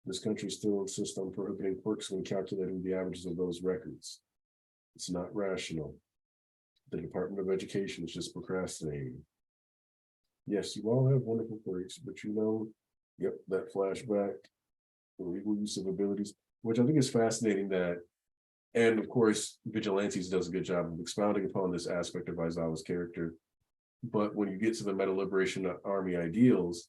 This country still insists on prohibiting quirks when calculating the averages of those records. It's not rational. The Department of Education is just procrastinating. Yes, you all have wonderful quirks, but you know, yep, that flashback, the legal use of abilities, which I think is fascinating that, and of course, Vigilantes does a good job of expounding upon this aspect of Aizawa's character. But when you get to the Meta Liberation Army ideals,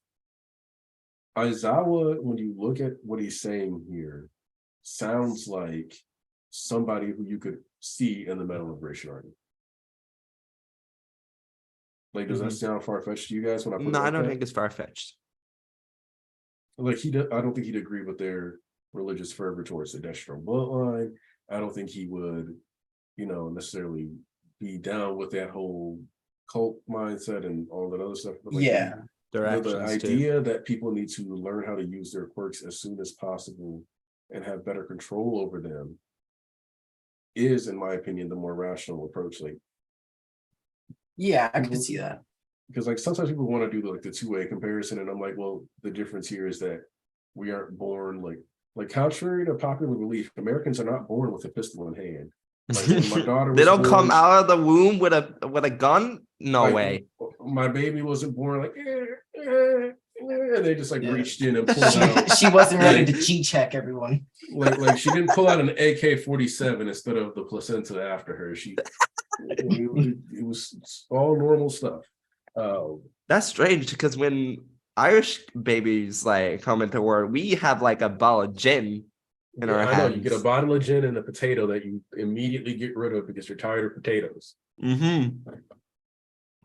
Aizawa, when you look at what he's saying here, sounds like somebody who you could see in the Meta Liberation Army. Like, does that sound far-fetched to you guys when I put it No, like I don't that? think it's far-fetched. Like I don't think he'd agree with their religious fervor towards the Destro bloodline. I don't think he would, necessarily be down with that whole cult mindset and all that other stuff. But like the idea that people need to learn how to use their quirks as soon as possible and have better control over them is, in my opinion, the more rational approach. Like, Yeah, I can see that. because like sometimes people want to do the 2-way comparison, and I'm like, well, the difference here is that we aren't born like contrary to popular belief, Americans are not born with a pistol in hand. Like when my daughter was They don't come born, out of the womb with a gun? No like, way. My baby wasn't born like and they just Yeah. reached in and pulled out. She wasn't ready to G-check everyone. Like she didn't pull out an AK-47 instead of the placenta after her. It was all normal stuff. That's strange because when Irish babies like come into world, we have like a bottle of gin in our I hands. know you get a bottle of gin and a potato that you immediately get rid of because you're tired of potatoes. Mm-hmm.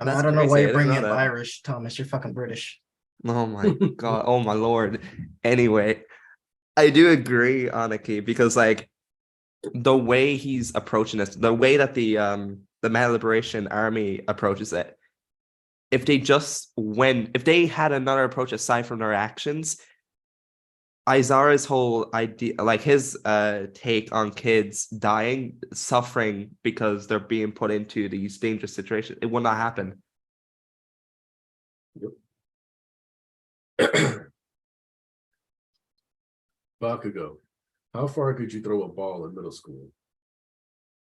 I don't know why you're bringing up Irish, Thomas. You're fucking British. Oh my god! Oh my lord! Anyway, I do agree, Aniki, because like the way he's approaching this, the way that the Meta Liberation Army approaches it, if they had another approach aside from their actions, Aizawa's whole idea, like his take on kids dying, suffering because they're being put into these dangerous situations, it will not happen. Bakugo, how far could you throw a ball in middle school?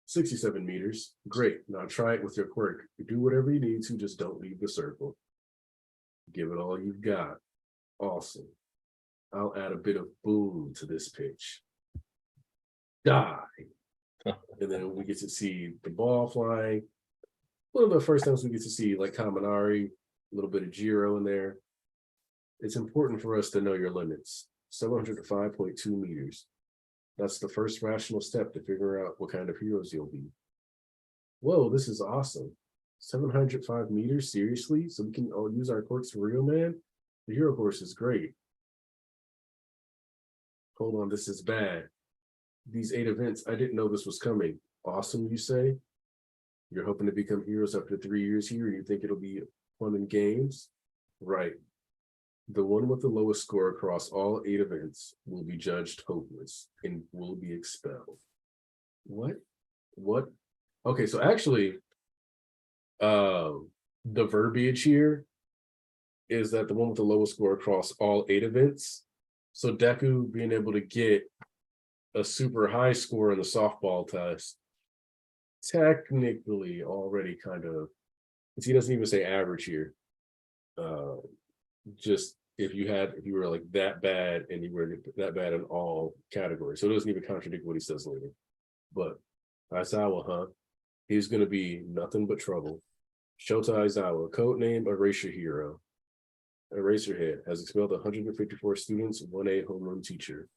67 meters. Great. Now try it with your quirk. Do whatever you need to, just don't leave the circle. Give it all you've got. Awesome. I'll add a bit of boom to this pitch. Die. And then we get to see the ball flying. One of the first times we get to see like Kaminari, a little bit of Jiro in there. It's important for us to know your limits. 705.2 meters. That's the first rational step to figure out what kind of heroes you'll be. Whoa, this is awesome. 705 meters, seriously? So we can all use our quirks for real, man? The hero course is great. Hold on, this is bad. These 8 events, I didn't know this was coming. Awesome, you say? You're hoping to become heroes after 3 years here, and you think it'll be fun and games? Right. The one with the lowest score across all 8 events will be judged hopeless and will be expelled. What? Okay, so actually, the verbiage here is that the one with the lowest score across all 8 events. So Deku being able to get a super high score in the softball test, technically already kind of, he doesn't even say average here. Just if you were like that bad and you were that bad in all categories. So it doesn't even contradict what he says later. But Aizawa, huh? He's gonna be nothing but trouble. Shota Aizawa, codename Eraser Hero. Eraserhead has expelled 154 students, 1A homeroom teacher.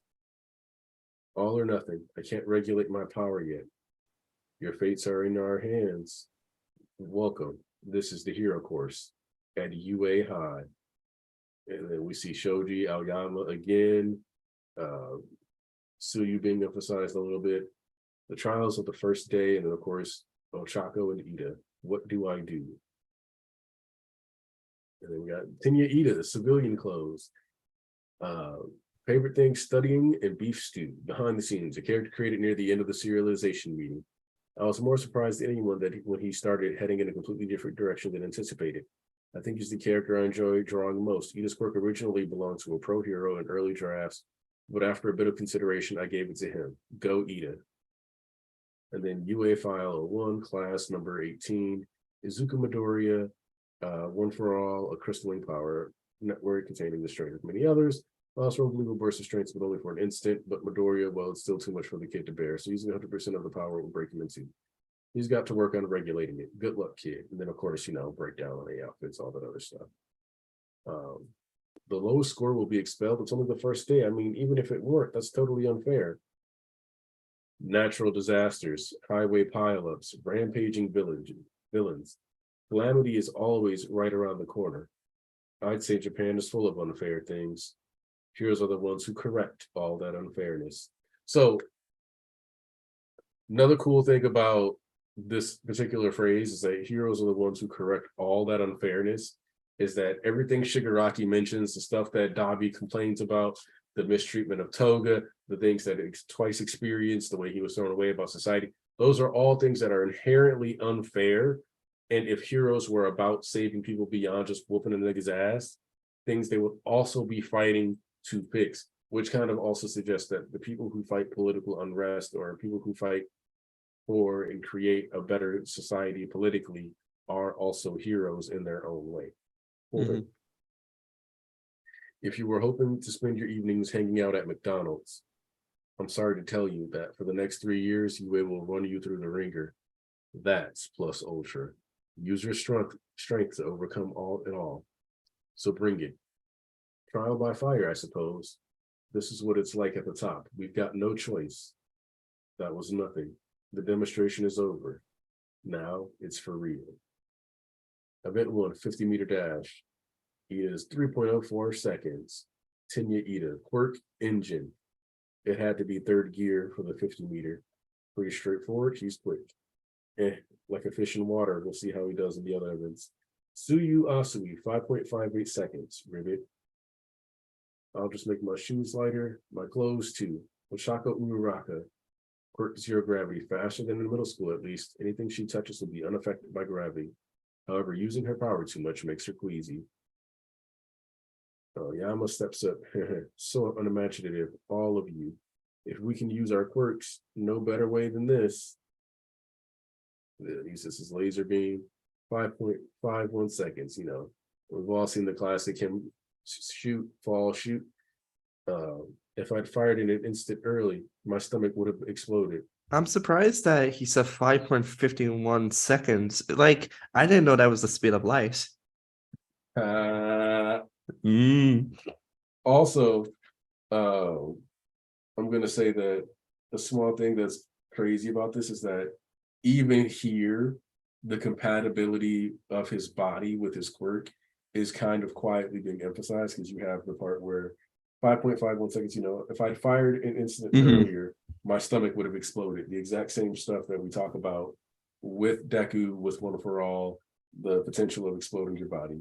All or nothing. I can't regulate my power yet. Your fates are in our hands. Welcome. This is the hero course at UA High. And then we see Shoji, Aoyama again. Suyu being emphasized a little bit. The trials of the first day, and then of course, Ochako and Ida. What do I do? And then we got Tenya Ida, the civilian clothes. Favorite thing, studying and beef stew. Behind the scenes, a character created near the end of the serialization meeting. I was more surprised than anyone that when he started heading in a completely different direction than anticipated. I think he's the character I enjoy drawing most. Ida's quirk originally belonged to a pro hero in early drafts, but after a bit of consideration, I gave it to him. Go Ida. And then UA File 01, class number 18, Izuku Midoriya, One for All, a crystalline power network containing the strength of many others. Also, a unbelievable burst of strength, but only for an instant. But Midoriya, well, it's still too much for the kid to bear. So using 100% of the power will break him in two. He's got to work on regulating it. Good luck, kid. And then, of course, break down on the outfits, all that other stuff. The lowest score will be expelled. It's only the first day. I mean, even if it weren't, that's totally unfair. Natural disasters, highway pileups, rampaging villains. Calamity is always right around the corner. I'd say Japan is full of unfair things. Heroes are the ones who correct all that unfairness. So, another cool thing about this particular phrase is that heroes are the ones who correct all that unfairness, is that everything Shigaraki mentions, the stuff that Dabi complains about, the mistreatment of Toga, the things that Twice experienced, the way he was thrown away about society, those are all things that are inherently unfair. And if heroes were about saving people beyond just whooping a nigga's ass, things they would also be fighting to fix, which kind of also suggests that the people who fight political unrest or people who fight for and create a better society politically are also heroes in their own way. Mm-hmm. If you were hoping to spend your evenings hanging out at McDonald's, I'm sorry to tell you that for the next 3 years, UA will run you through the ringer. That's plus ultra. Use your strength to overcome all in all. So bring it. Trial by fire, I suppose. This is what it's like at the top. We've got no choice. That was nothing. The demonstration is over. Now it's for real. Event 1, 50-meter dash. Ida is 3.04 seconds. Tenya Ida, quirk engine. It had to be third gear for the 50-meter. Pretty straightforward, she's quick. Like a fish in water, we'll see how he does in the other events. Suyu Asui, 5.58 seconds. Ribbit. I'll just make my shoes lighter, my clothes too. Oshako Uraraka, quirk zero gravity, faster than in middle school at least. Anything she touches will be unaffected by gravity. However, using her power too much makes her queasy. Yama steps up. So unimaginative, all of you. If we can use our quirks, no better way than this. He uses his laser beam, 5.51 seconds. We've all seen the classic him shoot, fall, shoot. If I'd fired in an instant early, my stomach would have exploded. I'm surprised that he said 5.51 seconds. Like, I didn't know that was the speed of light. Also, I'm going to say that the small thing that's crazy about this is that even here, the compatibility of his body with his quirk is kind of quietly being emphasized because you have the part where 5.51 seconds, if I'd fired an instant earlier, my stomach would have exploded. The exact same stuff that we talk about with Deku, with One for All, the potential of exploding your body.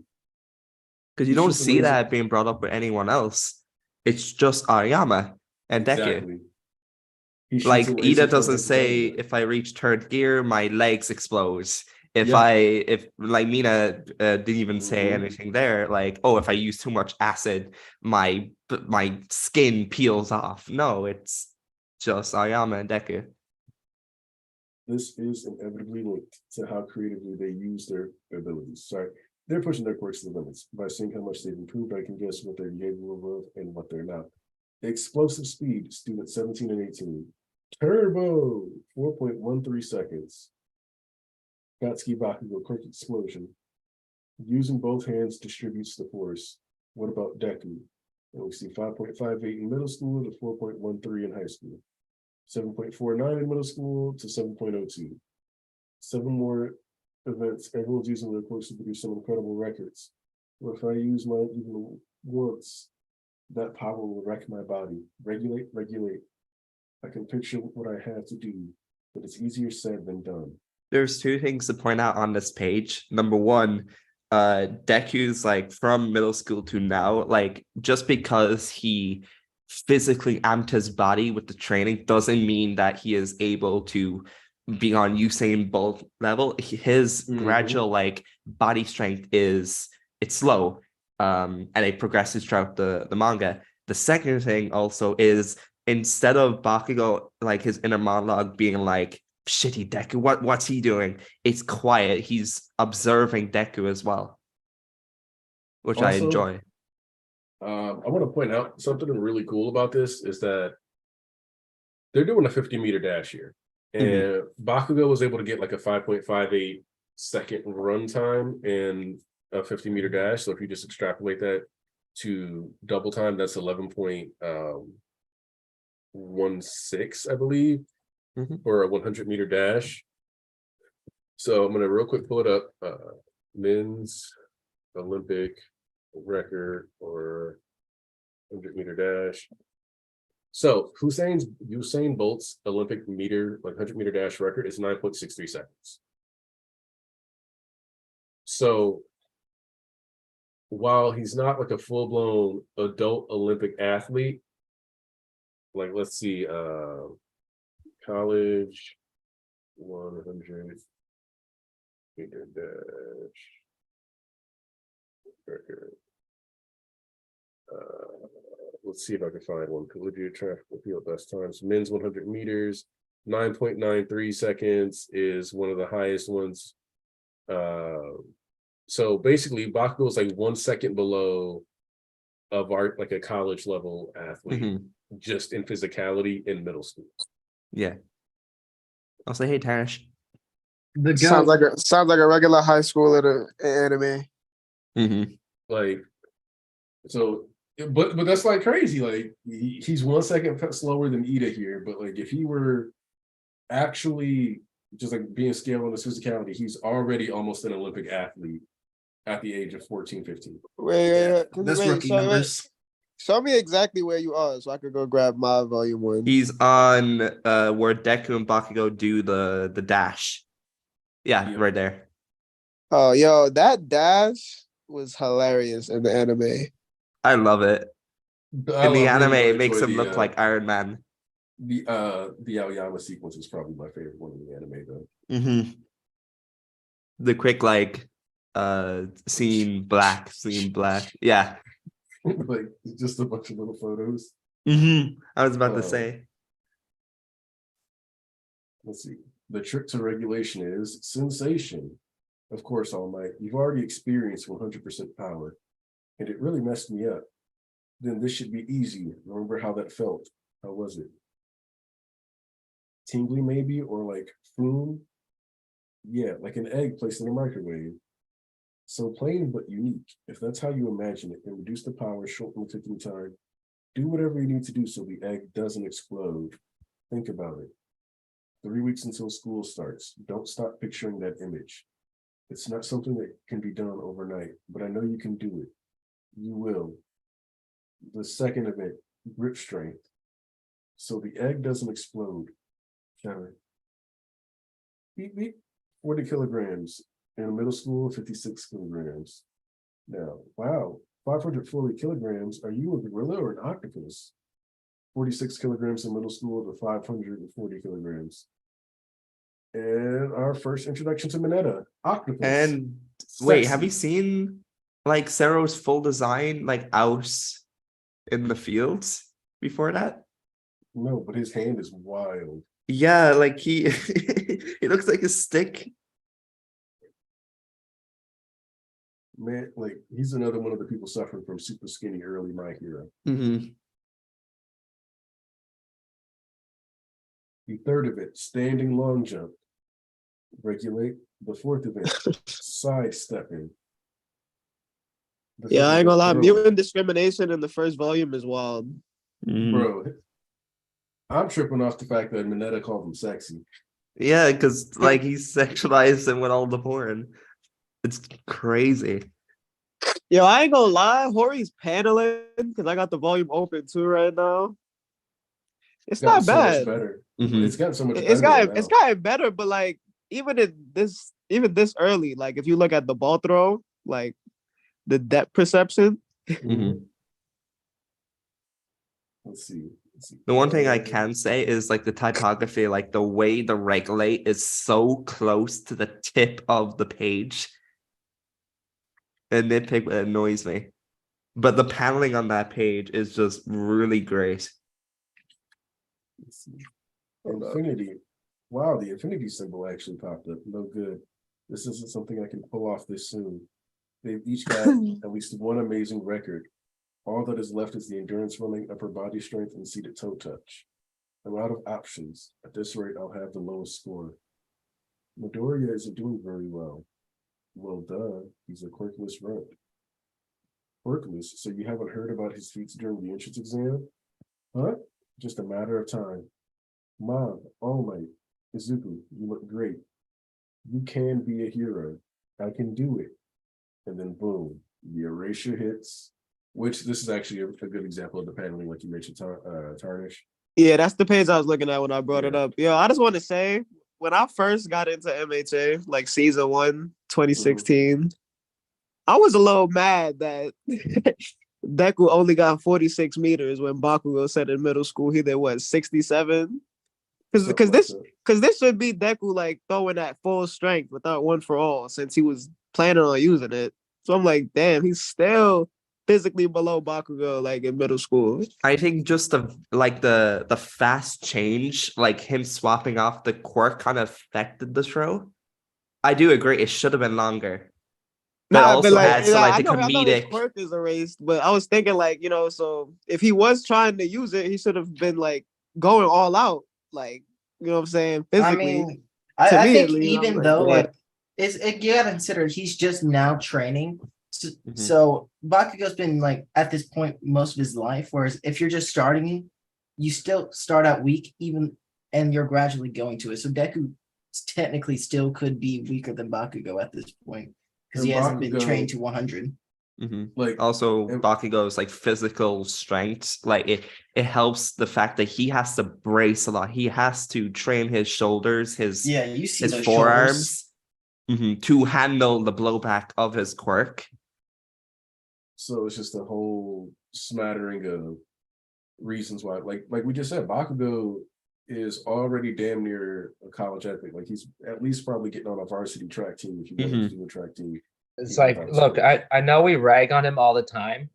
Because you It's don't just see amazing. that being brought up with anyone else. It's just Aoyama and Deku. Exactly. He shoots Like a laser Ida from doesn't his say vagina. if I reach third gear, my legs explode. If Yeah. if like Mina didn't even say Mhm. anything there, like, oh, if I use too much acid, my skin peels off. No, it's just Aoyama and Deku. This is inevitably linked to how creatively they use their abilities. Sorry, they're pushing their quirks to the limits. By seeing how much they've improved, I can guess what they're capable of and what they're not. Explosive speed, student 17 and 18. Turbo, 4.13 seconds. Gatsuki Bakugo, quick explosion. Using both hands distributes the force. What about Deku? And we see 5.58 in middle school to 4.13 in high school. 7.49 in middle school to 7.02. 7 more events. Everyone's using their course to produce some incredible records. Well, if I use mine even once, that power will wreck my body. Regulate, regulate. I can picture what I had to do, but it's easier said than done. There's two things to point out on this page. Number one, Deku's like from middle school to now, like just because he physically amped his body with the training doesn't mean that he is able to be on Usain Bolt level. His gradual like body strength it's slow, and it progresses throughout the manga. The second thing also is instead of Bakugo, like his inner monologue being like, shitty Deku, what's he doing? It's quiet. He's observing Deku as well, which I Also, enjoy. I want to point out something really cool about this is that they're doing a 50-meter dash here. And Bakugo was able to get like a 5.58 second run time in a 50-meter dash. So if you just extrapolate that to double time, that's 11.16, I believe, for a 100-meter dash. So I'm going to real quick pull it up. Men's Olympic record or 100-meter dash. So Usain Bolt's Olympic meter, like 100-meter dash record is 9.63 seconds. So while he's not like a full-blown adult Olympic athlete, like let's see, college 100-meter dash record. Let's see if I can find one. Collegiate track field best times. Men's 100 meters, 9.93 seconds is one of the highest ones. So basically, Bakugo is like 1 second below of our like a college level athlete, just in physicality in middle school. Yeah. I'll say, hey, Tarish. The Sounds goat. like a regular high schooler anime. Like, so, but that's like crazy. Like he's 1 second slower than Ida here, but like if he were actually just like being scaled on his physicality, he's already almost an Olympic athlete at the age of 14, 15. Wait, That's rookie numbers. Show me exactly where you are so I could go grab my volume 1. He's on where Deku and Bakugo do the dash. Yeah, right there. Oh, yo, that dash was hilarious in the anime. I love it. In the anime, it makes him look like Iron Man. The Aoyama sequence is probably my favorite one in the anime, though. The quick like seeing black. Yeah. Like just a bunch of little photos. I was about to say. Let's see. The trick to regulation is sensation. Of course, All Might, you've already experienced 100% power, and it really messed me up. Then this should be easy. Remember how that felt? How was it? Tingly maybe, or like foom? Yeah, like an egg placed in a microwave. So plain but unique. If that's how you imagine it, and reduce the power, shorten the cooking time. Do whatever you need to do so the egg doesn't explode. Think about it. 3 weeks until school starts. Don't stop picturing that image. It's not something that can be done overnight, but I know you can do it. You will. The second event, grip strength. So the egg doesn't explode. Shatter. Beep, beep. 40 kilograms. In middle school, 56 kilograms. Now, wow, 540 kilograms. Are you a gorilla or an octopus? 46 kilograms in middle school to 540 kilograms. And our first introduction to Mineta, octopus. And wait, have Sexy. you seen like Cero's full design like out in the fields before that? No, but his hand is wild. Yeah, like he he looks like a stick. Man, like he's another one of the people suffering from super skinny early My Hero. Mhm. The third event, standing long jump. Regulate. The fourth event, sidestepping. The Yeah, fifth I ain't gonna lie. event, throw. Mutant discrimination in the first volume is wild. Mhm. Bro, I'm tripping off the fact that Mineta called him sexy. Yeah, because like he sexualized him with all the porn. It's crazy. Yo, I ain't gonna lie. Hori's paneling because I got the volume open too right now. It's Gotten not so much bad. better. Mhm. It's gotten so much It's better. gotten better, but like even this early, like if you look at the ball throw, like the depth perception. Mhm. Let's see. The one thing I can say is like the typography, like the way the regulate is so close to the tip of the page. And nitpick it annoys me. But the paneling on that page is just really great. Let's see. Infinity. Wow, the infinity symbol actually popped up. No good. This isn't something I can pull off this soon. They've each got at least one amazing record. All that is left is the endurance running, upper body strength, and seated toe touch. I'm out of options. At this rate, I'll have the lowest score. Midoriya isn't doing very well. Well, duh. He's a quirkless runt. Quirkless? So you haven't heard about his feats during the entrance exam? Huh? Just a matter of time. Mom, All Might, Izuku, you look great. You can be a hero. I can do it. And then boom, the erasure hits, which this is actually a good example of the paneling, like you mentioned, Tarnish. Yeah, that's the page I was looking at when I brought it Yeah. up. Yo, I just want to say, when I first got into MHA, like season 1, 2016, I was a little mad that Deku only got 46 meters when Bakugo said in middle school he did what 67? Something Because like this that. because this should be Deku like throwing at full strength without one for all since he was planning on using it. So I'm like, damn, he's still physically below Bakugo like in middle school. I think just the fast change, like him swapping off the quirk kind of affected the show. I do agree, it should have been longer. But also has I like the know his comedic. quirk is erased, but I was thinking like, so if he was trying to use it, he should have been like going all out, like, you know what I'm saying? I Physically. mean, to I me, think at least, I'm even like, though yeah. like you gotta consider he's just now training. So, Mhm. so Bakugo's been like at this point most of his life. Whereas if you're just starting, you still start out weak, even and you're gradually going to it. So Deku technically still could be weaker than Bakugo at this point because he And hasn't been Bakugo- trained to 100. Mhm. Like Also, and- Bakugo's like physical strength, like it helps the fact that he has to brace a lot. He has to train his shoulders, his Yeah, you see his those forearms shoulders. to handle the blowback of his quirk. So it's just a whole smattering of reasons why, like we just said, Bakugo is already damn near a college athlete. Like he's at least probably getting on a varsity track team if you want to do a track team. It's Yeah, like, that's look, cool. I know we rag on him all the time,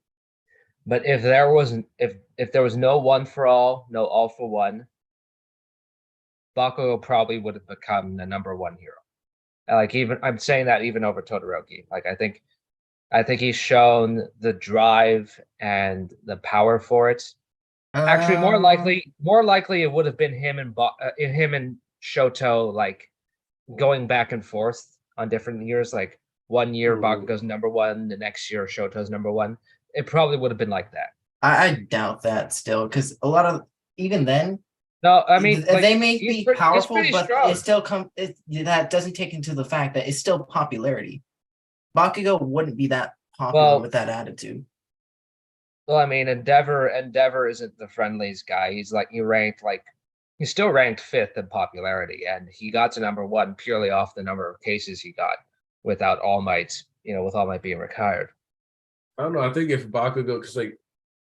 but if there was no one for all, no all for one, Bakugo probably would have become the number one hero. Like even I'm saying that even over Todoroki. Like I think he's shown the drive and the power for it. Actually, more likely it would have been him and Shoto like going back and forth on different years. Like 1 year Bakugo's number one, the next year Shoto's number one. It probably would have been like that. I doubt that still because a lot of even then No, I mean, like, they may he's be pretty- he's powerful, pretty but strong. it still that doesn't take into the fact that it's still popularity. Bakugo wouldn't be that popular Well- with that attitude. Well, I mean, Endeavor isn't the friendliest guy. He's still ranked 5th in popularity, and he got to number 1 purely off the number of cases he got without All Might, with All Might being retired. I don't know. I think if Bakugo, because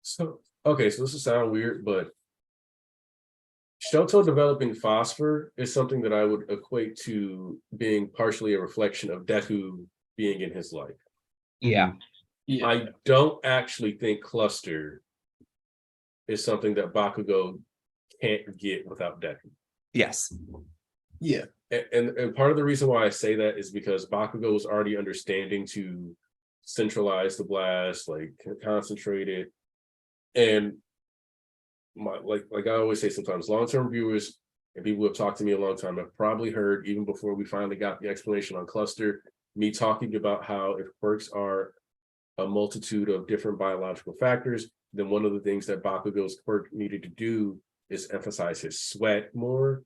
so this will sound weird, but Shoto developing Phosphor is something that I would equate to being partially a reflection of Deku being in his life. Yeah. Yeah. I don't actually think Cluster is something that Bakugo can't get without Deku. Yes. Yeah. And part of the reason why I say that is because Bakugo is already understanding to centralize the blast, like concentrate it. And like I always say sometimes, long-term viewers and people who have talked to me a long time have probably heard, even before we finally got the explanation on Cluster, me talking about how if quirks are a multitude of different biological factors, then one of the things that Bakugo's quirk needed to do is emphasize his sweat more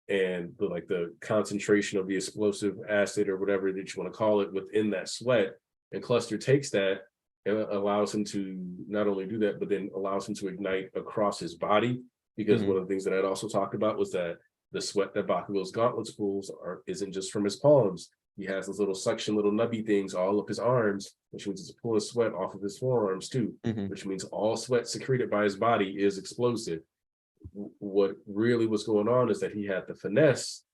and the concentration of the explosive acid or whatever that you want to call it within that sweat. And Cluster takes that and allows him to not only do that, but then allows him to ignite across his body. Because one of the things that I'd also talked about was that the sweat that Bakugo's gauntlets pulls isn't just from his palms. He has those little suction, little nubby things all up his arms, which means it's pulling sweat off of his forearms too, which means all sweat secreted by his body is explosive. What really was going on is that he had the finesse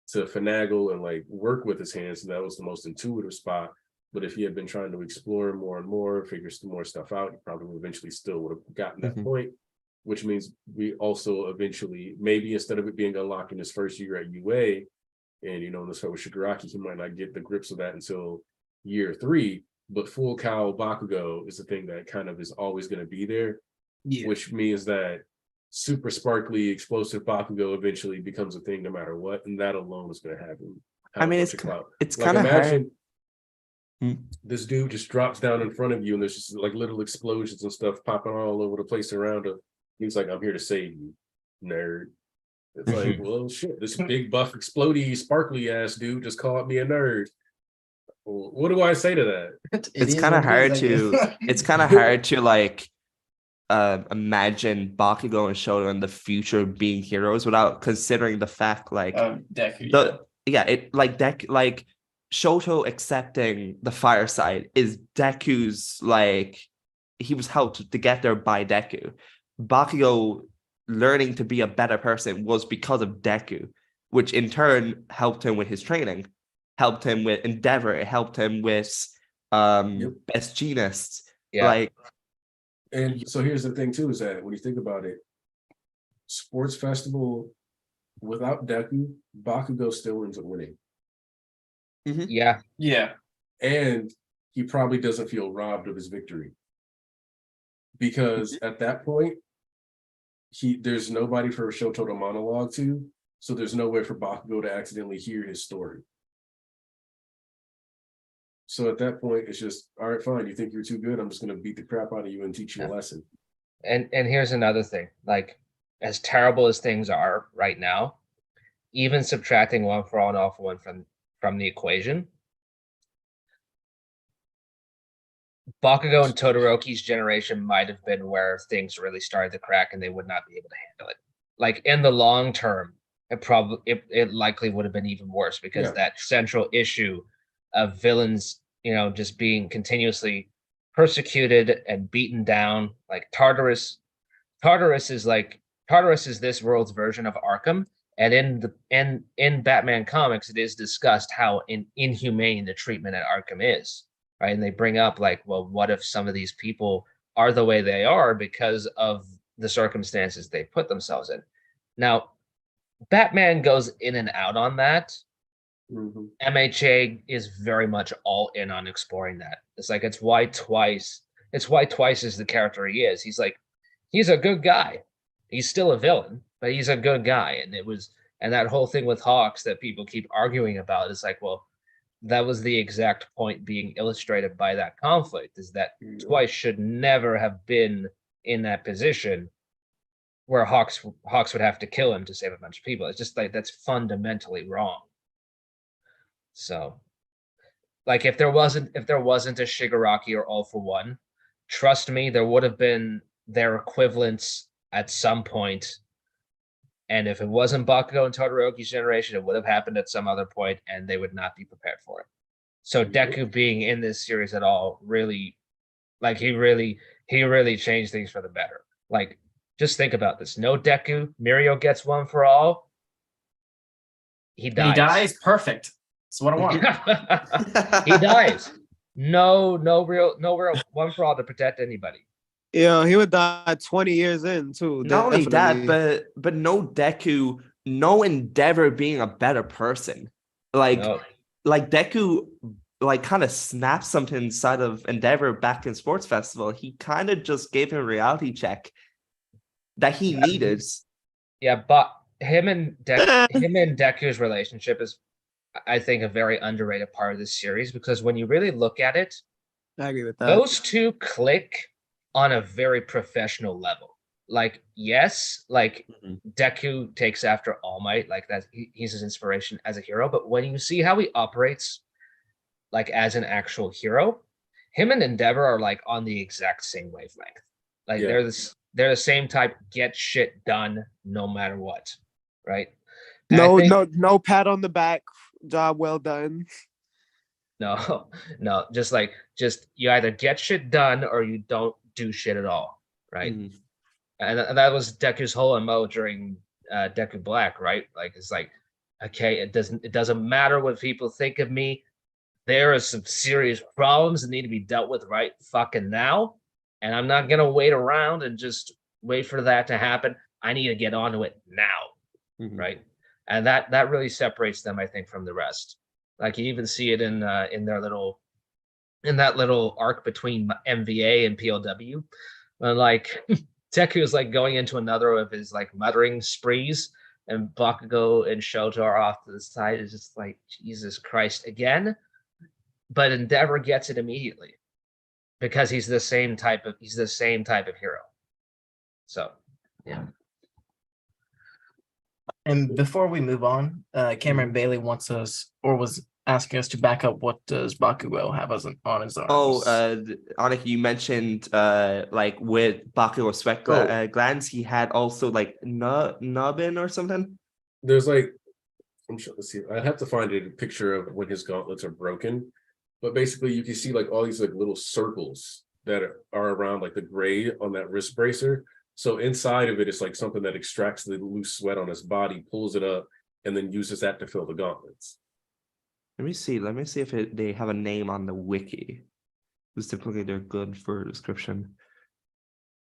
to finagle and work with his hands, and that was the most intuitive spot. But if he had been trying to explore more and more, figure some more stuff out, he probably eventually still would have gotten that point, which means we also eventually, maybe instead of it being unlocked in his first year at UA, and in the start with Shigaraki, he might not get the grips of that until year 3, but full cow Bakugo is the thing that kind of is always going to be there, which means that super sparkly, explosive Bakugo eventually becomes a thing no matter what, and that alone is going to have him. I mean, it's kind of hard. This dude just drops down in front of you, and there's just little explosions and stuff popping all over the place around him. He's like, "I'm here to save you, nerd." It's like, well, shit, this big buff, explodey, sparkly ass dude just called me a nerd. Well, what do I say to that? It's kind of hard to. It's kind of hard to imagine Bakugo and Shoto in the future being heroes without considering the fact Deku. Shoto accepting the fire side is Deku's he was helped to get there by Deku. Bakugo learning to be a better person was because of Deku, which in turn helped him with his training, helped him with Endeavor, it helped him with Best Genius. Yeah. And so here's the thing too, is that when you think about it, sports festival without Deku, Bakugo still ends up winning. Yeah. Yeah. And he probably doesn't feel robbed of his victory. Because at that point, there's nobody for Shoto to monologue to, so there's no way for Bakugo to accidentally hear his story. So at that point, it's just, all right, fine, you think you're too good, I'm just going to beat the crap out of you and teach you a lesson. And here's another thing, as terrible as things are right now, even subtracting One for All and All for One from the equation, Bakugo and Todoroki's generation might have been where things really started to crack and they would not be able to handle it. In the long term, it likely would have been even worse because that central issue of villains, just being continuously persecuted and beaten down. Tartarus is this world's version of Arkham. And in Batman comics, it is discussed how inhumane the treatment at Arkham is. Right. And they bring up well, what if some of these people are the way they are because of the circumstances they put themselves in? Now, Batman goes in and out on that. MHA is very much all in on exploring that. It's why Twice is the character he is. He's a good guy. He's still a villain, but he's a good guy. And that whole thing with Hawks that people keep arguing about is well, that was the exact point being illustrated by that conflict, is that Twice should never have been in that position. where Hawks would have to kill him to save a bunch of people. It's just like that's fundamentally wrong. So, like if there wasn't a Shigaraki or All for One, trust me, there would have been their equivalents at some point. And if it wasn't Bakugo and Todoroki's generation, it would have happened at some other point, and they would not be prepared for it. So Deku being in this series at all really, like he really changed things for the better. Like, just think about this. No Deku, Mirio gets one for all. He dies. He dies. Perfect. That's what I want. He dies. No real one for all to protect anybody. Yeah, he would die 20 years in too. Not only definitely. that, but no Deku, no Endeavor being a better person. Like Deku, like kind of snapped something inside of Endeavor back in Sports Festival. He kind of just gave him a reality check that he needed. Yeah, but him and Deku's relationship is, I think, a very underrated part of this series, because when you really look at it, I agree with that. those two click on a very professional level. Like, yes, like Deku takes after All Might, like that he's his inspiration as a hero. But when you see how he operates, like as an actual hero, him and Endeavor are like on the exact same wavelength. Like they're the same type, get shit done no matter what, right? And No pat on the back. Job well done. No, just you either get shit done or you don't do shit at all, right? And that was Deku's whole MO during Deku Black, right? Like, it's like, okay, it doesn't matter what people think of me. There are some serious problems that need to be dealt with right fucking now, and I'm not gonna wait around and just wait for that to happen. I need to get onto it now, right? And that really separates them, I think, from the rest. Like, you even see it in that little arc between MVA and PLW, when like Deku is like going into another of his like muttering sprees, and Bakugo and Shoto are off to the side. It's just like, Jesus Christ again. But Endeavor gets it immediately because he's the same type of hero. So yeah. And before we move on, Cameron Bailey wants us, or was asking us, to back up what does Bakugo have on his arms. Oh, Annika, you mentioned like with Bakugo sweat glands, he had also like nubbin or something. There's like, I'm sure, let's see, I'd have to find a picture of when his gauntlets are broken, but basically you can see like all these like little circles that are around like the gray on that wrist bracer. So inside of it is like something that extracts the loose sweat on his body, pulls it up, and then uses that to fill the gauntlets. Let me see if they have a name on the wiki. Because typically they're good for description.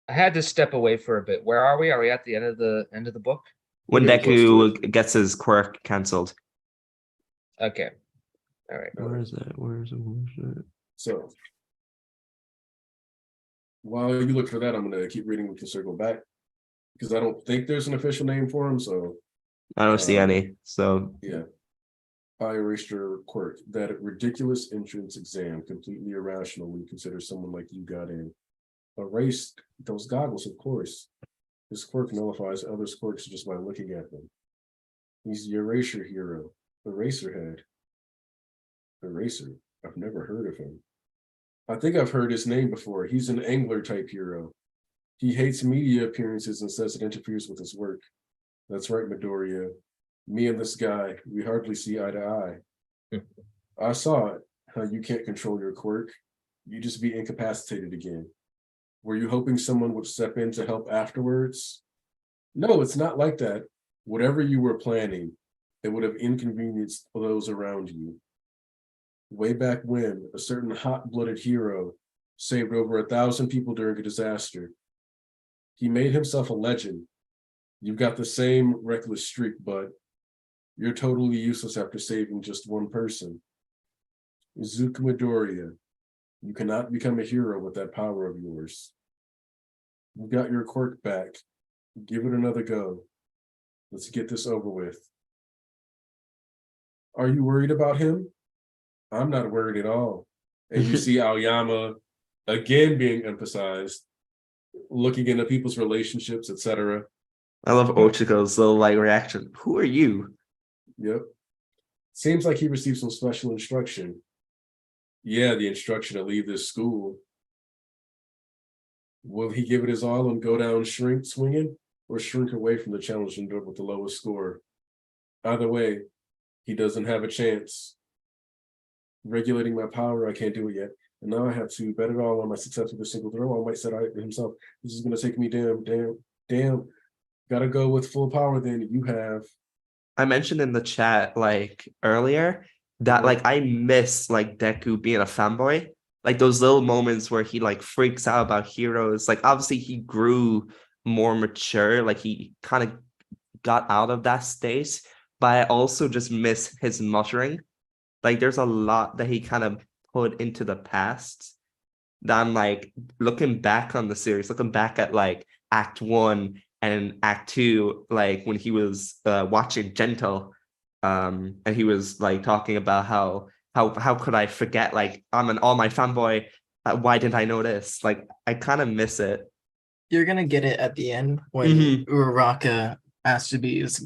I had to step away for a bit. Where are we? Are we at the end of the book? When Deku gets his quirk cancelled. Okay. All right. Where is it? So while you look for that, I'm gonna keep reading. We can circle back because I don't think there's an official name for him. So I don't see any. So yeah. I erased your quirk. That ridiculous entrance exam, completely irrational when you consider someone like you got in. Erased those goggles, of course. This quirk nullifies others' quirks just by looking at them. He's the erasure hero, Eraserhead. Eraser. I've never heard of him. I think I've heard his name before. He's an angler type hero. He hates media appearances and says it interferes with his work. That's right, Midoriya. Me and this guy, we hardly see eye to eye. I saw it, how you can't control your quirk. You just be incapacitated again. Were you hoping someone would step in to help afterwards? No, it's not like that. Whatever you were planning, it would have inconvenienced those around you. Way back when, a certain hot-blooded hero saved over 1,000 people during a disaster. He made himself a legend. You've got the same reckless streak, but you're totally useless after saving just one person. Izuku Midoriya, you cannot become a hero with that power of yours. You got your quirk back. Give it another go. Let's get this over with. Are you worried about him? I'm not worried at all. And you see Aoyama again being emphasized, looking into people's relationships, etc. I love Ochiko's little like reaction. Who are you? Yep. Seems like he received some special instruction. Yeah, the instruction to leave this school. Will he give it his all and go down swinging, or shrink away from the challenge and do it with the lowest score? Either way, he doesn't have a chance. Regulating my power, I can't do it yet. And now I have to bet it all on my success with a single throw. I might say to himself, this is going to take me damn. Gotta go with full power then. You have. I mentioned in the chat like earlier that like I miss like Deku being a fanboy. Like those little moments where he like freaks out about heroes. Like obviously he grew more mature, like he kind of got out of that state. But I also just miss his muttering. Like there's a lot that he kind of put into the past that I'm like looking back on the series, looking back at like Act 1 and Act 2, like when he was watching Gentle, and he was like talking about how could I forget, like I'm an All Might fanboy, why didn't I know this? Like I kind of miss it. You're gonna get it at the end when Uraraka asks to be his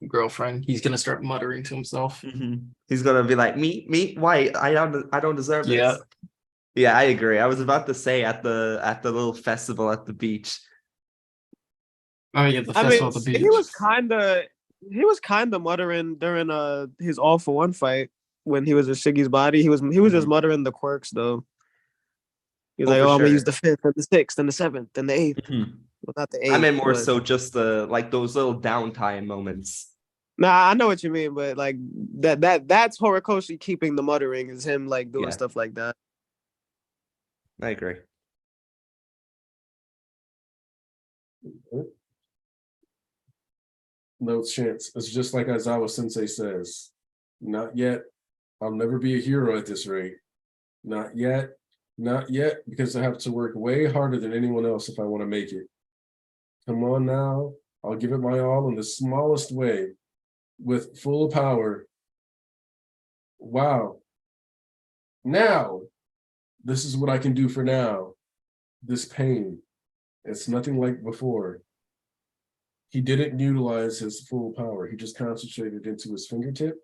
girlfriend. He's gonna start muttering to himself. He's gonna be like, me, why? I don't deserve this. Yeah. Yeah, I agree. I was about to say at the little festival at the beach. Oh yeah, the I festival mean, at the beach. he was kinda muttering during his All for One fight when he was in Shiggy's body. He was just muttering the quirks though. He was like, for I'm gonna sure. use the 5th and the 6th and the 7th and the 8th. Well, not the 8th. I meant more but- so just the like those little downtime moments. Nah, I know what you mean, but like that's Horikoshi keeping the muttering is him like doing Yeah. stuff like that. I agree. No chance. It's just like Aizawa Sensei says. Not yet. I'll never be a hero at this rate. Not yet. Not yet, because I have to work way harder than anyone else if I want to make it. Come on now. I'll give it my all in the smallest way with full power. Wow. Now, this is what I can do for now. This pain. It's nothing like before. He didn't utilize his full power. He just concentrated into his fingertip.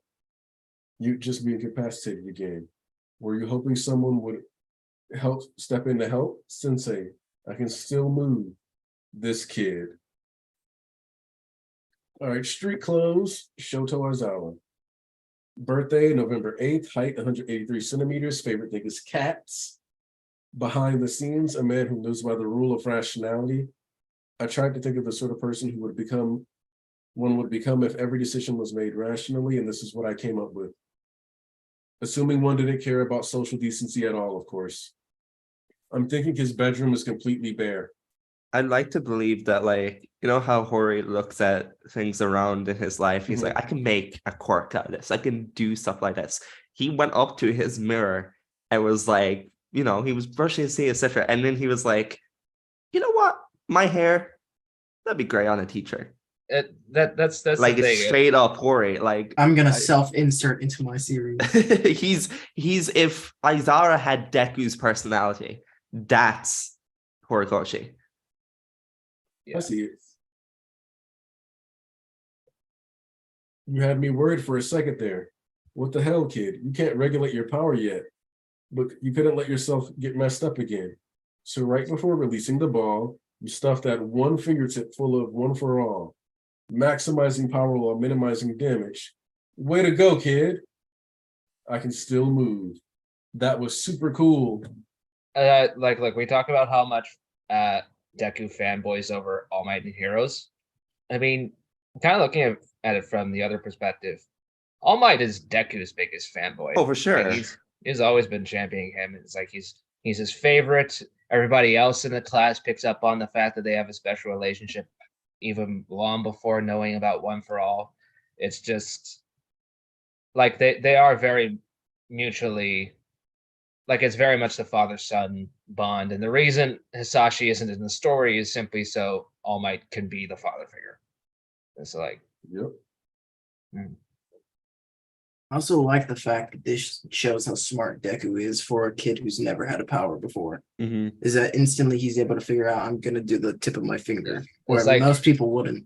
You just be incapacitated again. Were you hoping someone would step in to help? Sensei, I can still move this kid. All right, street clothes, Shoto Aizawa. Birthday, November 8th, height 183 centimeters. Favorite thing is cats. Behind the scenes, a man who lives by the rule of rationality. I tried to think of the sort of person who one would become if every decision was made rationally, and this is what I came up with. Assuming one didn't care about social decency at all, of course. I'm thinking his bedroom is completely bare. I'd like to believe that, like, you know how Hori looks at things around in his life. He's like, I can make a quirk out of this. I can do stuff like this. He went up to his mirror and was like, you know, he was brushing his teeth, etc. And then he was like, you know what? My hair, that'd be great on a t-shirt. That's Like the it's thing. straight up Hori. Like I'm gonna self-insert into my series. he's if Aizawa had Deku's personality, that's Horikoshi. Yeah. I see it. You had me worried for a second there. What the hell, kid? You can't regulate your power yet. But you couldn't let yourself get messed up again. So right before releasing the ball, you stuffed that one fingertip full of one for all, maximizing power while minimizing damage. Way to go, kid. I can still move. That was super cool. Like we talk about how much Deku fanboys over All Might and Heroes. I mean, kind of looking at it from the other perspective, All Might is Deku's biggest fanboy. Oh, for sure. Like, he's always been championing him. It's like he's his favorite. Everybody else in the class picks up on the fact that they have a special relationship, even long before knowing about One for All. It's just like they are very mutually, like it's very much the father-son bond. And the reason Hisashi isn't in the story is simply so All Might can be the father figure. It's like, Yep. I also like the fact that this shows how smart Deku is for a kid who's never had a power before. Is that instantly he's able to figure out, I'm going to do the tip of my finger, where like- most people wouldn't.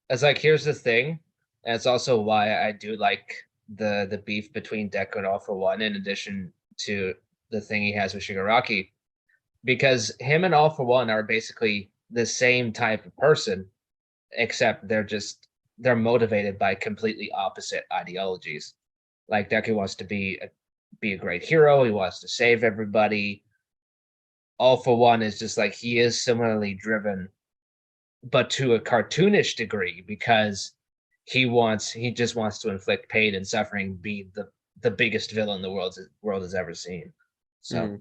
It's like here's the thing, and it's also why I do like the beef between Deku and All for One, in addition to the thing he has with Shigaraki, because him and All for One are basically the same type of person, except they're motivated by completely opposite ideologies. Like Deku wants to be a great hero, he wants to save everybody. All for One is just like he is similarly driven, but to a cartoonish degree, because he just wants to inflict pain and suffering, be the biggest villain the world has ever seen. So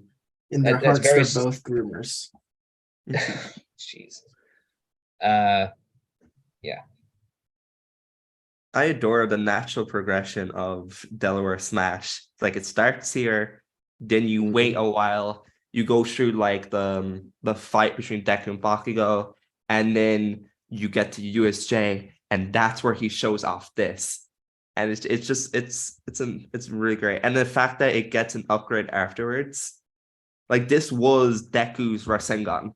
In their that's hearts, very they're both groomers. Jesus. Yeah. I adore the natural progression of Delaware Smash. Like it starts here, then you wait a while, you go through like the fight between Deku and Bakugo, and then you get to USJ, and that's where he shows off this. And it's really great. And the fact that it gets an upgrade afterwards, like this was Deku's Rasengan.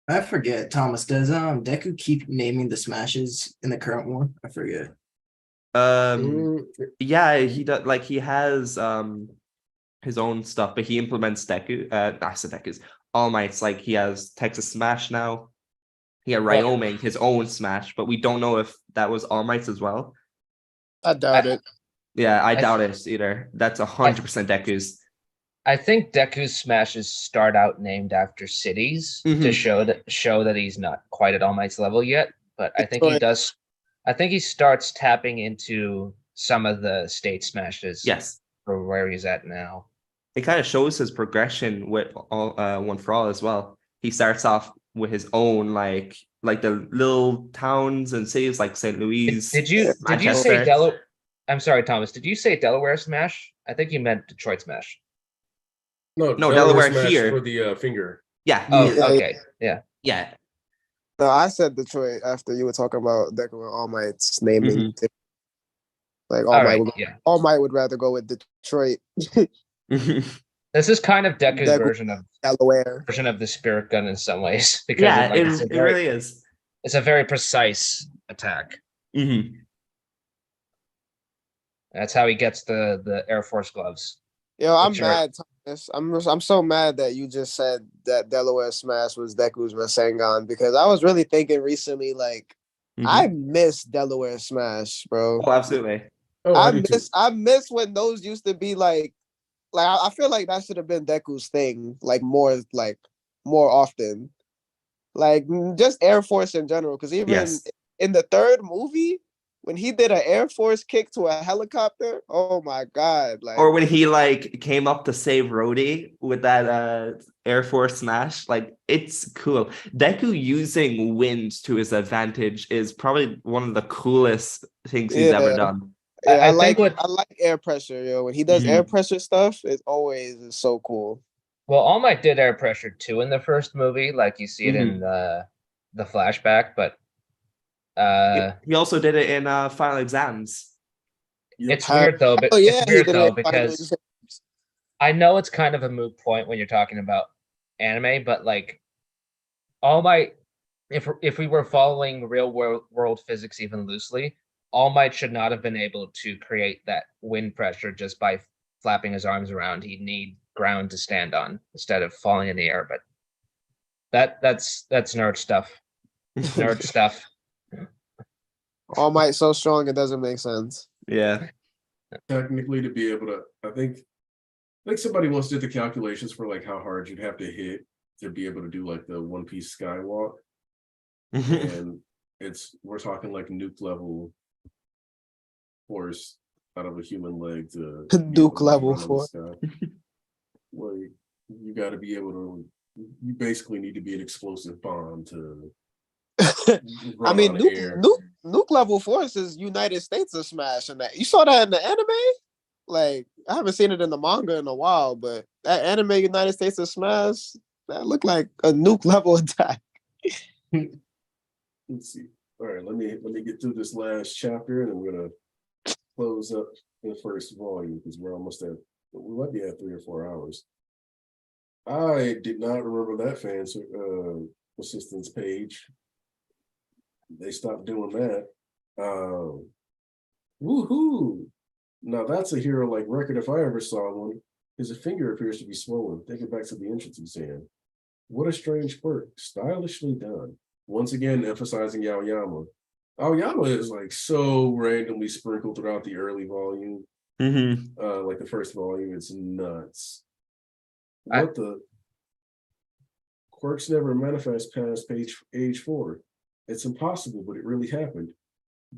I forget, Thomas, does Deku keep naming the smashes in the current one? I forget. Yeah, he does. Like he has his own stuff, but he implements Deku's All Might's. Like he has Texas Smash now. He had Wyoming, his own Smash, but we don't know if that was All Might's as well. I doubt it. Yeah, I doubt it either. That's 100% Deku's. I think Deku's smashes start out named after cities to show that he's not quite at All Might's level yet. But I think he does. I think he starts tapping into some of the state smashes. Yes, for where he's at now. It kind of shows his progression with all One for All as well. He starts off with his own like the little towns and cities like St. Louis. Did you say Delaware? I'm sorry, Thomas. Did you say Delaware Smash? I think you meant Detroit Smash. No, Delaware Smash here for the finger. Yeah. Oh, okay. Yeah. No, I said Detroit after you were talking about Deku and All Might's naming. Like All Might would rather go with Detroit. This is kind of Deku's version of Delaware. Version of the Spirit Gun in some ways, because it really is. It's a very precise attack. That's how he gets the Air Force gloves. Yo, I'm mad, Thomas. I'm so mad that you just said that Delaware Smash was Deku's Rasengan, because I was really thinking recently, like, I miss Delaware Smash, bro. Oh, absolutely. Oh, I miss when those used to be like I feel like that should have been Deku's thing, more often. Like just Air Force in general, because even in the third movie, when he did an Air Force kick to a helicopter, oh my god! Like, or when he came up to save Rhodey with that Air Force smash, it's cool. Deku using wind to his advantage is probably one of the coolest things he's ever done. Yeah, I like air pressure, yo. When he does air pressure stuff, it always is so cool. Well, All Might did air pressure too in the first movie, like you see it in the flashback, but he also did it in Final Exams. It's weird though, because I know it's kind of a moot point when you're talking about anime, but like All Might, if we were following real world physics even loosely, All Might should not have been able to create that wind pressure just by flapping his arms around. He'd need ground to stand on instead of falling in the air. But that's nerd stuff. Nerd stuff. All Might so strong it doesn't make sense. Yeah. Technically, to be able to, I think somebody once did the calculations for like how hard you'd have to hit to be able to do like the One Piece skywalk, and we're talking like nuke level force out of a human leg to nuke level force. Like you got to be able to. You basically need to be an explosive bomb to. I mean, nuke level force is United States of Smash, and that you saw that in the anime. Like I haven't seen it in the manga in a while, but that anime United States of Smash, that looked like a nuke level attack. Let's see. All right, let me get through this last chapter, and I'm gonna close up the first volume because we're almost at. We might be at 3 or 4 hours. I did not remember that fan assistance page. They stopped doing that. Woohoo! Now that's a hero-like record if I ever saw one. His finger appears to be swollen. Take it back to the entrance exam. What a strange quirk. Stylishly done. Once again, emphasizing Aoyama. Aoyama is like so randomly sprinkled throughout the early volume. Like the first volume, it's nuts. What the quirks never manifest past age 4. It's impossible, but it really happened.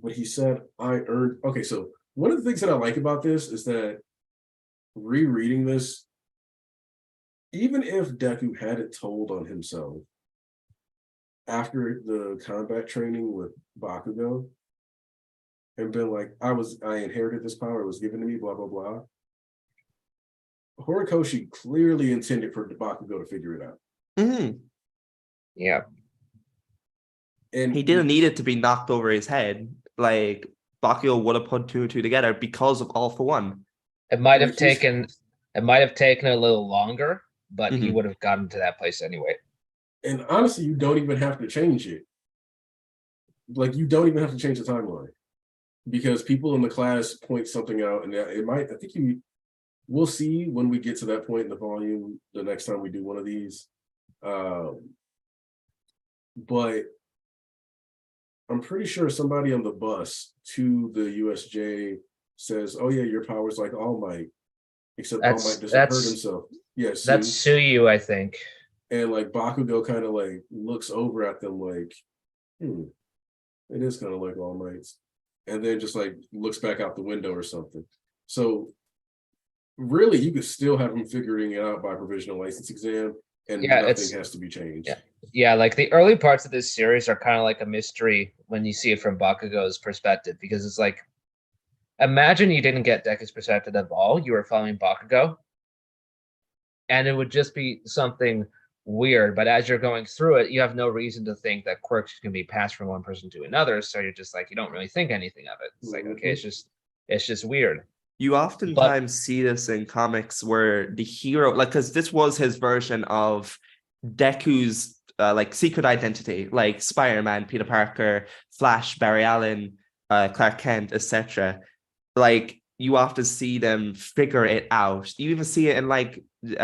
But he said, I earned. Okay, so one of the things that I like about this is that rereading this, even if Deku had it told on himself after the combat training with Bakugo and been like, I inherited this power, it was given to me, blah, blah, blah. Horikoshi clearly intended for Bakugo to figure it out. Yeah. And he didn't need it to be knocked over his head. Like, Bakugo would have put 2 and 2 together because of All for One. It might have taken a little longer, but he would have gotten to that place anyway. And honestly, you don't even have to change it. Like, you don't even have to change the timeline. Because people in the class point something out, and it might, I think we'll see when we get to that point in the volume the next time we do one of these. But I'm pretty sure somebody on the bus to the USJ says, oh yeah, your power's like All Might. Except All Might doesn't hurt himself. Yes, that's Suyu, I think. And like Bakugo kind of like looks over at them like, it is kind of like All Might's. And then just like looks back out the window or something. So really, you could still have him figuring it out by provisional license exam, and nothing has to be changed. Yeah, like the early parts of this series are kind of like a mystery when you see it from Bakugo's perspective, because it's like, imagine you didn't get Deku's perspective at all, you were following Bakugo, and it would just be something weird, but as you're going through it, you have no reason to think that quirks can be passed from one person to another, so you're just like, you don't really think anything of it. It's like, okay, it's just weird. You oftentimes see this in comics where the hero, like, because this was his version of Deku's like secret identity, like Spider-Man, Peter Parker, Flash, Barry Allen, Clark Kent, etc. Like, you often see them figure it out. You even see it in like the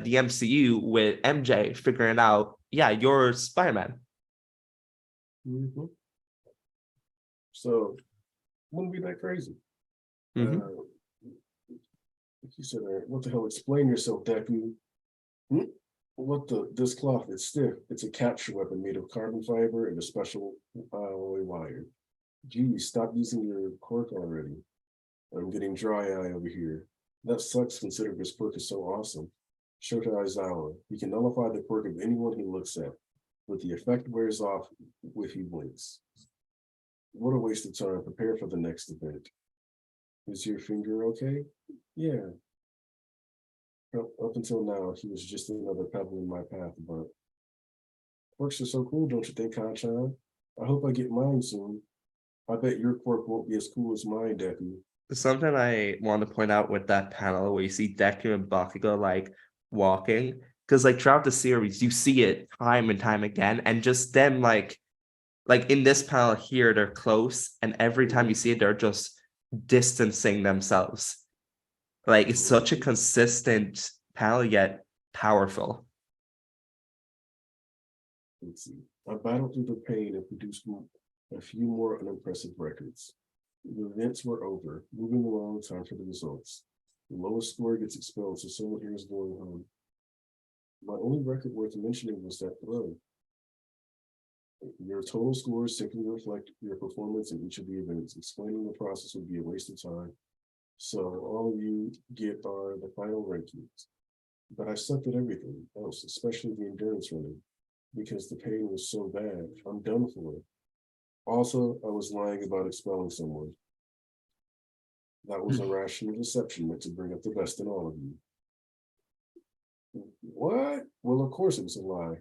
MCU with MJ figuring out, yeah, you're Spider-Man. So wouldn't be that crazy. He said, what the hell, explain yourself, Deku. This cloth is stiff. It's a capture weapon made of carbon fiber and a special alloy wire. Geez, stop using your quirk already. I'm getting dry eye over here. That sucks considering this quirk is so awesome. Shota Aizawa. He can nullify the quirk of anyone he looks at, but the effect wears off if he blinks. What a waste of time. Prepare for the next event. Is your finger okay? Yeah. Up until now, he was just another pebble in my path, but quirks are so cool, don't you think, Kanchan? I hope I get mine soon. I bet your quirk won't be as cool as mine, Deku. Something I want to point out with that panel where you see Deku and Bakugo like walking, because like throughout the series, you see it time and time again, and just them like in this panel here, they're close, and every time you see it, they're just distancing themselves. Like, it's such a consistent panel, yet powerful. Let's see. I battled through the pain and produced a few more unimpressive records. The events were over. Moving along, time for the results. The lowest score gets expelled, so someone here is going home. My only record worth mentioning was that throw. Your total scores simply reflect your performance in each of the events. Explaining the process would be a waste of time. So all of you get are the final rankings. But I sucked at everything else, especially the endurance running, because the pain was so bad. I'm done for it. Also, I was lying about expelling someone. That was a rational deception meant to bring up the best in all of you. What? Well, of course it was a lie.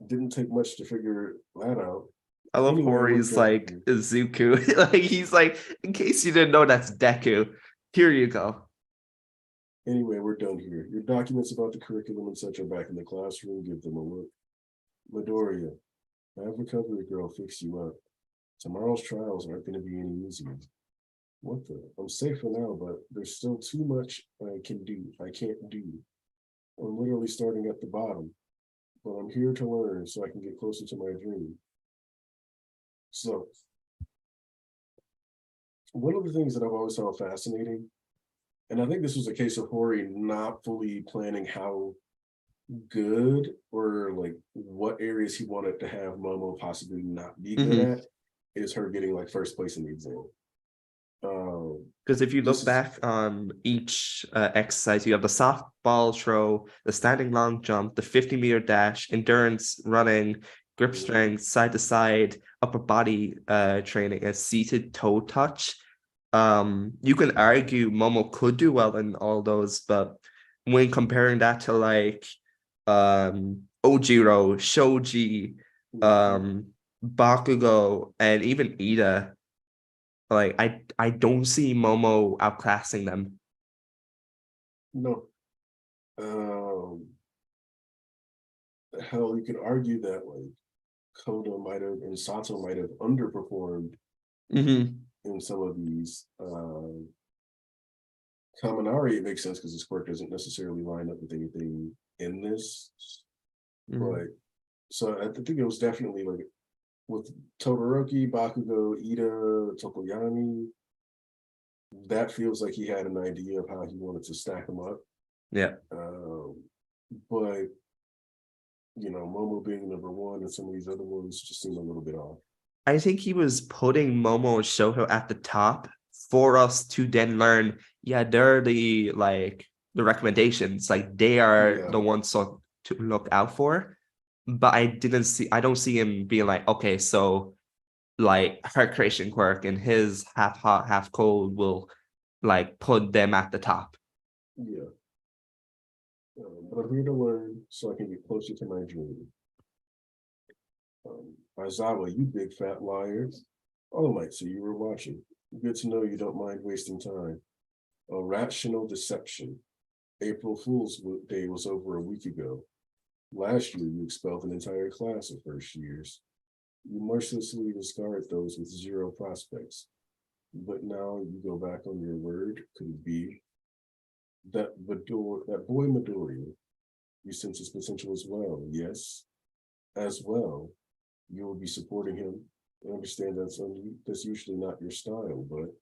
It didn't take much to figure that out. I love Hori's like Izuku. Like, he's like, in case you didn't know, that's Deku. Here you go. Anyway, we're done here. Your documents about the curriculum and such are back in the classroom. Give them a look. Midoriya, Have recovery girl fix you up. Tomorrow's trials aren't going to be any easier. What the? I'm safe for now, but there's still too much I can't do. I'm literally starting at the bottom, but I'm here to learn so I can get closer to my dream. So, one of the things that I've always found fascinating, and I think this was a case of Hori not fully planning how good or like what areas he wanted to have Momo possibly not be good at, is her getting like first place in the exam. Because if you This look is- back on each exercise, you have the softball throw, the standing long jump, the 50-meter dash, endurance running, grip strength, side to side, upper body training, and seated toe touch. You can argue Momo could do well in all those, but when comparing that to like Ojiro, Shoji, Bakugo, and even Ida, like I don't see Momo outclassing them. No. Hell, you could argue that like Koda might have and Sato might have underperformed in some of these. Kaminari, it makes sense because his quirk doesn't necessarily line up with anything in this. But so I think it was definitely like with Todoroki, Bakugo, Ida, Tokoyami, that feels like he had an idea of how he wanted to stack them up. Yeah. But you know, Momo being number one and some of these other ones just seem a little bit off. I think he was putting Momo and Shoto at the top for us to then learn, yeah, they're the like the recommendations, like they are the ones to look out for. But I don't see him being like, okay, so like her creation quirk and his half hot, half cold will like put them at the top. Yeah. But I'm here to learn so I can get closer to my dream. Aizawa, you big fat liar. All right, so you were watching. Good to know you don't mind wasting time. A rational deception. April Fool's Day was over a week ago. Last year, you expelled an entire class of first years. You mercilessly discard those with zero prospects. But now you go back on your word. Could it be that boy Midoriya, you sense his potential as well? Yes, as well. You will be supporting him. I understand that's usually not your style, but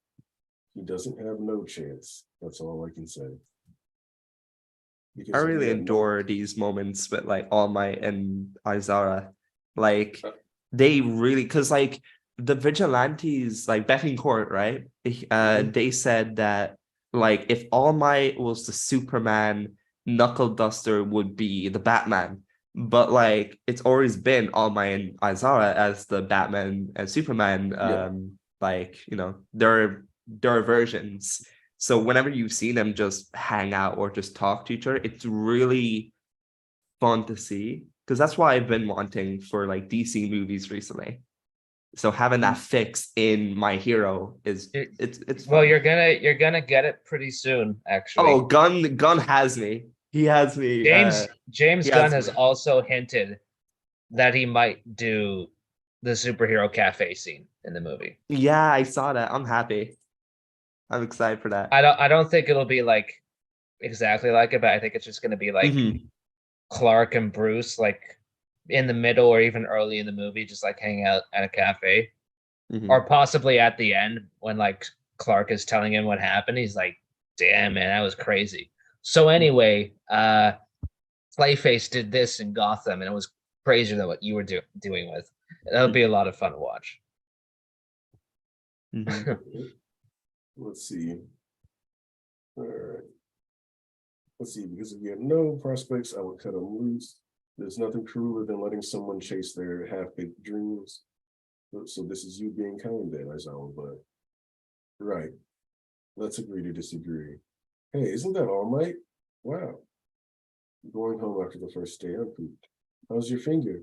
he doesn't have no chance. That's all I can say. I really adore these moments with like All Might and Aizawa. Like they really, because like the vigilantes, like Bettencourt, right? They said that like if All Might was the Superman, Knuckle Duster would be the Batman. But like it's always been All Might and Aizawa as the Batman and Superman. Like, you know, their versions. So whenever you see them just hang out or just talk to each other, it's really fun to see. Because that's why I've been wanting for like DC movies recently. So having that fix in My Hero is it's well, fun. you're gonna get it pretty soon, actually. Oh, Gunn has me. He has me. James Gunn has also hinted that he might do the superhero cafe scene in the movie. Yeah, I saw that. I'm happy. I'm excited for that. I don't think it'll be like exactly like it, but I think it's just gonna be like Clark and Bruce like in the middle or even early in the movie, just like hanging out at a cafe. Or possibly at the end when like Clark is telling him what happened. He's like, damn man, that was crazy. So anyway, Clayface did this in Gotham and it was crazier than what you were doing with. That'll be a lot of fun to watch. Let's see. All right. Let's see, because if you have no prospects, I would cut them loose. There's nothing crueler than letting someone chase their half-baked dreams. So this is you being kind then, Aizawa, but right. Let's agree to disagree. Hey, isn't that All Might? Wow. Going home after the first day, I'm pooped. How's your finger?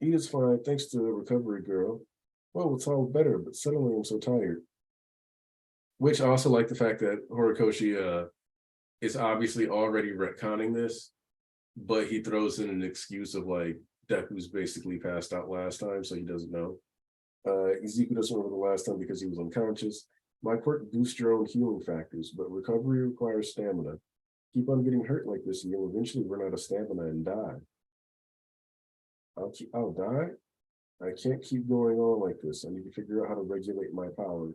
Edith's fine, thanks to the recovery girl. Well, it's all better, but suddenly I'm so tired. Which I also like the fact that Horikoshi is obviously already retconning this, but he throws in an excuse of like, Deku's basically passed out last time, so he doesn't know. Ezekiel doesn't remember the last time because he was unconscious. My quirk boosts your own healing factors, but recovery requires stamina. Keep on getting hurt like this, and you'll eventually run out of stamina and die. I'll die? I can't keep going on like this. I need to figure out how to regulate my power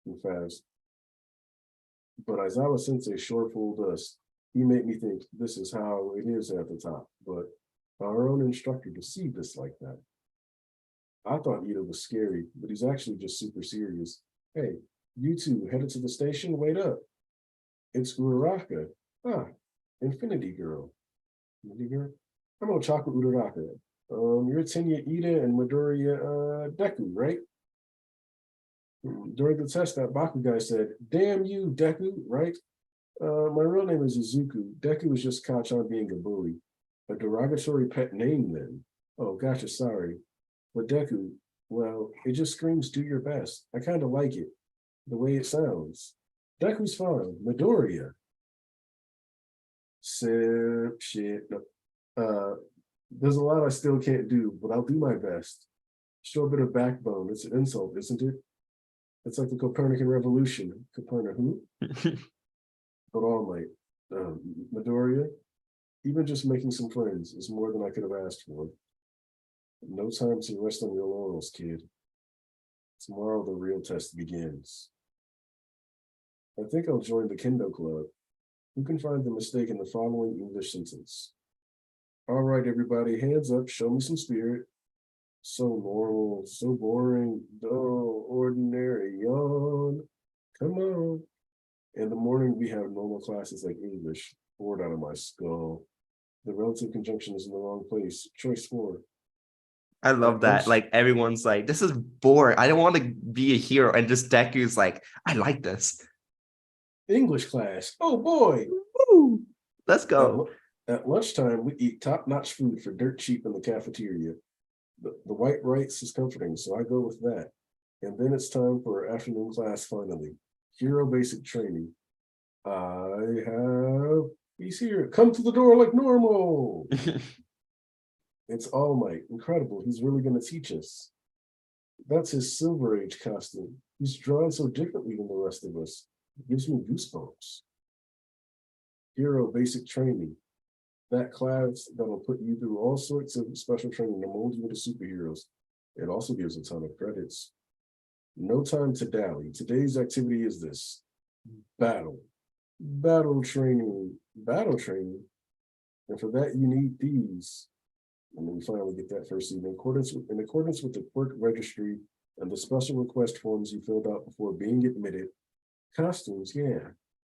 and fast. But Aizawa Sensei sure fooled us. He made me think this is how it is at the top, but our own instructor deceived us like that. I thought Ida was scary, but he's actually just super serious. Hey, you two headed to the station? Wait up. It's Uraraka. Ah, Infinity Girl. Infinity Girl? I'm Ochako Uraraka. You're Tenya Ida and Midoriya Deku, right? During the test, that Baku guy said, damn you, Deku, right? My real name is Izuku. Deku was just caught on being a bully. A derogatory pet name then. Oh, gotcha, sorry. But Deku, well, it just screams do your best. I kind of like it, the way it sounds. Deku's fine. Midoriya. Shit. There's a lot I still can't do, but I'll do my best. Show a bit of backbone. It's an insult, isn't it? It's like the Copernican revolution. Copernic who? But All Might. Midoriya, even just making some friends is more than I could have asked for. No time to rest on your laurels, kid. Tomorrow the real test begins. I think I'll join the Kendo Club. Who can find the mistake in the following English sentence? All right, everybody, hands up, show me some spirit. So normal, so boring, dull, ordinary, yawn. Come on. In the morning, we have normal classes like English. Bored out of my skull. The relative conjunction is in the wrong place. Choice 4. I love that. Like everyone's like, this is boring. I don't want to be a hero. And just Deku's like, I like this. English class. Oh boy. Woo! Let's go. At lunchtime, we eat top-notch food for dirt cheap in the cafeteria. The white rice is comforting, so I go with that. And then it's time for our afternoon class finally. Hero basic training. He's here. Come to the door like normal. It's All Might. Incredible. He's really going to teach us. That's his Silver Age costume. He's drawn so differently than the rest of us. It gives me goosebumps. Hero basic training. That class that'll put you through all sorts of special training to mold you into superheroes. It also gives a ton of credits. No time to dally. Today's activity is this. Battle. Battle training. Battle training. And for that, you need these. And then we finally get that first evening. In accordance with the quirk registry and the special request forms you filled out before being admitted, costumes,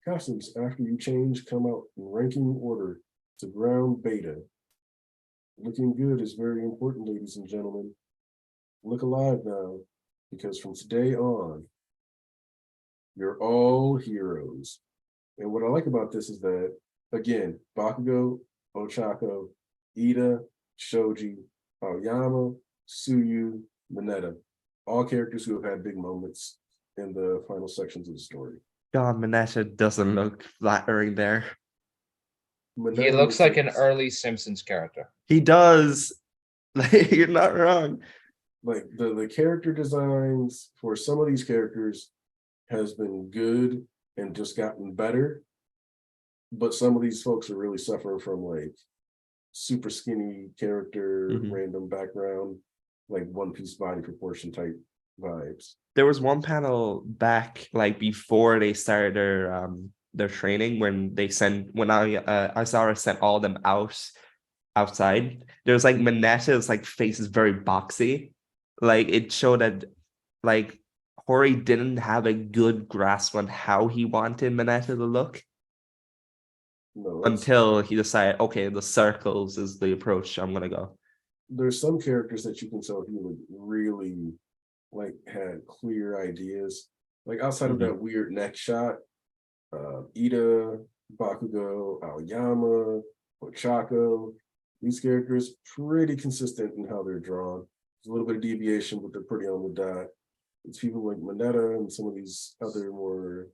costumes after you change come out in ranking order to ground beta. Looking good is very important, ladies and gentlemen. Look alive now, because from today on, you're all heroes. And what I like about this is that, again, Bakugo, Ochako, Ida, Shoji, Aoyama, Tsuyu, Mineta, all characters who have had big moments in the final sections of the story. God, Mineta doesn't look flattering there. He looks like an early Simpsons character. He does. You're not wrong. Like the character designs for some of these characters has been good and just gotten better. But some of these folks are really suffering from like super skinny character, random background, like One Piece body proportion type vibes. There was one panel back, like before they started their training, when Aizawa sent all of them outside. There's like Mineta's like face is very boxy. Like it showed that like Hori didn't have a good grasp on how he wanted Mineta to look. No, until he decided, okay, the circles is the approach I'm gonna go. There's some characters that you can tell he would really like had clear ideas. Like outside of that weird neck shot, Ida, Bakugo, Aoyama, Ochako, these characters pretty consistent in how they're drawn. There's a little bit of deviation, but they're pretty on the dot. It's people like Mineta and some of these other more,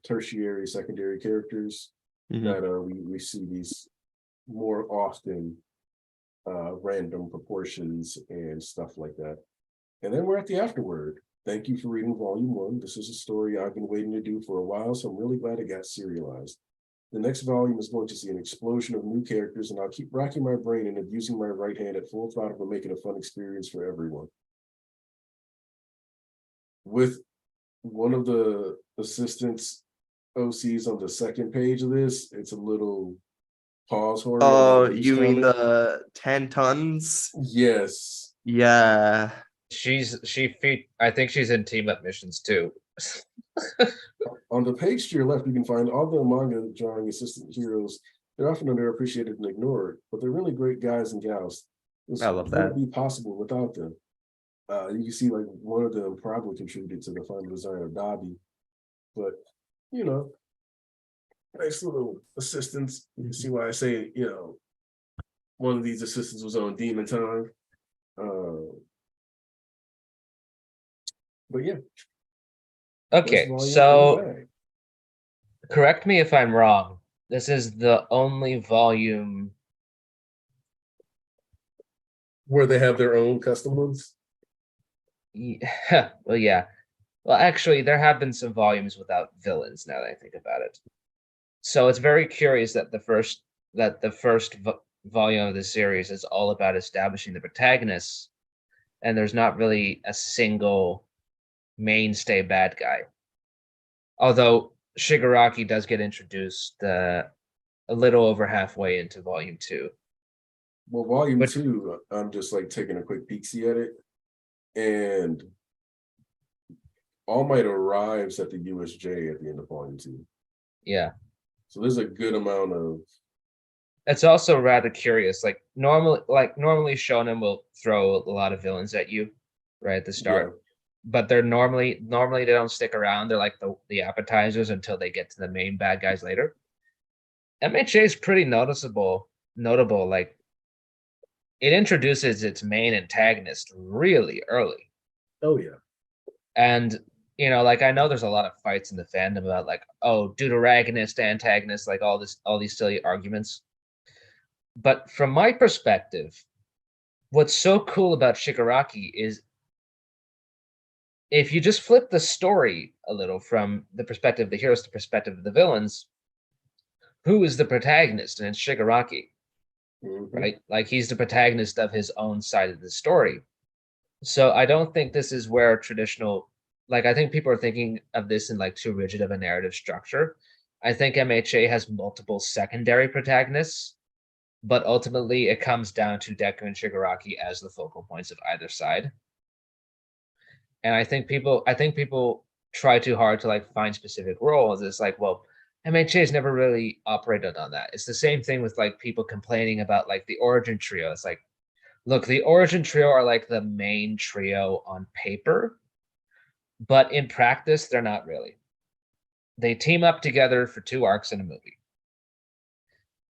tertiary, secondary characters that we see these more often random proportions and stuff like that. And then we're at the afterword. Thank you for reading volume 1. This is a story I've been waiting to do for a while, so I'm really glad it got serialized. The next volume is going to see an explosion of new characters, and I'll keep racking my brain and abusing my right hand at full throttle to make it a fun experience for everyone. With one of the assistants OCs on the second page of this, it's a little pause horror. Oh, you mean the 10 tons? Yes. Yeah. I think she's in team up missions too. On the page to your left, you can find all the manga drawing assistant heroes. They're often underappreciated and ignored, but they're really great guys and gals. This I love that. wouldn't be possible without them. You can see like one of them probably contributed to the final design of Dobby, but you know, nice little assistants. You can see why I say, you know, one of these assistants was on Demon Time. But yeah. Okay, so correct me if I'm wrong. This is the only volume where they have their own custom ones. Yeah, well, yeah. Well, actually, there have been some volumes without villains. Now that I think about it, so it's very curious that the first volume of the series is all about establishing the protagonists, and there's not really a single mainstay bad guy. Although Shigaraki does get introduced a little over halfway into volume 2. Well, volume 2, I'm just like taking a quick peek-see at it, and All Might arrives at the USJ at the end of volume 2. Yeah. So there's a good amount of. It's also rather curious. Like normally Shonen will throw a lot of villains at you right at the start. Yeah. But they're normally they don't stick around. They're like the appetizers until they get to the main bad guys later. MHA is pretty notable. Like it introduces its main antagonist really early. Oh yeah. And you know, like I know there's a lot of fights in the fandom about like, oh, deuteragonist, antagonist, like all these silly arguments. But from my perspective, what's so cool about Shigaraki is if you just flip the story a little from the perspective of the heroes to the perspective of the villains, who is the protagonist? And it's Shigaraki, right? Like he's the protagonist of his own side of the story. So I don't think this is where traditional, like I think people are thinking of this in like too rigid of a narrative structure. I think MHA has multiple secondary protagonists, but ultimately it comes down to Deku and Shigaraki as the focal points of either side. And I think people try too hard to like find specific roles. It's like, well, MHA has never really operated on that. It's the same thing with like people complaining about like the origin trio. It's like, look, the origin trio are like the main trio on paper, but in practice, they're not really. They team up together for 2 arcs in a movie.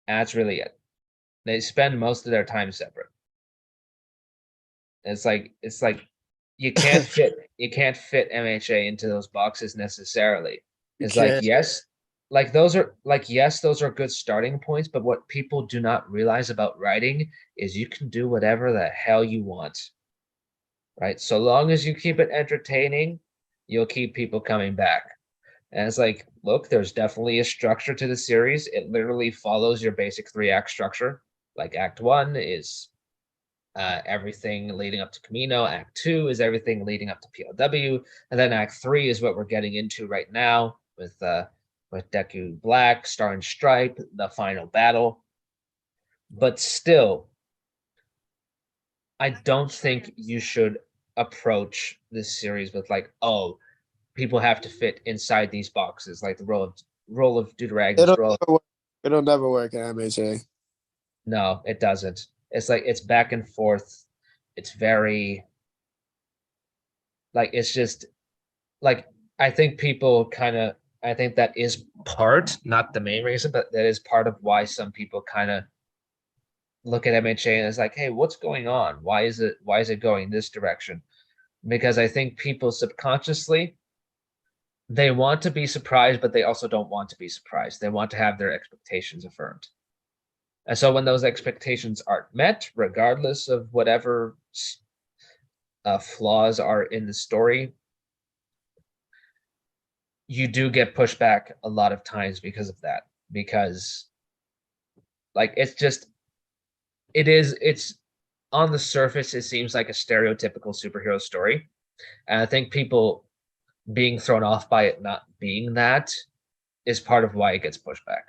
And that's really it. They spend most of their time separate. It's like you can't fit MHA into those boxes necessarily. It's like yes, those are good starting points, but what people do not realize about writing is you can do whatever the hell you want. Right? So long as you keep it entertaining, you'll keep people coming back. And it's like, look, there's definitely a structure to the series. It literally follows your basic 3-act structure. Like Act 1 is everything leading up to Camino. Act 2 is everything leading up to PLW, and then Act 3 is what we're getting into right now with Deku Black, Star and Stripe, the final battle. But still, I don't think you should approach this series with like, oh, people have to fit inside these boxes, like the role of Deuteragonist. It'll never work at MHA. No, it doesn't. It's like it's back and forth. It's very like it's just like I think that is part, not the main reason, but that is part of why some people kind of look at MHA and it's like, hey, what's going on? Why is it going this direction? Because I think people subconsciously they want to be surprised, but they also don't want to be surprised. They want to have their expectations affirmed. And so when those expectations aren't met, regardless of whatever flaws are in the story, you do get pushback a lot of times because of that. Because like it's on the surface, it seems like a stereotypical superhero story. And I think people being thrown off by it not being that is part of why it gets pushed back.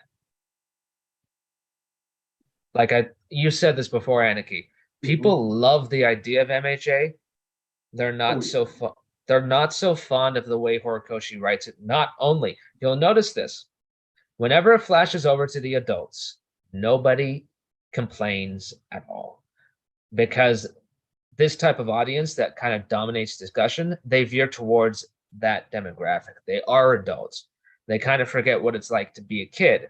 Like you said this before, Aniki. People love the idea of MHA. They're not they're not so fond of the way Horikoshi writes it. Not only, you'll notice this, whenever it flashes over to the adults, nobody complains at all. Because this type of audience that kind of dominates discussion, they veer towards that demographic. They are adults. They kind of forget what it's like to be a kid.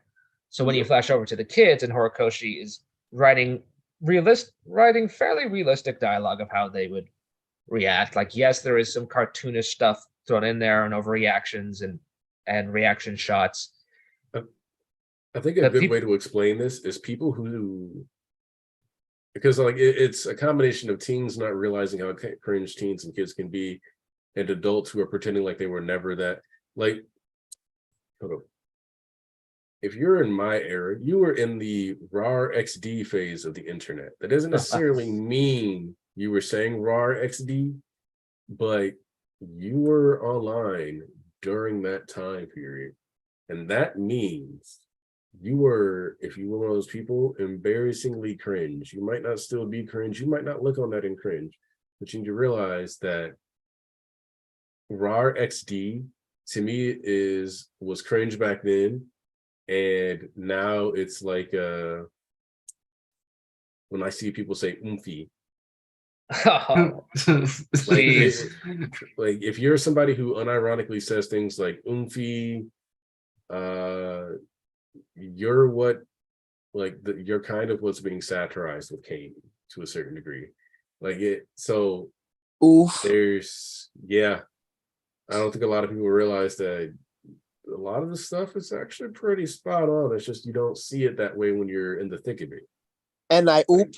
So when you flash over to the kids, and Horikoshi is writing fairly realistic dialogue of how they would react. Like, yes, there is some cartoonish stuff thrown in there and overreactions and reaction shots. I think a good way to explain this is people who, because like it's a combination of teens not realizing how cringe teens and kids can be, and adults who are pretending like they were never that. Like, hold on. If you're in my era, you were in the RAR XD phase of the internet. That doesn't necessarily mean you were saying RAR XD, but you were online during that time period. And that means you were, if you were one of those people, embarrassingly cringe. You might not still be cringe. You might not look on that and cringe, but you need to realize that RAR XD to me was cringe back then. And now it's like when I see people say oomphy. Like if you're somebody who unironically says things like oomphy, you're you're kind of what's being satirized with Kane to a certain degree. Like it, so there's I don't think a lot of people realize that a lot of the stuff is actually pretty spot on. It's just you don't see it that way when you're in the thick of it. And I oop.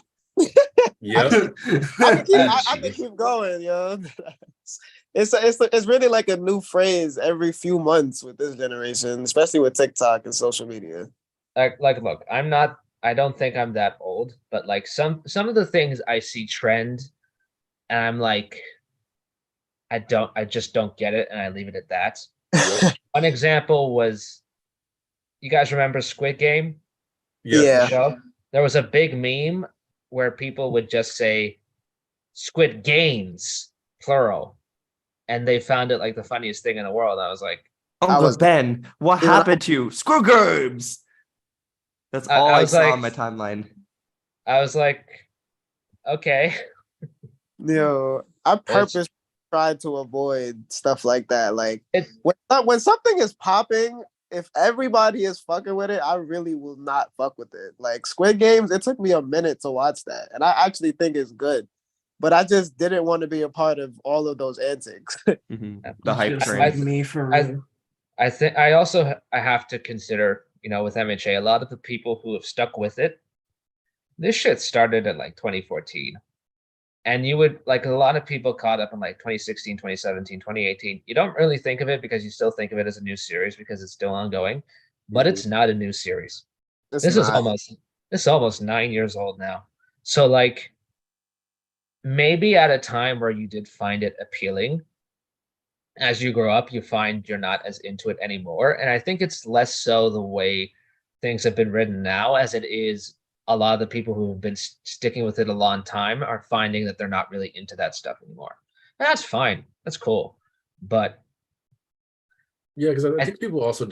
Yeah. I can keep going, yo. It's really like a new phrase every few months with this generation, especially with TikTok and social media. Like look, I don't think I'm that old, but like some of the things I see trend, and I'm like, I just don't get it, and I leave it at that. One example was, you guys remember Squid Game? Yeah. The show? There was a big meme where people would just say Squid Games, plural, and they found it like the funniest thing in the world. I was like, Uncle Ben, what happened to you? Squid Games! That's all I saw on my timeline. I was like, okay. Yo, I purposely tried to avoid stuff like that. Like when something is popping, if everybody is fucking with it, I really will not fuck with it. Like Squid Games, it took me a minute to watch that, and I actually think it's good, but I just didn't want to be a part of all of those antics. The hype train. Like me for real. I think I have to consider, with MHA, a lot of the people who have stuck with it, this shit started in like 2014. And you would, like, a lot of people caught up in like 2016, 2017, 2018. You don't really think of it because you still think of it as a new series because it's still ongoing, but it's not a new series. This is almost 9 years old now. So like, maybe at a time where you did find it appealing, as you grow up, you find you're not as into it anymore. And I think it's less so the way things have been written now as it is a lot of the people who have been sticking with it a long time are finding that they're not really into that stuff anymore. And that's fine. That's cool. But yeah, because I think people also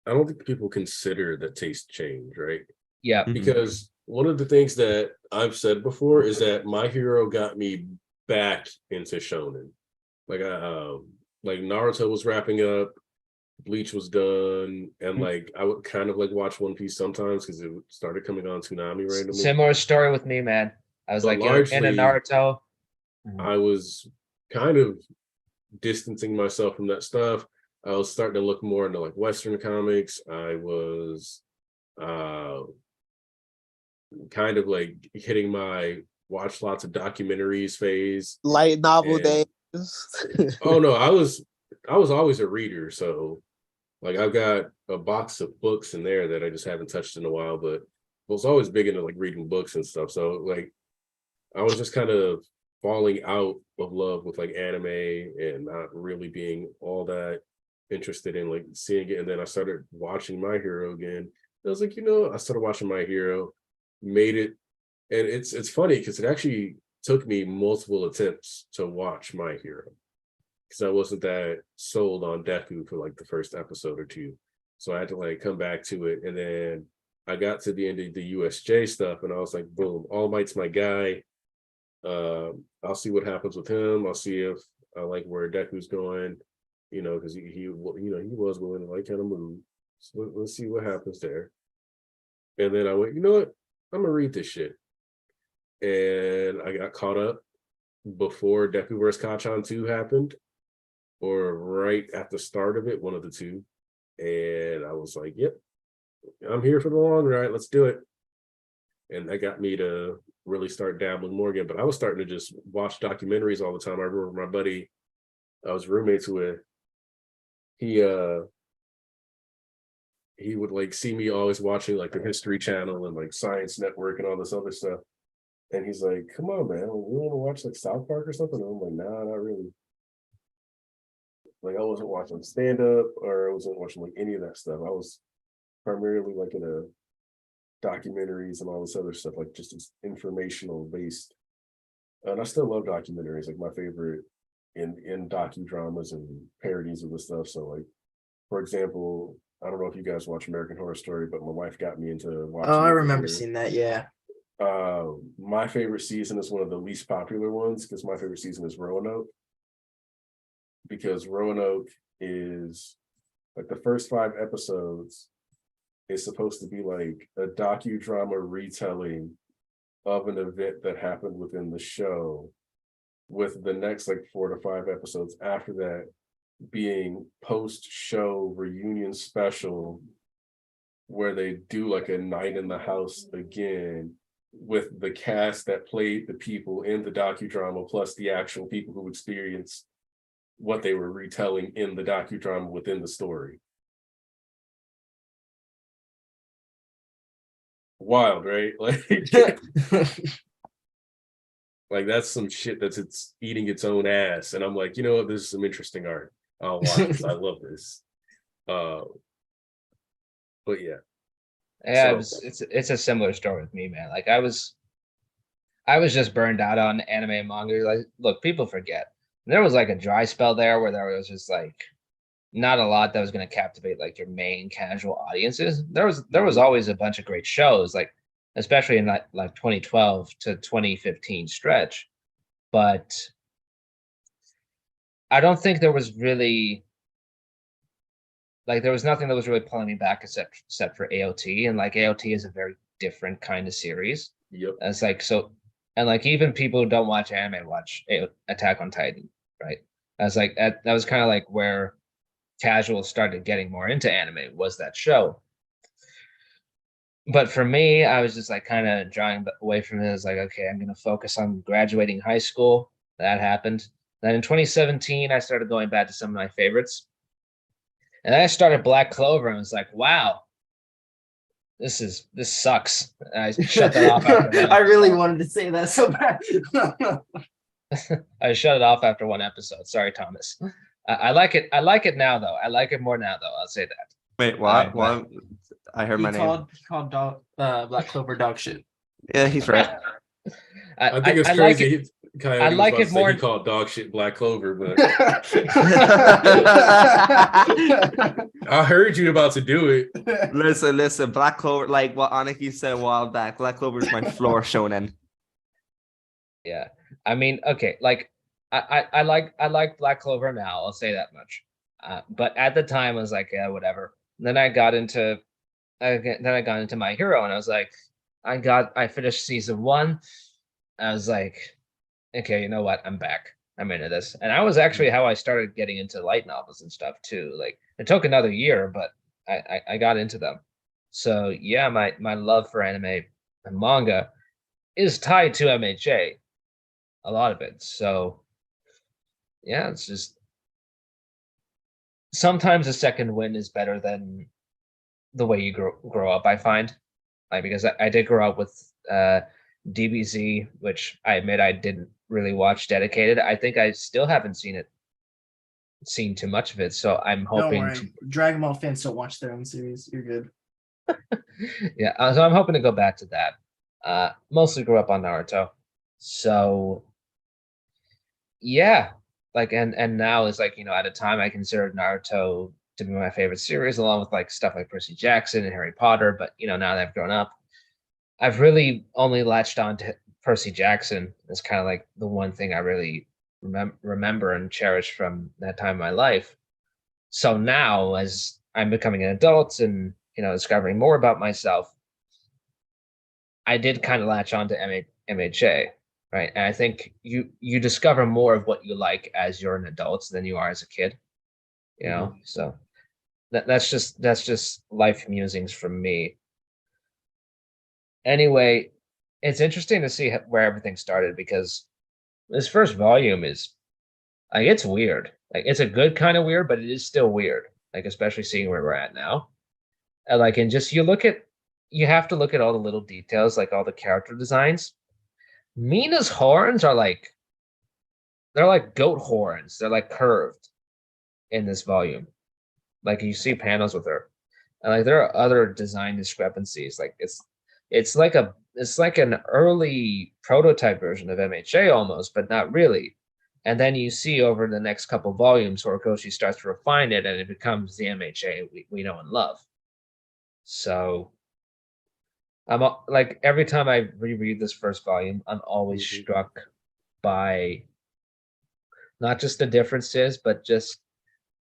I don't think people consider the taste change, right? Yeah. Because one of the things that I've said before is that My Hero got me back into shonen. Like Naruto was wrapping up, Bleach was done, and like I would kind of like watch One Piece sometimes because it started coming on Toonami randomly. Similar story with me, man. I was like in a Naruto. I was kind of distancing myself from that stuff. I was starting to look more into like Western comics. I was kind of like hitting my watch lots of documentaries phase. Light novel And- days. Oh no, I was always a reader, so like I've got a box of books in there that I just haven't touched in a while, but I was always big into like reading books and stuff. So like I was just kind of falling out of love with like anime and not really being all that interested in like seeing it. And then I started watching My Hero again. I was like, I started watching My Hero, made it, and it's funny because it actually took me multiple attempts to watch My Hero because I wasn't that sold on Deku for like the first episode or two. So I had to like come back to it. And then I got to the end of the USJ stuff and I was like, boom, All Might's my guy. I'll see what happens with him. I'll see if I like where Deku's going, because he was willing to like kind of move. So let's see what happens there. And then I went, you know what? I'm gonna read this shit. And I got caught up before Deku vs. Kachan 2 happened, or right at the start of it, one of the two. And I was like, yep, I'm here for the long ride. Let's do it. And that got me to really start dabbling more again. But I was starting to just watch documentaries all the time. I remember my buddy I was roommates with, he would like see me always watching like the History Channel and like Science Network and all this other stuff. And he's like, come on, man, we want to watch like South Park or something? And I'm like, nah, not really. Like I wasn't watching stand-up or I wasn't watching like any of that stuff. I was primarily like in a documentaries and all this other stuff, like just informational based. And I still love documentaries, like my favorite in docudramas and parodies of the stuff. So like, for example, I don't know if you guys watch American Horror Story, but my wife got me into watching. Oh, I remember seeing that. Yeah. My favorite season is one of the least popular ones because my favorite season is Roanoke. Because Roanoke is like the first 5 episodes is supposed to be like a docudrama retelling of an event that happened within the show, with the next like 4 to 5 episodes after that being post-show reunion special where they do like a night in the house again with the cast that played the people in the docudrama plus the actual people who experienced what they were retelling in the docudrama within the story. Wild, right? Like that's some shit it's eating its own ass. And I'm like, you know what? This is some interesting art. I'll watch this. I love this. But yeah. Yeah, So- it's a similar story with me, man. Like I was just burned out on anime and manga. Like, look, people forget. There was like a dry spell there where there was just like not a lot that was going to captivate like your main casual audiences. There was always a bunch of great shows, like especially in that like 2012 to 2015 stretch. But I don't think there was really like there was nothing that was really pulling me back except for AOT, and like AOT is a very different kind of series. Yep. It's like so, and like even people who don't watch anime watch Attack on Titan, right? I was like that was kind of like where casuals started getting more into anime, was that show. But for me, I was just like kind of drawing away from it. I was like, okay, I'm going to focus on graduating high school. That happened. Then in 2017, I started going back to some of my favorites. And then I started Black Clover and was like, wow, this sucks. And I shut that off after one I really episode. wanted to say that so bad. I shut it off after one episode. Sorry, Thomas. I like it. I like it now, though. I like it more now, though. I'll say that. Wait, Alright, what? I heard my name. He called Black Clover dog shit. Yeah, he's right. I think it's I like crazy. it. Coyote I was like about it to say more- He called dog shit Black Clover, but I heard you about to do it. Listen. Black Clover, like what Aniki said a while back. Black Clover is my floor shonen. Yeah, I mean, okay, like I like Black Clover now. I'll say that much. But at the time, I was like, yeah, whatever. And then I got into My Hero, and I was like, I finished season 1. I was like, okay, you know what? I'm back. I'm into this. And I was actually how I started getting into light novels and stuff too. Like it took another year, but I got into them. So yeah, my love for anime and manga is tied to MHA, a lot of it. So yeah, it's just sometimes a second win is better than the way you grow up, I find. Like because I did grow up with DBZ, which I admit I didn't really watch dedicated. I think I still haven't seen too much of it. So I'm Don't hoping worry, to Dragon Ball fans don't watch their own series. You're good. yeah, so I'm hoping to go back to that. Mostly grew up on Naruto. So yeah, like and now is like, at a time I considered Naruto to be my favorite series, along with like stuff like Percy Jackson and Harry Potter. But now that I've grown up, I've really only latched on to Percy Jackson. It's kind of like the one thing I really remember and cherish from that time in my life. So now, as I'm becoming an adult and discovering more about myself, I did kind of latch on to MHA, right? And I think you discover more of what you like as you're an adult than you are as a kid. So that's just life musings from me. Anyway, it's interesting to see where everything started because this first volume is like it's weird. Like it's a good kind of weird, but it is still weird. Like especially seeing where we're at now. And just you have to look at all the little details, like all the character designs. Mina's horns are they're like goat horns. They're like curved in this volume. Like you see panels with her. And like there are other design discrepancies. Like it's like an early prototype version of MHA almost, but not really. And then you see over the next couple volumes, Horikoshi starts to refine it, and it becomes the MHA we know and love. So I'm like every time I reread this first volume, I'm always struck by not just the differences, but just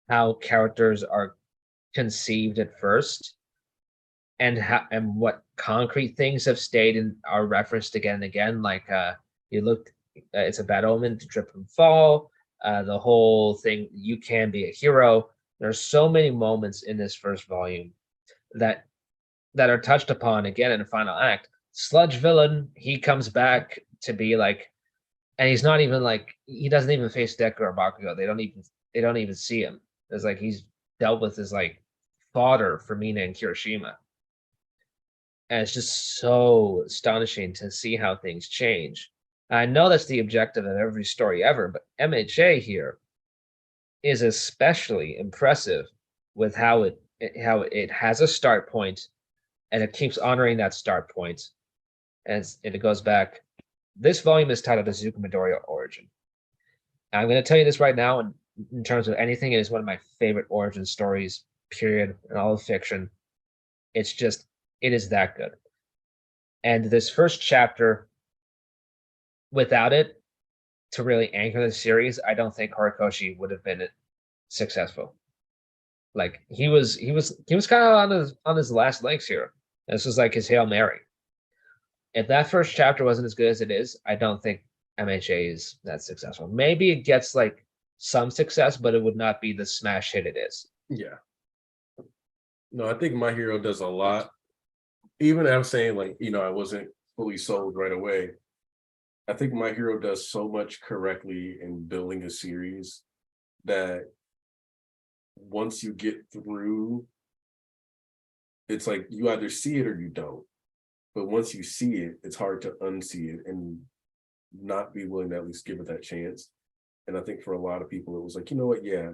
how characters are conceived at first, and what concrete things have stayed and are referenced again and again. Like you look, it's a bad omen to trip and fall. The whole thing, you can be a hero. There's so many moments in this first volume that are touched upon again in the final act. Sludge villain, he comes back to be like, and he's not even like, he doesn't even face Deku or Bakugo. They don't even see him. It's like he's dealt with as like fodder for Mina and Kirishima. And it's just so astonishing to see how things change. I know that's the objective of every story ever, but MHA here is especially impressive with how it has a start point and it keeps honoring that start point. And it goes back. This volume is titled Izuku Midoriya Origin. I'm going to tell you this right now, and in terms of anything, it is one of my favorite origin stories, period, in all of fiction. It is that good. And this first chapter, without it, to really anchor the series, I don't think Horikoshi would have been successful. Like he was kind of on his last legs here. This was like his Hail Mary. If that first chapter wasn't as good as it is, I don't think MHA is that successful. Maybe it gets like some success, but it would not be the smash hit it is. Yeah. No, I think My Hero does a lot. Even I'm saying like, I wasn't fully sold right away. I think My Hero does so much correctly in building a series that once you get through, it's like you either see it or you don't. But once you see it, it's hard to unsee it and not be willing to at least give it that chance. And I think for a lot of people, it was like, you know what? Yeah,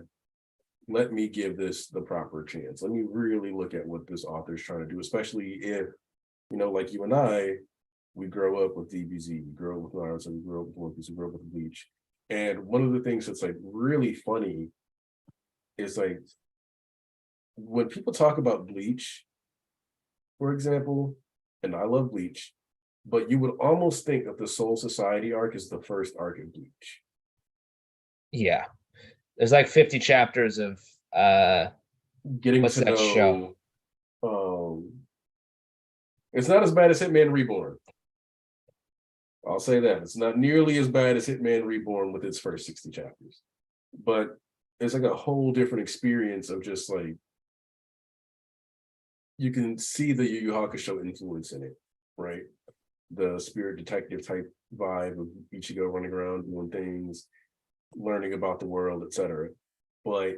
let me give this the proper chance. Let me really look at what this author's trying to do, especially if, like you and I, we grow up with DBZ, we grow up with Naruto, we grow up with One Piece, we grow up with Bleach. And one of the things that's like really funny is like when people talk about Bleach, for example, and I love Bleach, but you would almost think that the Soul Society arc is the first arc in Bleach. Yeah. There's like 50 chapters of getting what's to that know show? It's not as bad as Hitman Reborn. I'll say that. It's not nearly as bad as Hitman Reborn with its first 60 chapters. But it's like a whole different experience of just like, you can see the Yu Yu Hakusho influence in it, right? the spirit detective type vibe of Ichigo running around doing things, learning about the world, etc. But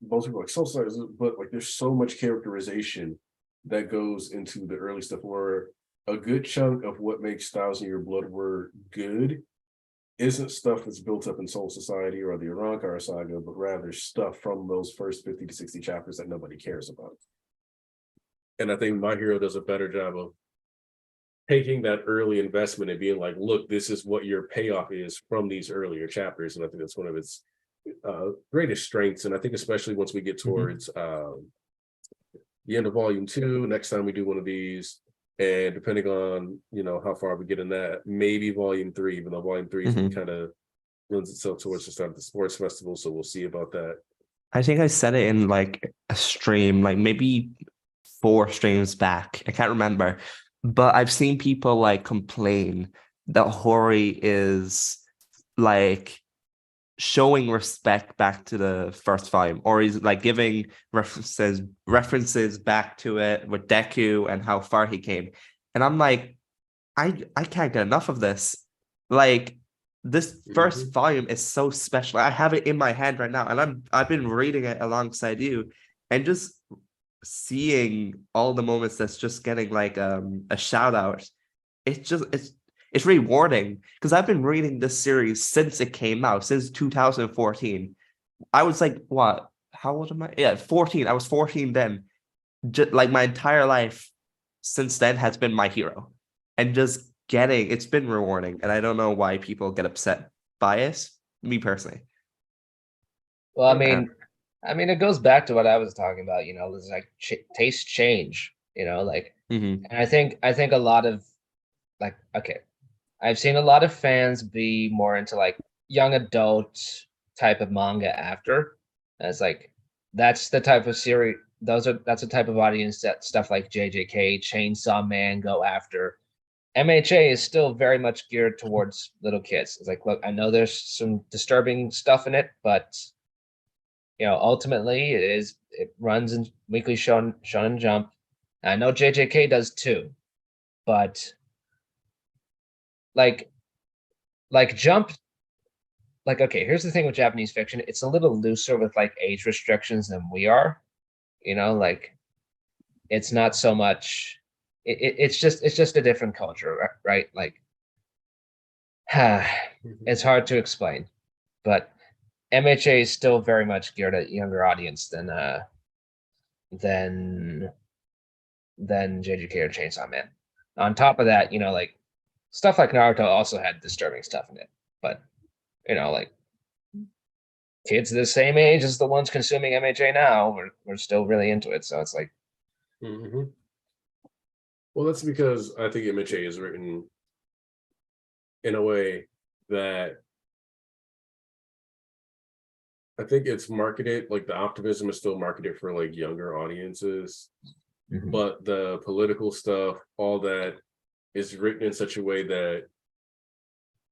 most people are like Soul Sisters, but like there's so much characterization that goes into the early stuff where a good chunk of what makes Thousand Year Blood War good isn't stuff that's built up in Soul Society or the Arrancar saga, but rather stuff from those first 50 to 60 chapters that nobody cares about. And I think My Hero does a better job of taking that early investment and being like, look, this is what your payoff is from these earlier chapters. And I think that's one of its greatest strengths. And I think especially once we get towards the end of volume 2, next time we do one of these, and depending on, you know, how far we get in that, maybe volume 3, even though volume 3 kind of lends itself towards the start of the sports festival. So we'll see about that. I think I said it in like a stream, like maybe 4 streams back. I can't remember. But I've seen people like complain that Hori is like showing respect back to the first volume, or he's like giving references back to it with Deku and how far he came. And I'm like, I can't get enough of this. Like this first volume is so special. I have it in my hand right now, and I've been reading it alongside you, and just seeing all the moments that's just getting like a shout out. It's rewarding because I've been reading this series since it came out, since 2014. I was like, what? How old am I? Yeah, 14. I was 14 then. Like my entire life since then has been My Hero. And just it's been rewarding. And I don't know why people get upset by it. Me personally. Well, I mean, it goes back to what I was talking about, you know, it's like taste change, you know, like, and I think a lot of like, okay, I've seen a lot of fans be more into like young adult type of manga after. And it's like, that's the type of series, that's the type of audience that stuff like JJK, Chainsaw Man go after. MHA is still very much geared towards little kids. It's like, look, I know there's some disturbing stuff in it, but you know, ultimately it runs in Weekly Shonen Jump. I know JJK does too, but like Jump, like, okay, here's the thing with Japanese fiction, it's a little looser with like age restrictions than we are, you know, like it's not so much it's just a different culture, right? Like it's hard to explain, but MHA is still very much geared at younger audience than JJK or Chainsaw Man. On top of that, you know, like stuff like Naruto also had disturbing stuff in it, but you know, like kids the same age as the ones consuming MHA now, we're still really into it. So it's like, well, that's because I think MHA is written in a way that I think it's marketed, like the optimism is still marketed for like younger audiences, but the political stuff, all that is written in such a way that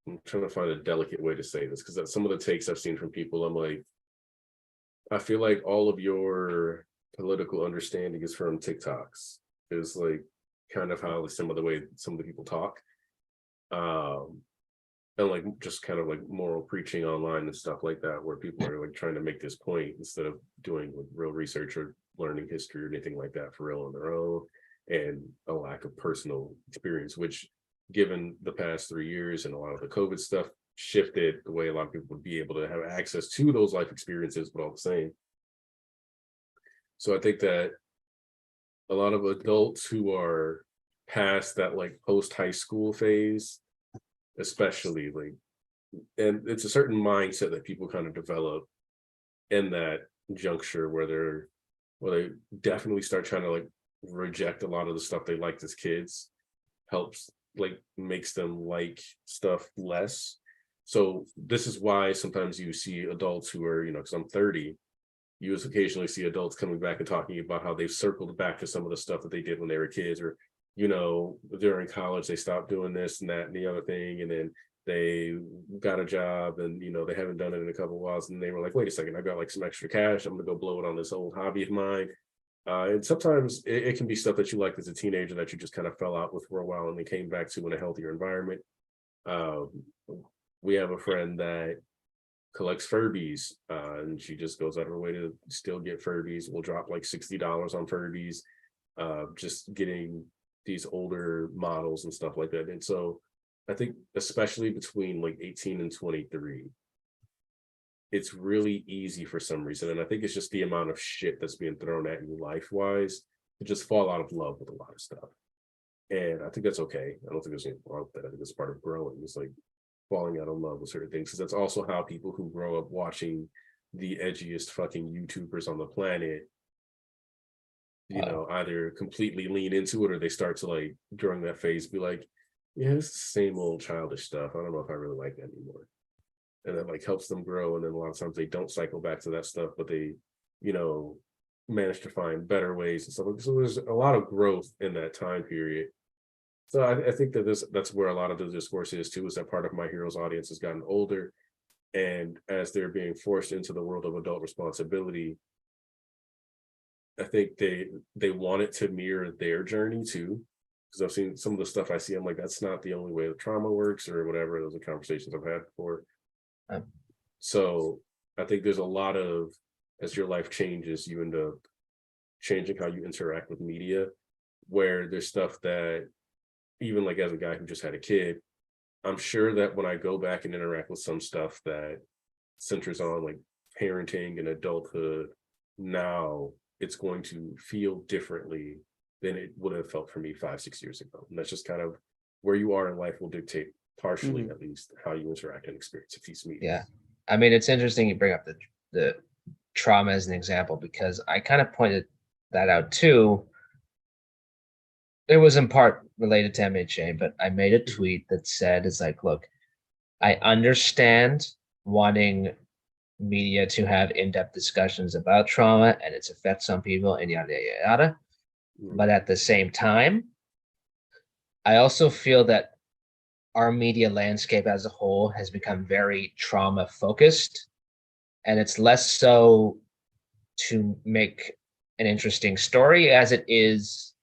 I'm trying to find a delicate way to say this, because some of the takes I've seen from people, I'm like, I feel like all of your political understanding is from TikToks. Is like kind of how some of the people talk. And like just kind of like moral preaching online and stuff like that, where people are like trying to make this point instead of doing like real research or learning history or anything like that for real on their own, and a lack of personal experience, which given the past 3 years and a lot of the COVID stuff shifted the way a lot of people would be able to have access to those life experiences, but all the same. So I think that a lot of adults who are past that like post high school phase, especially, like, and it's a certain mindset that people kind of develop in that juncture where they definitely start trying to like reject a lot of the stuff they liked as kids, helps like makes them like stuff less. So this is why sometimes you see adults who are, you know, because I'm 30, you occasionally see adults coming back and talking about how they've circled back to some of the stuff that they did when they were kids, or, you know, during college, they stopped doing this and that and the other thing. And then they got a job and, you know, they haven't done it in a couple of whiles. And they were like, wait a second, I got like some extra cash. I'm going to go blow it on this old hobby of mine. And sometimes it can be stuff that you liked as a teenager that you just kind of fell out with for a while and then came back to in a healthier environment. Um, we have a friend that collects Furbies, and she just goes out of her way to still get Furbies. We'll drop like $60 on Furbies, just getting these older models and stuff like that. And so I think especially between like 18 and 23, it's really easy for some reason. And I think it's just the amount of shit that's being thrown at you life-wise to just fall out of love with a lot of stuff. And I think that's okay. I don't think there's anything wrong with that. I think it's part of growing. It's like falling out of love with certain things. Because that's also how people who grow up watching the edgiest fucking YouTubers on the planet, you know, either completely lean into it or they start to like during that phase be like, yeah, it's the same old childish stuff. I don't know if I really like that anymore. And that like helps them grow. And then a lot of times they don't cycle back to that stuff, but they, you know, manage to find better ways and stuff. So there's a lot of growth in that time period. So I think that that's where a lot of the discourse is too, is that part of My Hero's audience has gotten older. And as they're being forced into the world of adult responsibility, I think they want it to mirror their journey too. Because I've seen some of the stuff I see, I'm like, that's not the only way the trauma works or whatever. Those are conversations I've had before. So I think there's a lot of, as your life changes, you end up changing how you interact with media, where there's stuff that even like as a guy who just had a kid, I'm sure that when I go back and interact with some stuff that centers on like parenting and adulthood, now it's going to feel differently than it would have felt for me 5-6 years ago. And that's just kind of where you are in life will dictate partially at least how you interact and experience a piece of media. Yeah. I mean, it's interesting you bring up the trauma as an example, because I kind of pointed that out too. It was in part related to MHA, but I made a tweet that said, it's like, look, I understand wanting media to have in-depth discussions about trauma and its effects on people and yada, yada, yada. But at the same time, I also feel that our media landscape as a whole has become very trauma focused, and it's less so to make an interesting story as it is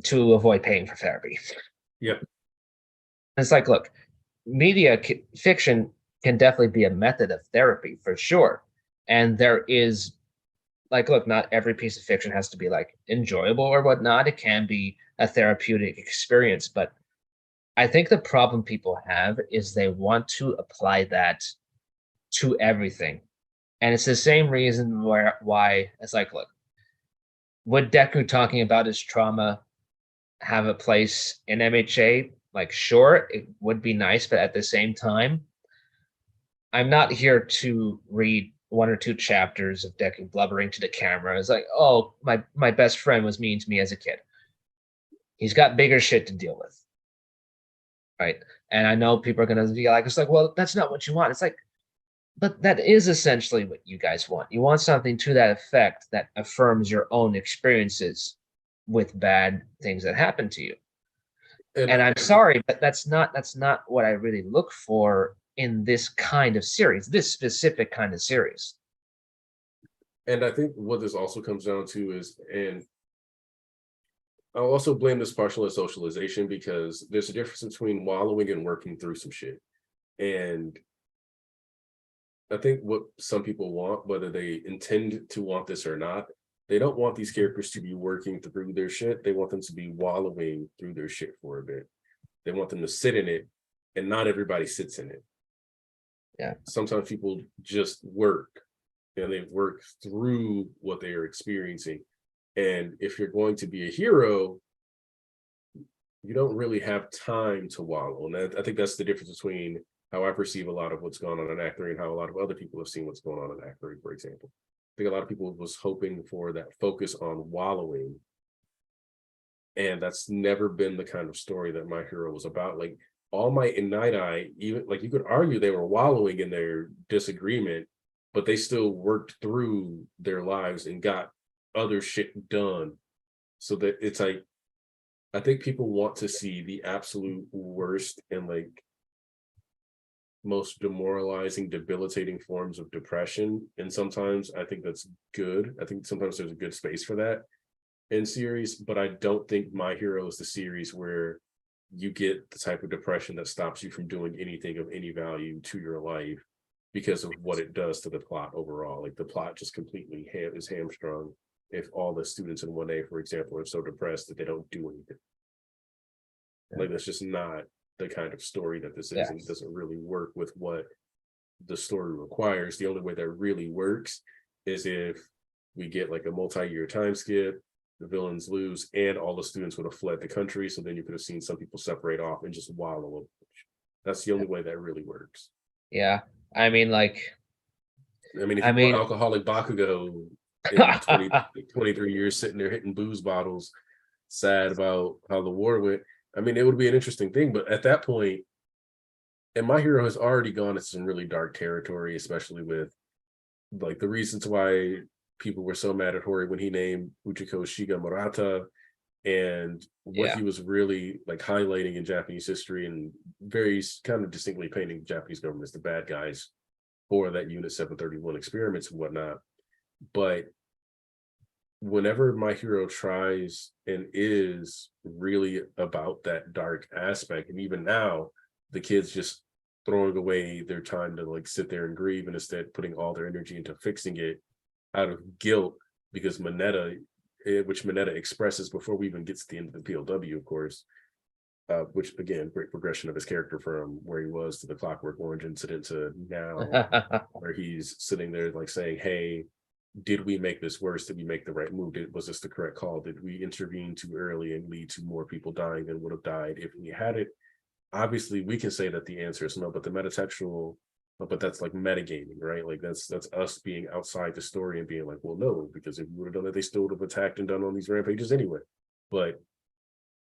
to avoid paying for therapy. Yep. It's like, look, media fiction can definitely be a method of therapy for sure. And there is like, look, not every piece of fiction has to be like enjoyable or whatnot. It can be a therapeutic experience. But I think the problem people have is they want to apply that to everything. And it's the same reason why it's like, look, would Deku talking about his trauma have a place in MHA? Like, sure, it would be nice, but at the same time, I'm not here to read 1 or 2 chapters of Deku blubbering to the camera. It's like, oh, my best friend was mean to me as a kid. He's got bigger shit to deal with, right? And I know people are gonna be like, it's like, well, that's not what you want. It's like, but that is essentially what you guys want. You want something to that effect that affirms your own experiences with bad things that happen to you. And I'm sorry, but that's not what I really look for in this kind of series, this specific kind of series. And I think what this also comes down to is, and I'll also blame this partially as socialization, because there's a difference between wallowing and working through some shit. And I think what some people want, whether they intend to want this or not, they don't want these characters to be working through their shit. They want them to be wallowing through their shit for a bit. They want them to sit in it, and not everybody sits in it. Yeah. Sometimes people just work, and they work through what they are experiencing. And if you're going to be a hero, you don't really have time to wallow. And I think that's the difference between how I perceive a lot of what's going on in Act 3 and how a lot of other people have seen what's going on in Act 3, for example. I think a lot of people was hoping for that focus on wallowing. And that's never been the kind of story that My Hero was about. Like All Might and Night Eye, even like you could argue they were wallowing in their disagreement, but they still worked through their lives and got other shit done. So that it's like, I think people want to see the absolute worst and like most demoralizing, debilitating forms of depression. And sometimes I think that's good. I think sometimes there's a good space for that in series, but I don't think My Hero is the series where you get the type of depression that stops you from doing anything of any value to your life because of what it does to the plot overall. Like the plot just completely is hamstrung if all the students in 1A, for example, are so depressed that they don't do anything. Like that's just not the kind of story that this is, and it doesn't really work with what the story requires. The only way that really works is if we get like a multi-year time skip, the villains lose, and all the students would have fled the country. So then you could have seen some people separate off and just wallow. That's the only way that really works. Yeah. I mean, like, if you I mean- want alcoholic Bakugo in 23 years sitting there hitting booze bottles, sad about how the war went, I mean, it would be an interesting thing. But at that point, and My Hero has already gone into some really dark territory, especially with like the reasons why people were so mad at Hori when he named Uchiko Shiga Murata, and what he was really like highlighting in Japanese history and very kind of distinctly painting the Japanese government as the bad guys for that Unit 731 experiments and whatnot. But whenever My Hero tries and is really about that dark aspect, and even now the kids just throwing away their time to like sit there and grieve and instead putting all their energy into fixing it out of guilt, because which Mineta expresses before we even get to the end of the PLW, of course, which again, great progression of his character from where he was to the Clockwork Orange incident to now, where he's sitting there like saying, hey, did we make this worse? Did we make the right move? Was this the correct call? Did we intervene too early and lead to more people dying than would have died if we had it? Obviously, we can say that the answer is no, but the metatextual, but that's like metagaming, right? Like that's us being outside the story and being like, well, no, because if we would have done that, they still would have attacked and done on these rampages anyway. But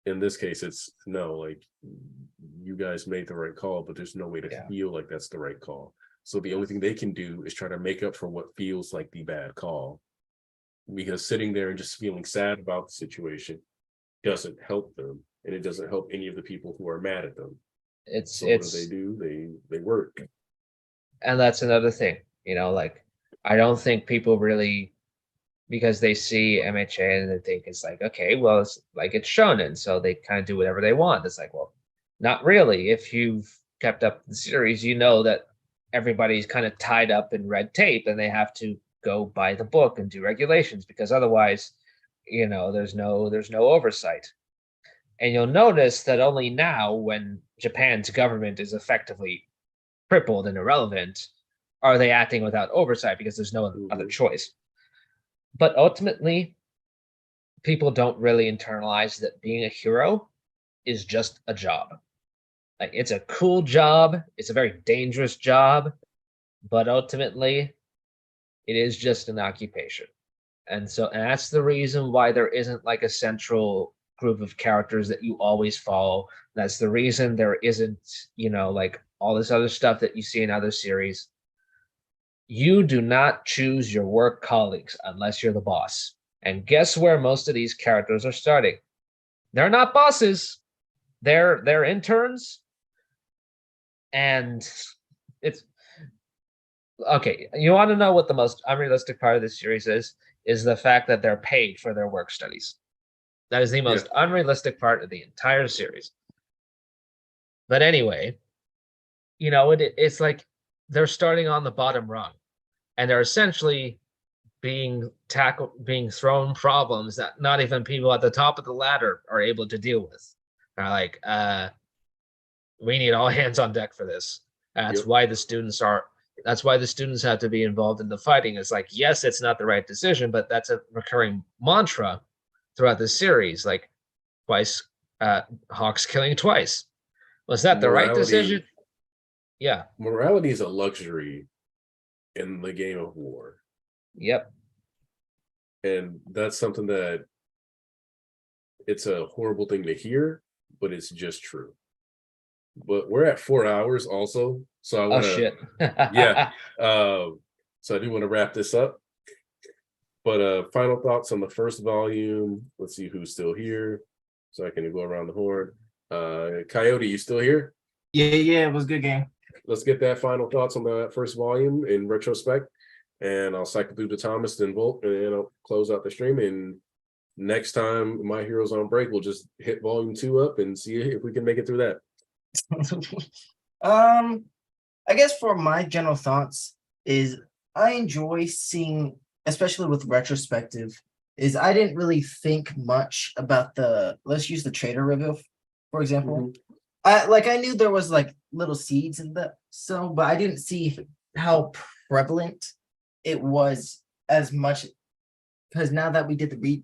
in this case, it's no, like you guys made the right call, but there's no way to feel like that's the right call. So the only thing they can do is try to make up for what feels like the bad call, because sitting there and just feeling sad about the situation doesn't help them, and it doesn't help any of the people who are mad at them. So what do? They work. And that's another thing, like I don't think people really, because they see MHA and they think it's like, okay, well, it's like it's shonen, so they kind of do whatever they want. It's like, well, not really. If you've kept up the series, you know that everybody's kind of tied up in red tape and they have to go by the book and do regulations, because otherwise, there's no oversight. And you'll notice that only now, when Japan's government is effectively crippled and irrelevant, are they acting without oversight, because there's no other choice. But ultimately, people don't really internalize that being a hero is just a job. Like, it's a cool job, it's a very dangerous job, but ultimately it is just an occupation. And that's the reason why there isn't like a central group of characters that you always follow. That's the reason there isn't, like all this other stuff that you see in other series. You do not choose your work colleagues unless you're the boss. And guess where most of these characters are starting? They're not bosses. They're interns. And it's okay. You want to know what the most unrealistic part of this series is the fact that they're paid for their work studies. That is the most unrealistic part of the entire series. But anyway, it's like they're starting on the bottom rung, and they're essentially being thrown problems that not even people at the top of the ladder are able to deal with. They're like, we need all hands on deck for this. That's why the students have to be involved in the fighting. It's like, yes, it's not the right decision, but that's a recurring mantra throughout the series. Like twice, Hawks killing twice. Was that the right decision? Yeah. Morality is a luxury in the game of war. Yep. And that's something that it's a horrible thing to hear, but it's just true. But we're at 4 hours also. So I want to, shit. So I do want to wrap this up. But final thoughts on the first volume. Let's see who's still here, so I can go around the horn. Coyote, you still here? Yeah, it was a good game. let's get that final thoughts on that first volume in retrospect, and I'll cycle through to Thomas, then Volt, and then I'll close out the stream. And next time My Hero's on break, we'll just hit volume 2 up and see if we can make it through that. I guess for my general thoughts is I enjoy seeing, especially with retrospective, is I didn't really think much about let's use the trader reveal, for example. I knew there was like little seeds in the but I didn't see how prevalent it was as much, because now that we did the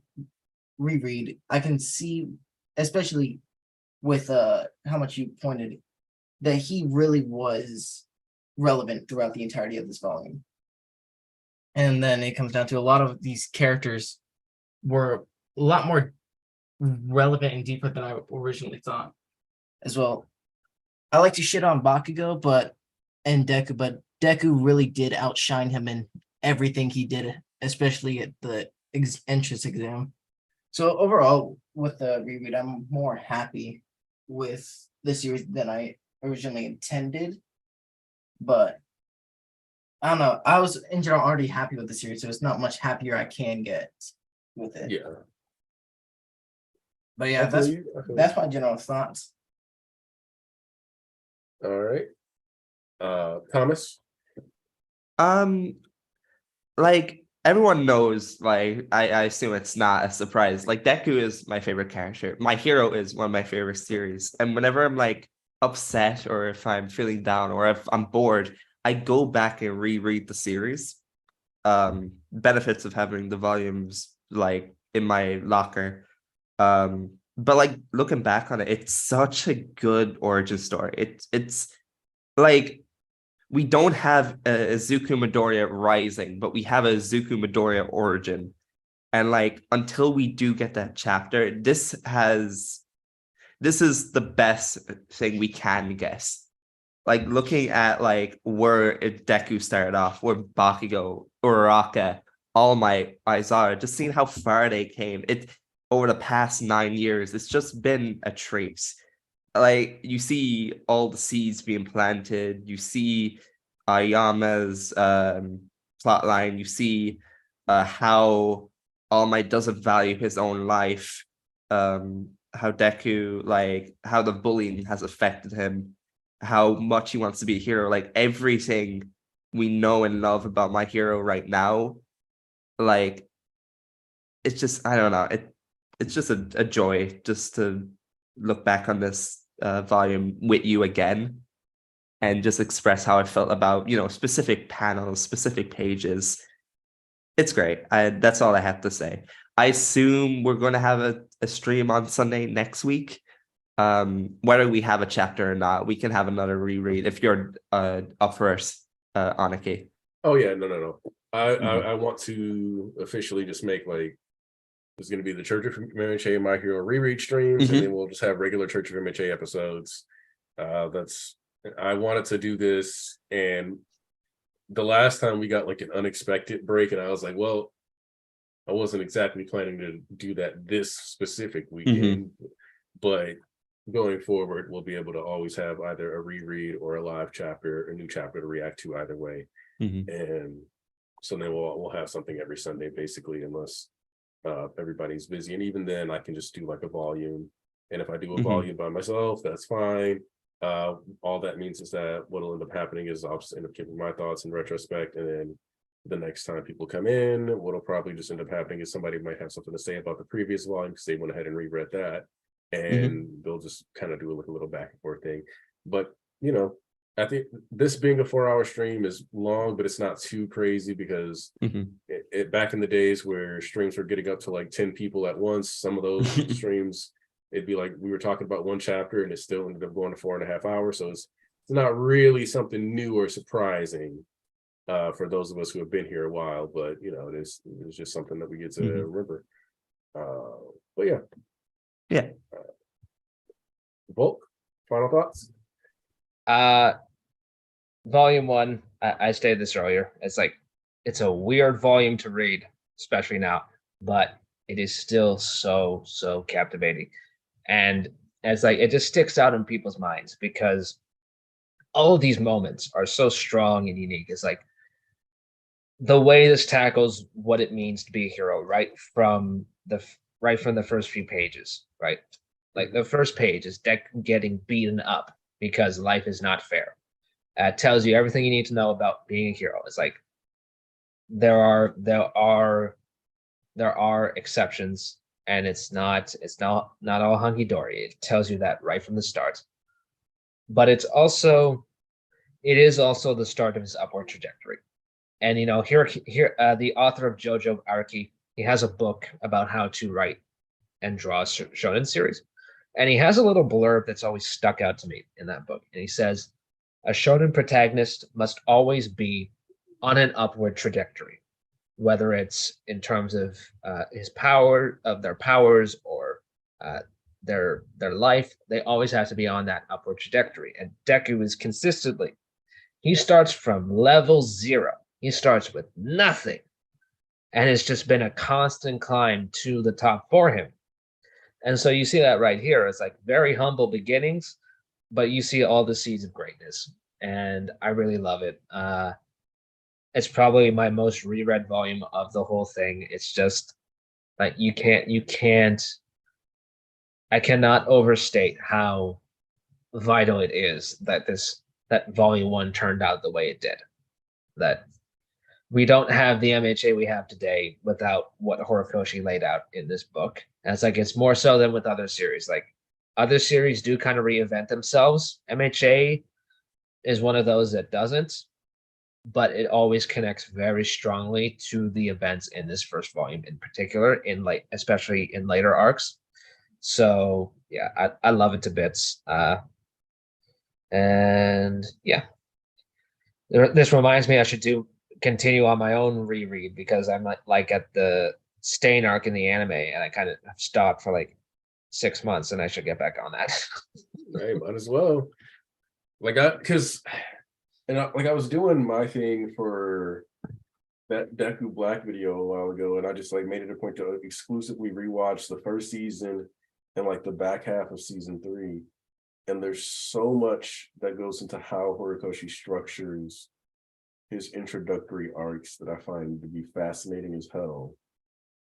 reread, I can see, especially with how much you pointed, that he really was relevant throughout the entirety of this volume. And then it comes down to a lot of these characters were a lot more relevant and deeper than I originally thought as well. I like to shit on Bakugo, but Deku really did outshine him in everything he did, especially at the entrance exam. So overall, with the reread, I'm more happy with the series than I originally intended. But I don't know. I was in general already happy with the series, so it's not much happier I can get with it. Yeah. But yeah, that's my general thoughts. All right. Thomas? Like everyone knows, like I assume it's not a surprise. Like Deku is my favorite character. My Hero is one of my favorite series. And whenever I'm like upset or if I'm feeling down or if I'm bored, I go back and reread the series. Benefits of having the volumes like in my locker. But like looking back on it, it's such a good origin story. It's like we don't have a Izuku Midoriya rising, but we have a Izuku Midoriya origin. And like until we do get that chapter, this is the best thing we can guess. Like looking at like where Deku started off, where Bakugo, Uraraka, All Might, Aizawa, just seeing how far they came. It over the past 9 years, it's just been a trace. Like you see all the seeds being planted, you see Ayama's plotline, you see how All Might doesn't value his own life, how Deku, like how the bullying has affected him, how much he wants to be a hero, like everything we know and love about My Hero right now, like it's just, I don't know, it's just a joy just to look back on this volume with you again and just express how I felt about, specific panels, specific pages. It's great. That's all I have to say. I assume we're going to have a stream on Sunday next week. Whether we have a chapter or not, we can have another reread if you're up first, Aniki. Oh yeah, no. I want to officially just make like there's going to be the Church of MHA My Hero reread streams, and then we'll just have regular Church of MHA episodes. I wanted to do this, and the last time we got like an unexpected break, and I was like, well, I wasn't exactly planning to do that this specific weekend, but going forward, we'll be able to always have either a reread or a live chapter, a new chapter to react to either way. And so then we'll have something every Sunday, basically, unless everybody's busy. And even then, I can just do like a volume. And if I do a volume by myself, that's fine. All that means is that what'll end up happening is I'll just end up giving my thoughts in retrospect, and then the next time people come in, what'll probably just end up happening is somebody might have something to say about the previous volume because they went ahead and reread that, and they'll just kind of do a little back and forth thing. But I think this being a 4-hour stream is long, but it's not too crazy because back in the days where streams were getting up to like 10 people at once, some of those streams, it'd be like we were talking about one chapter and it still ended up going to 4.5 hours. So it's not really something new or surprising for those of us who have been here a while, but it's just something that we get to remember. But yeah. Volk, final thoughts? Volume 1, I stated this earlier. It's a weird volume to read, especially now, but it is still so captivating. And it's like it just sticks out in people's minds because all of these moments are so strong and unique. It's like the way this tackles what it means to be a hero right from the first few pages, right? Like the first page is Deck getting beaten up because life is not fair. It tells you everything you need to know about being a hero. It's like there are exceptions, and it's not all hunky dory. It tells you that right from the start. But it is also the start of his upward trajectory. And here the author of Jojo Araki, he has a book about how to write and draw a shonen series, and he has a little blurb that's always stuck out to me in that book. And he says, a shonen protagonist must always be on an upward trajectory, whether it's in terms of their powers, or their life. They always have to be on that upward trajectory. And Deku is consistently, he starts from level 0. He starts with nothing, and it's just been a constant climb to the top for him. And so you see that right here. It's like very humble beginnings, but you see all the seeds of greatness, and I really love it. It's probably my most reread volume of the whole thing. It's just like I cannot overstate how vital it is that volume 1 turned out the way it did. That we don't have the MHA we have today without what Horikoshi laid out in this book. And it's like, it's more so than with other series. Like, other series do kind of reinvent themselves. MHA is one of those that doesn't, but it always connects very strongly to the events in this first volume in particular, especially in later arcs. So yeah, I love it to bits. And yeah, this reminds me I should continue on my own reread, because I'm like at the Stain arc in the anime, and I kind of stopped for like 6 months, and I should get back on that. Hey, might as well. I was doing my thing for that Deku Black video a while ago, and I just like made it a point to exclusively rewatch the first season and like the back half of season 3. And there's so much that goes into how Horikoshi structures his introductory arcs that I find to be fascinating as hell,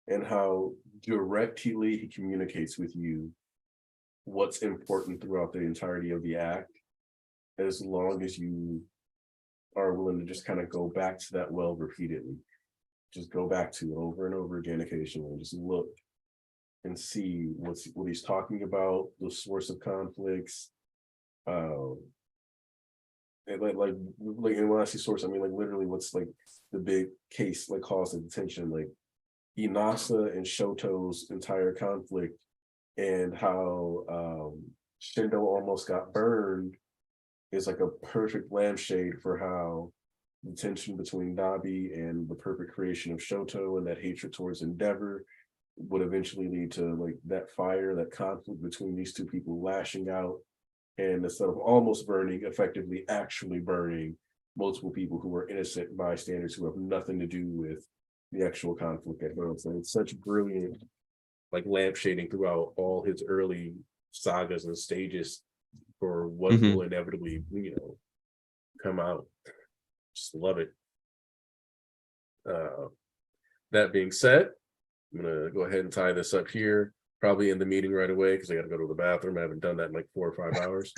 and how directly he communicates with you what's important throughout the entirety of the act, as long as you are willing to just kind of go back to that well repeatedly. Just go back to it over and over again occasionally, just look and see what he's talking about, the source of conflicts. And and when I say source, I mean like literally what's like the big case, like cause of detention, like Inasa and Shoto's entire conflict, and how Shindo almost got burned is like a perfect lampshade for how the tension between Nabi and the perfect creation of Shoto, and that hatred towards Endeavor, would eventually lead to like that fire, that conflict between these two people lashing out, and instead of almost burning, effectively actually burning multiple people who were innocent bystanders who have nothing to do with the actual conflict at hand. So it's such brilliant like lampshading throughout all his early sagas and stages for what will inevitably, come out. Just love it. That being said, I'm gonna go ahead and tie this up here. Probably in the meeting right away because I got to go to the bathroom. I haven't done that in like 4 or 5 hours.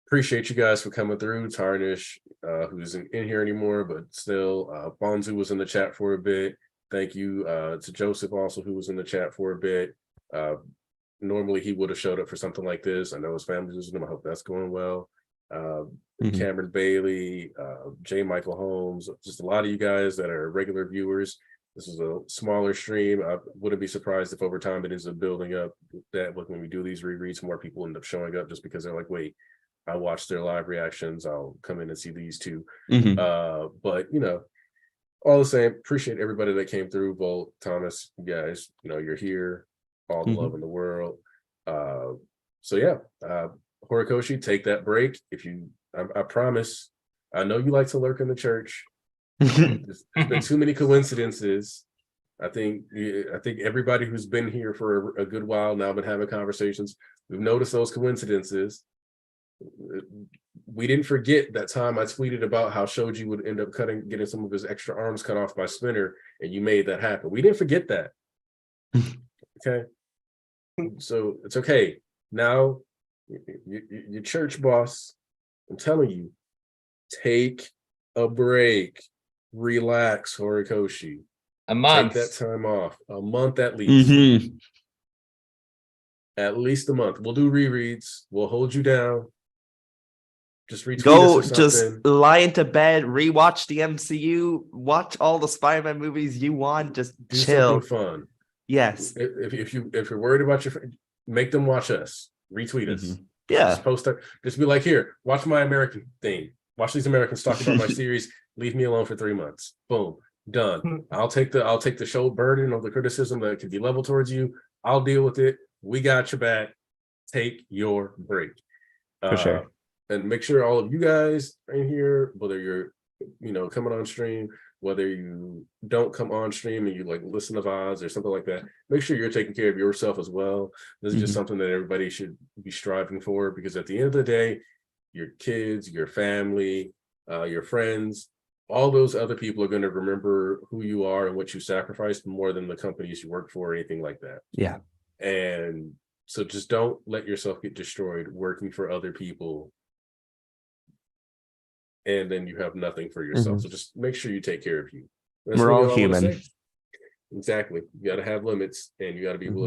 Appreciate you guys for coming through. Tarnish, who isn't in here anymore, but still, Bonzu was in the chat for a bit. Thank you to Joseph also, who was in the chat for a bit. Normally he would have showed up for something like this. I know his family's visiting him. I hope that's going well. Cameron Bailey, J. Michael Holmes, just a lot of you guys that are regular viewers. This is a smaller stream. I wouldn't be surprised if over time it ends up building up that when we do these rereads, more people end up showing up just because they're like, wait, I watched their live reactions. I'll come in and see these two. But all the same, appreciate everybody that came through. Volt, Thomas, you guys, you're here. All the love in the world. So yeah, Horikoshi, take that break. I promise, I know you like to lurk in the church. There's been too many coincidences. I think everybody who's been here for a good while now been having conversations. We've noticed those coincidences. We didn't forget that time I tweeted about how Shoji would end up getting some of his extra arms cut off by Spinner, and you made that happen. We didn't forget that. Okay. So it's okay. Now, your church boss, I'm telling you, take a break, relax, Horikoshi. A month. Take that time off. A month at least. Mhm. At least a month. We'll do rereads. We'll hold you down. Just retweet Go us or just something. lie into bed, rewatch the MCU, watch all the Spider-Man movies you want, just Do chill. something fun. Yes. If you're worried about your friend, make them watch us. Retweet us. Mhm. Yeah. Just post it. Just be like, here, watch my American thing. Watch these Americans talk about my series. Leave me alone for 3 months. Boom. Done. I'll take the shoulder burden of the criticism that could be leveled towards you. I'll deal with it. We got your back. Take your break. For sure. And make sure all of you guys in here, whether you're coming on stream, whether you don't come on stream and you like listen to VODs or something like that, make sure you're taking care of yourself as well. This is just something that everybody should be striving for, because at the end of the day, your kids, your family, your friends, all those other people are going to remember who you are and what you sacrificed more than the companies you work for or anything like that. Yeah. And so just don't let yourself get destroyed working for other people, and then you have nothing for yourself. So just make sure you take care of you. That's We're really all I wanna human. say. Exactly. You got to have limits, and you got to be willing